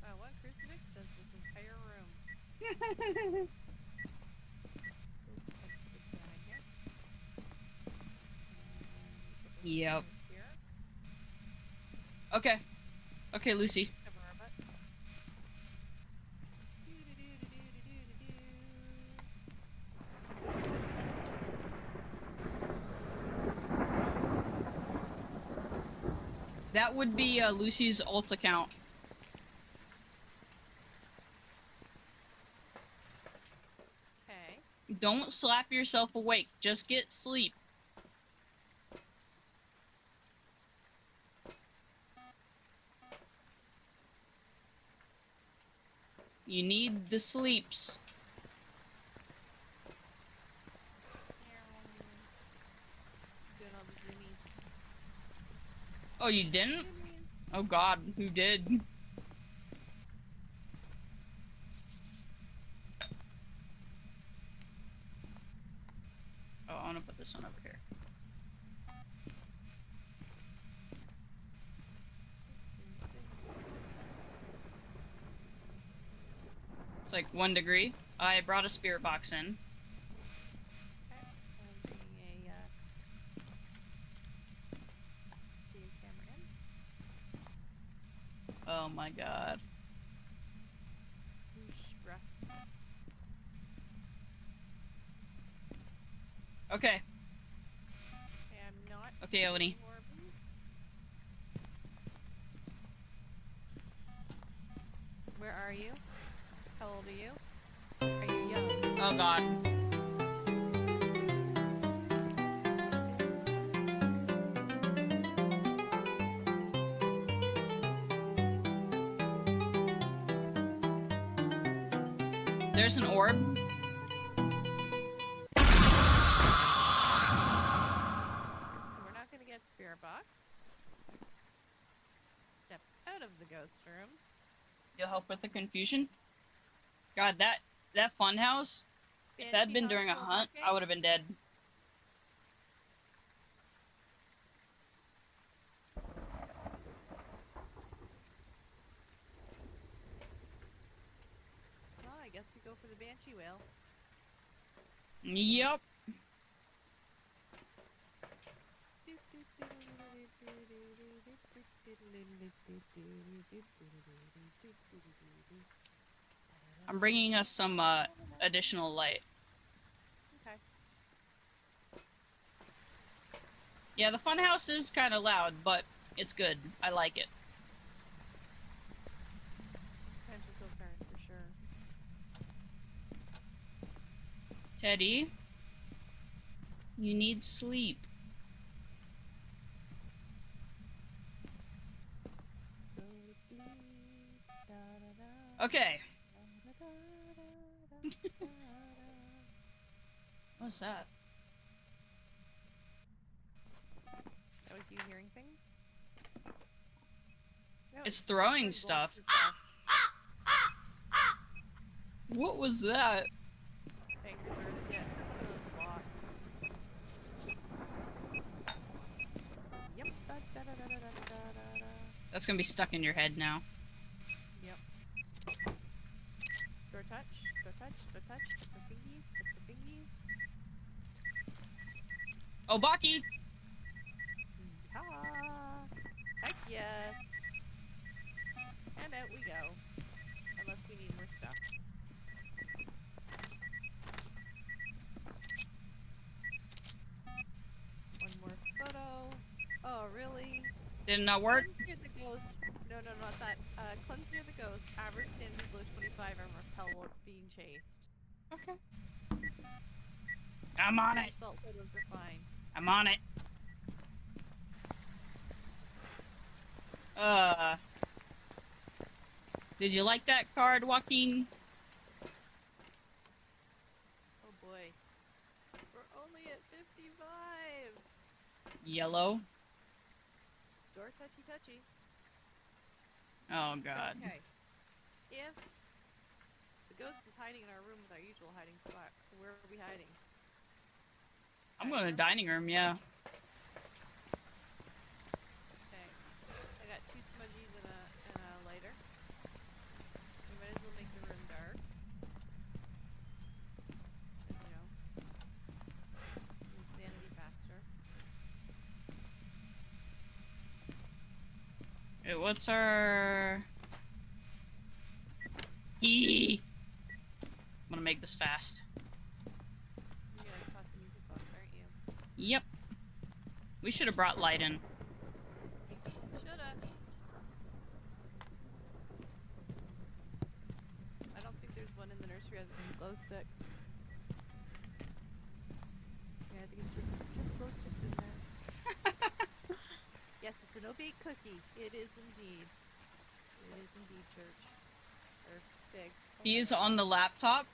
Wow, one crucifix does this entire room. Oops, put this down in here. And put this Yep. here. Okay. Okay, Lucy. Cover our butts. That would be Lucy's alt account. Okay. Don't slap yourself awake. Just get sleep. You need the sleeps. Doing all the zoomies. Oh, you didn't? Zoomies. Oh god, who did? Oh, I wanna put this one over here. It's like 1 degree. I brought a spirit box in. Okay. I'm bringing a video camera in. Oh my god. Whoosh, bruh. Okay. Okay, I'm not. Okay, Oni. seeing more of these. Where are you? How old are you? Are you young? Oh god. There's an orb. So we're not gonna get spirit box. Step out of the ghost room. You'll help with the confusion? God, that fun house, if that had been during a hunt, I would have been dead. Well, I guess we go for the banshee whale. Yep. I'm bringing us some additional light. Okay. Yeah, the fun house is kind of loud, but it's good. I like it. Potential kill card for sure. Teddy, you need sleep. Go to sleep. Da, da, da, Okay. da, da, da, da, da. What's that? Oh, is you hearing things? No, It's throwing just stuff. yourself. What was that? Thanks for get one of those blocks. Yep. Da, da, da, da, da, da, da, da. That's gonna be stuck in your head now. Yep. Door touch. Door touch. Door touch. Touch the fingies. Touch the fingies. Oh, Baki! Ha! Heck yes. And out we go. Unless we need more stuff. One more photo. Oh, really? Did it not work? Cleanse near the ghost. No, no, not that. Cleanse near the ghost. Average standard below 25 and repel while being chased. Okay. I'm on it. Salt photos are fine. I'm on it. Did you like that card, Joaquin? Oh boy. We're only at 55! Yellow. Door touchy touchy. Oh god. Okay. If the ghost is hiding in our room with our usual hiding spot, where are we hiding? I'm going to the dining room, yeah. Okay. I got 2 smudgies and a lighter. We might as well make the room dark. 'Cause, you know, lose sanity faster. Hey, what's our... I'm gonna make this fast. You're gonna toss the music box, aren't you? Yep. We should have brought light in. Shoulda. I don't think there's one in the nursery other than glow sticks. Yeah, I think it's just glow sticks in there. Yes, it's an obey cookie. It is indeed. It is indeed, church. Or big. He is on the laptop.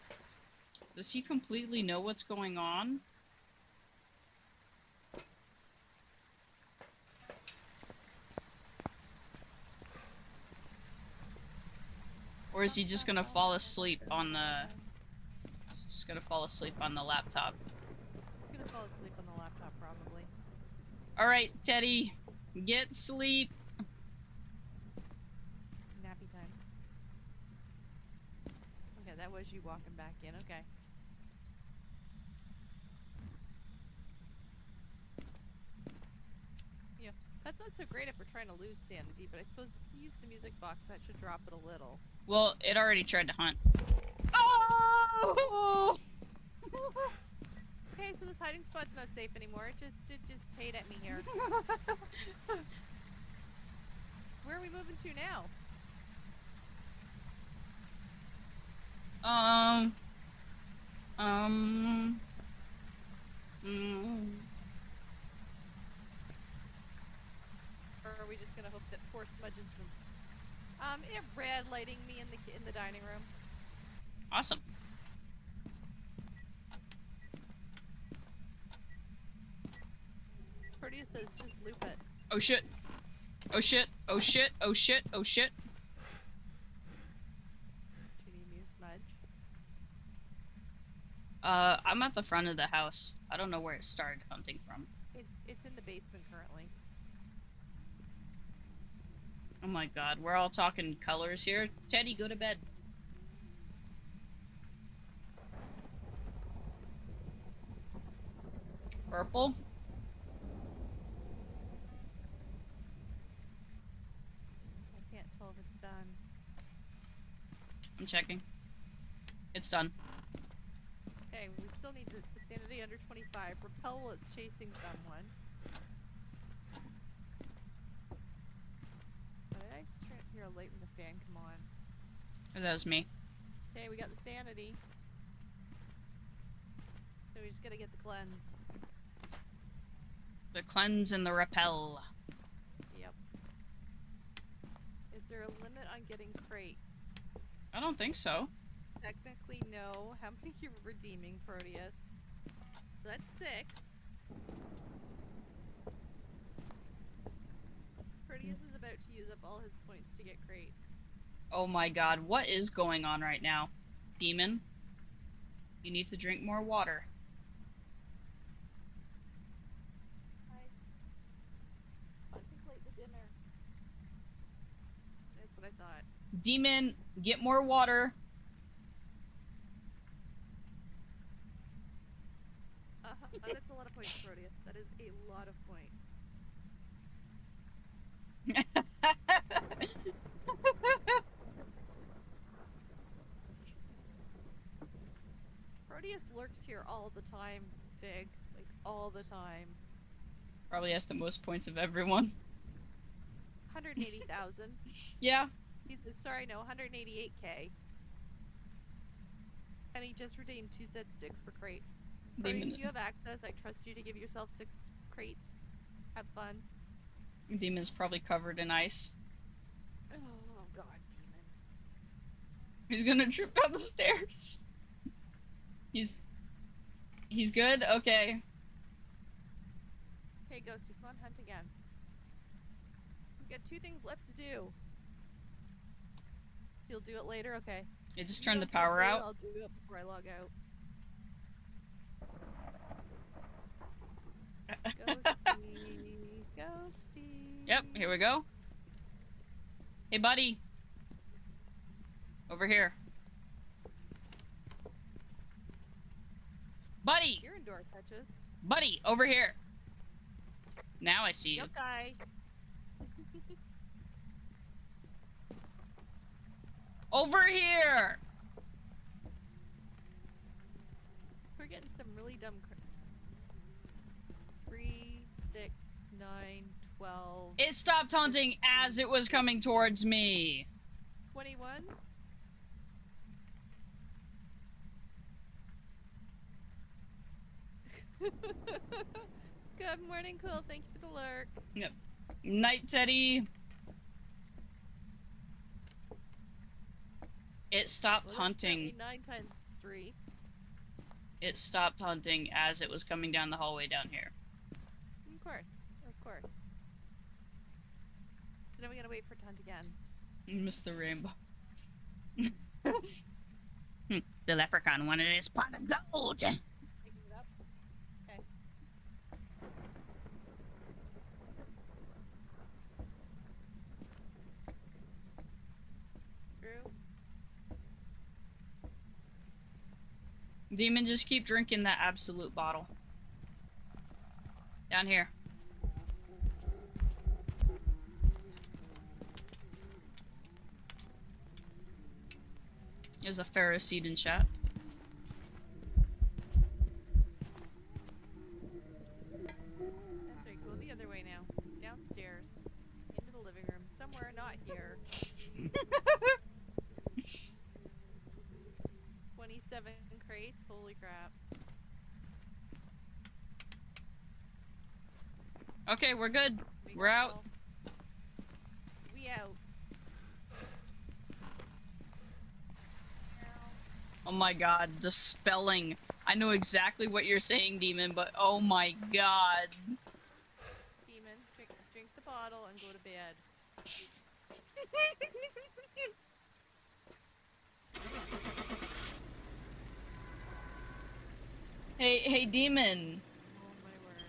Does he completely know what's going on? Or is he just gonna fall asleep on the... He's just gonna fall asleep on the laptop. I'm gonna fall asleep on the laptop, probably. Alright, Teddy. Get sleep. Nappy time. Okay, that was you walking back in. Okay. Yeah, that's not so great if we're trying to lose sanity, but I suppose if we use the music box, that should drop it a little. Well, it already tried to hunt. Oh! Okay, so this hiding spot's not safe anymore. Just hate at me here. Where are we moving to now? Or are we just gonna hope that poor Smudge is red lighting me in the dining room? Awesome. Proteus says just loop it. Oh shit. Oh shit. Oh shit. Oh shit. Oh shit. Do you need me to smudge? I'm at the front of the house. I don't know where it started hunting from. It's in the basement currently. Oh my god, we're all talking colors here. Teddy, go to bed. Purple? I can't tell if it's done. I'm checking. It's done. Okay, we still need the sanity under 25. Repel while it's chasing someone. Did I just hear a light in the fan come on? That was me. Okay, we got the sanity. So we just gotta get the cleanse. The cleanse and the repel. Yep. Is there a limit on getting crates? I don't think so. Technically, no. How many are you redeeming, Proteus? So that's 6. Proteus is about to use up all his points to get crates. Oh my god, what is going on right now? Demon? You need to drink more water. Contemplate the dinner. That's what I thought. Demon, get more water. That's a lot of points, Proteus. That is a lot of points. Proteus lurks here all the time, Fig. Like, all the time. Probably has the most points of everyone. 180,000. Yeah. Sorry, no, 188k. And he just redeemed 2 sets sticks for crates. Demon. Proteus, you have access. I trust you to give yourself 6 crates. Have fun. Demon's probably covered in ice. Oh god, Demon. He's gonna trip down the stairs. He's good? Okay. Okay, Ghosty, come on, hunt again. We've got 2 things left to do. You'll do it later? Okay. Yeah, just You turn the don't do it power later, out. I'll do it before I log out. Ghosty, Ghosty. Yep, here we go. Hey, buddy. Over here. Buddy! You're indoor touches. Buddy, over here. Now I see you. Yokai. Over here! We're getting some really dumb 3, 6, 9, 12, It stopped hunting as it was coming towards me. 21. Good morning, Cool. Thank you for the lurk. Yep. Night, Teddy. It stopped Well, that's hunting. currently 9 times 3. It stopped hunting as it was coming down the hallway down here. Of course. Of course. So now we gotta wait for it to hunt again. Miss the rainbow. The leprechaun wanted his pot of gold. Picking it up. Okay. Drew? Demon, just keep drinking that absolute bottle. Down here. There's a Pharaoh seed in chat. That's right. Go the other way now. Downstairs. Into the living room. Somewhere not here. 27 crates. Holy crap. Okay, we're good. We We're got out. all- We out. Oh my god, the spelling. I know exactly what you're saying, Demon, but oh my god. Demon, drink the bottle and go to bed. Hey, Demon. Oh my word.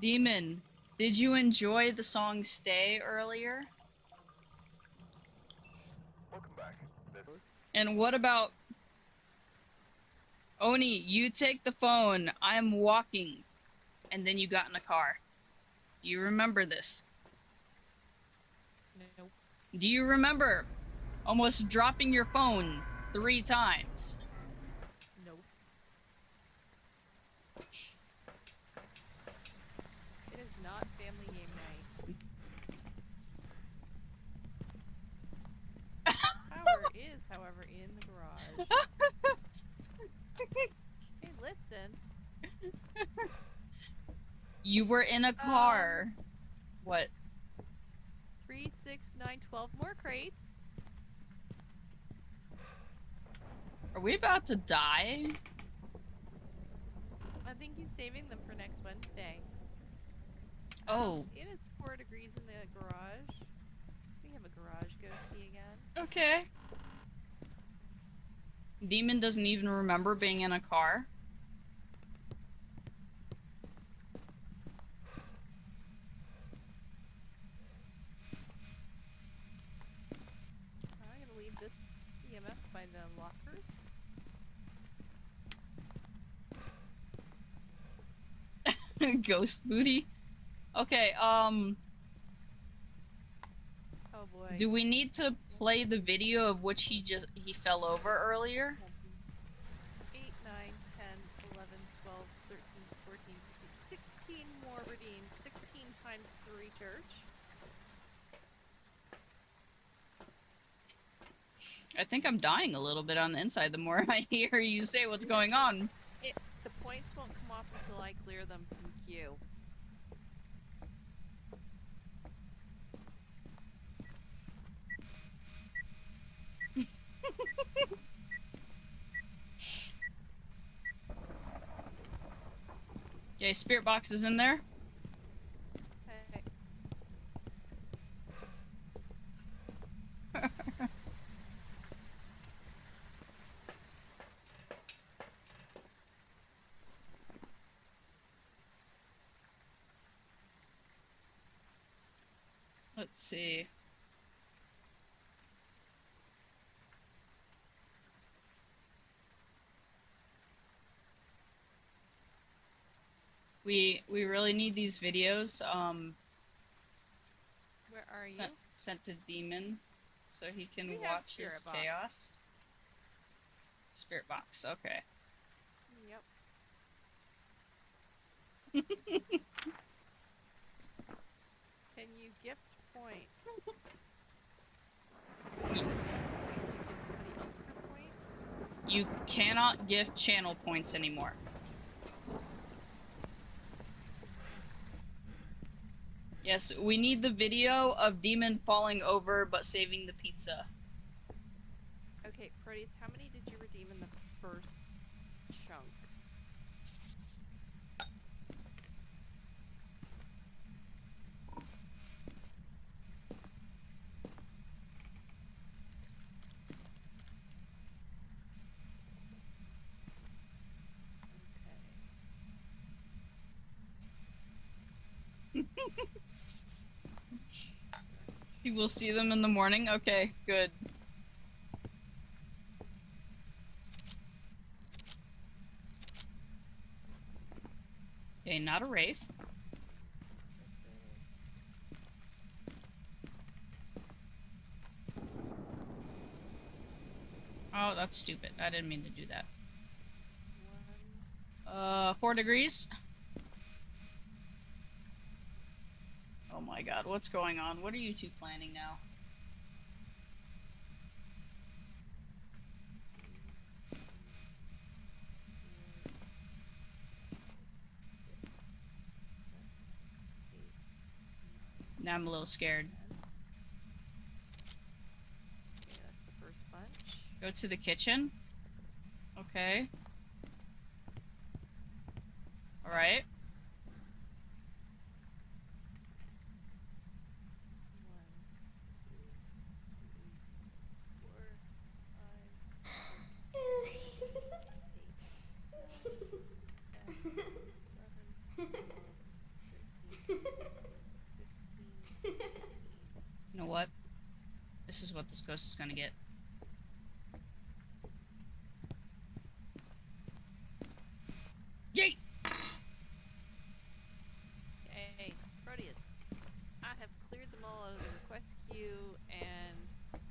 Demon, did you enjoy the song Stay earlier? Welcome back. And what about... Oni, you take the phone, I'm walking, and then you got in a car. Do you remember this? Nope. Do you remember almost dropping your phone 3 times? Nope. It is not family game night. Power is, however, in the garage. Hey, listen. You were in a car. What? 3, 6, 9, 12 more crates. Are we about to die? I think he's saving them for next Wednesday. Oh, It is 4 degrees in the garage. We have a garage ghosty again. okay. Demon doesn't even remember being in a car. I'm gonna leave this EMF by the lockers. Ghost booty. Okay, Oh boy. do we need to play the video of which he fell over earlier? 8, 9, 10, 11, 12, 13, 14, 15, 16 more redeemed. 16 times 3 church. I think I'm dying a little bit on the inside the more I hear you say what's going on. The points won't come off until I clear them from queue. Okay, spirit box is in there. Hey. Let's see. We really need these videos Where are you? sent to Demon so he can We have watch his spirit box. chaos. Spirit box, okay. Yep. Can you gift points? Ye- Give somebody else your points? You cannot gift channel points anymore. Yes, we need the video of Demon falling over but saving the pizza. Okay, Proteus, how many did you redeem in the first chunk? You will see them in the morning? Okay, good. Okay, not a wraith. Oh, that's stupid. I didn't mean to do that. 4 degrees. Oh my god, what's going on? What are you two planning now? Now I'm a little scared. Okay, that's the first bunch. Go to the kitchen. Okay. Alright. 1, 2, 3, 4, 5, 6, 7, 8, 9, 10, 11, 12, 13, 14, 15. You know what? This is what this ghost is gonna get. Yay! Okay, Proteus. I have cleared them all out of the request queue and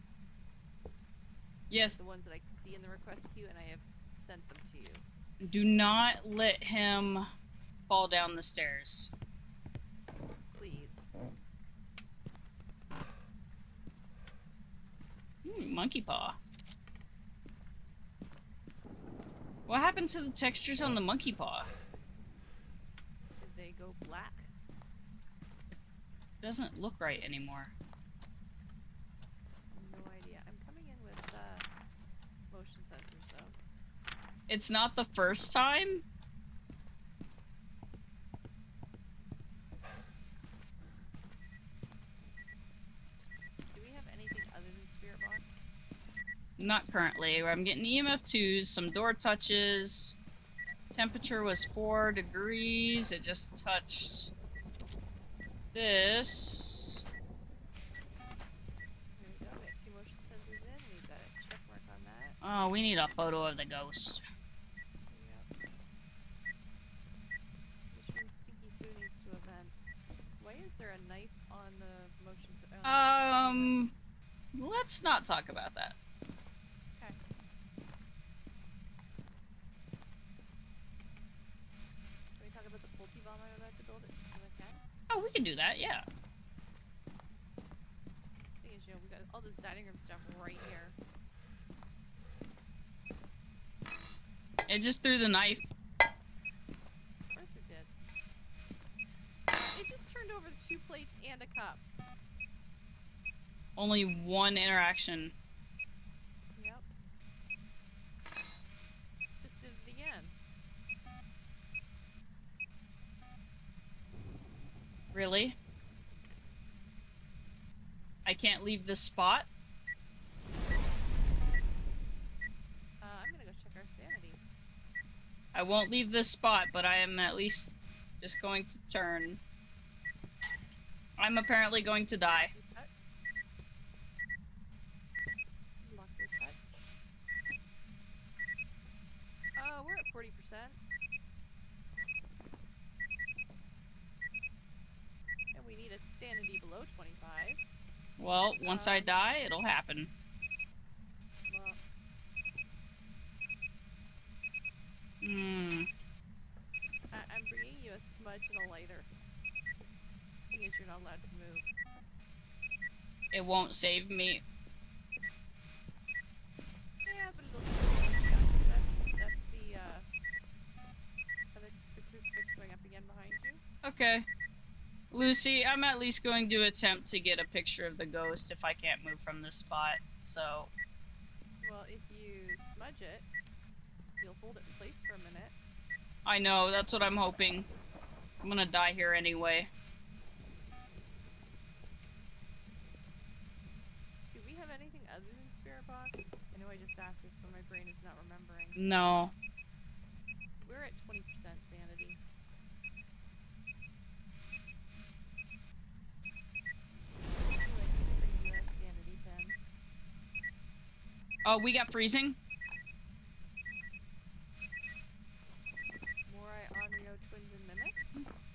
Yes, the ones that I can see in the request queue, and I have sent them to you. do not let him fall down the stairs. Please. Monkey paw. What happened to the textures on the monkey paw? Did they go black? Doesn't look right anymore. No idea. I'm coming in with motion sensors though. It's not the first time? Not currently. I'm getting EMF 2s, some door touches. Temperature was 4 degrees. It just touched this. Here we go. We got 2 motion sensors in. We've got a check mark on that. Oh, we need a photo of the ghost. Yep. Which means Stinky Foo needs to event. Why is there a knife on the motion sensor? Let's not talk about that. Okay. Can we talk about the Pulte bomb I'm about to build it? If I can? Oh, we can do that, yeah. Seeing as, you know, we got all this dining room stuff right here. It just threw the knife. Of course it did. It just turned over 2 plates and a cup. Only one interaction. Yep. Just did it again. Really? I can't leave this spot? I'm gonna go check our sanity. I won't leave this spot, but I am at least just going to turn. I'm apparently going to die. Lock your touch. Oh, we're at 40%. And we need a sanity below 25. Well, once I die, it'll happen. Well, I'm bringing you a smudge and a lighter. Seeing as you're not allowed to move. It won't save me. Yeah, but it'll still that's the crucifix going up again behind you. Okay. Lucy, I'm at least going to attempt to get a picture of the ghost if I can't move from this spot, so... Well, if you smudge it, you'll hold it in place for a minute. I know, that's what I'm hoping. I'm gonna die here anyway. Do we have anything other than Spirit Box? I know I just asked this, but my brain is not remembering. No. We're at 20% sanity. Ooh, I need to bring you a sanity pen. Oh, we got freezing? Morai, Onryo, Twins, and Mimic.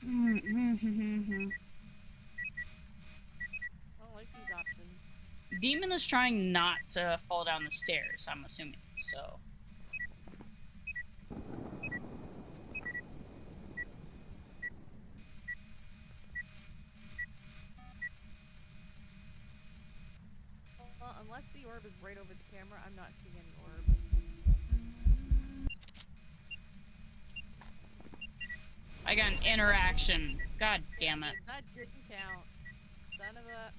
I don't like these options. Demon is trying not to fall down the stairs, I'm assuming, so... Well, unless the orb is right over the camera, I'm not seeing any orb. I got an interaction. God damn it. That didn't count. Son of a...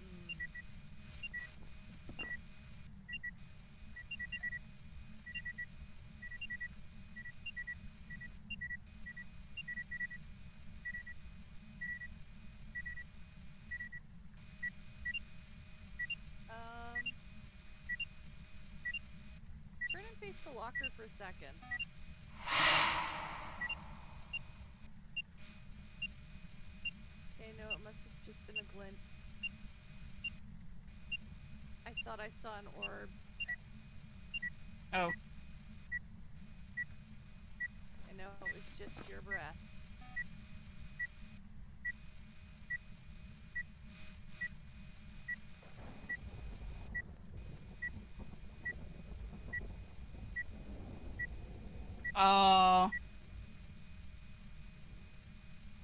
Turn and face the locker for a second. Okay, no, it must have just been a glint. I thought I saw an orb. Oh. I know, it was just your breath. Oh.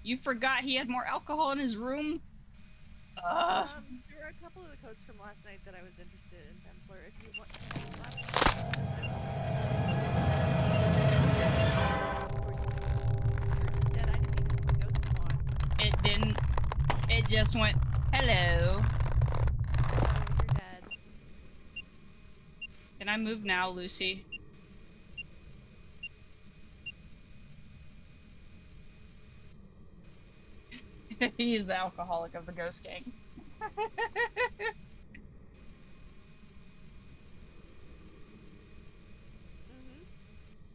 You forgot he had more alcohol in his room? There are a couple of the codes from last night that I was interested in, Templar. If you want dead, I didn't even go spawn. It didn't. It just went, hello. Oh, you're dead. Can I move now, Lucy? He's the alcoholic of the ghost gang.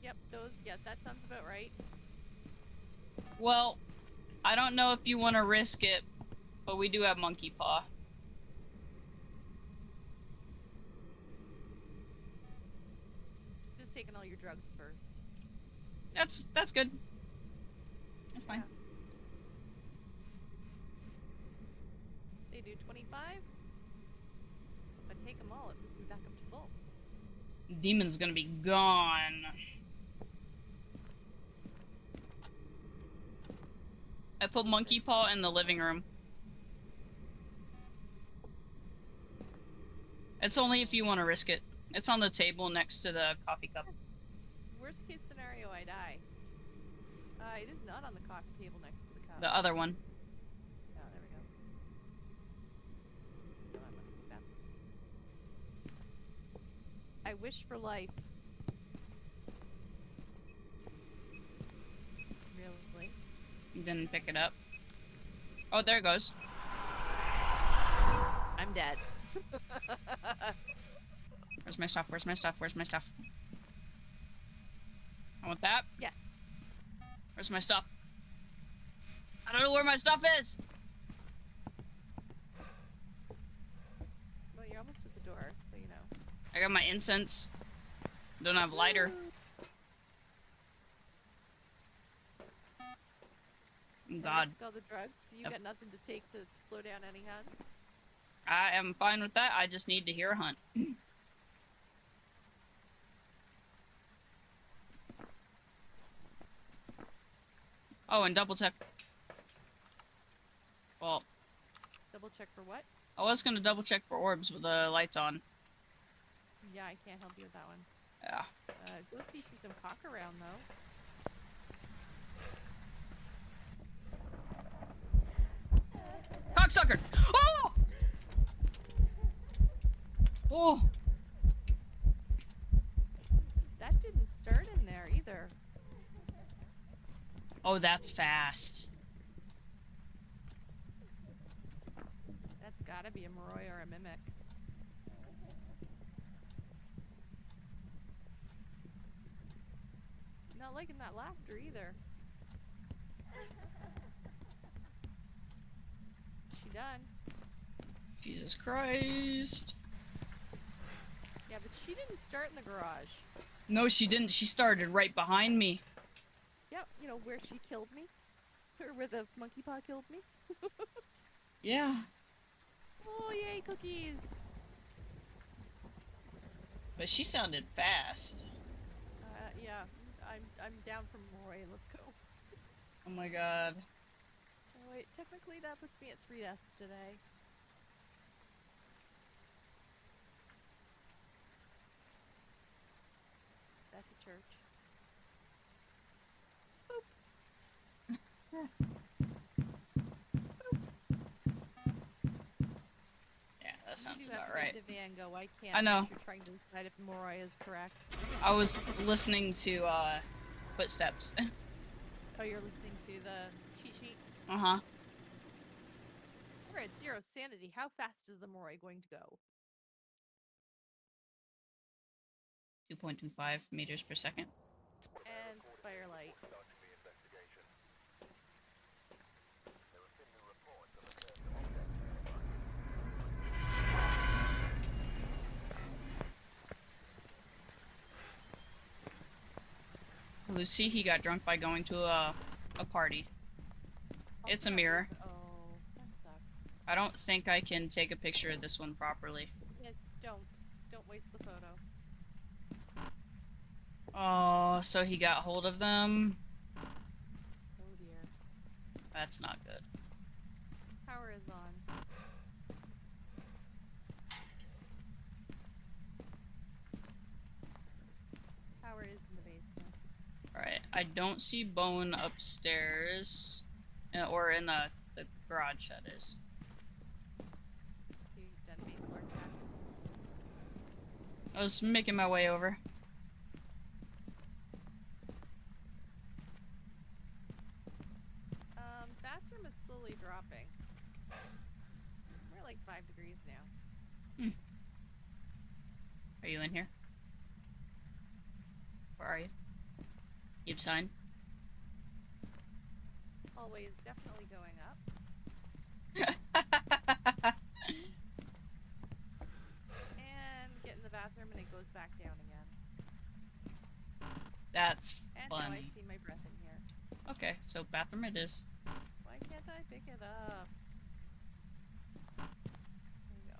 Yep, those. Yeah, that sounds about right. Well, I don't know if you want to risk it, but we do have monkey paw. Just taking all your drugs first. That's good. That's fine. They do 25. So if I take them all, it puts me back up to full. Demon's gonna be gone. I put monkey paw in the living room. It's only if you want to risk it. It's on the table next to the coffee cup. Worst case scenario, I die. It is not on the coffee table next to the cup. The other one. Oh, there we go. Come on, monkey cup. I wish for life. Really? You didn't pick it up. Oh, there it goes. I'm dead. Where's my stuff? Where's my stuff? Where's my stuff? I want that. Yes. Where's my stuff? I don't know where my stuff is! Well, you're almost at the door, so you know. I got my incense. Don't have lighter. God. All the drugs, so you got nothing to take to slow down any hunts. I am fine with that. I just need to hear a hunt. Oh, and double check. Well, Double check for what? I was gonna double check for orbs with the lights on. Yeah, I can't help you with that one. Yeah. Go see through some cock around though. Cocksucker! Oh! Oh! That didn't start in there either. Oh, that's fast. That's gotta be a Moroi or a Mimic. Not liking that laughter either. She done? Jesus Christ. Yeah, but she didn't start in the garage. No, she didn't. She started right behind me. Yep, you know where she killed me? Or where the monkey paw killed me? Yeah. Oh, yay, cookies! But she sounded fast. Yeah, I'm down for Moroi. Let's go. Oh my god. Oh, wait, technically that puts me at 3 deaths today. That's a church. Yeah, that sounds You have about to right. let Van go. I can't. I know. You're trying to decide if Moroi is correct. I was listening to, footsteps. Oh, you're listening to the cheat sheet? Uh-huh. We're at 0 sanity. How fast is the Moroi going to go? 2.25 meters per second. And firelight. Starting the investigation. There have been new reports of a certain Lucy, he got drunk by going to a party. It's a mirror. Oh, that sucks. I don't think I can take a picture of this one properly. Yeah, don't waste the photo. Oh, so he got hold of them? Oh dear. That's not good. Power is on. Power is in the basement. Alright, I don't see Bone upstairs. Or in the garage, that is. You detonate the large pack. I was making my way over. Bathroom is slowly dropping. We're like 5 degrees now. Are you in here? Where are you? Keep sign. Hallway is definitely going up. And get in the bathroom and it goes back down again. That's And fun. now I see my breath in here. Okay, so bathroom it is. Why can't I pick it up? There we go.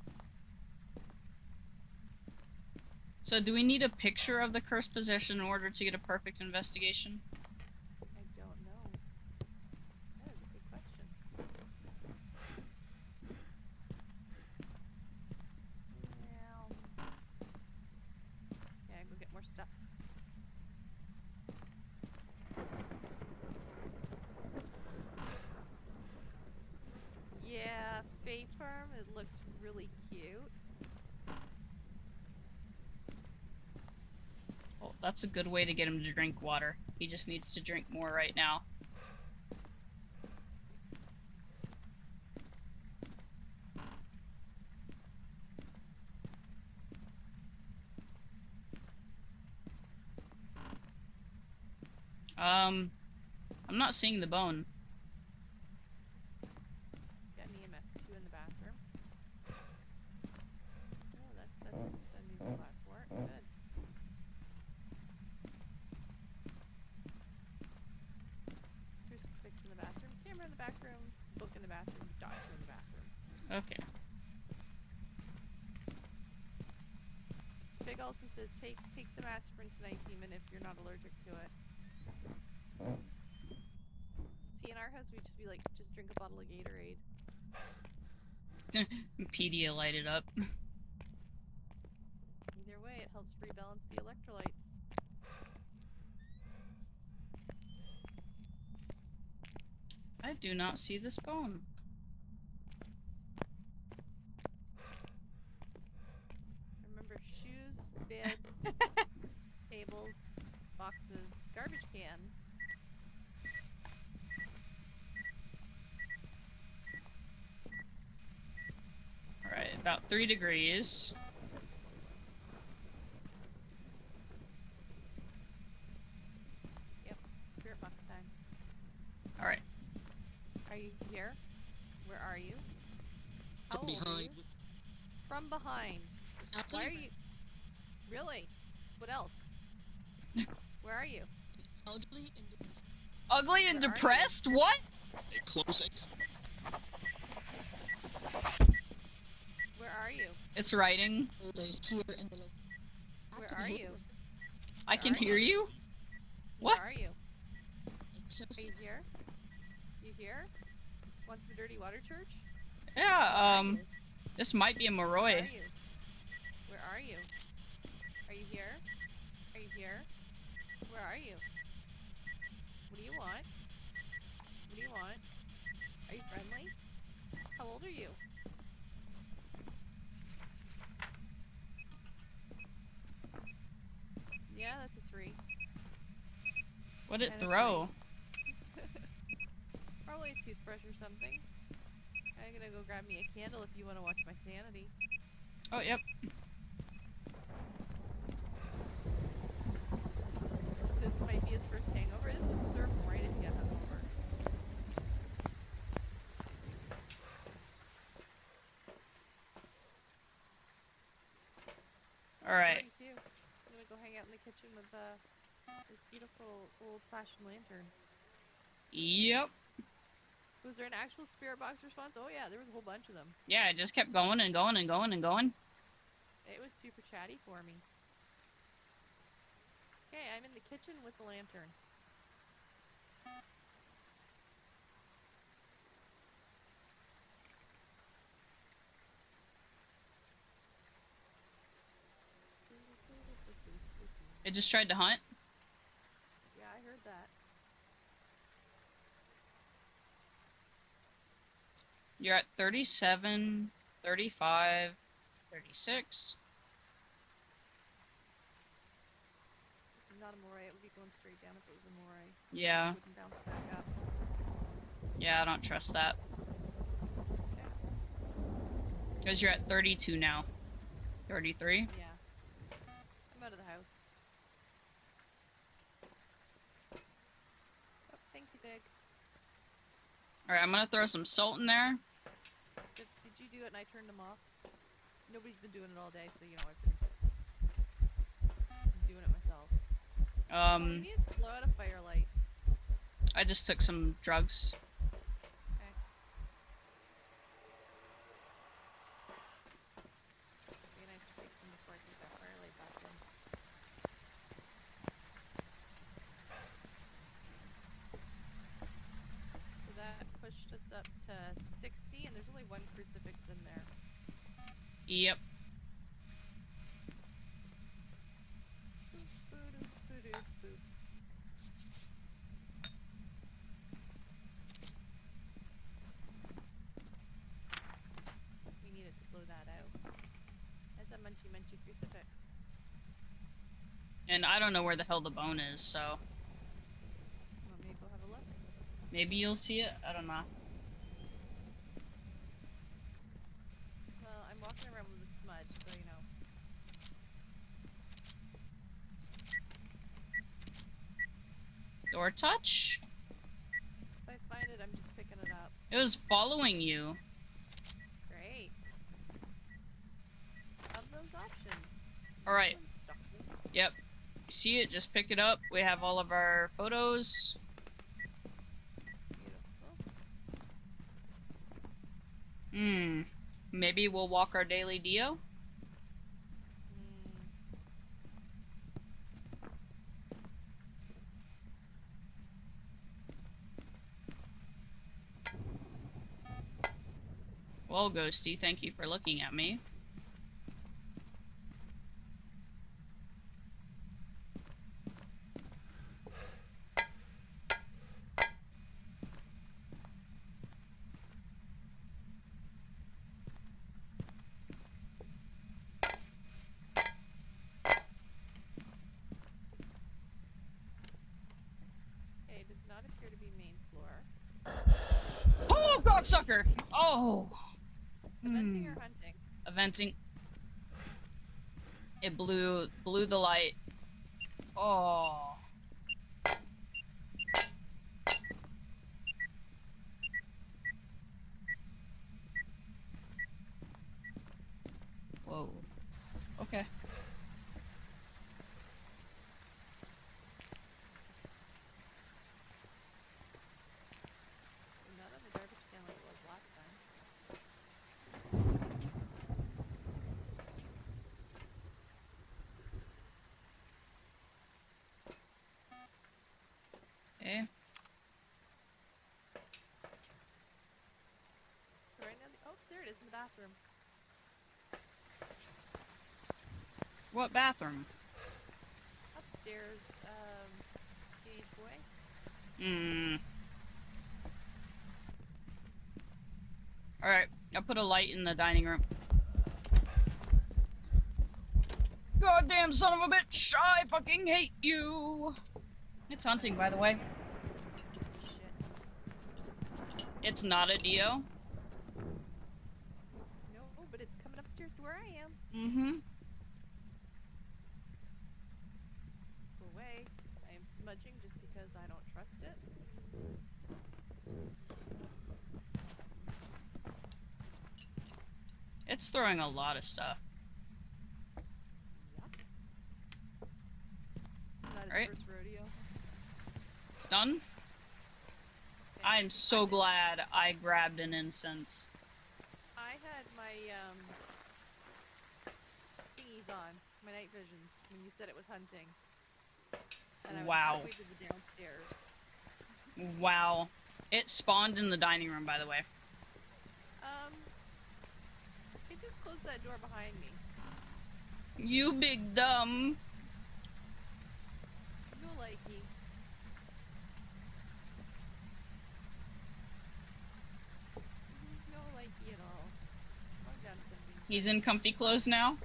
So do we need a picture of the cursed possession in order to get a perfect investigation? I don't know. That is a good question. Yeah, go get more stuff. Yeah, Fae Farm, it looks really cute. Well, that's a good way to get him to drink water. He just needs to drink more right now. I'm not seeing the bone. Got an EMF 2 in the bathroom. Oh, that's a new spot for it. Good. Crucifix in the bathroom, camera in the bathroom, book in the bathroom, doctor in the bathroom. Okay. Big also says take some aspirin tonight, Demon, if you're not allergic to it. See, in our house we'd just be like, just drink a bottle of Gatorade. Pedialyte it up. Either way, it helps rebalance the electrolytes. I do not see this bone. Remember, shoes, beds, tables, boxes, garbage cans. Alright, about 3 degrees. Yep, spirit box time. Alright. Are you here? Where are you? How old are you? From behind. Why are you... Really? What else? Where are you? Ugly and Where are depressed? What? Where are you? It's writing. Where are you? I can hear you? What? Where are you? Are you here? You here? Want some dirty water, church? Yeah, this might be a Where are Moroi. you? Where are you? Are you here? Are you here? Where are you? What do you want? What do you want? Are you friendly? How old are you? Yeah, that's a 3. What'd it And a throw? Probably a toothbrush or something. I'm gonna go grab me a candle if you want to watch my sanity. Oh, yep. This might be his first hangover. This would serve him right if he got hungover. Alright. Me too. I'm gonna go hang out in the kitchen with this beautiful old-fashioned lantern. Yep. Was there an actual spirit box response? Oh yeah, there was a whole bunch of them. Yeah, it just kept going and going and going and going. It was super chatty for me. Okay, I'm in the kitchen with the lantern. It just tried to hunt. Yeah, I heard that. You're at 37, 35, 36. Not a moray, it would be going straight down if it was a moray. Yeah. It wouldn't bounce back up. Yeah, I don't trust that. Okay. Because you're at 32 now. 33? Yeah. I'm out of the house. Alright, I'm gonna throw some salt in there. Did you do it and I turned them off? Nobody's been doing it all day, so you know I've been doing it myself. Oh, we need to blow out a firelight. I just took some drugs. Okay. Be nice to take some before I take that firelight back in. So that pushed us up to 60, and there's only one crucifix in there. Yep. We needed to blow that out. That's a munchy crucifix. And I don't know where the hell the bone is, so Want me to go have a look? maybe you'll see it. I don't know. Well, I'm walking around with a smudge, so you know. Door touch? If I find it, I'm just picking it up. It was following you. Great. Have those options. Alright. Don't stop me. Yep. You see it? Just pick it up. We have all of our photos. Beautiful. Maybe we'll walk our daily Dio? Well, Ghosty, thank you for looking at me. Okay, does not appear to be main floor. Oh, cocksucker! Oh! Eventing or hunting? Eventing. It blew the light. Oh. Whoa. Okay. Not on the garbage can like it was last time. Okay. So right now, oh, there it is in the bathroom. What bathroom? Upstairs, teenage boy. Alright, I put a light in the dining room. Goddamn son of a bitch! I fucking hate you! It's hunting, by the way. Shit. It's not a Dio. No, but it's coming upstairs to where I am. Mm-hmm. Go away. I am smudging just because I don't trust it. It's throwing a lot of stuff. Yup. Not his Right. first rodeo. It's done? Okay, I'm so glad I grabbed an incense. I had my, thingies on. My night visions. When you said it was hunting. And I was Wow. halfway to the downstairs. Wow. It spawned in the dining room, by the way. It just closed that door behind me. You big dumb. No likey. No likey at all. Calm down, Cindy. He's in comfy clothes now.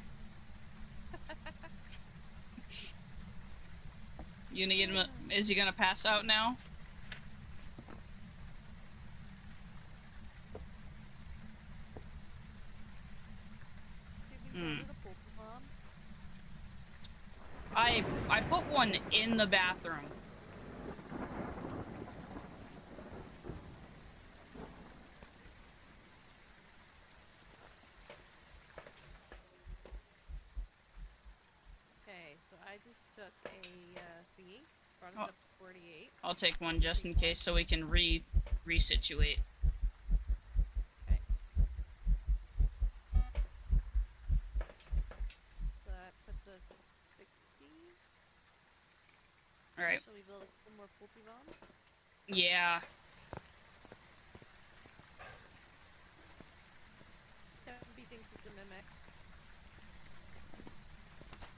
You need him. Is he gonna pass out now? Did we go to the pool bomb? I put one in the bathroom. took a thingy. Brought us up to 48. I'll take one just in case so we can resituate. Okay. So that puts us 60. Alright. Shall we build a couple more pulpy bombs? Yeah. Tempe thinks it's a mimic.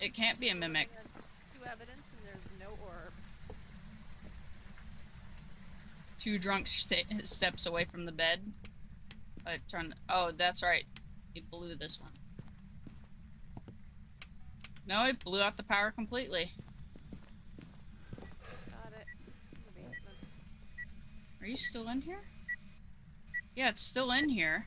It can't be a mimic. Two evidence and there's no orb. 2 drunk steps away from the bed. Oh, that's right. It blew this one. No, it blew out the power completely. Got it. The basement. Are you still in here? Yeah, it's still in here.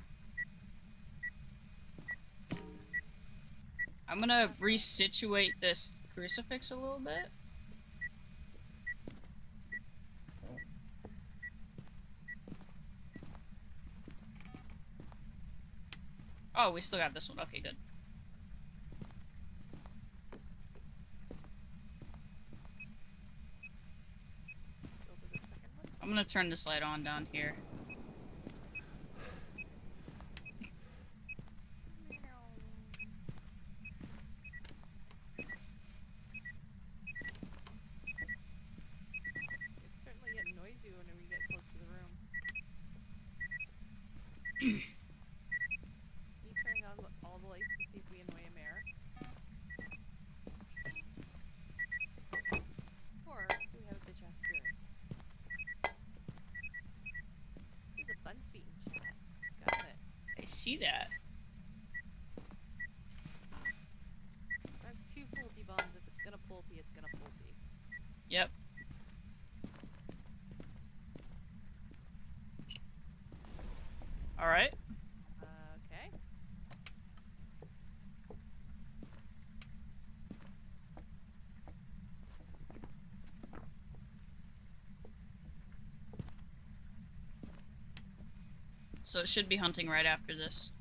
I'm gonna resituate this crucifix a little bit. Oh, we still got this one. Okay, good. Go to the second one. I'm gonna turn this light on down here. It's certainly getting noisy when we get close to the room. You turning on all the lights to see if we annoy a mare? Or do we have a bitch ass spirit? There's a bun sweet in chat. Got it. I see that. That's 2 pulpy bombs. If it's gonna pulpy, it's gonna pulpy. Yep. Alright. Okay. So it should be hunting right after this.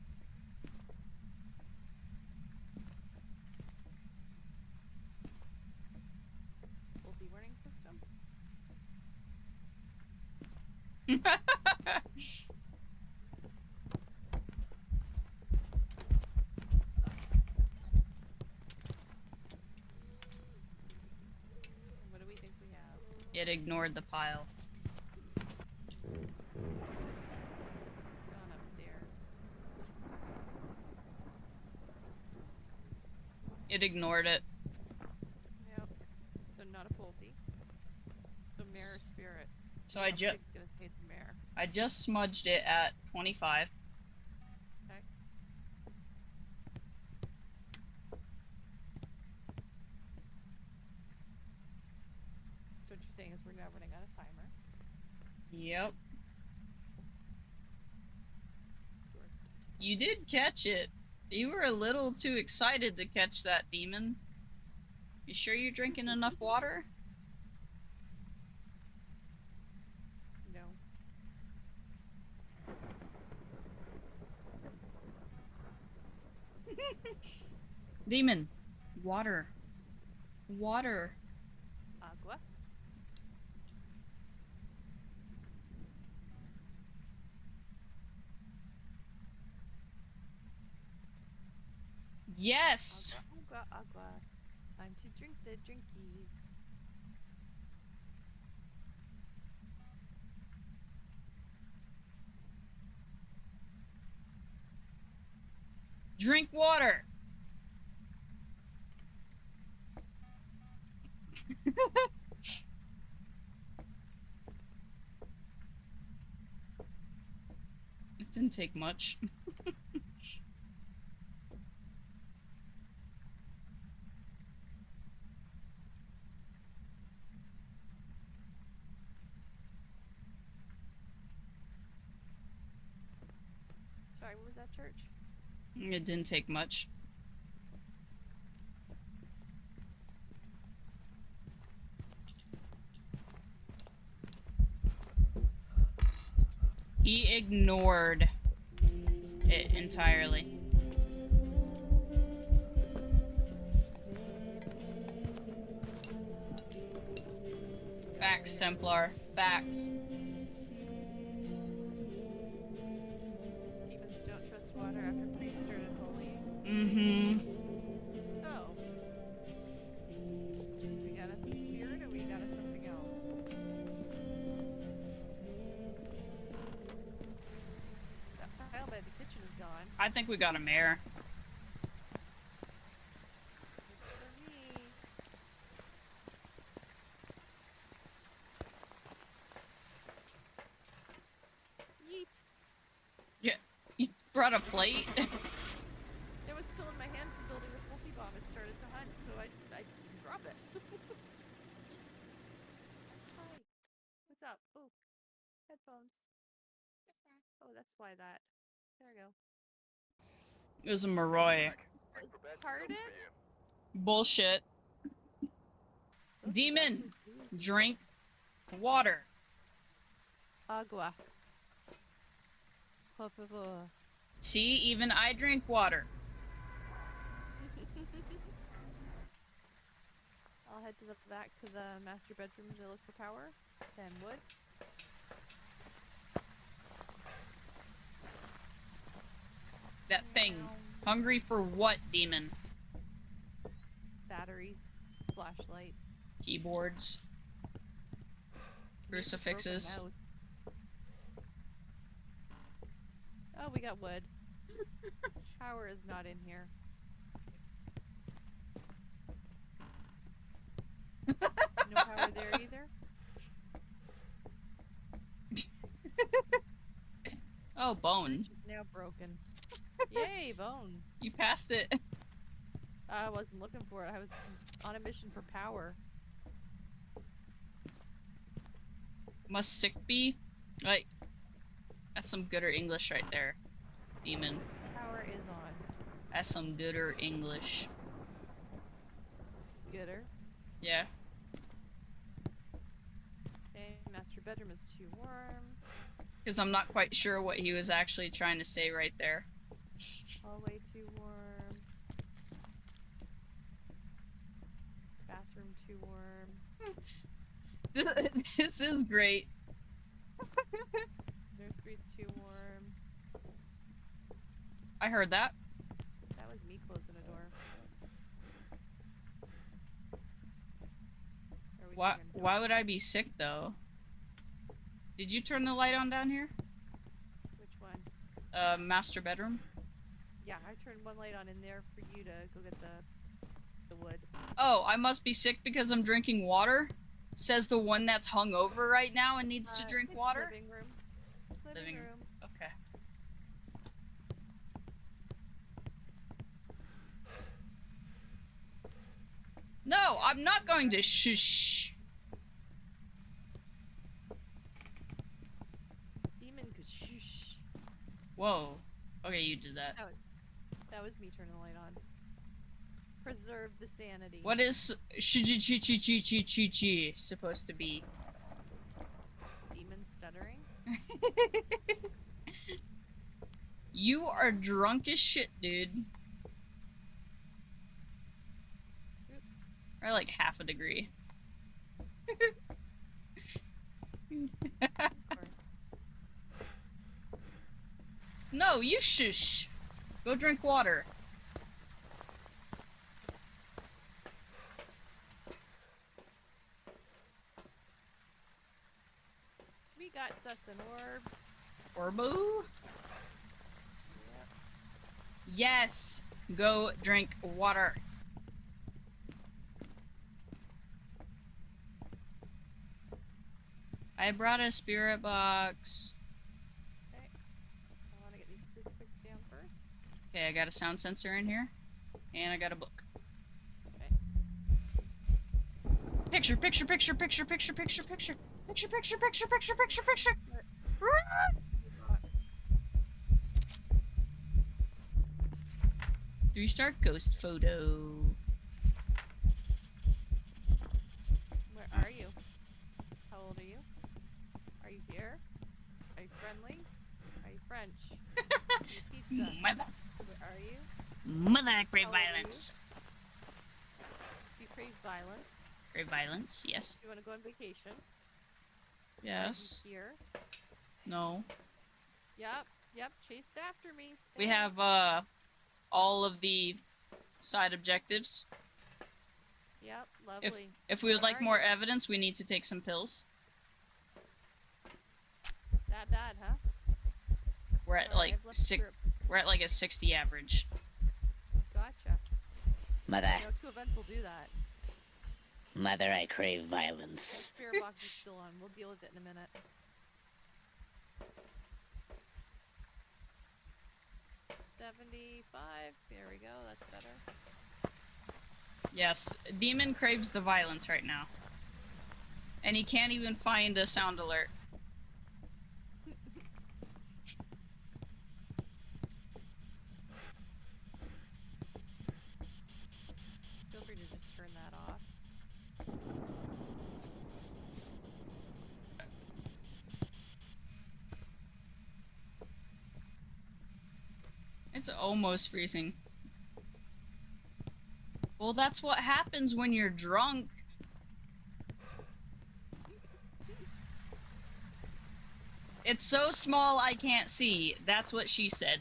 Pulpy warning system. What do we think we have? It ignored the pile. Gone upstairs. It ignored it. Yep. So not a pulty. So mare spirit. So I just Gonna say the mare. I just smudged it at 25. Okay. So what you're saying is we're now running out of timer. Yep. You did catch it. You were a little too excited to catch that demon. You sure you're drinking enough water? No. Demon. Water. Water. Agua. Yes! Agua, agua, agua. Time to drink the drinkies. Drink water! It didn't take much. Sorry, what was that, church? It didn't take much. He ignored it entirely. Facts, Templar. Facts. Demons don't trust water after priests started holy. Mm-hmm. So, we got us a spirit or we got us something else? That pile by the kitchen is gone. I think we got a mare. Looks for me. Yeet. Yeah. You brought a plate? It was still in my hand from building with Wolfie Bomb. It started to hunt, so I didn't drop it. Hi. What's up? Oh, headphones. Oh, that's why that. There we go. It was a Moroi. Pardon? Bullshit. Those are Demon! actually blue. Drink water. Agua. Por favor. See, even I drink water. I'll head to the back to the master bedroom to look for power. Then wood. That thing. Hungry for what, demon? Batteries. Flashlights. Keyboards. Crucifixes. Broken mouse. Oh, we got wood. Power is not in here. No power there either. Oh, bone. It's now broken. Yay, bone. You passed it. I wasn't looking for it. I was on a mission for power. Must sick be? Like, that's some gooder English right there. Demon. Power is on. That's some gooder English. Gooder. Yeah. Okay, master bedroom is too warm. Because I'm not quite sure what he was actually trying to say right there. Hallway too warm. Bathroom too warm. This is great. Nursery's too warm. I heard that. That was me closing a door. Are we Why would I be sick though? Did you turn the light on down here? Which one? Master bedroom? Yeah, I turned one light on in there for you to go get the wood. Oh, I must be sick because I'm drinking water? Says the one that's hungover right now and needs to drink It's water? Living room. Living room. Okay. No, I'm not going to shush. Demon could shoosh. Whoa. Okay, you did that. That was me turning the light on. Preserve the sanity. What is chi supposed to be? Demon stuttering? You are drunk as shit, dude. Oops. Or like half a degree. Of course. No, you shush. Go drink water. We got sus and orb. Orbo? Yes! Go drink water. I brought a spirit box. Okay. I want to get these crucifixes down first. Okay, I got a sound sensor in here. And I got a book. Okay. Picture, picture, picture, picture, picture, picture, picture. Picture, picture, picture, picture, picture, picture. Box. 3-star ghost photo. Where are you? How old are you? Are you here? Are you friendly? Are you French? Are you pizza? Mother. Where are you? Mother crave How old are you? violence. Do you crave violence? Grave violence, yes. You want to go on vacation? Yes. Here. No. Yep. Chased after me. We have, all of the side objectives. Yep, lovely. If we would like Alright. more evidence, we need to take some pills. That bad, huh? We're at Alright, like I've left the group. we're at like a 60 average. Gotcha. Mother, You know, 2 events will do that. mother, I crave violence. Spirit box is still on. We'll deal with it in a minute. $75. There we go. That's better. Yes, Demon craves the violence right now. And he can't even find a sound alert. Feel free to just turn that off. It's almost freezing. Well, that's what happens when you're drunk. It's so small I can't see. That's what she said.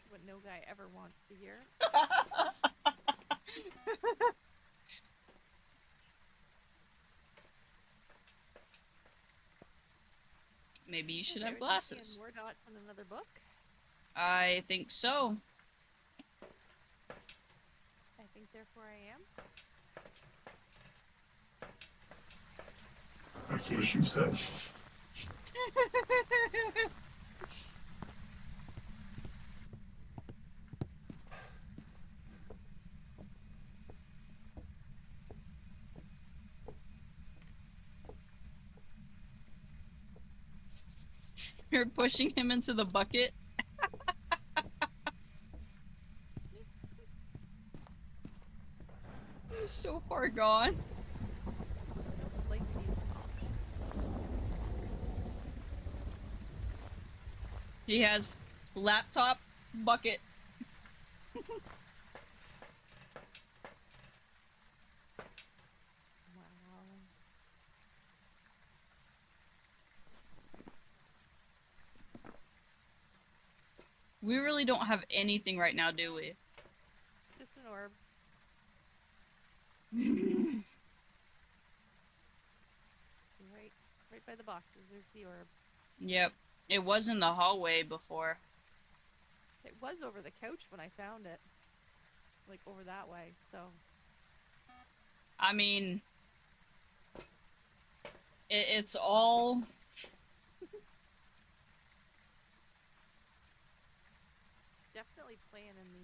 What no guy ever wants to hear. Maybe you should Okay, have we're talking glasses. More dots on another book. I think so. I think therefore I am. That's what she said. You're pushing him into the bucket. He's so far gone. Like these options. He has laptop, bucket. Wow. We really don't have anything right now, do we? Just an orb. Right by the boxes. There's the orb. Yep. It was in the hallway before. It was over the couch when I found it. Like over that way. So I mean, it's all definitely playing in the.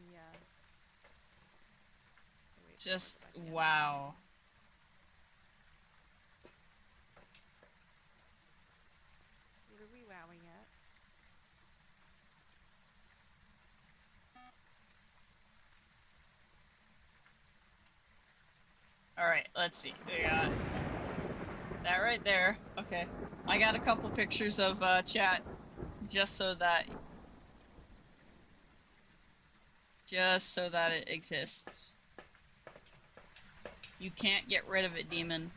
Wait, just back in. wow. What are we wowing at? Alright, let's see. We got that right there. Okay. I got a couple pictures of chat just so that it exists. You can't get rid of it, demon.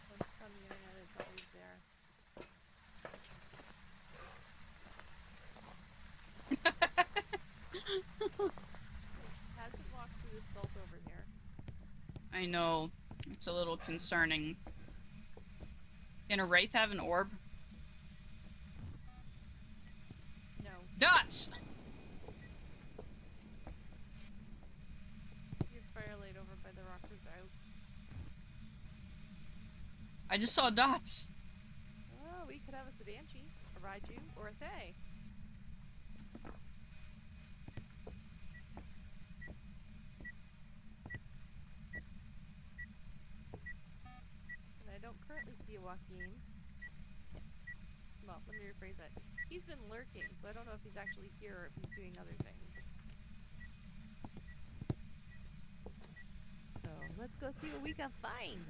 Once it's on the internet, it's always there. Hasn't walked through the salt over here. I know. It's a little concerning. Can a wraith have an orb? No. Dots! Your firelight over by the rockers out. I just saw dots. Oh, we could have a Sabanchi, a Raiju, or a Thay. And I don't currently see a Joaquin. Well, let me rephrase that. He's been lurking, so I don't know if he's actually here or if he's doing other things. So, let's go see what we can find.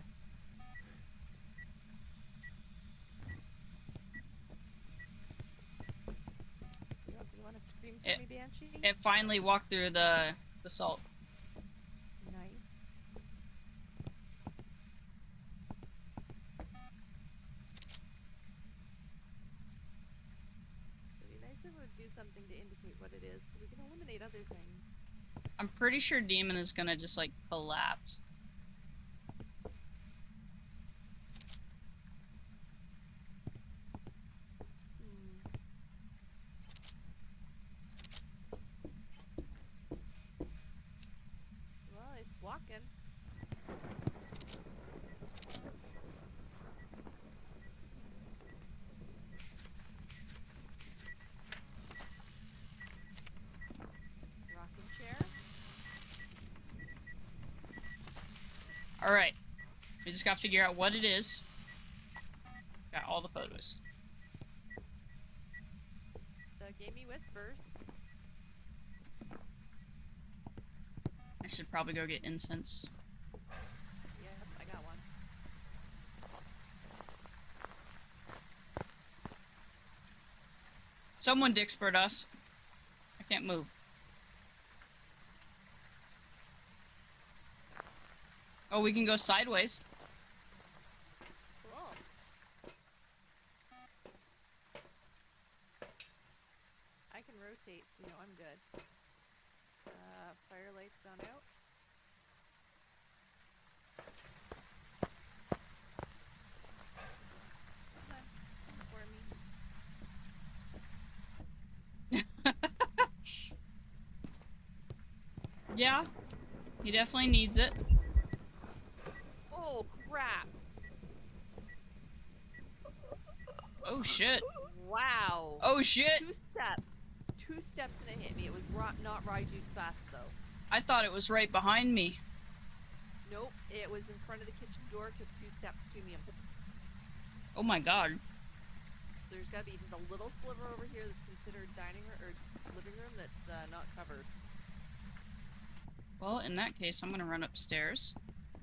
want to scream for me, Banshee? It finally walked through the salt. Nice. It'd be nice if it would do something to indicate what it is, so we can eliminate other things. I'm pretty sure Demon is gonna just like collapse. Well, it's walking. Rocking chair. Alright. We just gotta figure out what it is. Got all the photos. So it gave me whispers. I should probably go get incense. Yep, I got one. Someone dick-spurred us. I can't move. Oh, we can go sideways. Cool. I can rotate, so you know I'm good. Firelight's gone out. Come on, come for me. Yeah. He definitely needs it. Oh crap! Oh shit. Wow. Oh shit! 2 steps. 2 steps and it hit me. It was not Raiju's fast though. I thought it was right behind me. Nope, it was in front of the kitchen door, took 2 steps to me. Oh my god. There's gotta be just a little sliver over here that's considered dining room or living room that's not covered. Well, in that case, I'm gonna run upstairs.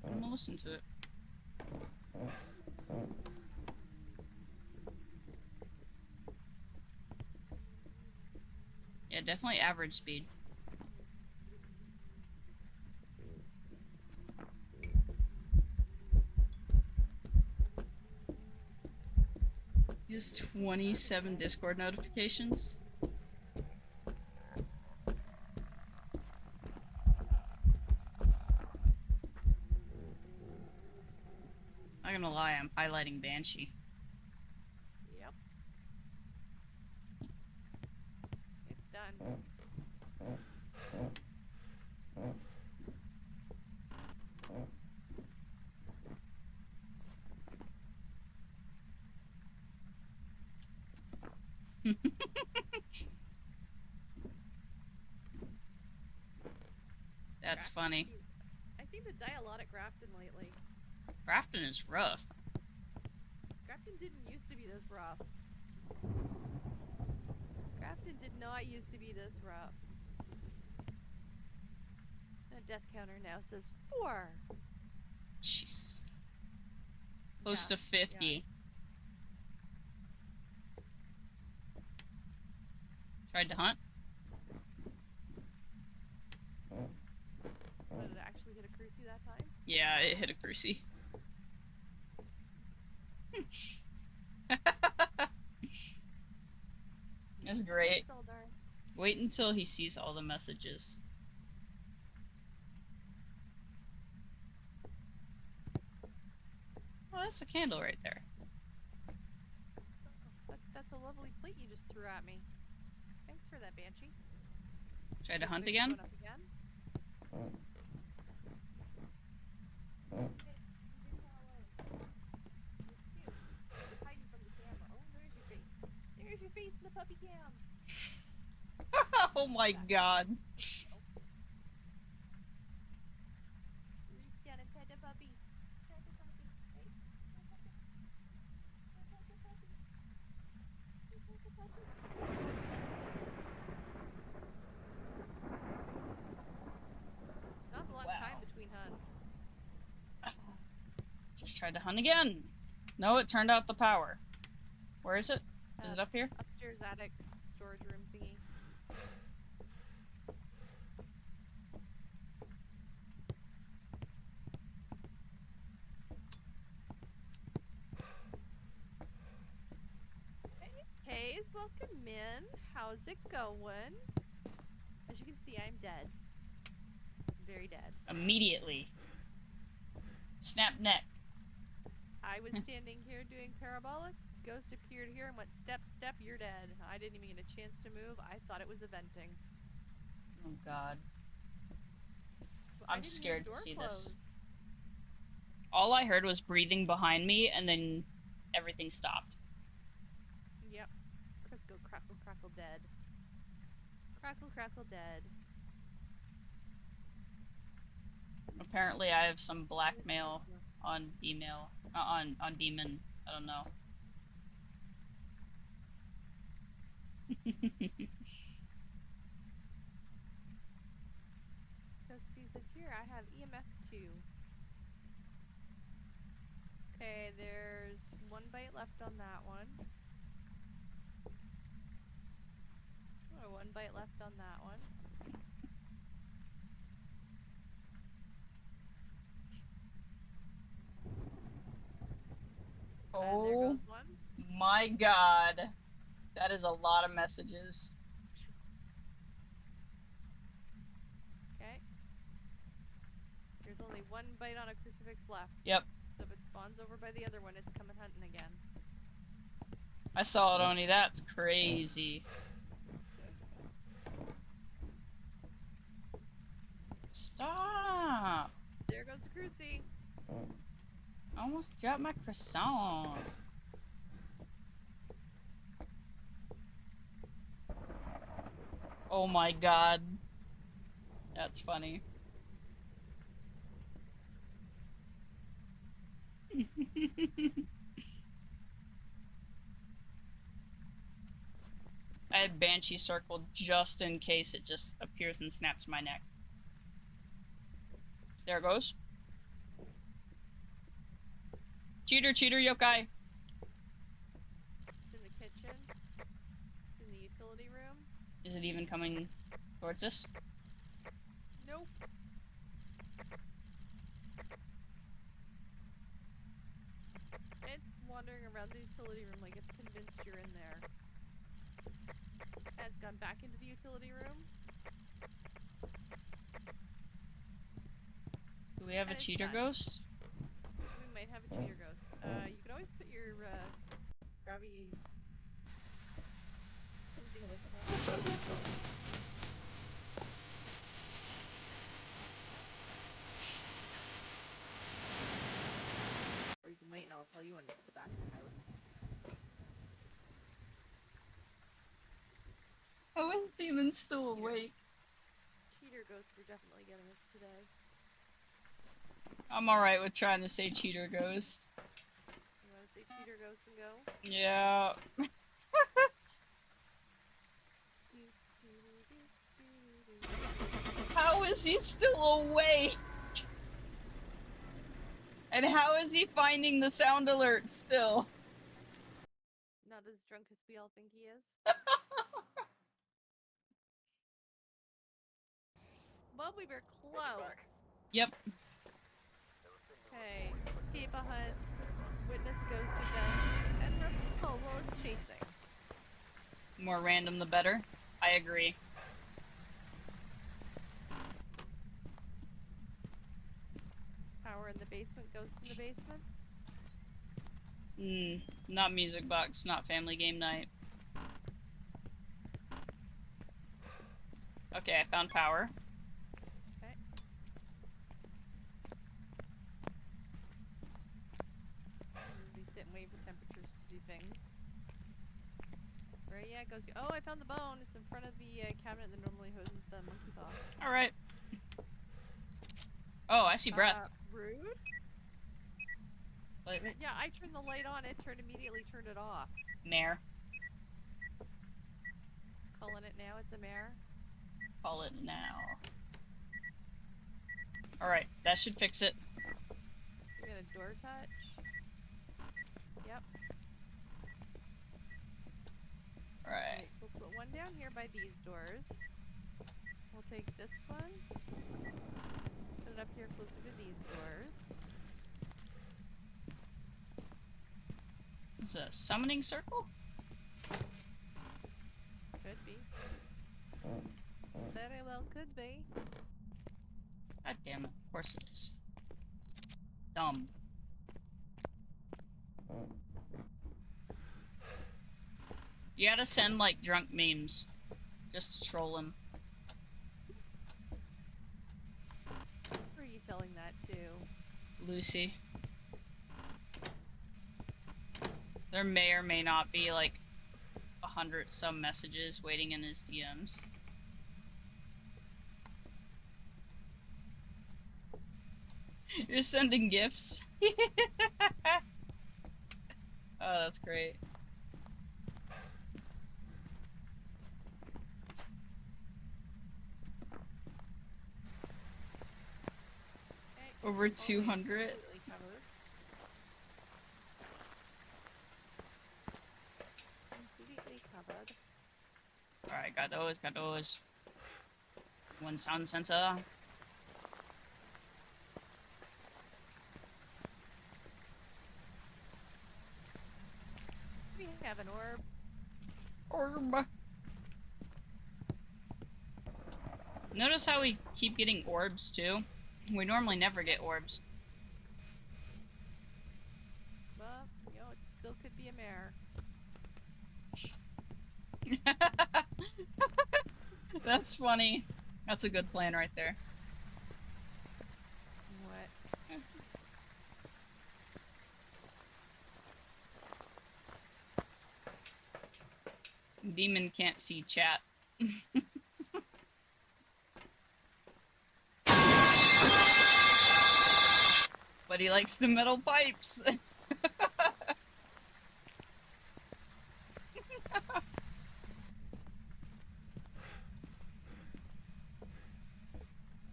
I'm gonna listen to it. Yeah, definitely average speed. He has 27 Discord notifications. Not gonna lie, I'm highlighting Banshee. Yep. It's done. That's funny. I seem to die a lot at Grafton lately. Grafton is rough. Grafton didn't used to be this rough. Grafton did not used to be this rough. The death counter now says 4. Jeez. Close Yeah, to 50. yeah. Tried to hunt? Did it actually hit a crucie that time? Yeah, it hit a crucie. That's great. Seldar. Wait until he sees all the messages. Oh, that's a candle right there. That's a lovely plate you just threw at me. Thanks for that, Banshee. Try to This hunt thing's again? going up again. You're hiding from the camera. Oh, there's your face. There's your face in the puppy cam. Oh my god. Reach down and pet the puppy. Pet the puppy. Hey, pet the puppy. Pet the puppy. Pet the puppy. Not a lot of time between hunts. Just tried to hunt again. No, it turned out the power. Where is it? Is it up here? Upstairs attic storage room thingy. Hey, welcome in. How's it going? As you can see, I'm dead. Very dead. Immediately. Snap neck. I was standing here doing parabolic. Ghost appeared here and went step, step, you're dead. I didn't even get a chance to move. I thought it was eventing. Oh god. I I'm didn't hear scared the to door see close. this. All I heard was breathing behind me, and then everything stopped. Yep. Crisco, crackle, crackle, dead. Crackle, crackle, dead. Apparently I have some blackmail on email. On Demon. I don't know. Custody says here, I have EMF 2. Okay, there's one bite left on that one. Oh, one bite left on that one. And there Oh goes one. my god. That is a lot of messages. Okay. There's only one bite on a crucifix left. Yep. So if it spawns over by the other one, it's coming hunting again. I saw it, Oni. That's crazy. Stop! There goes the cruci. I almost dropped my croissant. Oh my god. That's funny. I had Banshee circled just in case it just appears and snaps my neck. There it goes. Cheater, cheater, yokai! It's in the kitchen. It's in the utility room. Is it even coming towards us? Nope. It's wandering around the utility room like it's convinced you're in there. And it's gone back into the utility room. Do we have a And it's cheater done. ghost? We might have a cheater ghost. You could always put your, grabby... something with that. Or you can wait and I'll tell you when it's the back of the house. How is Demon still awake? Cheater ghosts are definitely getting us today. I'm alright with trying to say cheater ghost. You wanna say cheater ghost and go? Yeah. How is he still awake? And how is he finding the sound alerts still? Not as drunk as we all think he is. Well, we were close. Yep. Okay, escape a hunt, witness a ghost event, and repel while it's chasing. More random the better. I agree. Power in the basement, ghost in the basement. Not music box, not family game night. Okay, I found power. Okay. We sit and wait for temperatures to do things. Right, yeah, it goes. Oh, I found the bone. It's in front of the cabinet that normally hoses the monkey paw. Alright. Oh, I see breath. Rude? Slightly. Yeah, I turned the light on, it immediately turned it off. Mare. Calling it now, it's a mare. Call it now. Alright, that should fix it. We got a door touch. Yep. Right. We'll put one down here by these doors. We'll take this one. Put it up here closer to these doors. Is it a summoning circle? Could be. Very well could be. God damn it. Of course it is. Dumb. You gotta send, like, drunk memes. Just to troll him. Who are you telling that to? Lucy. There may or may not be, like, 100 some messages waiting in his DMs. You're sending gifts. Oh, that's great. Okay, Over it's 200. completely covered. Completely covered. Alright, got those, got those. One sound sensor. We have an orb. Orb. Notice how we keep getting orbs too? We normally never get orbs. But, you know, it still could be a mare. That's funny. That's a good plan right there. What? Demon can't see chat. But he likes the metal pipes. There it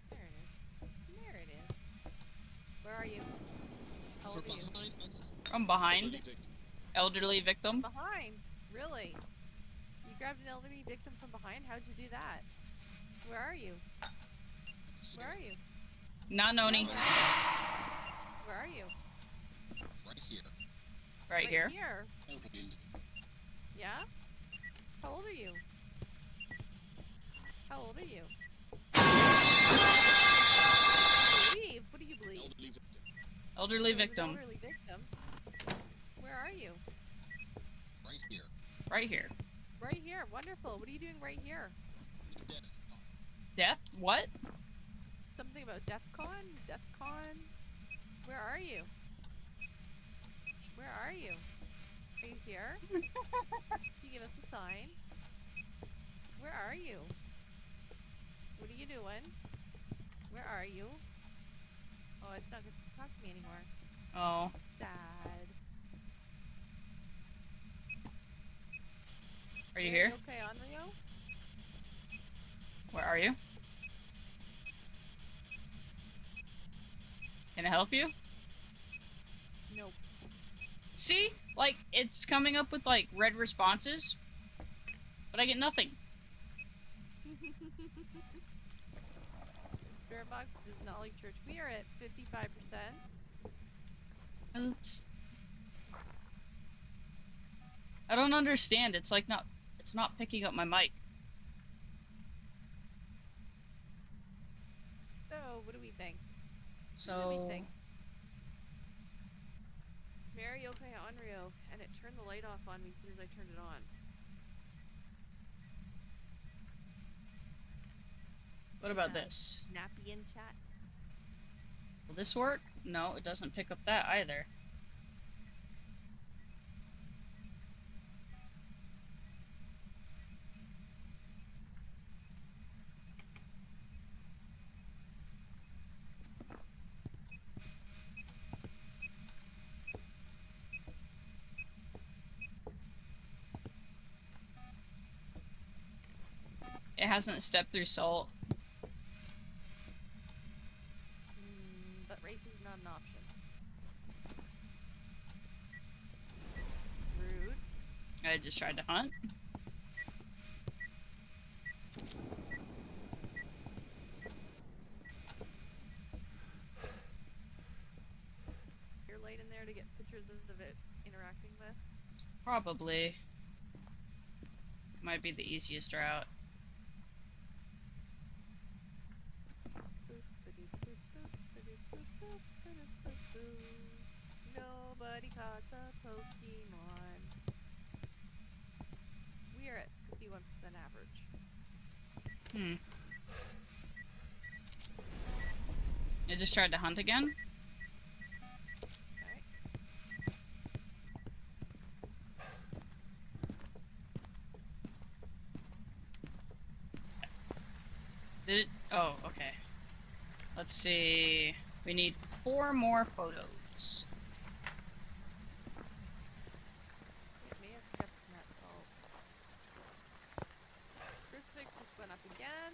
is. There it is. Where are you? How old are you? From behind. Elderly victim. Behind? Really? You grabbed an elderly victim from behind? How'd you do that? Where are you? Where are you? Not Noni. Where are you? Right here. Here? Yeah? How old are you? How old are you? Believe? What do you believe? Elderly There's an victim. elderly victim. Where are you? Right here. Right here. Wonderful. What are you doing right here? Death? What? Something about DEFCON? DEFCON? Where are you? Where are you? Are you here? Can you give us a sign? Where are you? What are you doing? Where are you? Oh, it's not good to talk to me anymore. Oh. Sad. Are you here? Okay, Onryo? Where are you? Can I help you? Nope. See? Like, it's coming up with, like, red responses. But I get nothing. Spirit Box does not like church. We are at 55%. 'Cause it's... I don't understand. It's like not... It's not picking up my mic. So, what do we think? So... What do we think? Mary, okay, Onryo, and it turned the light off on me as soon as I turned it on. What about this? Nappy in chat. Will this work? No, it doesn't pick up that either. It hasn't stepped through salt. But race is not an option. Rude. I just tried to hunt. there to get pictures of it interacting with? Probably. Might be the easiest route. Nobody caught the Pokemon. We are at 51% average. Hmm. I just tried to hunt again. Alright. Did it? Oh, okay. Let's see. We need 4 more photos. It may have kept that salt. Crucifix just went up again.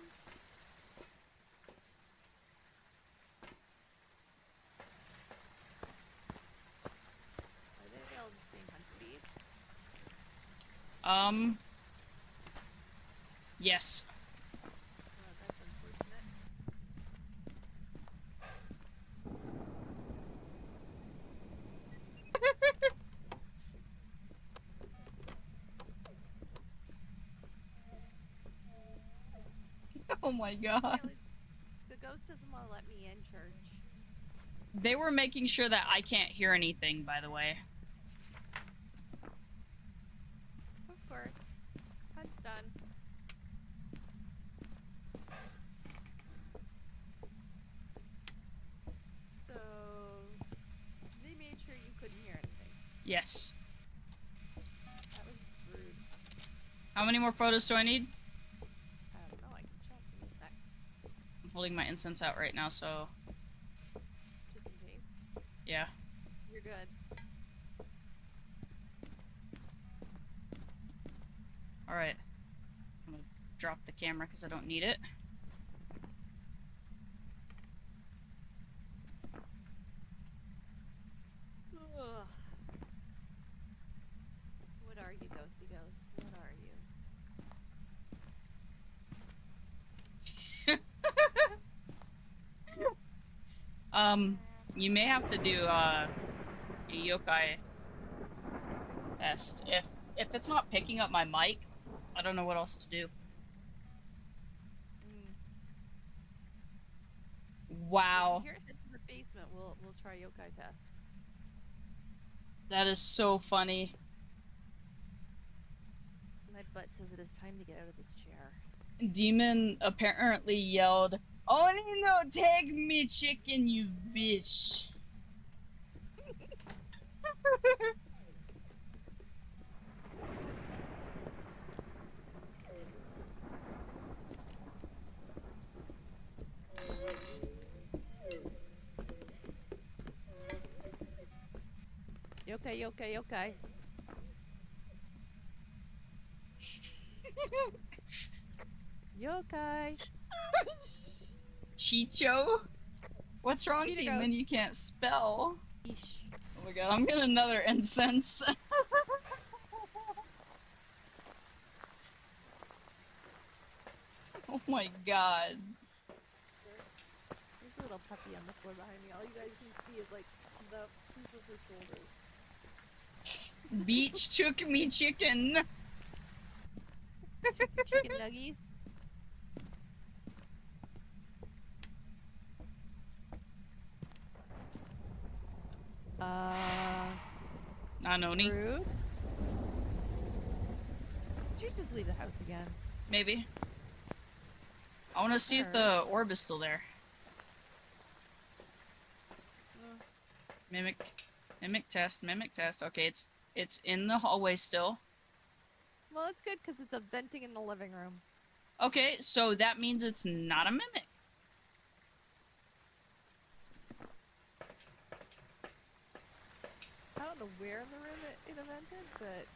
Are they all the same hunt speed? Yes. Oh, that's unfortunate. Oh my god. Apparently, the ghost doesn't want to let me in church. They were making sure that I can't hear anything, by the way. Of course. Hunt's done. So, they made sure you couldn't hear anything. Yes. That was rude. How many more photos do I need? I don't know, I can check in a sec. I'm holding my incense out right now, so Just in case. yeah. You're good. Alright. I'm gonna drop the camera because I don't need it. Ugh. What are you, ghosty ghost? What are you? You may have to do a yokai test. If it's not picking up my mic, I don't know what else to do. Wow. Here, head to the basement. We'll try yokai test. That is so funny. My butt says it is time to get out of this chair. Demon apparently yelled, "Only no take me chicken, you bitch." Yokai, yokai, yokai. Yokai. Chicho? What's wrong, Cheetah Demon? ghost. You can't spell. Yeesh. Oh my god, I'm getting another incense. Oh my god. There's a little puppy on the floor behind me. All you guys can see is like the proof of her shoulders. Beach took me chicken. Chicken nuggies. Anoni. Rude. Did you just leave the house again? Maybe. I want to see if the orb is still there. Mimic test. Okay, it's in the hallway still. Well, it's good because it's a venting in the living room. Okay, so that means it's not a mimic. I don't know where in the room it vented, but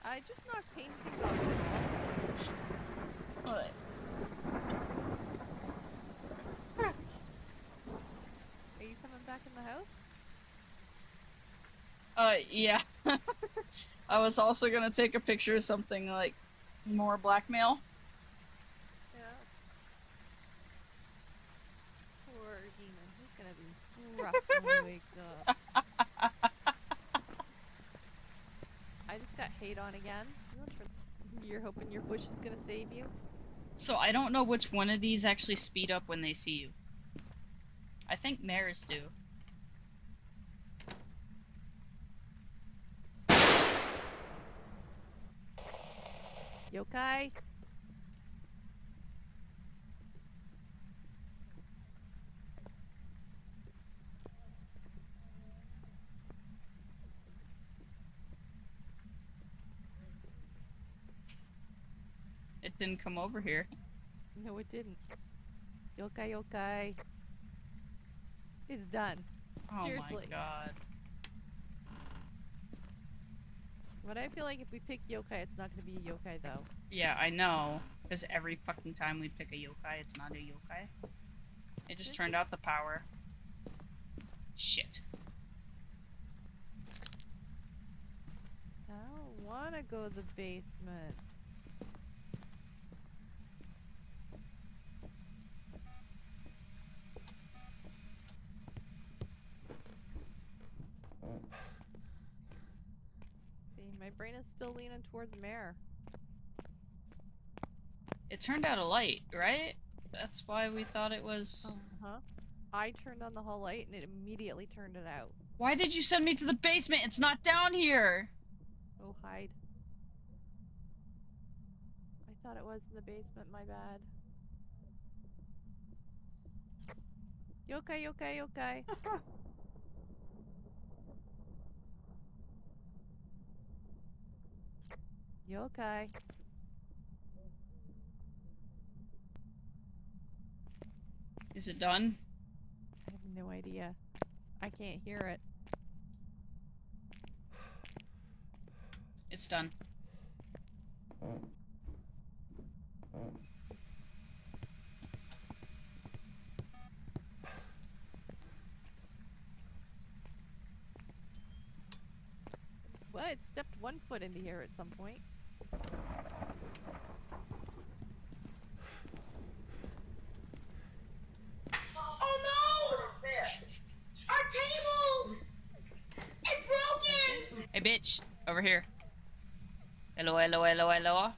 I just knocked painting off the wall. What? Are you coming back in the house? Yeah. I was also gonna take a picture of something like more blackmail. Yeah. Poor demon. He's gonna be rough when he wakes up. light on again. You're hoping your bush is gonna save you? So I don't know which one of these actually speed up when they see you. I think mares do. Yokai? It didn't come over here. No, it didn't. Yokai, yokai. It's done. Oh Seriously. my god. But I feel like if we pick yokai, it's not gonna be a yokai though. Yeah, I know. Because every fucking time we pick a yokai, it's not a yokai. It just turned out the power. Shit. I don't wanna go to the basement. See, my brain is still leaning towards mare. It turned out a light, right? That's why we thought it was... Uh-huh. I turned on the hall light and it immediately turned it out. Why did you send me to the basement? It's not down here! Oh, hide. I thought it was in the basement, my bad. Yokai, yokai, yokai. Yokai. Is it done? I have no idea. I can't hear it. It's done. Well, it stepped 1 foot into here at some point. Oh no! Our table! It's broken! Hey bitch, over here. Hello, hello, hello, hello.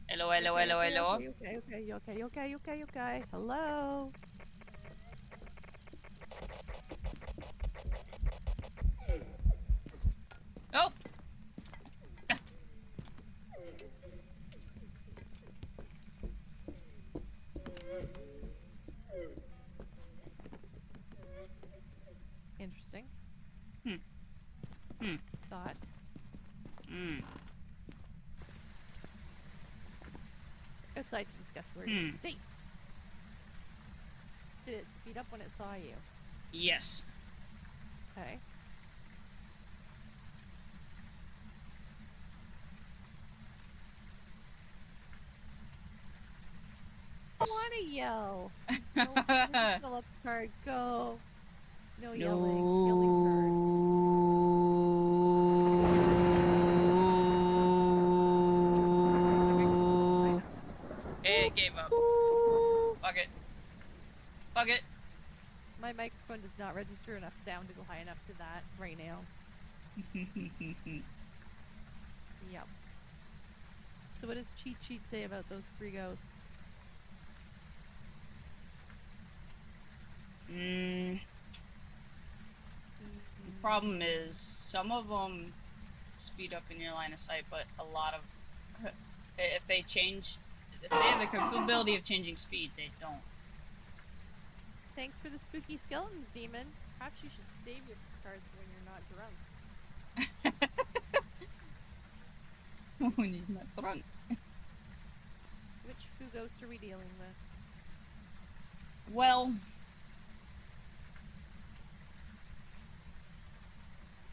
Hello, hello, hello, hello. Okay, okay, okay, okay, okay, okay. Hello. Oh! Interesting. Hmm. Thoughts? Outside to discuss where it's safe. Did it speed up when it saw you? Yes. Okay. I want to yell. No, I'm just gonna let the card go. No yelling. Yelling card. It gave up. Fuck it. Fuck it. My microphone does not register enough sound to go high enough to that right now. Yep. So what does Cheat Sheet say about those 3 ghosts? The problem is, some of them speed up in your line of sight, but a lot of... if they have the capability of changing speed, they don't. Thanks for the spooky skeletons, demon. Perhaps you should save your cards when you're not drunk. When he's not drunk. Which Foo ghost are we dealing with? Well...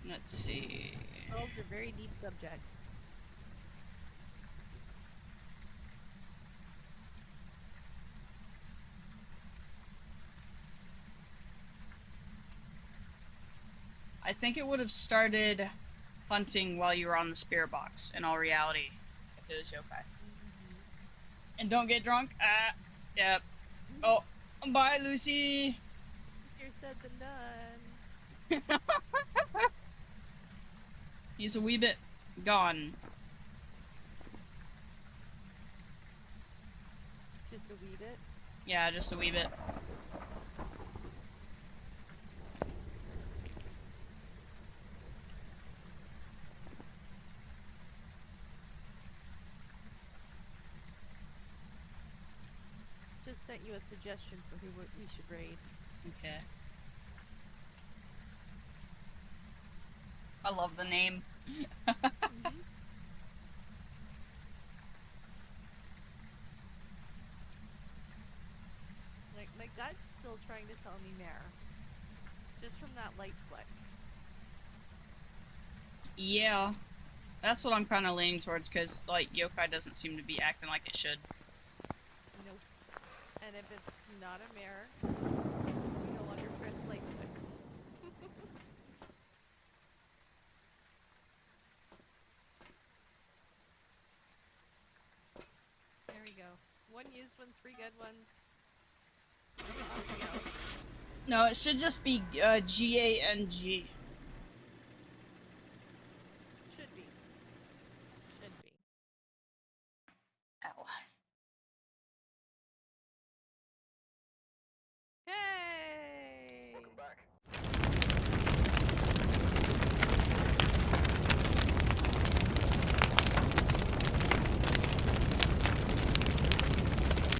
let's see... Those are very deep subjects. I think it would have started hunting while you were on the spirit box, in all reality, if it was yokai. And don't get drunk. Yep. Oh, bye, Lucy. Easier said than done. He's a wee bit gone. wee bit? Yeah, just a wee bit. Just sent you a suggestion for who we should raid. Okay. I love the name. Like, my gut's still trying to tell me mare. Just from that light flick. Yeah. That's what I'm kind of leaning towards, because, like, yokai doesn't seem to be acting like it should. Nope. And if it's not a mare, we no longer press light flicks. There we go. One used one, 3 good ones. Off we go. No, it should just be G-A-N-G.